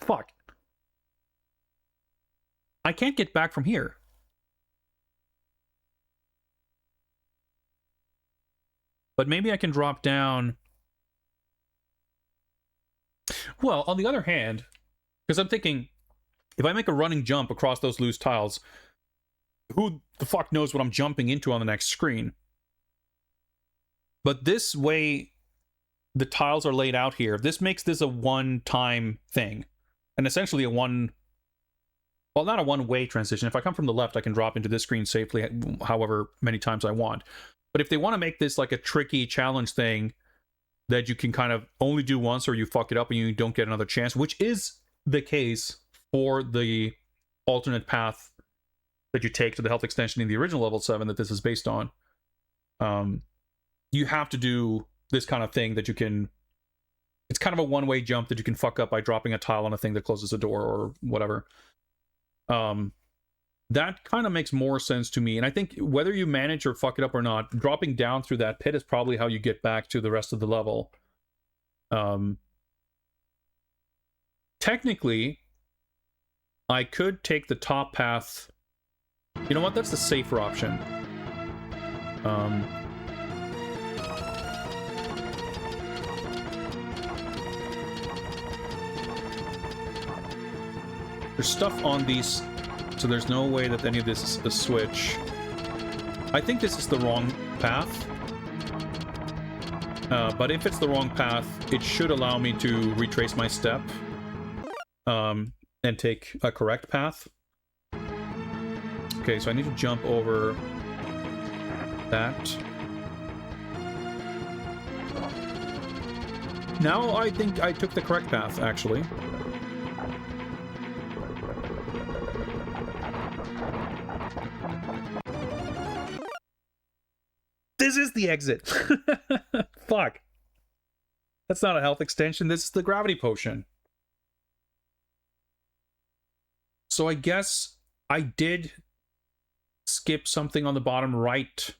fuck. I can't get back from here. But maybe I can drop down. Well, on the other hand, because I'm thinking, if I make a running jump across those loose tiles, who the fuck knows what I'm jumping into on the next screen? But this way, the tiles are laid out here. This makes this a one-time thing. And essentially a well, not a one-way transition. If I come from the left, I can drop into this screen safely however many times I want. But if they want to make this like a tricky challenge thing that you can kind of only do once, or you fuck it up and you don't get another chance, which is the case for the alternate path that you take to the health extension in the original level 7 that this is based on, you have to do this kind of thing that you can... It's kind of a one-way jump that you can fuck up by dropping a tile on a thing that closes a door or whatever. That kind of makes more sense to me. And I think whether you manage or fuck it up or not, dropping down through that pit is probably how you get back to the rest of the level. Technically, I could take the top path. You know what? That's the safer option. There's stuff on these, so there's no way that any of this is a switch. I think this is the wrong path. But if it's the wrong path, it should allow me to retrace my step and take a correct path. Okay, so I need to jump over that. Now I think I took the correct path, actually. This is the exit. Fuck. That's not a health extension. This is the gravity potion. So I guess I did skip something on the bottom right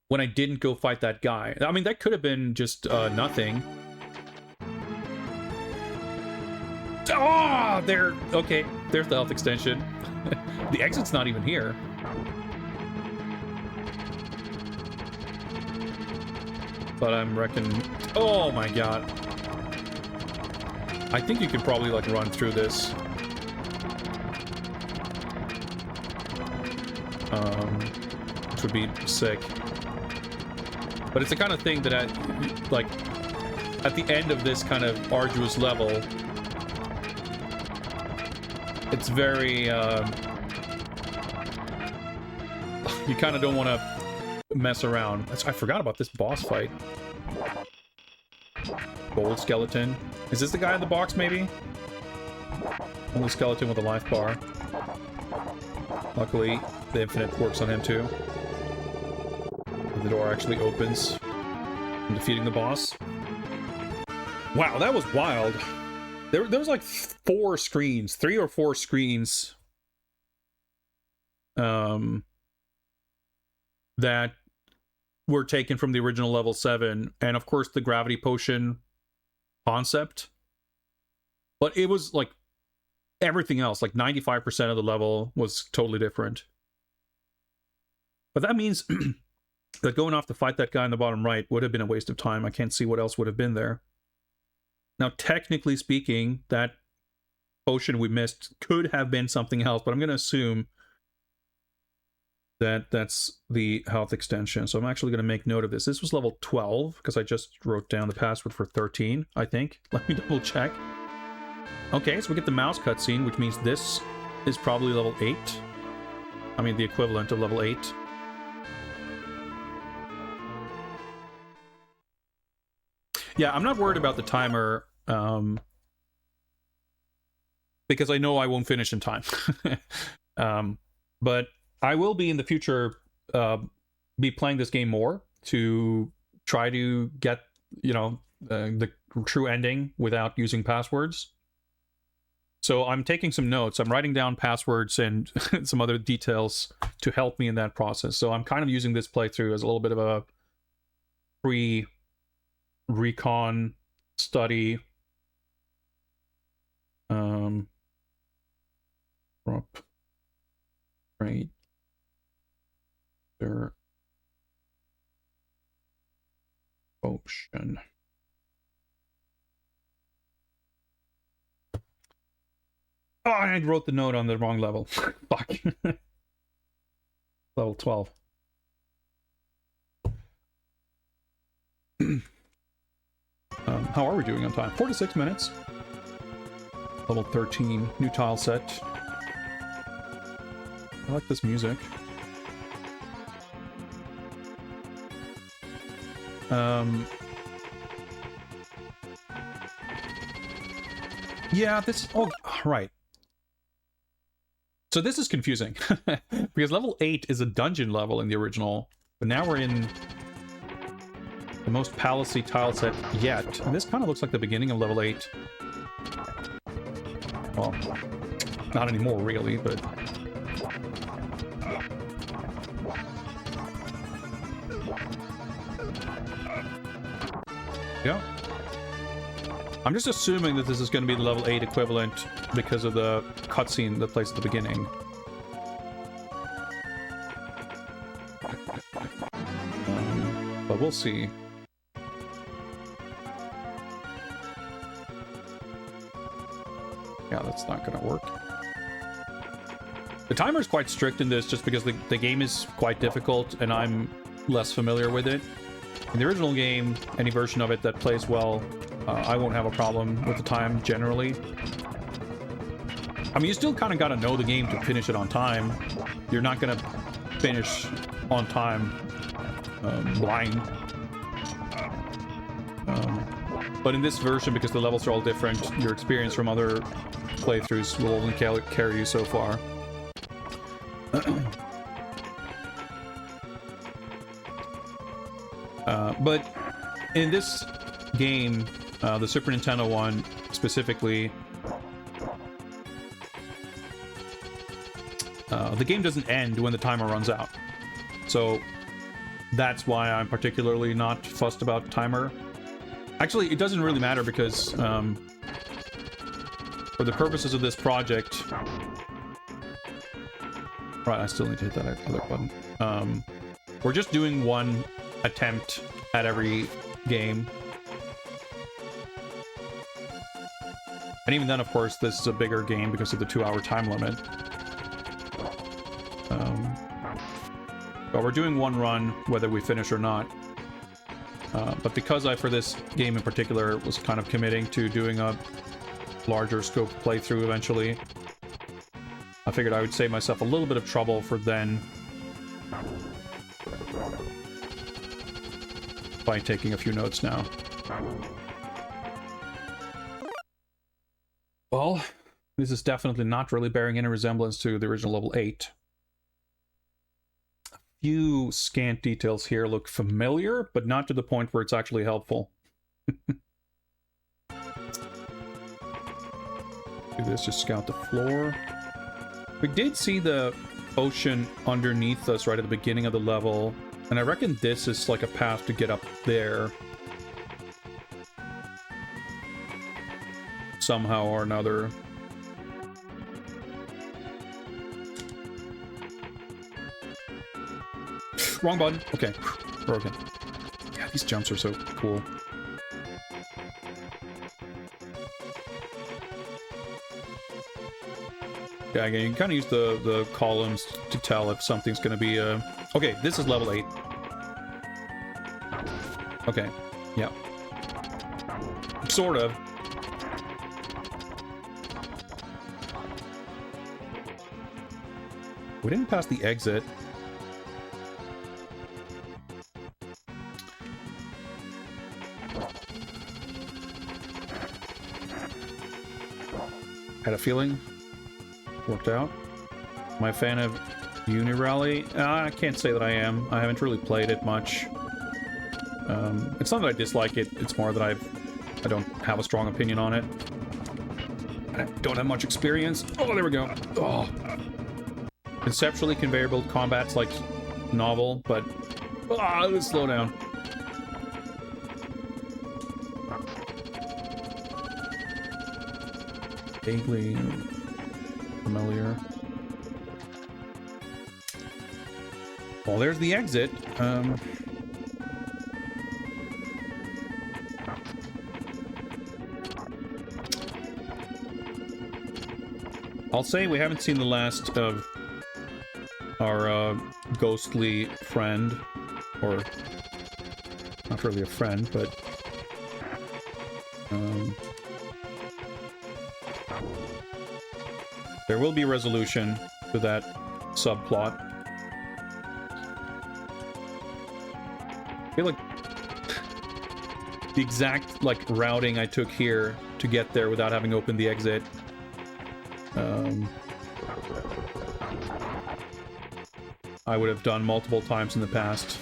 when I didn't go fight that guy. I mean, that could have been just nothing. Oh, there. Okay, there's the health extension. The exit's not even here. But I'm reckoning... Oh my god. I think you can probably, like, run through this. Which would be sick. But it's the kind of thing that I... Like... at the end of this kind of arduous level, it's very, you kind of don't want to mess around. I forgot about this boss fight. Gold skeleton. Is this the guy in the box, maybe? Only skeleton with a life bar. Luckily, the infinite works on him too. The door actually opens. I'm defeating the boss. Wow, that was wild. There was like 4 screens, 3 or 4 screens, that were taken from the original level 7, and of course the gravity potion concept. But it was like everything else, like 95% of the level was totally different. But that means that going off to fight that guy in the bottom right would have been a waste of time. I can't see what else would have been there. Now, technically speaking, that potion we missed could have been something else, but I'm going to assume that that's the health extension. So I'm actually going to make note of this. This was level 12, because I just wrote down the password for 13, I think. Let me double check. Okay, so we get the mouse cutscene, which means this is probably level 8. I mean, the equivalent of level 8. Yeah, I'm not worried about the timer, because I know I won't finish in time. But I will be in the future, be playing this game more to try to get, you know, the true ending without using passwords. So I'm taking some notes. I'm writing down passwords and some other details to help me in that process. So I'm kind of using this playthrough as a little bit of a recon study. Drop right there. Option. Oh, I wrote the note on the wrong level. Fuck. Level 12. How are we doing on time? 46 minutes. Level 13. New tile set. I like this music. Yeah, this... Oh, right. So this is confusing. Because level 8 is a dungeon level in the original. But now we're in the most palace-y tile set yet. And this kind of looks like the beginning of level 8. Well, not anymore, really, but... Yeah. I'm just assuming that this is going to be the level 8 equivalent because of the cutscene that plays at the beginning. But we'll see. Yeah, that's not going to work. The timer is quite strict in this just because the game is quite difficult and I'm less familiar with it. In the original game, any version of it that plays well, I won't have a problem with the time generally. I mean, you still kind of got to know the game to finish it on time. You're not going to finish on time blind. But in this version, because the levels are all different, your experience from other playthroughs will only carry you so far. But in this game, the Super Nintendo one specifically, the game doesn't end when the timer runs out. So that's why I'm particularly not fussed about timer. Actually, it doesn't really matter because for the purposes of this project... Right, I still need to hit that other button. We're just doing one attempt at every game. And even then, of course, this is a bigger game because of the 2-hour time limit. But we're doing one run, whether we finish or not. But because I, for this game in particular, was kind of committing to doing a larger scope playthrough eventually, I figured I would save myself a little bit of trouble for then by taking a few notes now. Well, this is definitely not really bearing any resemblance to the original level 8. A few scant details here look familiar, but not to the point where it's actually helpful. Do this, just scout the floor. We did see the ocean underneath us right at the beginning of the level, and I reckon this is like a path to get up there. Somehow or another. Wrong button. Okay. Broken. Yeah, these jumps are so cool. Yeah, again, you can kind of use the columns to tell if something's going to be okay, this is level 8. Okay. Yeah. Sort of. We didn't pass the exit. Had a feeling. Worked out. Am I a fan of Unirally? I can't say that I am. I haven't really played it much. It's not that I dislike it, it's more that I don't have a strong opinion on it. I don't have much experience. Oh, there we go. Oh. Conceptually, conveyor belt combat's like novel, but let's slow down. Vaguely familiar. Well, there's the exit. I'll say we haven't seen the last of our ghostly friend, or not really a friend, but there will be resolution to that subplot. I feel like the exact routing I took here to get there without having opened the exit. I would have done multiple times in the past.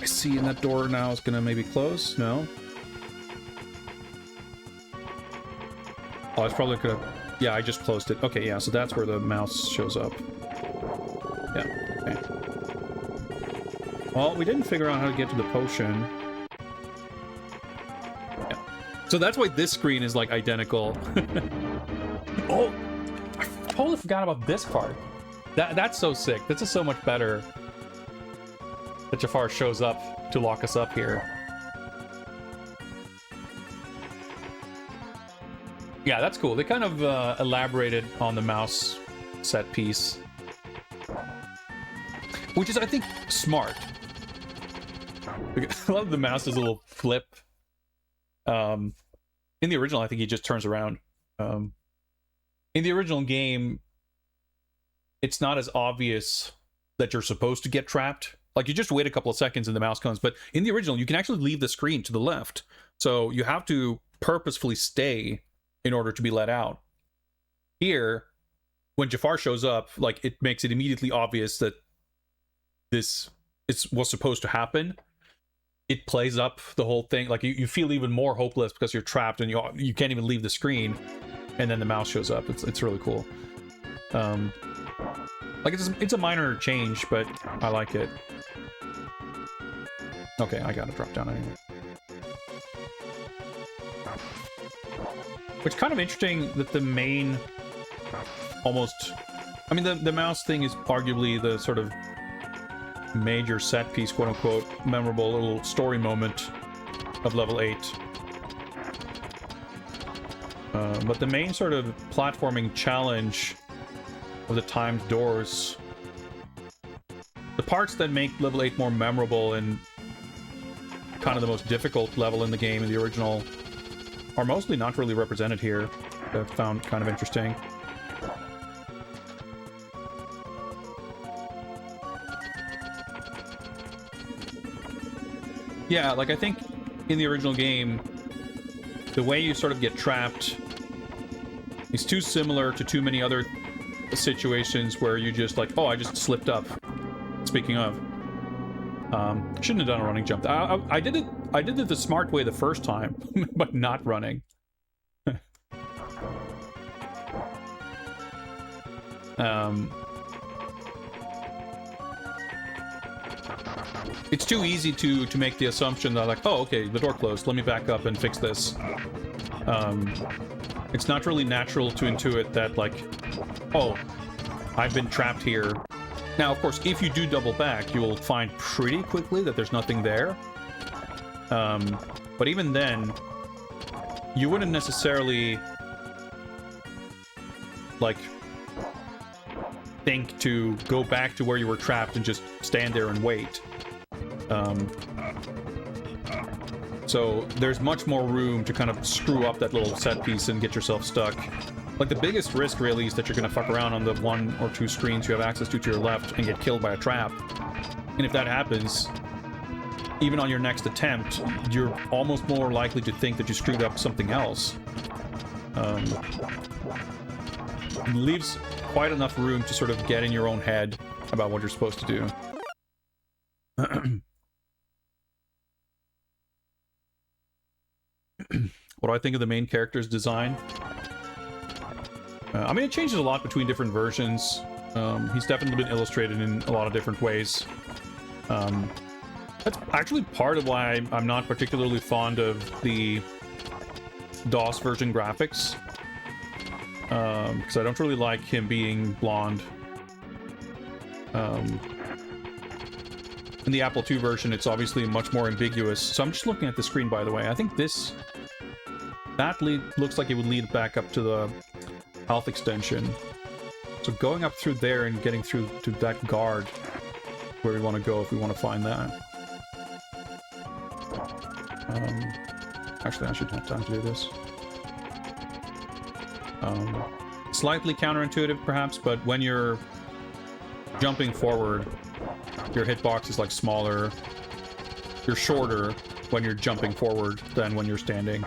I see in that door now is gonna maybe close? No? Oh, it's probably gonna... Yeah, I just closed it. Okay, yeah, so that's where the mouse shows up. Yeah, okay. Well, we didn't figure out how to get to the potion. Yeah. So that's why this screen is, identical. Oh! I totally forgot about this part. That's so sick. This is so much better that Jafar shows up to lock us up here. Yeah, that's cool. They kind of elaborated on the mouse set piece, which is, I think, smart. I love the mouse's little flip. In the original, I think he just turns around. In the original game, it's not as obvious that you're supposed to get trapped. You just wait a couple of seconds and the mouse comes. But in the original, you can actually leave the screen to the left. So you have to purposefully stay in order to be let out. Here, when Jafar shows up, it makes it immediately obvious that this was supposed to happen. It plays up the whole thing. You feel even more hopeless because you're trapped and you can't even leave the screen. And then the mouse shows up. It's really cool. It's a minor change, but I like it. Okay, I gotta drop down anyway. Which kind of interesting that the main almost... I mean, the mouse thing is arguably the sort of major set piece, quote-unquote, memorable little story moment of level 8. But the main sort of platforming challenge of the timed doors, the parts that make level 8 more memorable and kind of the most difficult level in the game in the original are mostly not really represented here. I've found kind of interesting. Yeah, like I think in the original game, the way you sort of get trapped is too similar to too many other situations where you just like, oh, I just slipped up. Speaking of, shouldn't have done a running jump. I did it the smart way the first time, but not running. It's too easy to make the assumption that like, oh, okay, the door closed, let me back up and fix this. It's not really natural to intuit that like, oh, I've been trapped here. Now, of course, if you do double back, you will find pretty quickly that there's nothing there. But even then, you wouldn't necessarily like think to go back to where you were trapped and just stand there and wait. So there's much more room to kind of screw up that little set piece and get yourself stuck. Like, the biggest risk, really, is that you're going to fuck around on the 1 or 2 screens you have access to your left and get killed by a trap. And if that happens, even on your next attempt, you're almost more likely to think that you screwed up something else. It leaves quite enough room to sort of get in your own head about what you're supposed to do. What do I think of the main character's design? I mean, it changes a lot between different versions. He's definitely been illustrated in a lot of different ways. That's actually part of why I'm not particularly fond of the DOS version graphics. Because I don't really like him being blonde. In the Apple II version, it's obviously much more ambiguous. So I'm just looking at the screen, by the way. I think that looks like it would lead back up to the health extension. So going up through there and getting through to that guard, where we want to go if we want to find that. Actually, I should have time to do this. Slightly counterintuitive, perhaps, but when you're jumping forward, your hitbox is like smaller. You're shorter when you're jumping forward than when you're standing.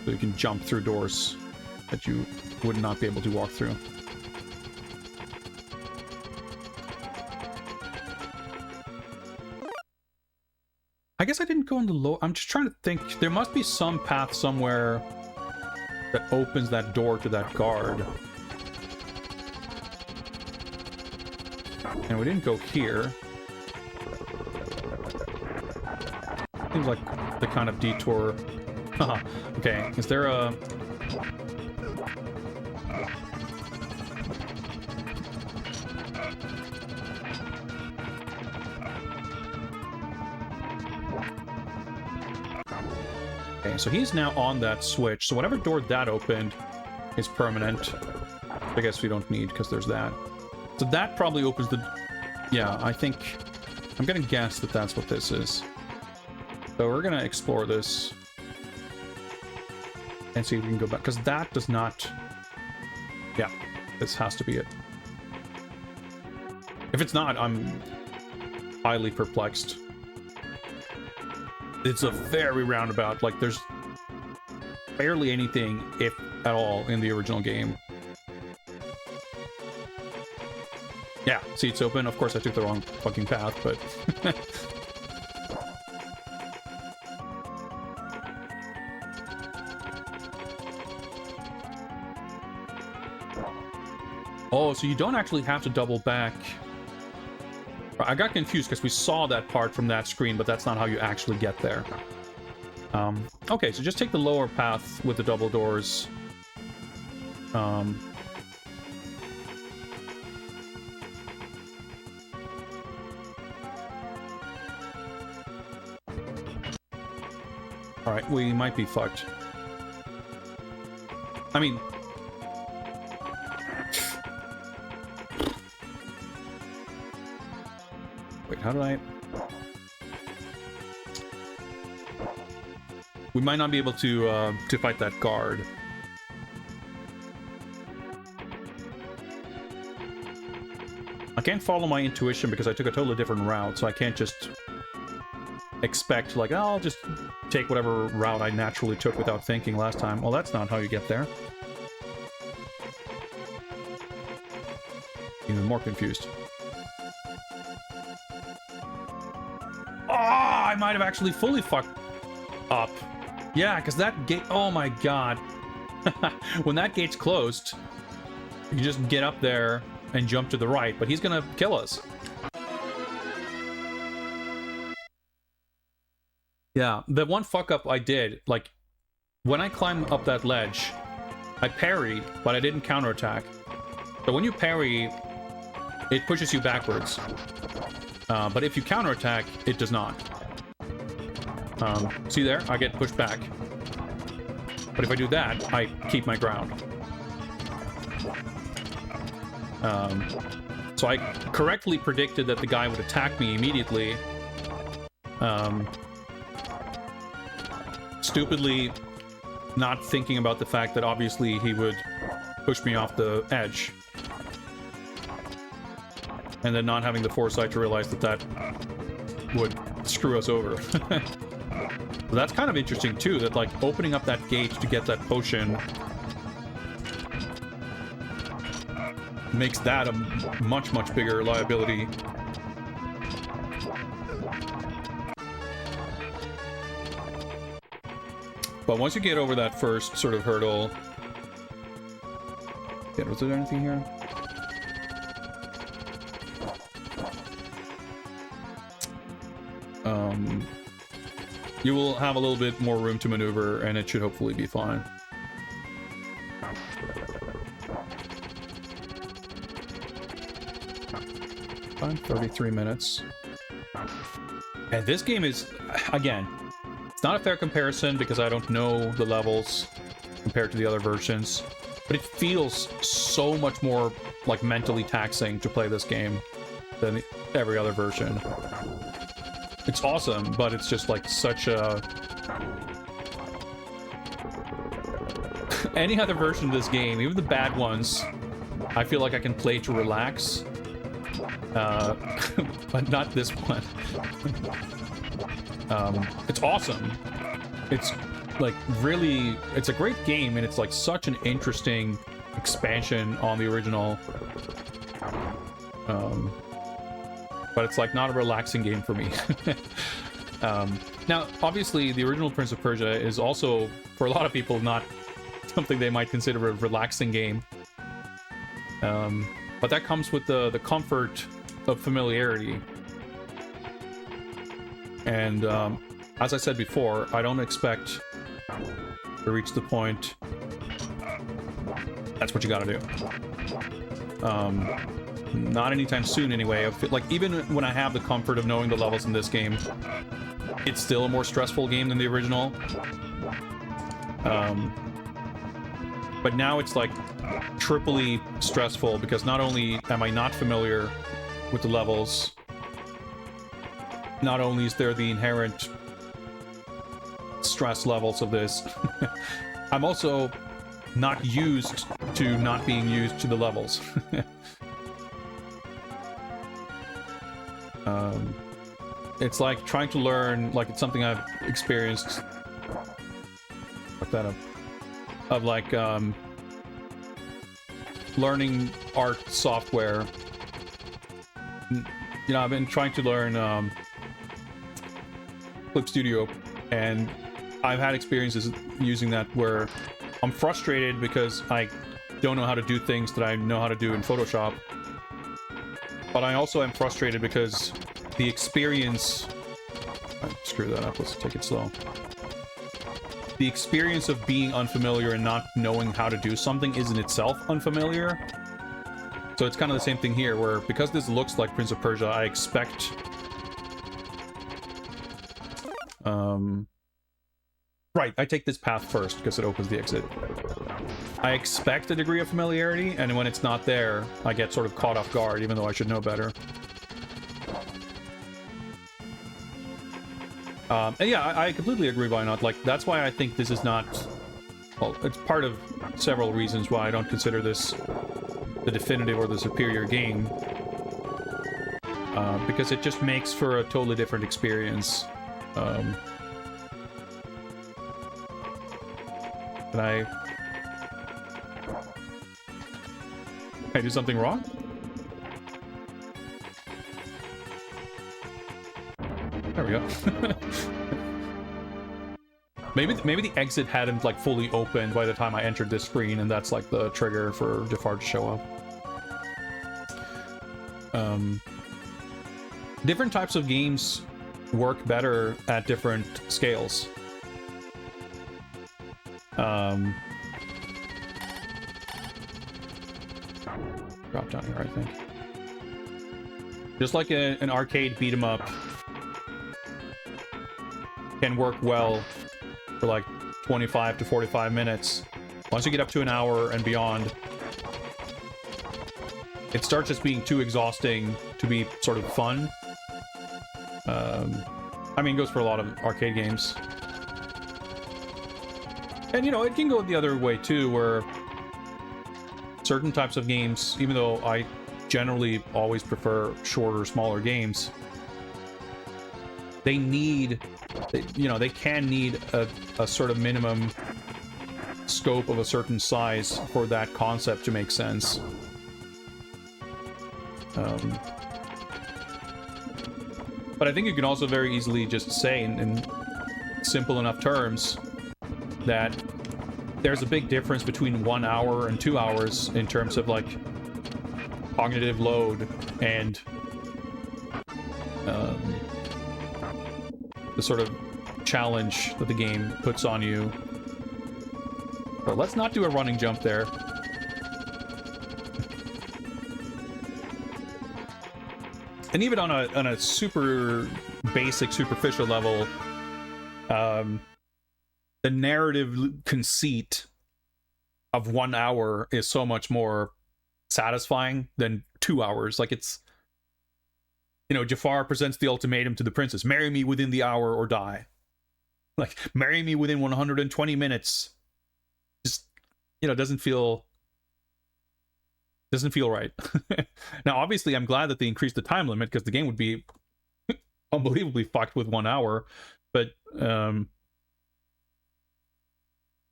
So you can jump through doors that you would not be able to walk through. I guess I didn't go in the low... I'm just trying to think. There must be some path somewhere that opens that door to that guard. And we didn't go here. Seems like the kind of detour... Okay, is there a... Okay, so he's now on that switch. So whatever door that opened is permanent. I guess we don't need, because there's that. So that probably opens the... Yeah, I think... I'm gonna guess that that's what this is. So we're gonna explore this. And see if we can go back. Because that does not... Yeah, this has to be it. If it's not, I'm highly perplexed. It's a very roundabout. Like, there's barely anything, if at all, in the original game. Yeah, see, it's open. Of course, I took the wrong fucking path, but... Oh, so you don't actually have to double back. I got confused because we saw that part from that screen, but that's not how you actually get there. Okay, so just take the lower path with the double doors. Alright, we might be fucked. I mean... Wait, how did I... we might not be able to fight that guard. I can't follow my intuition because I took a totally different route, so I can't just expect, like, oh, I'll just take whatever route I naturally took without thinking last time. Well, that's not how you get there. Even more confused. Oh, I might have actually fully fucked up. Yeah, because that gate... Oh my god. When that gate's closed, you just get up there and jump to the right, but he's gonna kill us. Yeah, the one fuck up I did, like, when I climbed up that ledge, I parried, but I didn't counterattack. So when you parry, it pushes you backwards. But if you counterattack, it does not. See there? I get pushed back. But if I do that, I keep my ground. So I correctly predicted that the guy would attack me immediately. Stupidly not thinking about the fact that obviously he would push me off the edge. And then not having the foresight to realize that that would screw us over. So that's kind of interesting too, that like opening up that gate to get that potion makes that a much, much bigger liability. But once you get over that first sort of hurdle... Yeah, was there anything here? You will have a little bit more room to maneuver, and it should hopefully be fine. Fine, 33 minutes. And this game is, again, it's not a fair comparison because I don't know the levels compared to the other versions, but it feels so much more like mentally taxing to play this game than every other version. It's awesome, but it's just like such a... Any other version of this game, even the bad ones, I feel like I can play to relax. But not this one. It's awesome. It's like really... It's a great game, and it's like such an interesting expansion on the original. But it's like not a relaxing game for me. Now, obviously, the original Prince of Persia is also, for a lot of people, not something they might consider a relaxing game. But that comes with the comfort of familiarity. And as I said before, I don't expect to reach the point. That's what you gotta do. Not anytime soon, anyway. Like, even when I have the comfort of knowing the levels in this game, it's still a more stressful game than the original. But now it's like triply stressful because not only am I not familiar with the levels, not only is there the inherent stress levels of this, I'm also not used to not being used to the levels. It's like trying to learn, like it's something I've experienced. Look that up. Of like learning art software. You know, I've been trying to learn Clip Studio, and I've had experiences using that where I'm frustrated because I don't know how to do things that I know how to do in Photoshop. But I also am frustrated because the experience... Screw that up, let's take it slow. The experience of being unfamiliar and not knowing how to do something is in itself unfamiliar. So it's kind of the same thing here, where because this looks like Prince of Persia, I expect... Right, I take this path first because it opens the exit. I expect a degree of familiarity, and when it's not there, I get sort of caught off guard, even though I should know better. And yeah, I completely agree. Why not? Like, that's why I think this is not. Well, it's part of several reasons why I don't consider this the definitive or the superior game. Because it just makes for a totally different experience. Can I do something wrong? There we go. maybe the exit hadn't like fully opened by the time I entered this screen, and that's like the trigger for Jafar to show up. Different types of games work better at different scales. Drop down here, I think. Just like an arcade beat 'em up can work well for like 25 to 45 minutes. Once you get up to an hour and beyond, it starts just being too exhausting to be sort of fun. I mean, it goes for a lot of arcade games. And, you know, it can go the other way, too, where certain types of games, even though I generally always prefer shorter, smaller games, they need, you know, they can need a sort of minimum scope of a certain size for that concept to make sense. But I think you can also very easily just say in simple enough terms that there's a big difference between 1 hour and 2 hours in terms of like cognitive load and the sort of challenge that the game puts on you. But let's not do a running jump there. And even on a super basic, superficial level, the narrative conceit of 1 hour is so much more satisfying than 2 hours. Like, it's, you know, Jafar presents the ultimatum to the princess: marry me within the hour or die. Like, marry me within 120 minutes. Just, you know, doesn't feel right. Now, obviously, I'm glad that they increased the time limit, because the game would be unbelievably fucked with 1 hour. But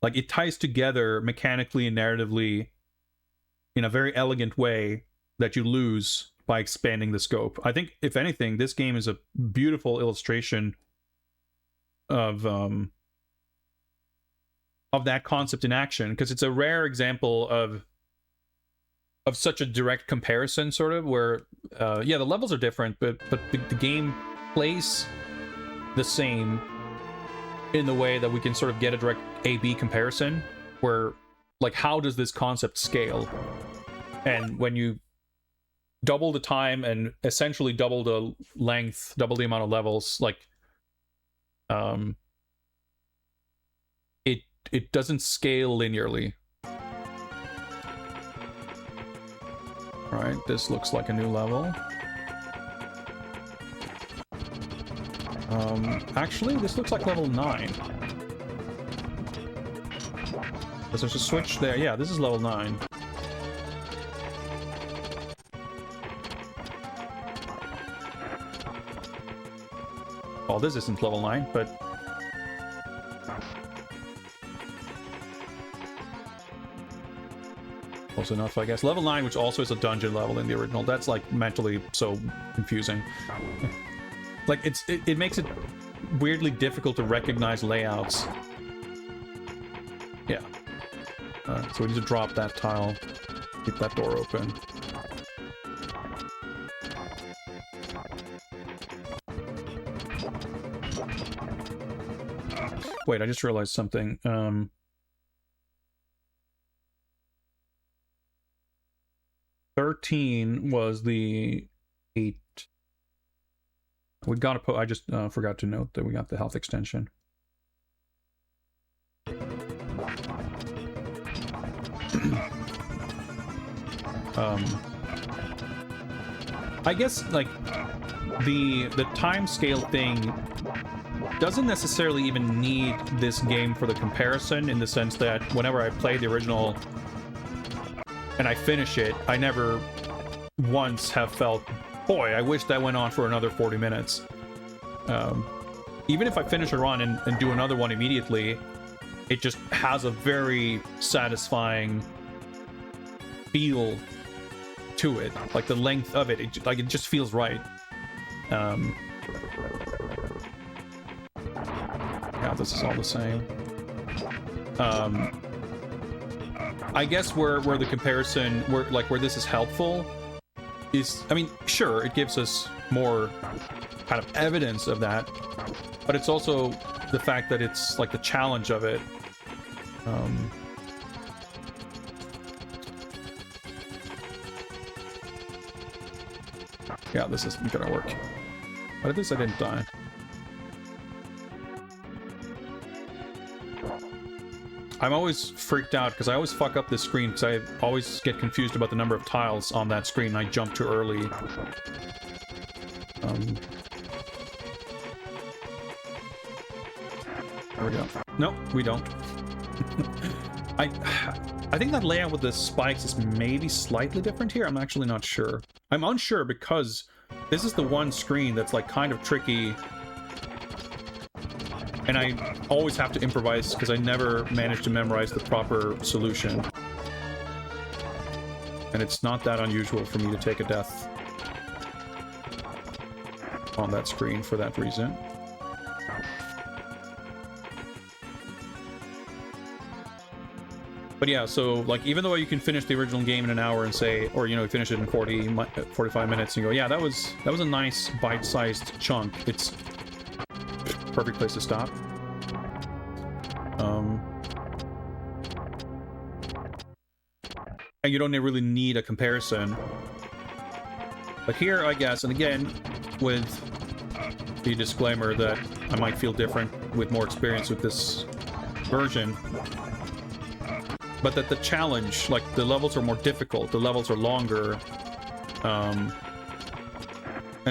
like, it ties together mechanically and narratively in a very elegant way that you lose by expanding the scope. I think, if anything, this game is a beautiful illustration of that concept in action, because it's a rare example of such a direct comparison, sort of, where yeah, the levels are different, but the game plays the same in the way that we can sort of get a direct A/B comparison, where, like, how does this concept scale? And when you double the time and essentially double the length, double the amount of levels, like, it doesn't scale linearly. Right, this looks like a new level. Actually, this looks like level 9. There's a switch there. Yeah, this is level 9. Well, this isn't level 9, but... close enough, I guess. Level 9, which also is a dungeon level in the original. That's, like, mentally so confusing. Like, it makes it weirdly difficult to recognize layouts. Yeah. So we need to drop that tile. Keep that door open. Wait, I just realized something. 13 was the 8. We got to I just forgot to note that we got the health extension. I guess, like, the time scale thing doesn't necessarily even need this game for the comparison, in the sense that whenever I play the original and I finish it, I never once have felt, boy, I wish that went on for another 40 minutes. Even if I finish a run and do another one immediately, it just has a very satisfying feel to it. Like the length of it, it just feels right. Yeah, this is all the same. I guess where the comparison, where this is helpful is, I mean, sure, it gives us more kind of evidence of that, but it's also the fact that it's like the challenge of it. Yeah, this isn't gonna work. But at least I didn't die. I'm always freaked out because I always fuck up this screen because I always get confused about the number of tiles on that screen and I jump too early. There we go. Nope, we don't. I think that layout with the spikes is maybe slightly different here. I'm actually not sure. I'm unsure because this is the one screen that's like kind of tricky. And I always have to improvise because I never manage to memorize the proper solution. And it's not that unusual for me to take a death on that screen for that reason. But yeah, so like even though you can finish the original game in an hour and say, or you know, finish it in 45 minutes and you go, yeah, that was a nice bite-sized chunk. It's perfect place to stop. And you don't really need a comparison. But here, I guess, and again, with the disclaimer that I might feel different with more experience with this version, but that the challenge, like the levels are more difficult, the levels are longer, and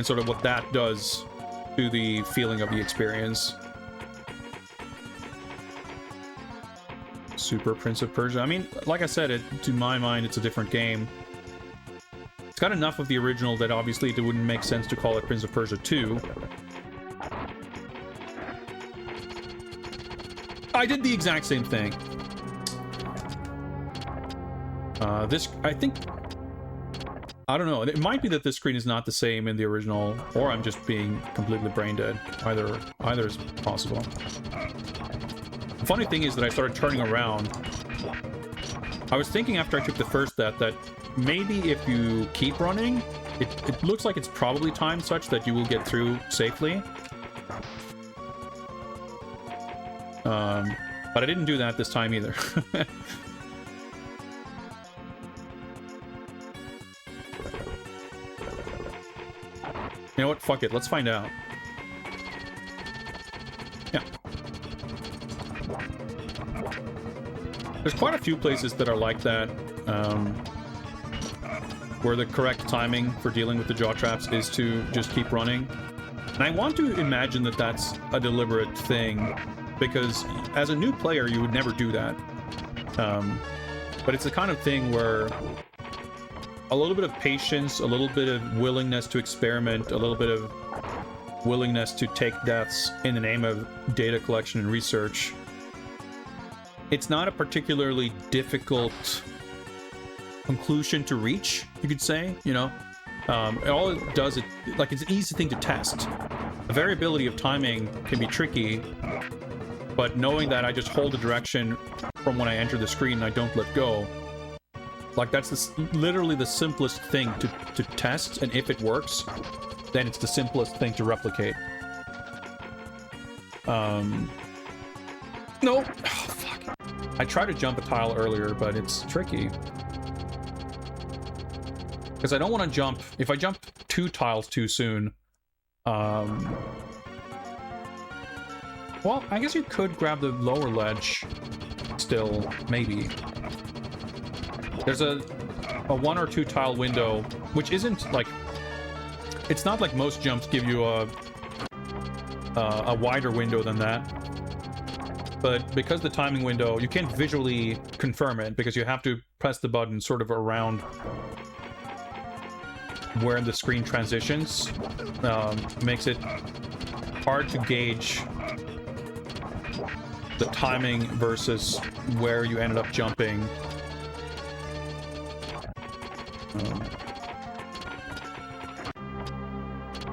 sort of what that does to the feeling of the experience. Super Prince of Persia. I mean, like I said, to my mind, it's a different game. It's got enough of the original that obviously it wouldn't make sense to call it Prince of Persia 2. I did the exact same thing. This, I think... I don't know. It might be that this screen is not the same in the original, or I'm just being completely brain dead. Either is possible. The funny thing is that I started turning around. I was thinking after I took the first death that maybe if you keep running, it looks like it's probably timed such that you will get through safely. But I didn't do that this time either. You know what? Fuck it. Let's find out. Yeah. There's quite a few places that are like that, where the correct timing for dealing with the jaw traps is to just keep running. And I want to imagine that that's a deliberate thing, because as a new player, you would never do that. But it's the kind of thing where a little bit of patience, a little bit of willingness to experiment, a little bit of willingness to take deaths in the name of data collection and research. It's not a particularly difficult conclusion to reach, you could say, you know? All it does, it's an easy thing to test. The variability of timing can be tricky, but knowing that I just hold the direction from when I enter the screen and I don't let go, like that's literally the simplest thing to test, and if it works, then it's the simplest thing to replicate. No! Oh, fuck. I tried to jump a tile earlier, but it's tricky. Because I don't want to jump... If I jump 2 tiles too soon... Well, I guess you could grab the lower ledge still, maybe. There's a 1 or 2 tile window, which isn't like... It's not like most jumps give you a a wider window than that. But because the timing window, you can't visually confirm it because you have to press the button sort of around where the screen transitions. Makes it hard to gauge the timing versus where you ended up jumping.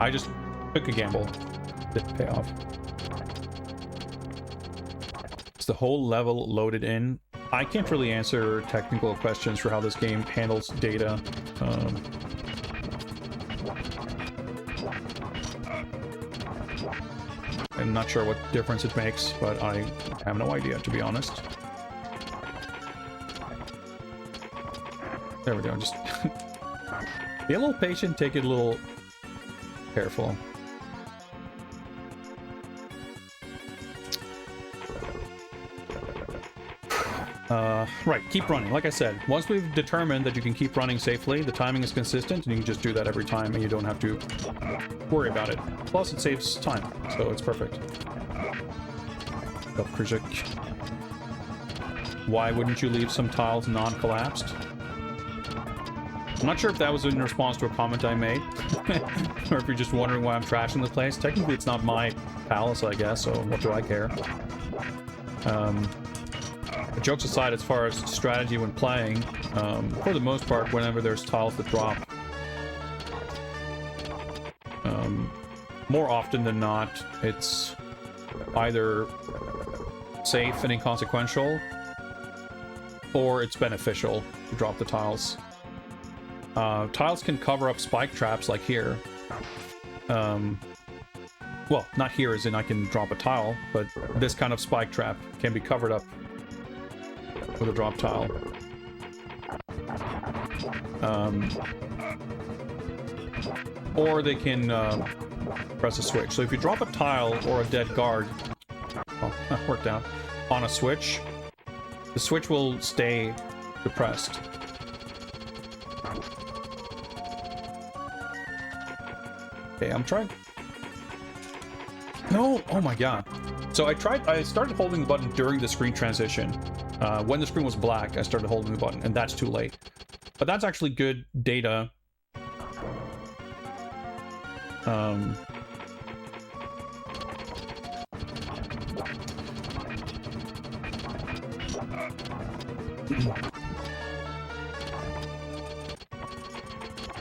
I just took a gamble. Didn't pay off. Is the whole level loaded in? I can't really answer technical questions for how this game handles data. I'm not sure what difference it makes, but I have no idea, to be honest. There we go, just be a little patient, take it a little careful. Right, keep running. Like I said, once we've determined that you can keep running safely, the timing is consistent, and you can just do that every time, and you don't have to worry about it. Plus, it saves time, so it's perfect. Why wouldn't you leave some tiles non-collapsed? I'm not sure if that was in response to a comment I made, or if you're just wondering why I'm trashing the place. Technically, it's not my palace, I guess, so what do I care? Jokes aside, as far as strategy when playing, for the most part, whenever there's tiles that drop, more often than not, it's either safe and inconsequential, or it's beneficial to drop the tiles. Tiles can cover up spike traps like here. Well, not here as in I can drop a tile, but this kind of spike trap can be covered up with a drop tile. Or they can press a switch. So if you drop a tile or a dead guard, oh, that worked out, on a switch, the switch will stay depressed. Okay, I'm trying. No! Oh my god. So I started holding the button during the screen transition. When the screen was black, I started holding the button, and that's too late. But that's actually good data.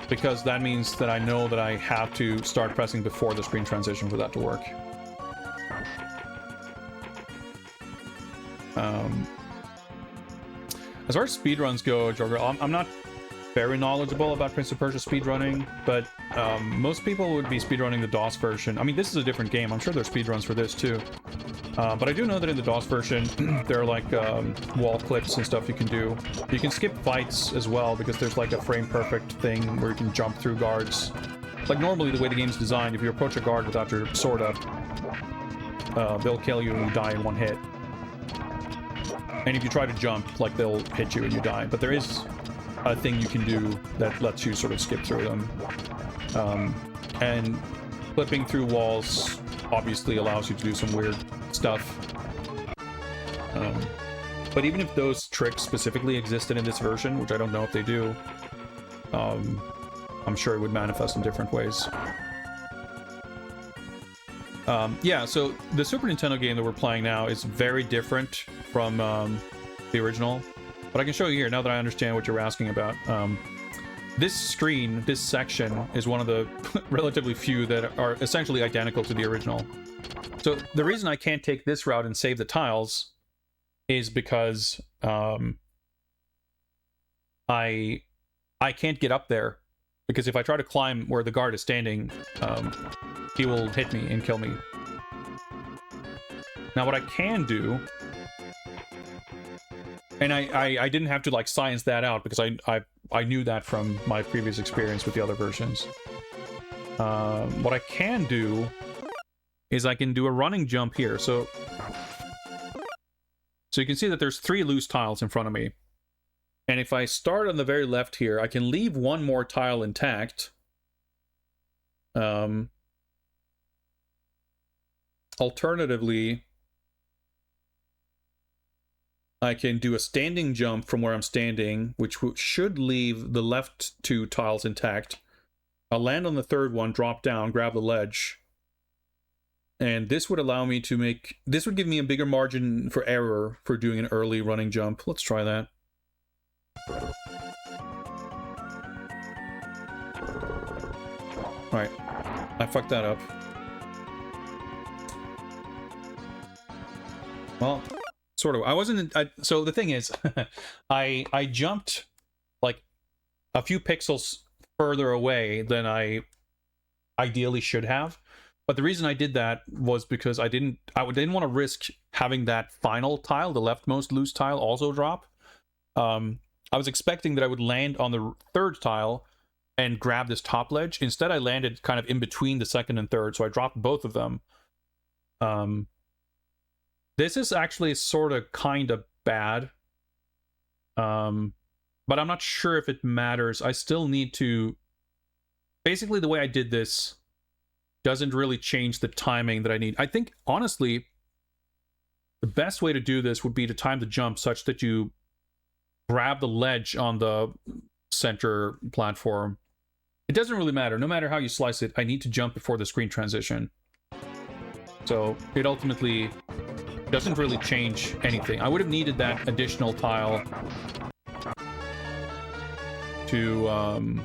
Because that means that I know that I have to start pressing before the screen transition for that to work. As far as speedruns go, Jorger, I'm not very knowledgeable about Prince of Persia speedrunning, but most people would be speedrunning the DOS version. I mean, this is a different game. I'm sure there's speedruns for this too. But I do know that in the DOS version, there are like wall clips and stuff you can do. You can skip fights as well, because there's like a frame-perfect thing where you can jump through guards. Like normally the way the game's designed, if you approach a guard without your sword up, they'll kill you and you die in one hit. And if you try to jump, like, they'll hit you and you die. But there is a thing you can do that lets you sort of skip through them. And flipping through walls obviously allows you to do some weird stuff. But even if those tricks specifically existed in this version, which I don't know if they do, I'm sure it would manifest in different ways. Yeah, so the Super Nintendo game that we're playing now is very different from the original. But I can show you here, now that I understand what you're asking about. This screen, this section, is one of the relatively few that are essentially identical to the original. So the reason I can't take this route and save the tiles is because I can't get up there. Because if I try to climb where the guard is standing, he will hit me and kill me. Now what I can do, and I didn't have to like science that out because I knew that from my previous experience with the other versions. What I can do is I can do a running jump here. So you can see that there's 3 loose tiles in front of me. And if I start on the very left here, I can leave one more tile intact. Alternatively, I can do a standing jump from where I'm standing, which should leave the left 2 tiles intact. I'll land on the third one, drop down, grab the ledge. And this would allow me to make... This would give me a bigger margin for error for doing an early running jump. Let's try that. Alright. I fucked that up. Well, sort of. I wasn't... so the thing is, I jumped like a few pixels further away than I ideally should have. But the reason I did that was because I didn't want to risk having that final tile, the leftmost loose tile, also drop. I was expecting that I would land on the third tile and grab this top ledge. Instead, I landed kind of in between the second and third, so I dropped both of them. This is actually sort of kind of bad. But I'm not sure if it matters. I still need to... Basically, the way I did this doesn't really change the timing that I need. I think, honestly, the best way to do this would be to time the jump such that you grab the ledge on the center platform. It doesn't really matter. No matter how you slice it, I need to jump before the screen transition. So it ultimately doesn't really change anything. I would have needed that additional tile to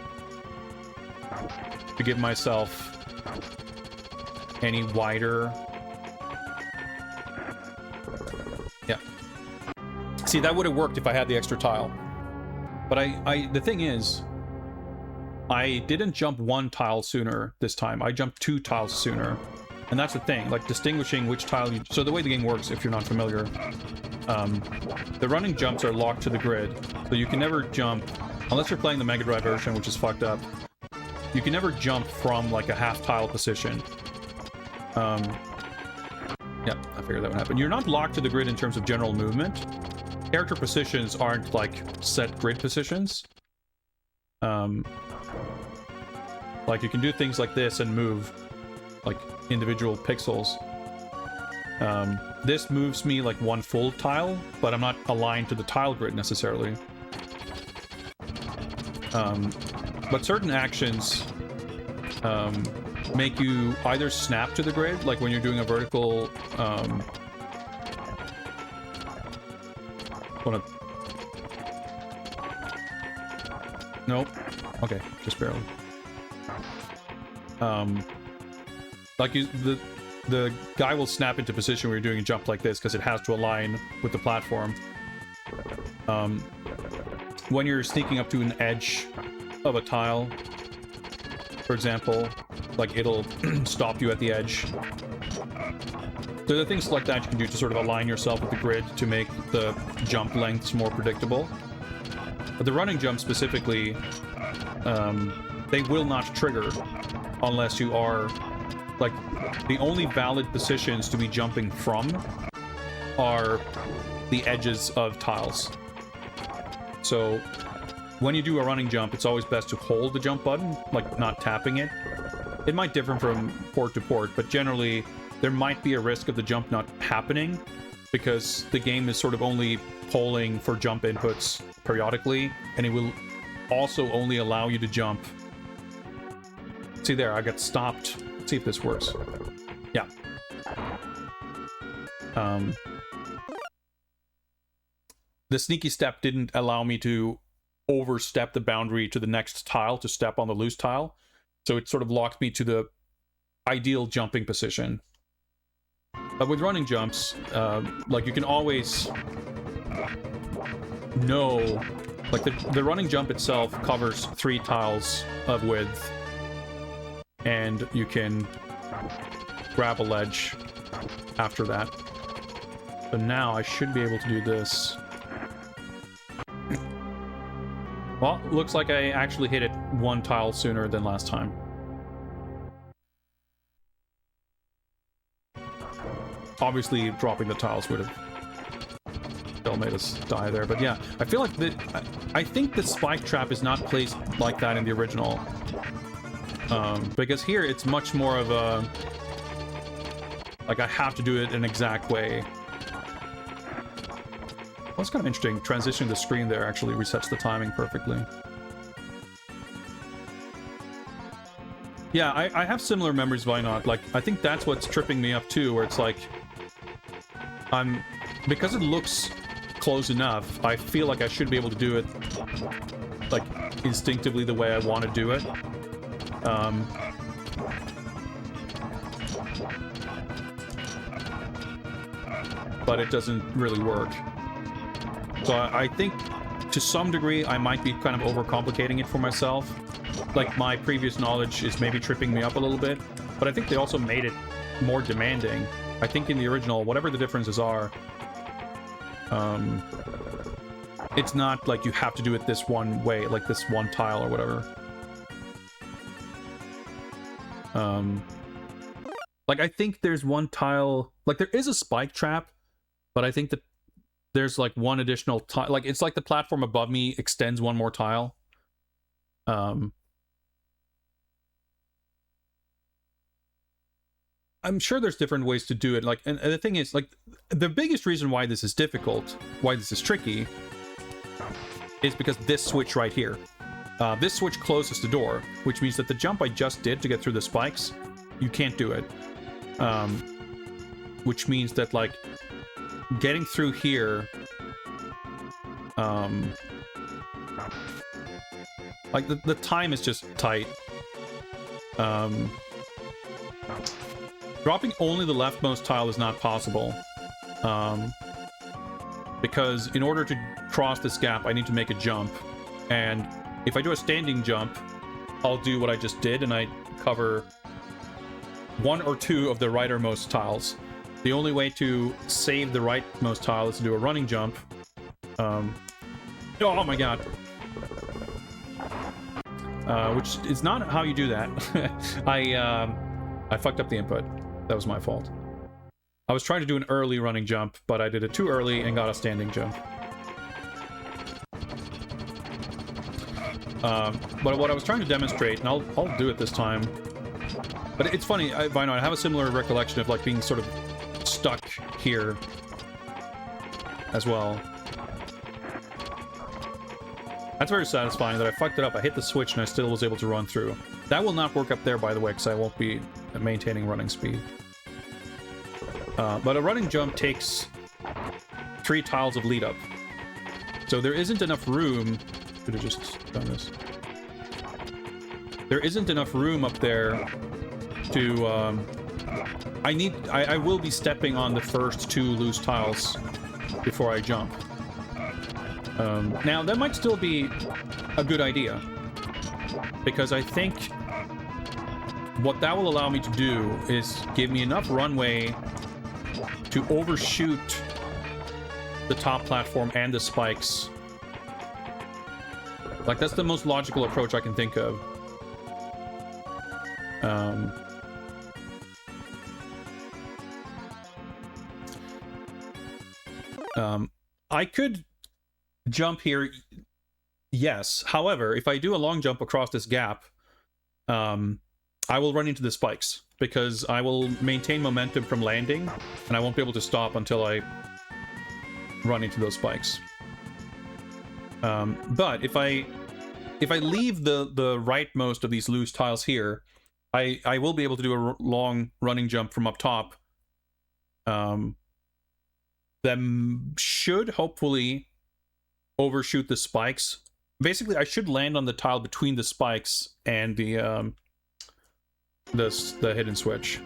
give myself any wider... Yeah. See, that would have worked if I had the extra tile. But the thing is, I didn't jump 1 tile sooner this time. I jumped 2 tiles sooner. And that's the thing, like distinguishing which tile you... So the way the game works, if you're not familiar, the running jumps are locked to the grid. So you can never jump, unless you're playing the Mega Drive version, which is fucked up. You can never jump from like a half tile position. Yeah, I figured that would happen. You're not locked to the grid in terms of general movement. Character positions aren't like set grid positions. Like you can do things like this and move like individual pixels. This moves me like 1 full tile, but I'm not aligned to the tile grid necessarily. But certain actions make you either snap to the grid, like when you're doing a vertical... Nope. Okay, just barely. Like the guy will snap into position when you're doing a jump like this because it has to align with the platform. When you're sneaking up to an edge of a tile, for example, like it'll stop you at the edge. There are things like that you can do to sort of align yourself with the grid to make the jump lengths more predictable. But the running jump specifically, they will not trigger unless you are, like, the only valid positions to be jumping from are the edges of tiles. So when you do a running jump, it's always best to hold the jump button, like not tapping it. It might differ from port to port, but generally there might be a risk of the jump not happening because the game is sort of only polling for jump inputs periodically, and it will also only allow you to jump. See there, I got stopped. Let's see if this works. Yeah. The sneaky step didn't allow me to overstep the boundary to the next tile to step on the loose tile. So it sort of locked me to the ideal jumping position. But with running jumps, like you can always know, like the running jump itself covers 3 tiles of width, and you can grab a ledge after that. So now I should be able to do this. Well, looks like I actually hit it 1 tile sooner than last time. Obviously, dropping the tiles would have still made us die there, but yeah, I feel like I think the spike trap is not placed like that in the original. Because here it's much more of a... Like, I have to do it an exact way. Well, it's kind of interesting. Transitioning the screen there actually resets the timing perfectly. Yeah, I have similar memories, why not? Like, I think that's what's tripping me up too, where it's like, because it looks close enough, I feel like I should be able to do it, like, instinctively the way I want to do it. But it doesn't really work. So I think, to some degree, I might be kind of overcomplicating it for myself. Like, my previous knowledge is maybe tripping me up a little bit, but I think they also made it more demanding. I think in the original, whatever the differences are, it's not like you have to do it this one way, like this one tile or whatever. Like, I think there's one tile, like, there is a spike trap, but I think that there's, like, one additional tile. Like, it's like the platform above me extends one more tile. I'm sure there's different ways to do it. Like, and the thing is, like, the biggest reason why this is difficult, why this is tricky, is because this switch right here. This switch closes the door, which means that the jump I just did to get through the spikes, you can't do it. Which means that, like, getting through here, like, the time is just tight. Dropping only the leftmost tile is not possible. Because in order to cross this gap, I need to make a jump. And if I do a standing jump, I'll do what I just did, and I cover one or two of the rightermost tiles. The only way to save the rightmost tile is to do a running jump. Oh my god. Which is not how you do that. I fucked up the input. That was my fault. I was trying to do an early running jump, but I did it too early and got a standing jump. But what I was trying to demonstrate, and I'll do it this time. But it's funny, Vino, I have a similar recollection of, like, being sort of stuck here as well. That's very satisfying that I fucked it up. I hit the switch and I still was able to run through. That will not work up there, by the way, because I won't be maintaining running speed. But a running jump takes 3 tiles of lead up. So there isn't enough room... Could have just done this. There isn't enough room up there to... I will be stepping on the first 2 loose tiles before I jump. Now, that might still be a good idea. Because I think what that will allow me to do is give me enough runway to overshoot the top platform and the spikes. Like, that's the most logical approach I can think of. I could jump here, yes. However, if I do a long jump across this gap, I will run into the spikes, because I will maintain momentum from landing, and I won't be able to stop until I run into those spikes. But if I leave the rightmost of these loose tiles here, I will be able to do a long running jump from up top. That should hopefully overshoot the spikes. Basically, I should land on the tile between the spikes and the hidden switch.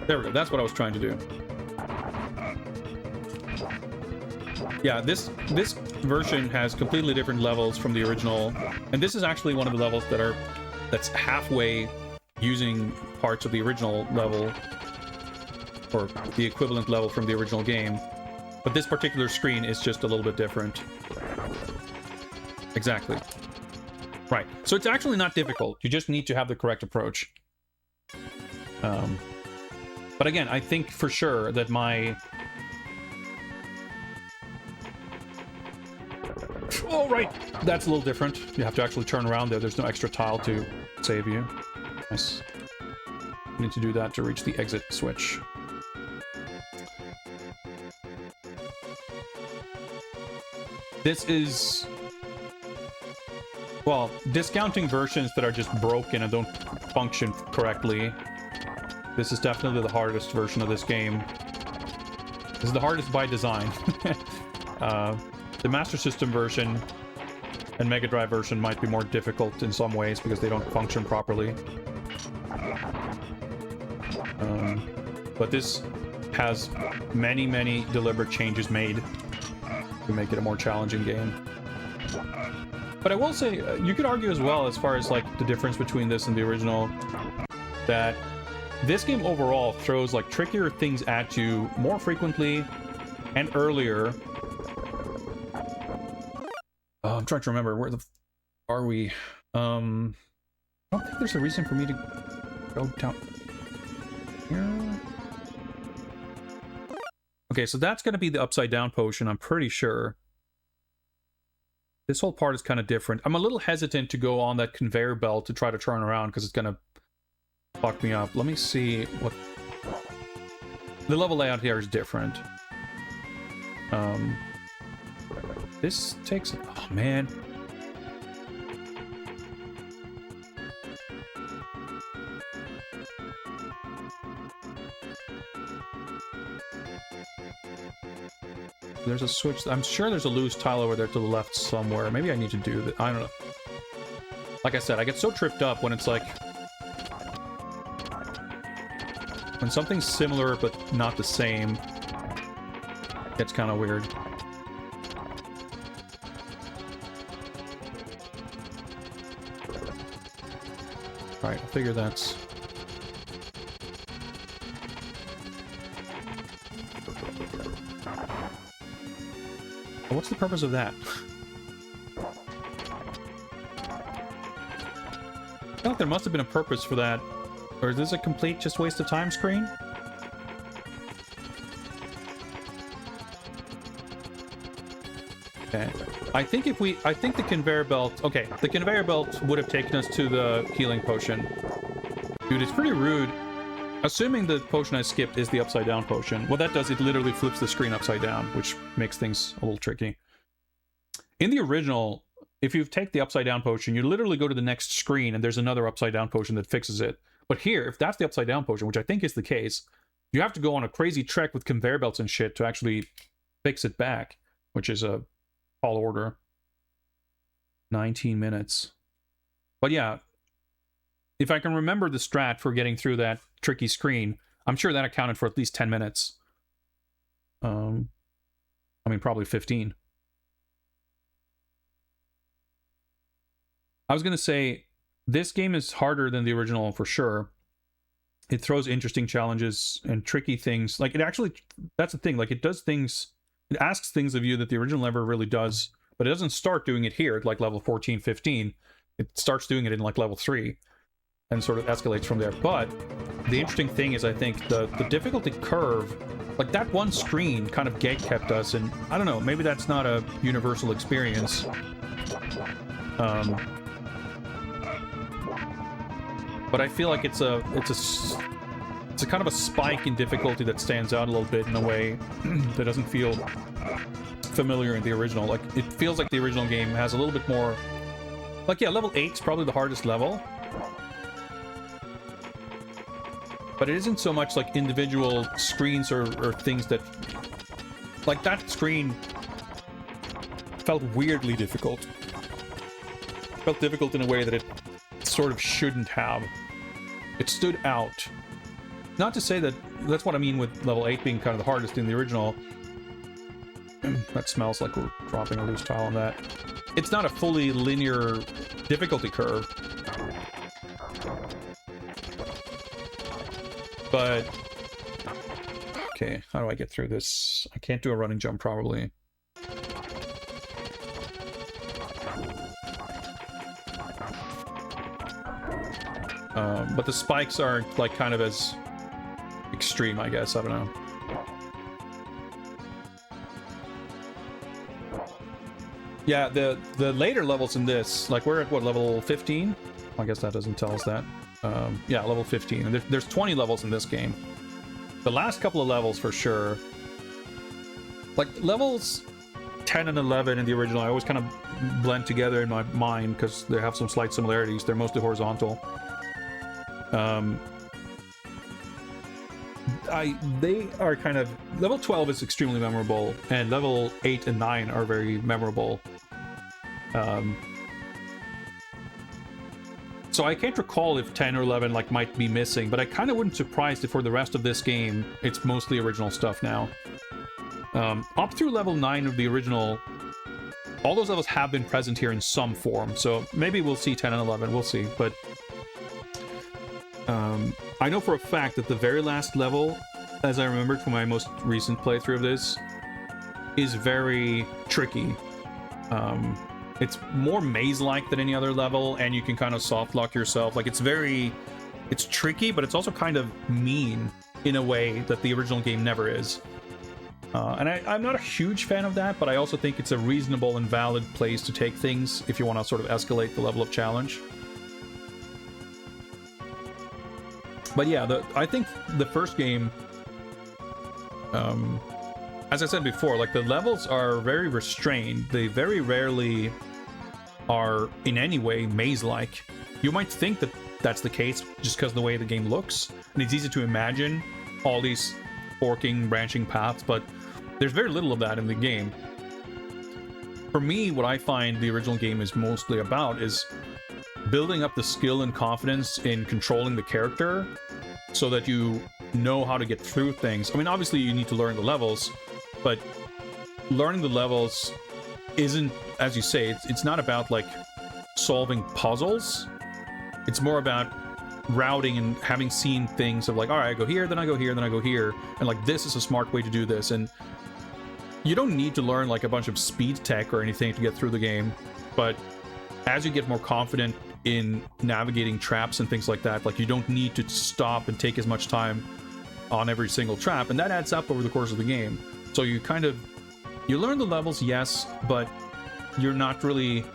There we go. That's what I was trying to do. Yeah, this version has completely different levels from the original, and this is actually one of the levels that's halfway using parts of the original level, or the equivalent level from the original game. But this particular screen is just a little bit different. Exactly. Right. So it's actually not difficult. You just need to have the correct approach. But again, I think for sure that my... Oh, right! That's a little different. You have to actually turn around there. There's no extra tile to save you. Nice. need to do that to reach the exit switch. This is... well, discounting versions that are just broken and don't function correctly. This is definitely the hardest version of this game. This is the hardest by design. The Master System version and Mega Drive version might be more difficult in some ways because they don't function properly. But this has many, many deliberate changes made to make it a more challenging game. But I will say, you could argue as well, as far as like the difference between this and the original, that this game overall throws like trickier things at you more frequently and earlier. I'm trying to remember, where the f are we? I don't think there's a reason for me to go down here. Okay, so that's going to be the upside down potion, I'm pretty sure. This whole part is kind of different. I'm a little hesitant to go on that conveyor belt to try to turn around because it's going to fuck me up. Let me see what... the level layout here is different. This takes... oh, man. There's a switch. I'm sure there's a loose tile over there to the left somewhere. Maybe I need to do that. I don't know. Like I said, I get so tripped up when it's like... when something's similar but not the same. It's kind of weird. Alright, I figure that's... what's the purpose of that? I feel like there must have been a purpose for that. Or is this a complete just waste of time screen? Okay. I think the conveyor belt... okay, the conveyor belt would have taken us to the healing potion. Dude, it's pretty rude. Assuming the potion I skipped is the upside down potion. What that does, it literally flips the screen upside down, which makes things a little tricky. In the original, if you take the upside down potion, you literally go to the next screen and there's another upside down potion that fixes it. But here, if that's the upside down potion, which I think is the case, you have to go on a crazy trek with conveyor belts and shit to actually fix it back, which is a tall order. 19 minutes. But yeah, if I can remember the strat for getting through that tricky screen, I'm sure that accounted for at least 10 minutes. I mean, probably 15. I was going to say, this game is harder than the original for sure. It throws interesting challenges and tricky things. Like, it actually, that's the thing, like, it does things, it asks things of you that the original never really does, but it doesn't start doing it here at, like, level 14, 15. It starts doing it in, like, level 3. And sort of escalates from there. But the interesting thing is, I think, the difficulty curve, like that one screen kind of gate-kept us, and I don't know, maybe that's not a universal experience. But I feel like it's a kind of a spike in difficulty that stands out a little bit in a way that doesn't feel familiar in the original. Like, it feels like the original game has a little bit more... like, yeah, level 8's probably the hardest level. But it isn't so much like individual screens or things that... like, that screen felt weirdly difficult. Felt difficult in a way that it sort of shouldn't have. It stood out. Not to say that... that's what I mean with level 8 being kind of the hardest in the original. That smells like we're dropping a loose tile on that. It's not a fully linear difficulty curve. But... okay, how do I get through this? I can't do a running jump, probably. But the spikes aren't, like, kind of as extreme, I guess. I don't know. Yeah, the later levels in this, like, we're at, what, level 15? I guess that doesn't tell us that. Yeah, level 15. And there's 20 levels in this game. The last couple of levels for sure. Like levels 10 and 11 in the original, I always kind of blend together in my mind because they have some slight similarities. They're mostly horizontal. They are kind of... Level 12 is extremely memorable, and level 8 and 9 are very memorable. So I can't recall if 10 or 11 like might be missing, but I kind of wouldn't be surprised if for the rest of this game, it's mostly original stuff now. Up through level 9 of the original, all those levels have been present here in some form, so maybe we'll see 10 and 11, we'll see, but... I know for a fact that the very last level, as I remembered from my most recent playthrough of this, is very tricky. It's more maze-like than any other level, and you can kind of soft-lock yourself. Like, it's tricky, but it's also kind of mean in a way that the original game never is. And I'm not a huge fan of that, but I also think it's a reasonable and valid place to take things if you want to sort of escalate the level of challenge. But yeah, I think the first game, as I said before, like the levels are very restrained. They very rarely are in any way maze-like. You might think that that's the case just because of the way the game looks, and it's easy to imagine all these forking, branching paths, but there's very little of that in the game. For me, what I find the original game is mostly about is building up the skill and confidence in controlling the character so that you know how to get through things. I mean, obviously you need to learn the levels, but learning the levels isn't, as you say, it's not about like solving puzzles. It's more about routing and having seen things of like, all right, I go here, then I go here, then I go here, and like this is a smart way to do this. And you don't need to learn like a bunch of speed tech or anything to get through the game, but as you get more confident in navigating traps and things like that, like you don't need to stop and take as much time on every single trap, and that adds up over the course of the game. So you learn the levels, yes, but you're not really...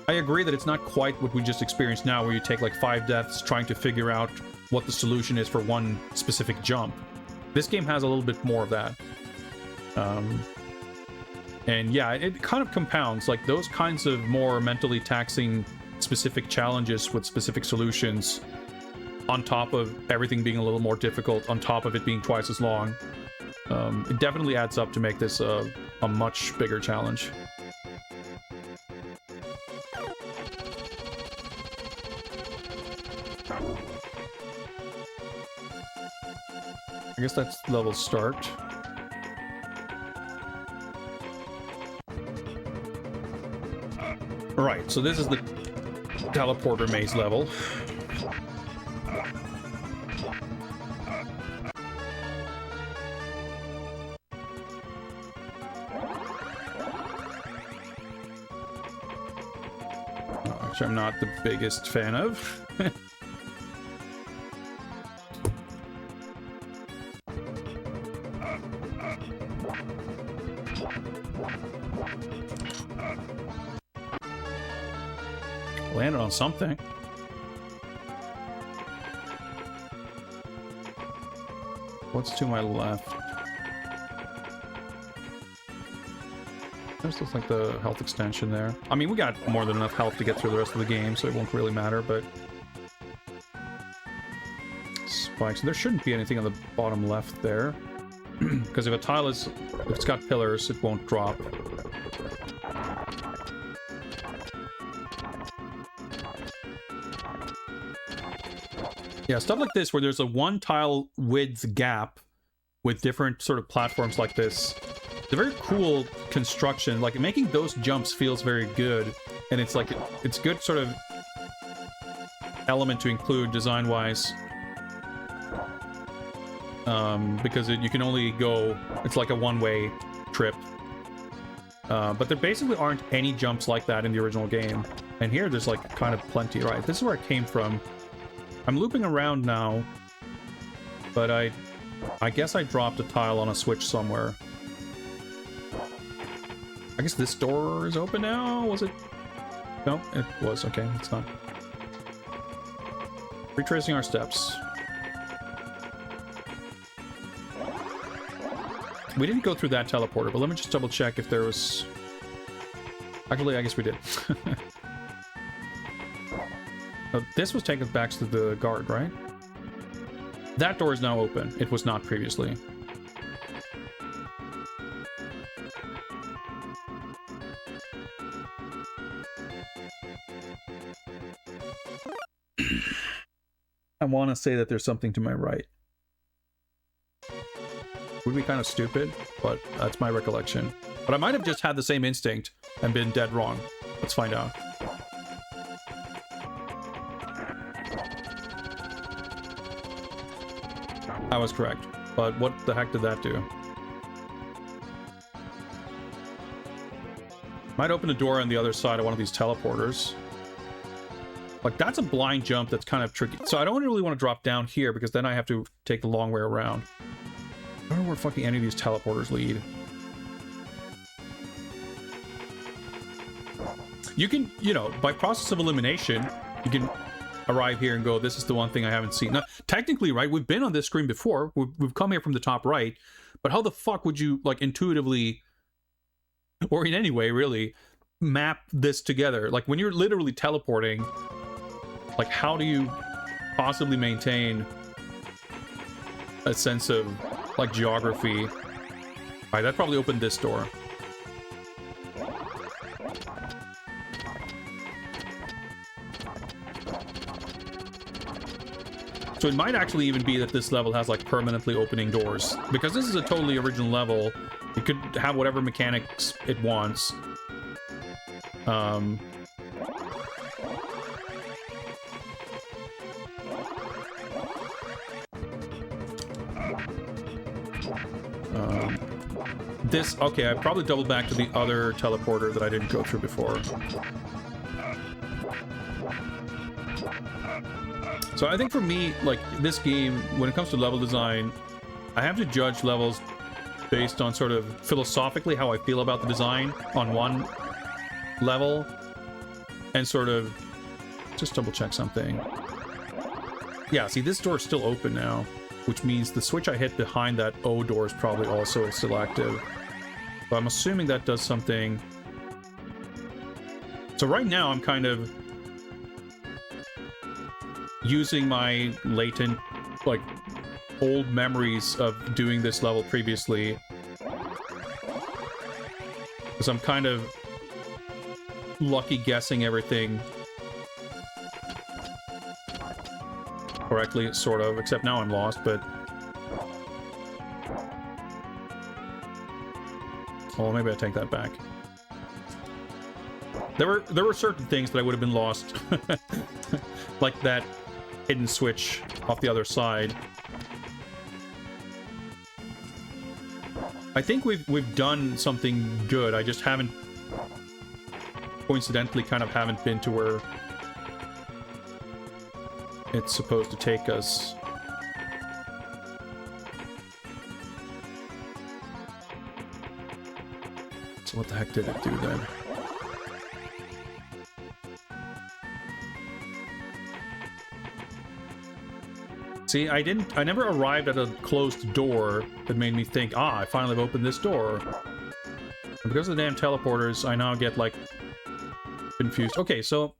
I agree that it's not quite what we just experienced now, where you take like 5 deaths trying to figure out what the solution is for one specific jump. This game has a little bit more of that. And yeah, it kind of compounds, like those kinds of more mentally taxing specific challenges with specific solutions, on top of everything being a little more difficult, on top of it being twice as long. It definitely adds up to make this a much bigger challenge. I guess that's level start. Right, so this is the teleporter maze level. Which I'm not the biggest fan of. Landed on something. What's to my left? This looks like the health extension there. I mean, we got more than enough health to get through the rest of the game, so it won't really matter, but... Spikes. There shouldn't be anything on the bottom left there. Because if a tile is... if it's got pillars, it won't drop. Yeah, stuff like this where there's a one tile width gap with different sort of platforms like this. It's a very cool construction. Like, making those jumps feels very good. And it's like, it's good sort of element to include design-wise. Because you can only go, it's like a one-way trip. But there basically aren't any jumps like that in the original game. And here there's like kind of plenty, right? This is where it came from. I'm looping around now, but I guess I dropped a tile on a switch somewhere. I guess this door is open now? Was it? No, it was. Okay, it's not. Retracing our steps. We didn't go through that teleporter, but let me just double check if there was... Actually, I guess we did. Oh, this was taken back to the guard, right? That door is now open. It was not previously. I want to say that there's something to my right. Would be kind of stupid, but that's my recollection. But I might have just had the same instinct and been dead wrong. Let's find out. I was correct, but what the heck did that do? Might open a door on the other side of one of these teleporters. Like, that's a blind jump that's kind of tricky. So I don't really want to drop down here because then I have to take the long way around. I don't know where fucking any of these teleporters lead. You can, you know, by process of elimination, you can arrive here and go, this is the one thing I haven't seen. Now, technically, right, we've been on this screen before. We've come here from the top right. But how the fuck would you, like, intuitively, or in any way, really, map this together? Like, when you're literally teleporting, like, how do you possibly maintain a sense of, like, geography? All right, that probably opened this door. So it might actually even be that this level has, like, permanently opening doors. Because this is a totally original level. It could have whatever mechanics it wants. This, okay, I probably doubled back to the other teleporter that I didn't go through before. So I think for me, like, this game, when it comes to level design, I have to judge levels based on sort of philosophically how I feel about the design on one level, and sort of just double check something. Yeah, see, this door is still open now, which means the switch I hit behind that O door is probably also still active. But I'm assuming that does something. So right now I'm kind of using my latent, like, old memories of doing this level previously, because I'm kind of lucky guessing everything correctly, sort of, except now I'm lost. But well, maybe I take that back. There were certain things that I would have been lost, like that hidden switch off the other side. I think we've done something good. I just haven't, coincidentally, kind of haven't been to where it's supposed to take us. So what the heck did it do then? See, I never arrived at a closed door that made me think, ah, I finally have opened this door. And because of the damn teleporters, I now get, like, confused. Okay, so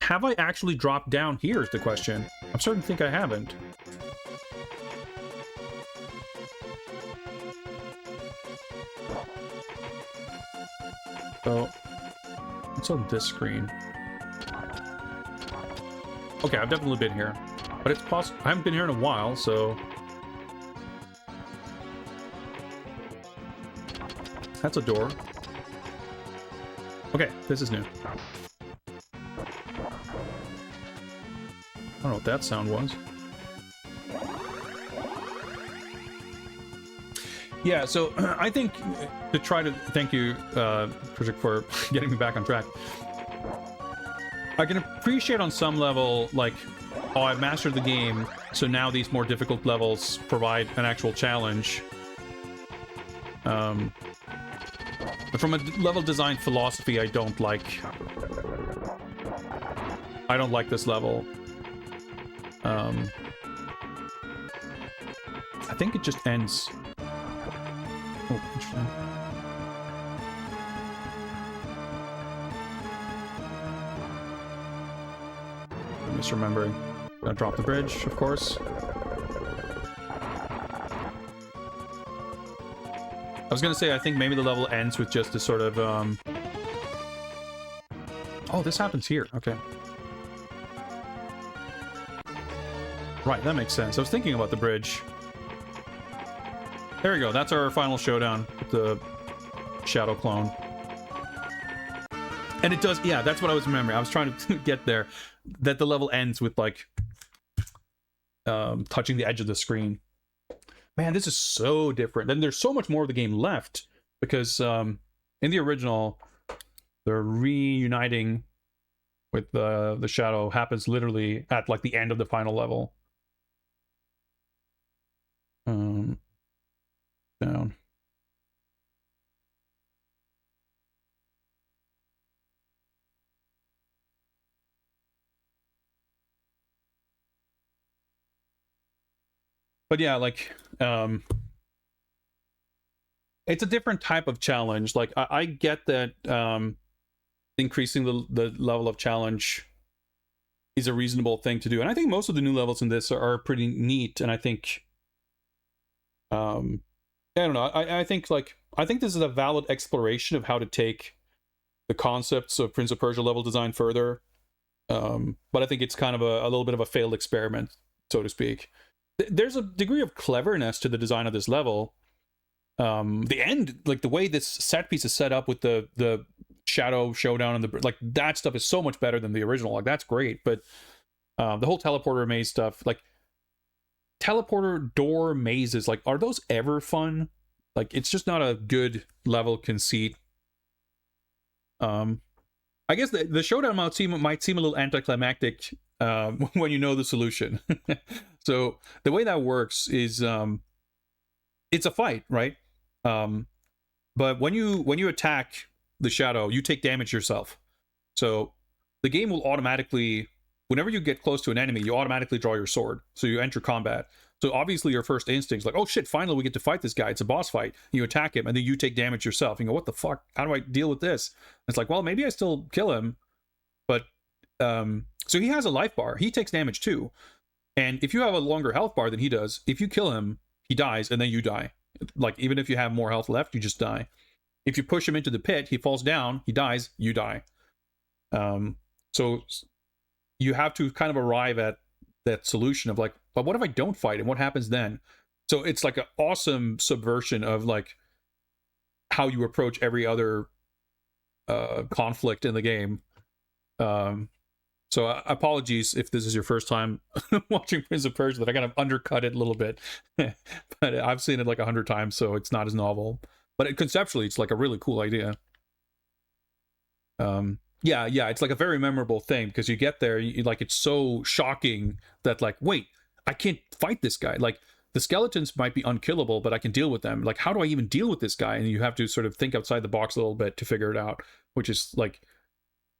have I actually dropped down here is the question. I'm starting to think I haven't. So, what's on this screen? Okay, I've definitely been here. But it's possible I haven't been here in a while, so that's a door. Okay, this is new. I don't know what that sound was. Yeah, so I think to try to thank you, Project, for getting me back on track. I can appreciate on some level, like, oh, I've mastered the game, so now these more difficult levels provide an actual challenge. But But from a level design philosophy, I don't like this level. I think it just ends. Oh, interesting. I'm misremembering. Gonna drop the bridge, of course. I was gonna say, I think maybe the level ends with just a sort of, Oh, this happens here. Okay. Right, that makes sense. I was thinking about the bridge. There we go. That's our final showdown with the Shadow clone. And it does, yeah, that's what I was remembering. I was trying to get there. That the level ends with, like, touching the edge of the screen. Man, this is so different. Then there's so much more of the game left, because in the original, the reuniting with the Shadow happens literally at, like, the end of the final level. Down. But yeah, like, it's a different type of challenge. Like, I get that increasing the level of challenge is a reasonable thing to do. And I think most of the new levels in this are pretty neat. And I think, I don't know. I think this is a valid exploration of how to take the concepts of Prince of Persia level design further. But I think it's kind of a little bit of a failed experiment, so to speak. There's a degree of cleverness to the design of this level. The end, like the way this set piece is set up with the Shadow showdown and the, like, that stuff is so much better than the original. Like, that's great. But the whole teleporter maze stuff, like, teleporter door mazes, like, are those ever fun? Like, it's just not a good level conceit. I guess the showdown might seem a little anticlimactic when you know the solution. So the way that works is it's a fight, right? But when you attack the Shadow, you take damage yourself. So the game will automatically, whenever you get close to an enemy, you automatically draw your sword. So you enter combat. So obviously your first instinct is like, oh shit, finally we get to fight this guy. It's a boss fight. You attack him, and then you take damage yourself. You go, what the fuck? How do I deal with this? And it's like, well, maybe I still kill him. But, so he has a life bar. He takes damage too. And if you have a longer health bar than he does, if you kill him, he dies, and then you die. Like, even if you have more health left, you just die. If you push him into the pit, he falls down, he dies, you die. So you have to kind of arrive at that solution of like, but what if I don't fight him? What happens then? So it's like an awesome subversion of like how you approach every other conflict in the game. So apologies if this is your first time watching Prince of Persia, that I kind of undercut it a little bit. But I've seen it like 100 times, so it's not as novel. But conceptually, it's like a really cool idea. Yeah, it's like a very memorable thing, because you get there, like, it's so shocking that, like, wait, I can't fight this guy. Like, the skeletons might be unkillable, but I can deal with them. Like, how do I even deal with this guy? And you have to sort of think outside the box a little bit to figure it out, which is like,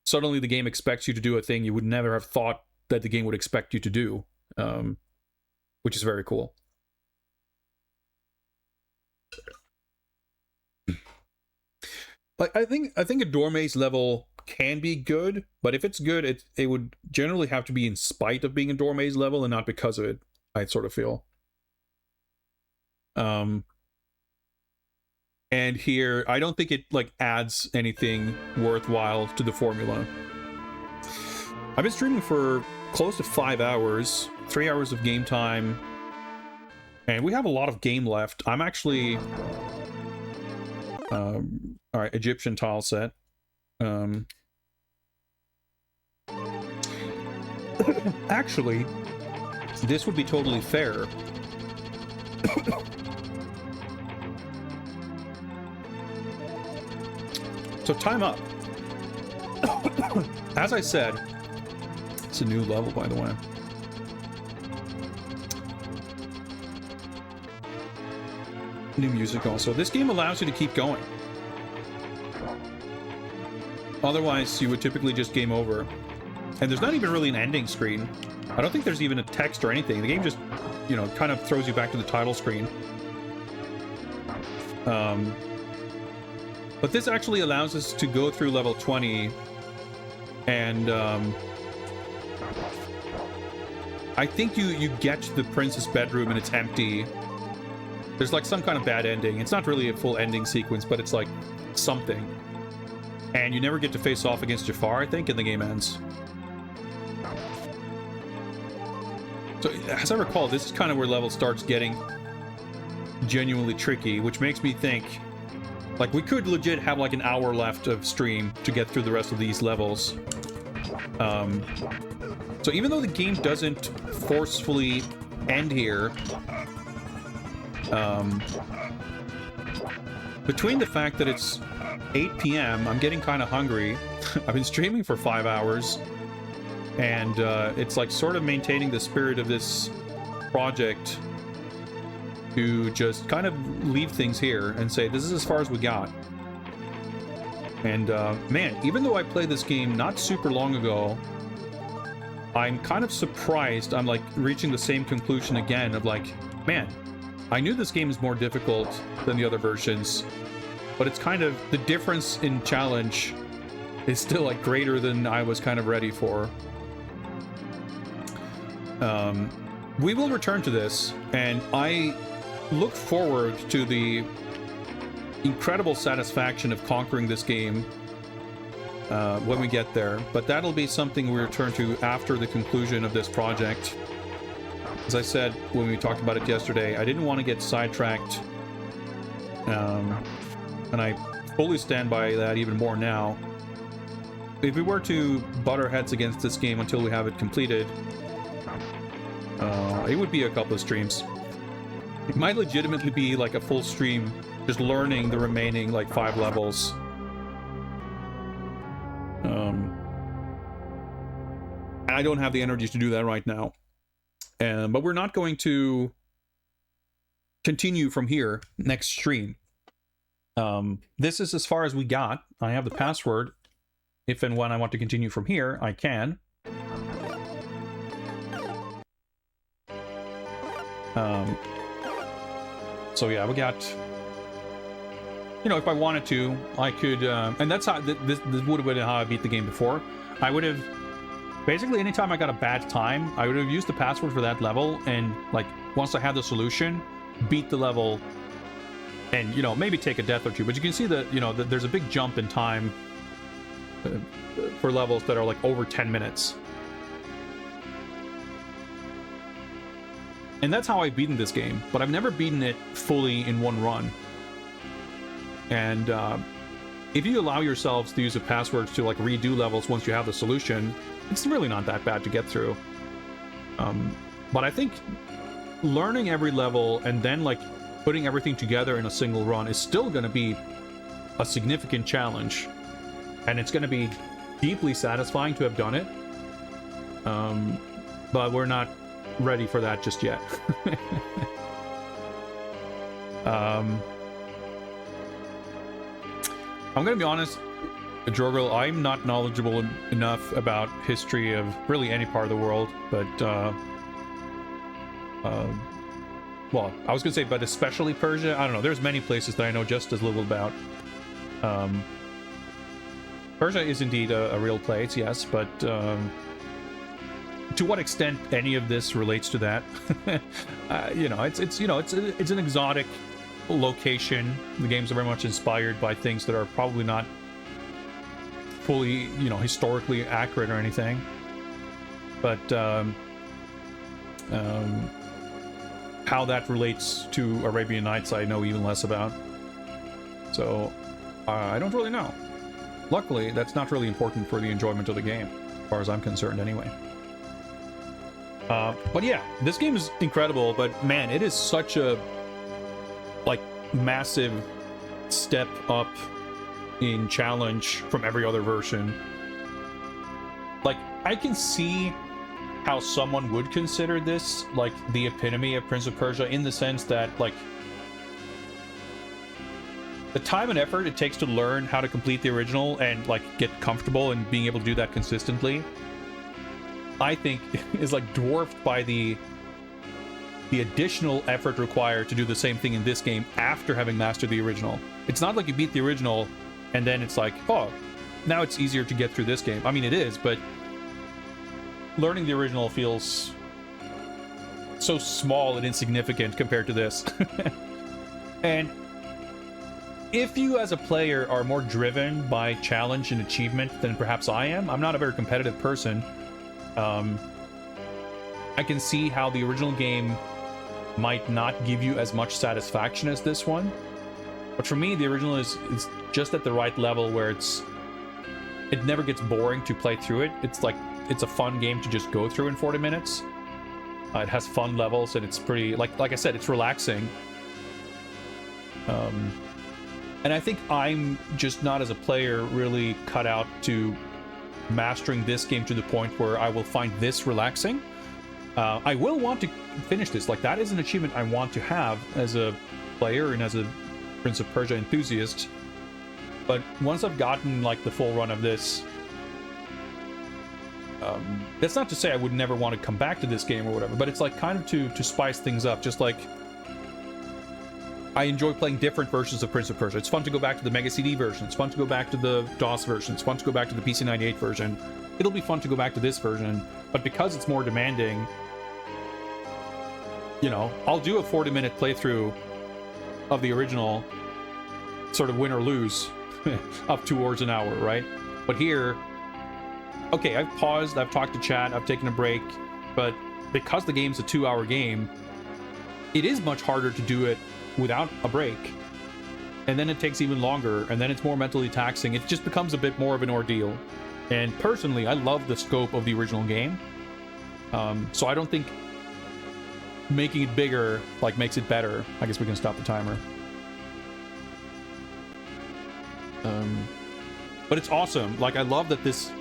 suddenly the game expects you to do a thing you would never have thought that the game would expect you to do, which is very cool. Like, I think a door maze level can be good, but if it's good, it would generally have to be in spite of being a door maze level and not because of it, I sort of feel. And here, I don't think it like adds anything worthwhile to the formula. I've been streaming for close to 5 hours, 3 hours of game time, and we have a lot of game left. I'm actually all right, Egyptian tile set. Actually, this would be totally fair. So time up. As I said, it's a new level, by the way. New music also. This game allows you to keep going. Otherwise, you would typically just game over. And there's not even really an ending screen. I don't think there's even a text or anything. The game just, you know, kind of throws you back to the title screen. But this actually allows us to go through level 20 and I think you get to the prince's bedroom and it's empty. There's like some kind of bad ending. It's not really a full ending sequence, but it's like something. And you never get to face off against Jafar, I think, and the game ends. So, as I recall, this is kind of where level starts getting genuinely tricky, which makes me think, like, we could legit have like an hour left of stream to get through the rest of these levels. So even though the game doesn't forcefully end here, between the fact that it's 8 p.m., I'm getting kind of hungry. I've been streaming for 5 hours, and it's like sort of maintaining the spirit of this project to just kind of leave things here and say, this is as far as we got. And man, even though I played this game not super long ago, I'm kind of surprised I'm like reaching the same conclusion again of like, man, I knew this game is more difficult than the other versions, but it's kind of, the difference in challenge is still like greater than I was kind of ready for. We will return to this, and I look forward to the incredible satisfaction of conquering this game when we get there, but that'll be something we return to after the conclusion of this project. As I said when we talked about it yesterday, I didn't want to get sidetracked, and I fully stand by that even more now. If we were to butt our heads against this game until we have it completed, it would be a couple of streams. It might legitimately be like a full stream just learning the remaining like 5 levels. I don't have the energy to do that right now. But we're not going to continue from here next stream. This is as far as we got. I have the password. If and when I want to continue from here, I can. So yeah, we got, you know, if I wanted to, I could, and that's how, this would have been how I beat the game before. I would have, basically anytime I got a bad time, I would have used the password for that level, and like, once I had the solution, beat the level, and, you know, maybe take a death or two. But you can see that, you know, that there's a big jump in time for levels that are like over 10 minutes. And that's how I've beaten this game, but I've never beaten it fully in one run. And if you allow yourselves to use the passwords to like redo levels once you have the solution, it's really not that bad to get through. But I think learning every level and then like putting everything together in a single run is still going to be a significant challenge. And it's going to be deeply satisfying to have done it. But we're not ready for that just yet. I'm gonna be honest, Jorgel, I'm not knowledgeable enough about history of really any part of the world, but well, I was gonna say, but especially Persia. I don't know, there's many places that I know just as little about. Persia is indeed a real place, yes, but to what extent any of this relates to that, you know, it's you know, it's an exotic location. The games are very much inspired by things that are probably not fully, you know, historically accurate or anything. But how that relates to Arabian Nights, I know even less about. So I don't really know. Luckily, that's not really important for the enjoyment of the game, as far as I'm concerned, anyway. But yeah, this game is incredible, but man, it is such a like massive step up in challenge from every other version. Like, I can see how someone would consider this like the epitome of Prince of Persia, in the sense that like the time and effort it takes to learn how to complete the original and like get comfortable and being able to do that consistently, I think is like dwarfed by the additional effort required to do the same thing in this game after having mastered the original. It's not like you beat the original and then it's like, oh, now it's easier to get through this game. I mean, it is, but learning the original feels so small and insignificant compared to this. And if you as a player are more driven by challenge and achievement than perhaps I am, I'm not a very competitive person. I can see how the original game might not give you as much satisfaction as this one. But for me, the original is just at the right level where it never gets boring to play through it. It's like, it's a fun game to just go through in 40 minutes. It has fun levels and it's pretty, like I said, it's relaxing. And I think I'm just not as a player really cut out to mastering this game to the point where I will find this relaxing. I will want to finish this. Like, that is an achievement I want to have as a player and as a Prince of Persia enthusiast. But once I've gotten like the full run of this, that's not to say I would never want to come back to this game or whatever, but it's like kind of to spice things up. Just like I enjoy playing different versions of Prince of Persia. It's fun to go back to the Mega CD version. It's fun to go back to the DOS version. It's fun to go back to the PC-98 version. It'll be fun to go back to this version, but because it's more demanding, you know, I'll do a 40-minute playthrough of the original, sort of win or lose, up towards an hour, right? But here, okay, I've paused, I've talked to chat, I've taken a break, but because the game's a 2-hour game, it is much harder to do it without a break. And then it takes even longer, and then it's more mentally taxing. It just becomes a bit more of an ordeal. And personally, I love the scope of the original game. So I don't think making it bigger like makes it better. I guess we can stop the timer. But it's awesome. Like, I love that this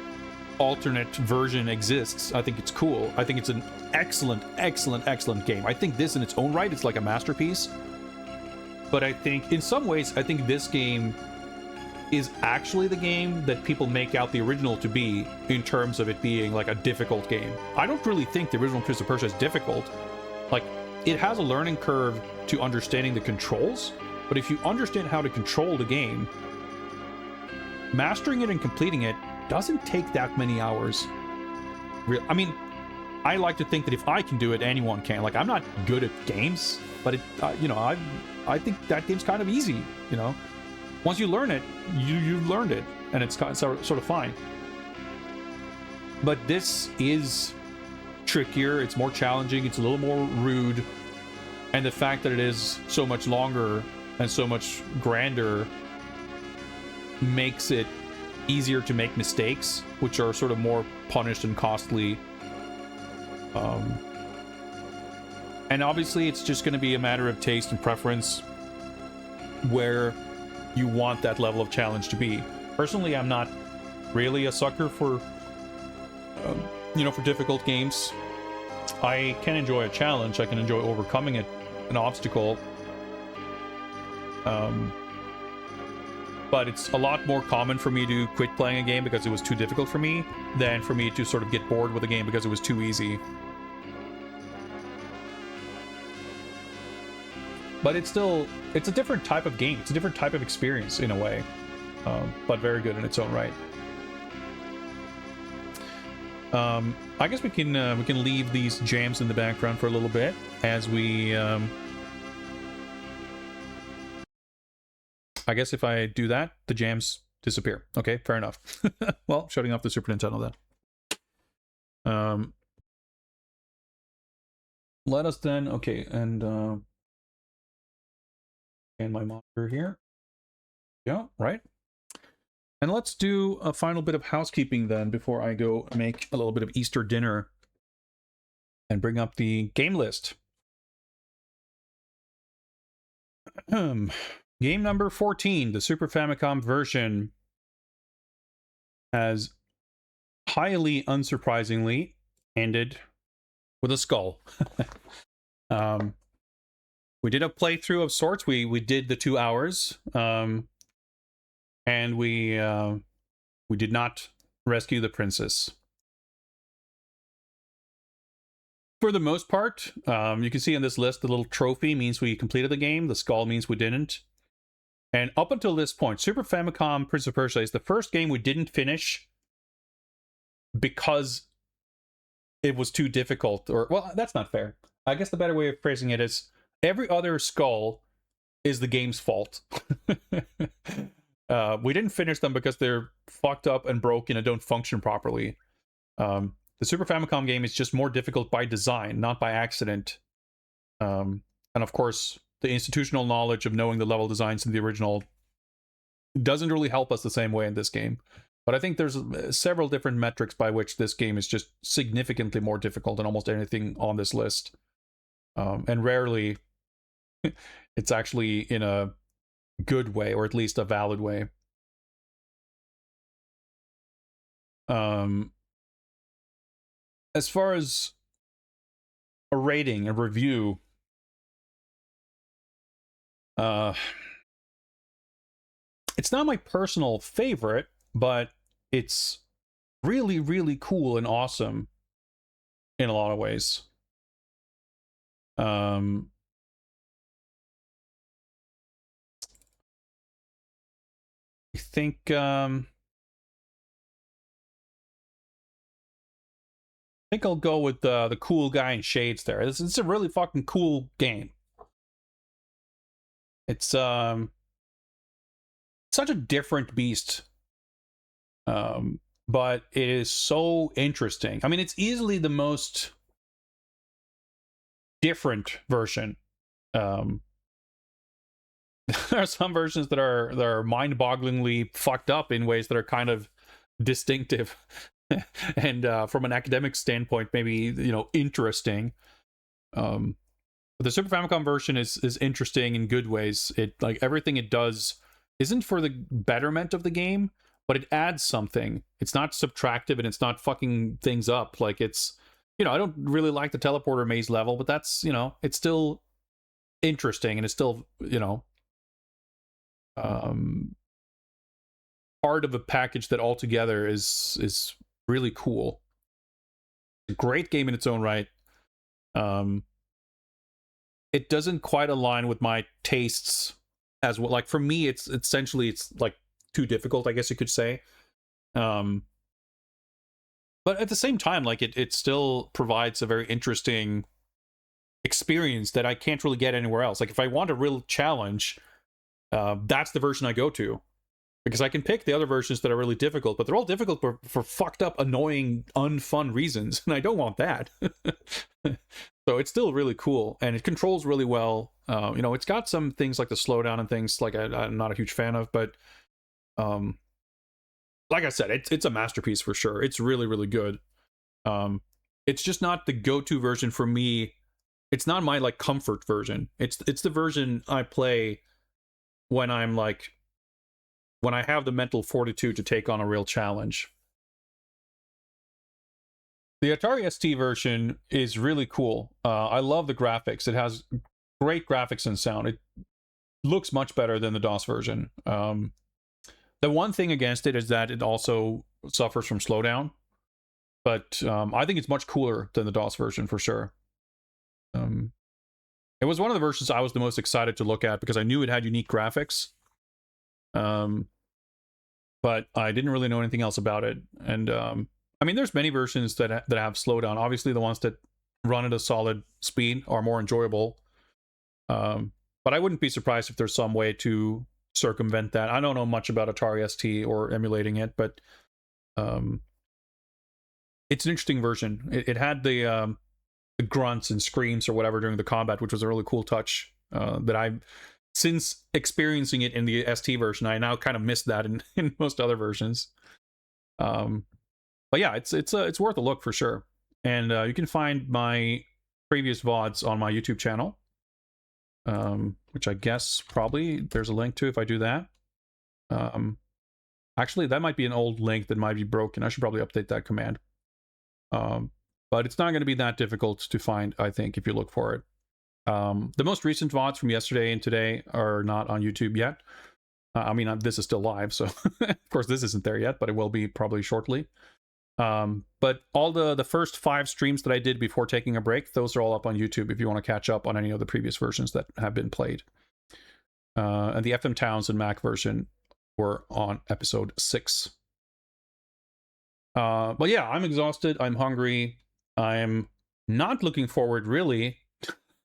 alternate version exists. I think it's cool. I think it's an excellent, excellent, excellent game. I think this in its own right is like a masterpiece. But I think in some ways, I think this game is actually the game that people make out the original to be, in terms of it being like a difficult game. I don't really think the original Prince of Persia is difficult. Like, it has a learning curve to understanding the controls, but if you understand how to control the game, mastering it and completing it doesn't take that many hours. I mean, I like to think that if I can do it, anyone can. Like, I'm not good at games, but it, you know, I think that game's kind of easy, you know? Once you learn it, you've learned it, and it's kind of, sort of fine. But this is trickier, it's more challenging, it's a little more rude, and the fact that it is so much longer and so much grander makes it easier to make mistakes, which are sort of more punished and costly. And obviously it's just going to be a matter of taste and preference where you want that level of challenge to be. Personally, I'm not really a sucker for you know, for difficult games. I can enjoy a challenge, I can enjoy overcoming an obstacle, but it's a lot more common for me to quit playing a game because it was too difficult for me than for me to sort of get bored with a game because it was too easy. But it's still, it's a different type of game. It's a different type of experience in a way, but very good in its own right. I guess we can leave these jams in the background for a little bit as we. I guess if I do that, the jams disappear. Okay, fair enough. Well, shutting off the Super Nintendo then. Let us then. Okay, and my monitor here. Yeah, right. And let's do a final bit of housekeeping then before I go make a little bit of Easter dinner and bring up the game list. Game number 14, the Super Famicom version, has highly unsurprisingly ended with a skull. we did a playthrough of sorts. We did the 2 hours, and we did not rescue the princess. For the most part, you can see on this list the little trophy means we completed the game. The skull means we didn't. And up until this point, Super Famicom Prince of Persia is the first game we didn't finish because it was too difficult. Or, well, that's not fair. I guess the better way of phrasing it is every other skull is the game's fault. We didn't finish them because they're fucked up and broken and don't function properly. The Super Famicom game is just more difficult by design, not by accident. And of course, the institutional knowledge of knowing the level designs in the original doesn't really help us the same way in this game. But I think there's several different metrics by which this game is just significantly more difficult than almost anything on this list. And rarely it's actually in a good way, or at least a valid way. As far as a rating, a review, it's not my personal favorite, but it's really, really cool and awesome in a lot of ways. I think I'll go with the cool guy in shades there. It's a really fucking cool game. It's such a different beast, but it is so interesting. I mean, it's easily the most different version. There are some versions that are mind-bogglingly fucked up in ways that are kind of distinctive, and from an academic standpoint, maybe interesting. But the Super Famicom version is interesting in good ways. It, like, everything it does isn't for the betterment of the game, but it adds something. It's not subtractive and it's not fucking things up. Like, it's, I don't really like the teleporter maze level, but that's, it's still interesting, and it's still, part of a package that altogether is really cool. A great game in its own right. It doesn't quite align with my tastes as well. Like, for me, it's like too difficult, I guess you could say. But at the same time, like, it still provides a very interesting experience that I can't really get anywhere else. Like, if I want a real challenge, that's the version I go to, because I can pick the other versions that are really difficult, but they're all difficult for fucked up, annoying, unfun reasons, and I don't want that. So it's still really cool, and it controls really well. It's got some things like the slowdown and things like I'm not a huge fan of, but like I said, it's a masterpiece for sure. It's really, really good. It's just not the go-to version for me. It's not my, like, comfort version. It's the version I play when I'm like, when I have the mental fortitude to take on a real challenge. The Atari ST version is really cool. I love the graphics. It has great graphics and sound. It looks much better than the DOS version. The one thing against it is that it also suffers from slowdown, but I think it's much cooler than the DOS version for sure. It was one of the versions I was the most excited to look at because I knew it had unique graphics. But I didn't really know anything else about it. And I mean, there's many versions that have slowdown. Obviously, the ones that run at a solid speed are more enjoyable. But I wouldn't be surprised if there's some way to circumvent that. I don't know much about Atari ST or emulating it, but it's an interesting version. It had the grunts and screams or whatever during the combat, which was a really cool touch that I, since experiencing it in the ST version, I now kind of miss that in most other versions. But yeah, it's worth a look for sure. And you can find my previous VODs on my YouTube channel, which I guess probably there's a link to if I do that. Actually, that might be an old link that might be broken. I should probably update that command. But it's not going to be that difficult to find, I think, if you look for it. The most recent VODs from yesterday and today are not on YouTube yet. I mean, this is still live, so of course this isn't there yet, but it will be probably shortly. But all the first 5 streams that I did before taking a break, those are all up on YouTube if you want to catch up on any of the previous versions that have been played. And the FM Towns and Mac version were on episode 6. But yeah, I'm exhausted. I'm hungry. I'm not looking forward really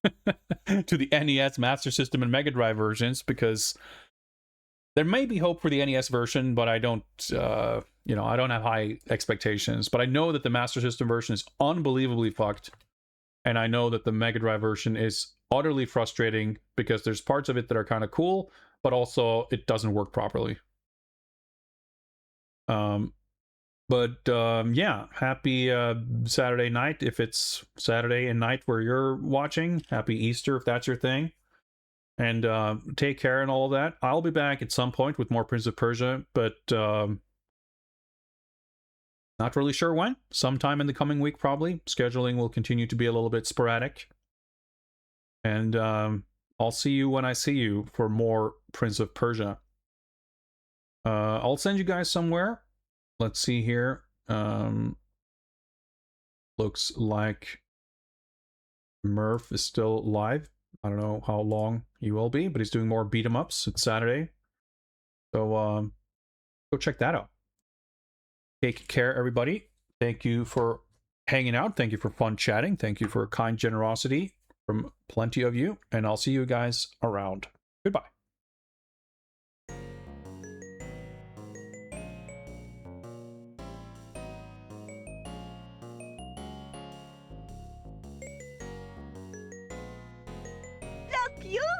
to the NES Master System and Mega Drive versions, because there may be hope for the NES version, but I don't, I don't have high expectations. But I know that the Master System version is unbelievably fucked, and I know that the Mega Drive version is utterly frustrating because there's parts of it that are kind of cool, but also it doesn't work properly. Yeah, happy Saturday night if it's Saturday and night where you're watching. Happy Easter if that's your thing. And take care and all of that. I'll be back at some point with more Prince of Persia, but not really sure when. Sometime in the coming week, probably. Scheduling will continue to be a little bit sporadic. And I'll see you when I see you for more Prince of Persia. I'll send you guys somewhere. Let's see here. Looks like Murph is still live. I don't know how long he will be, but he's doing more beat 'em ups. It's Saturday. So go check that out. Take care, everybody. Thank you for hanging out. Thank you for fun chatting. Thank you for kind generosity from plenty of you. And I'll see you guys around. Goodbye. Look, you!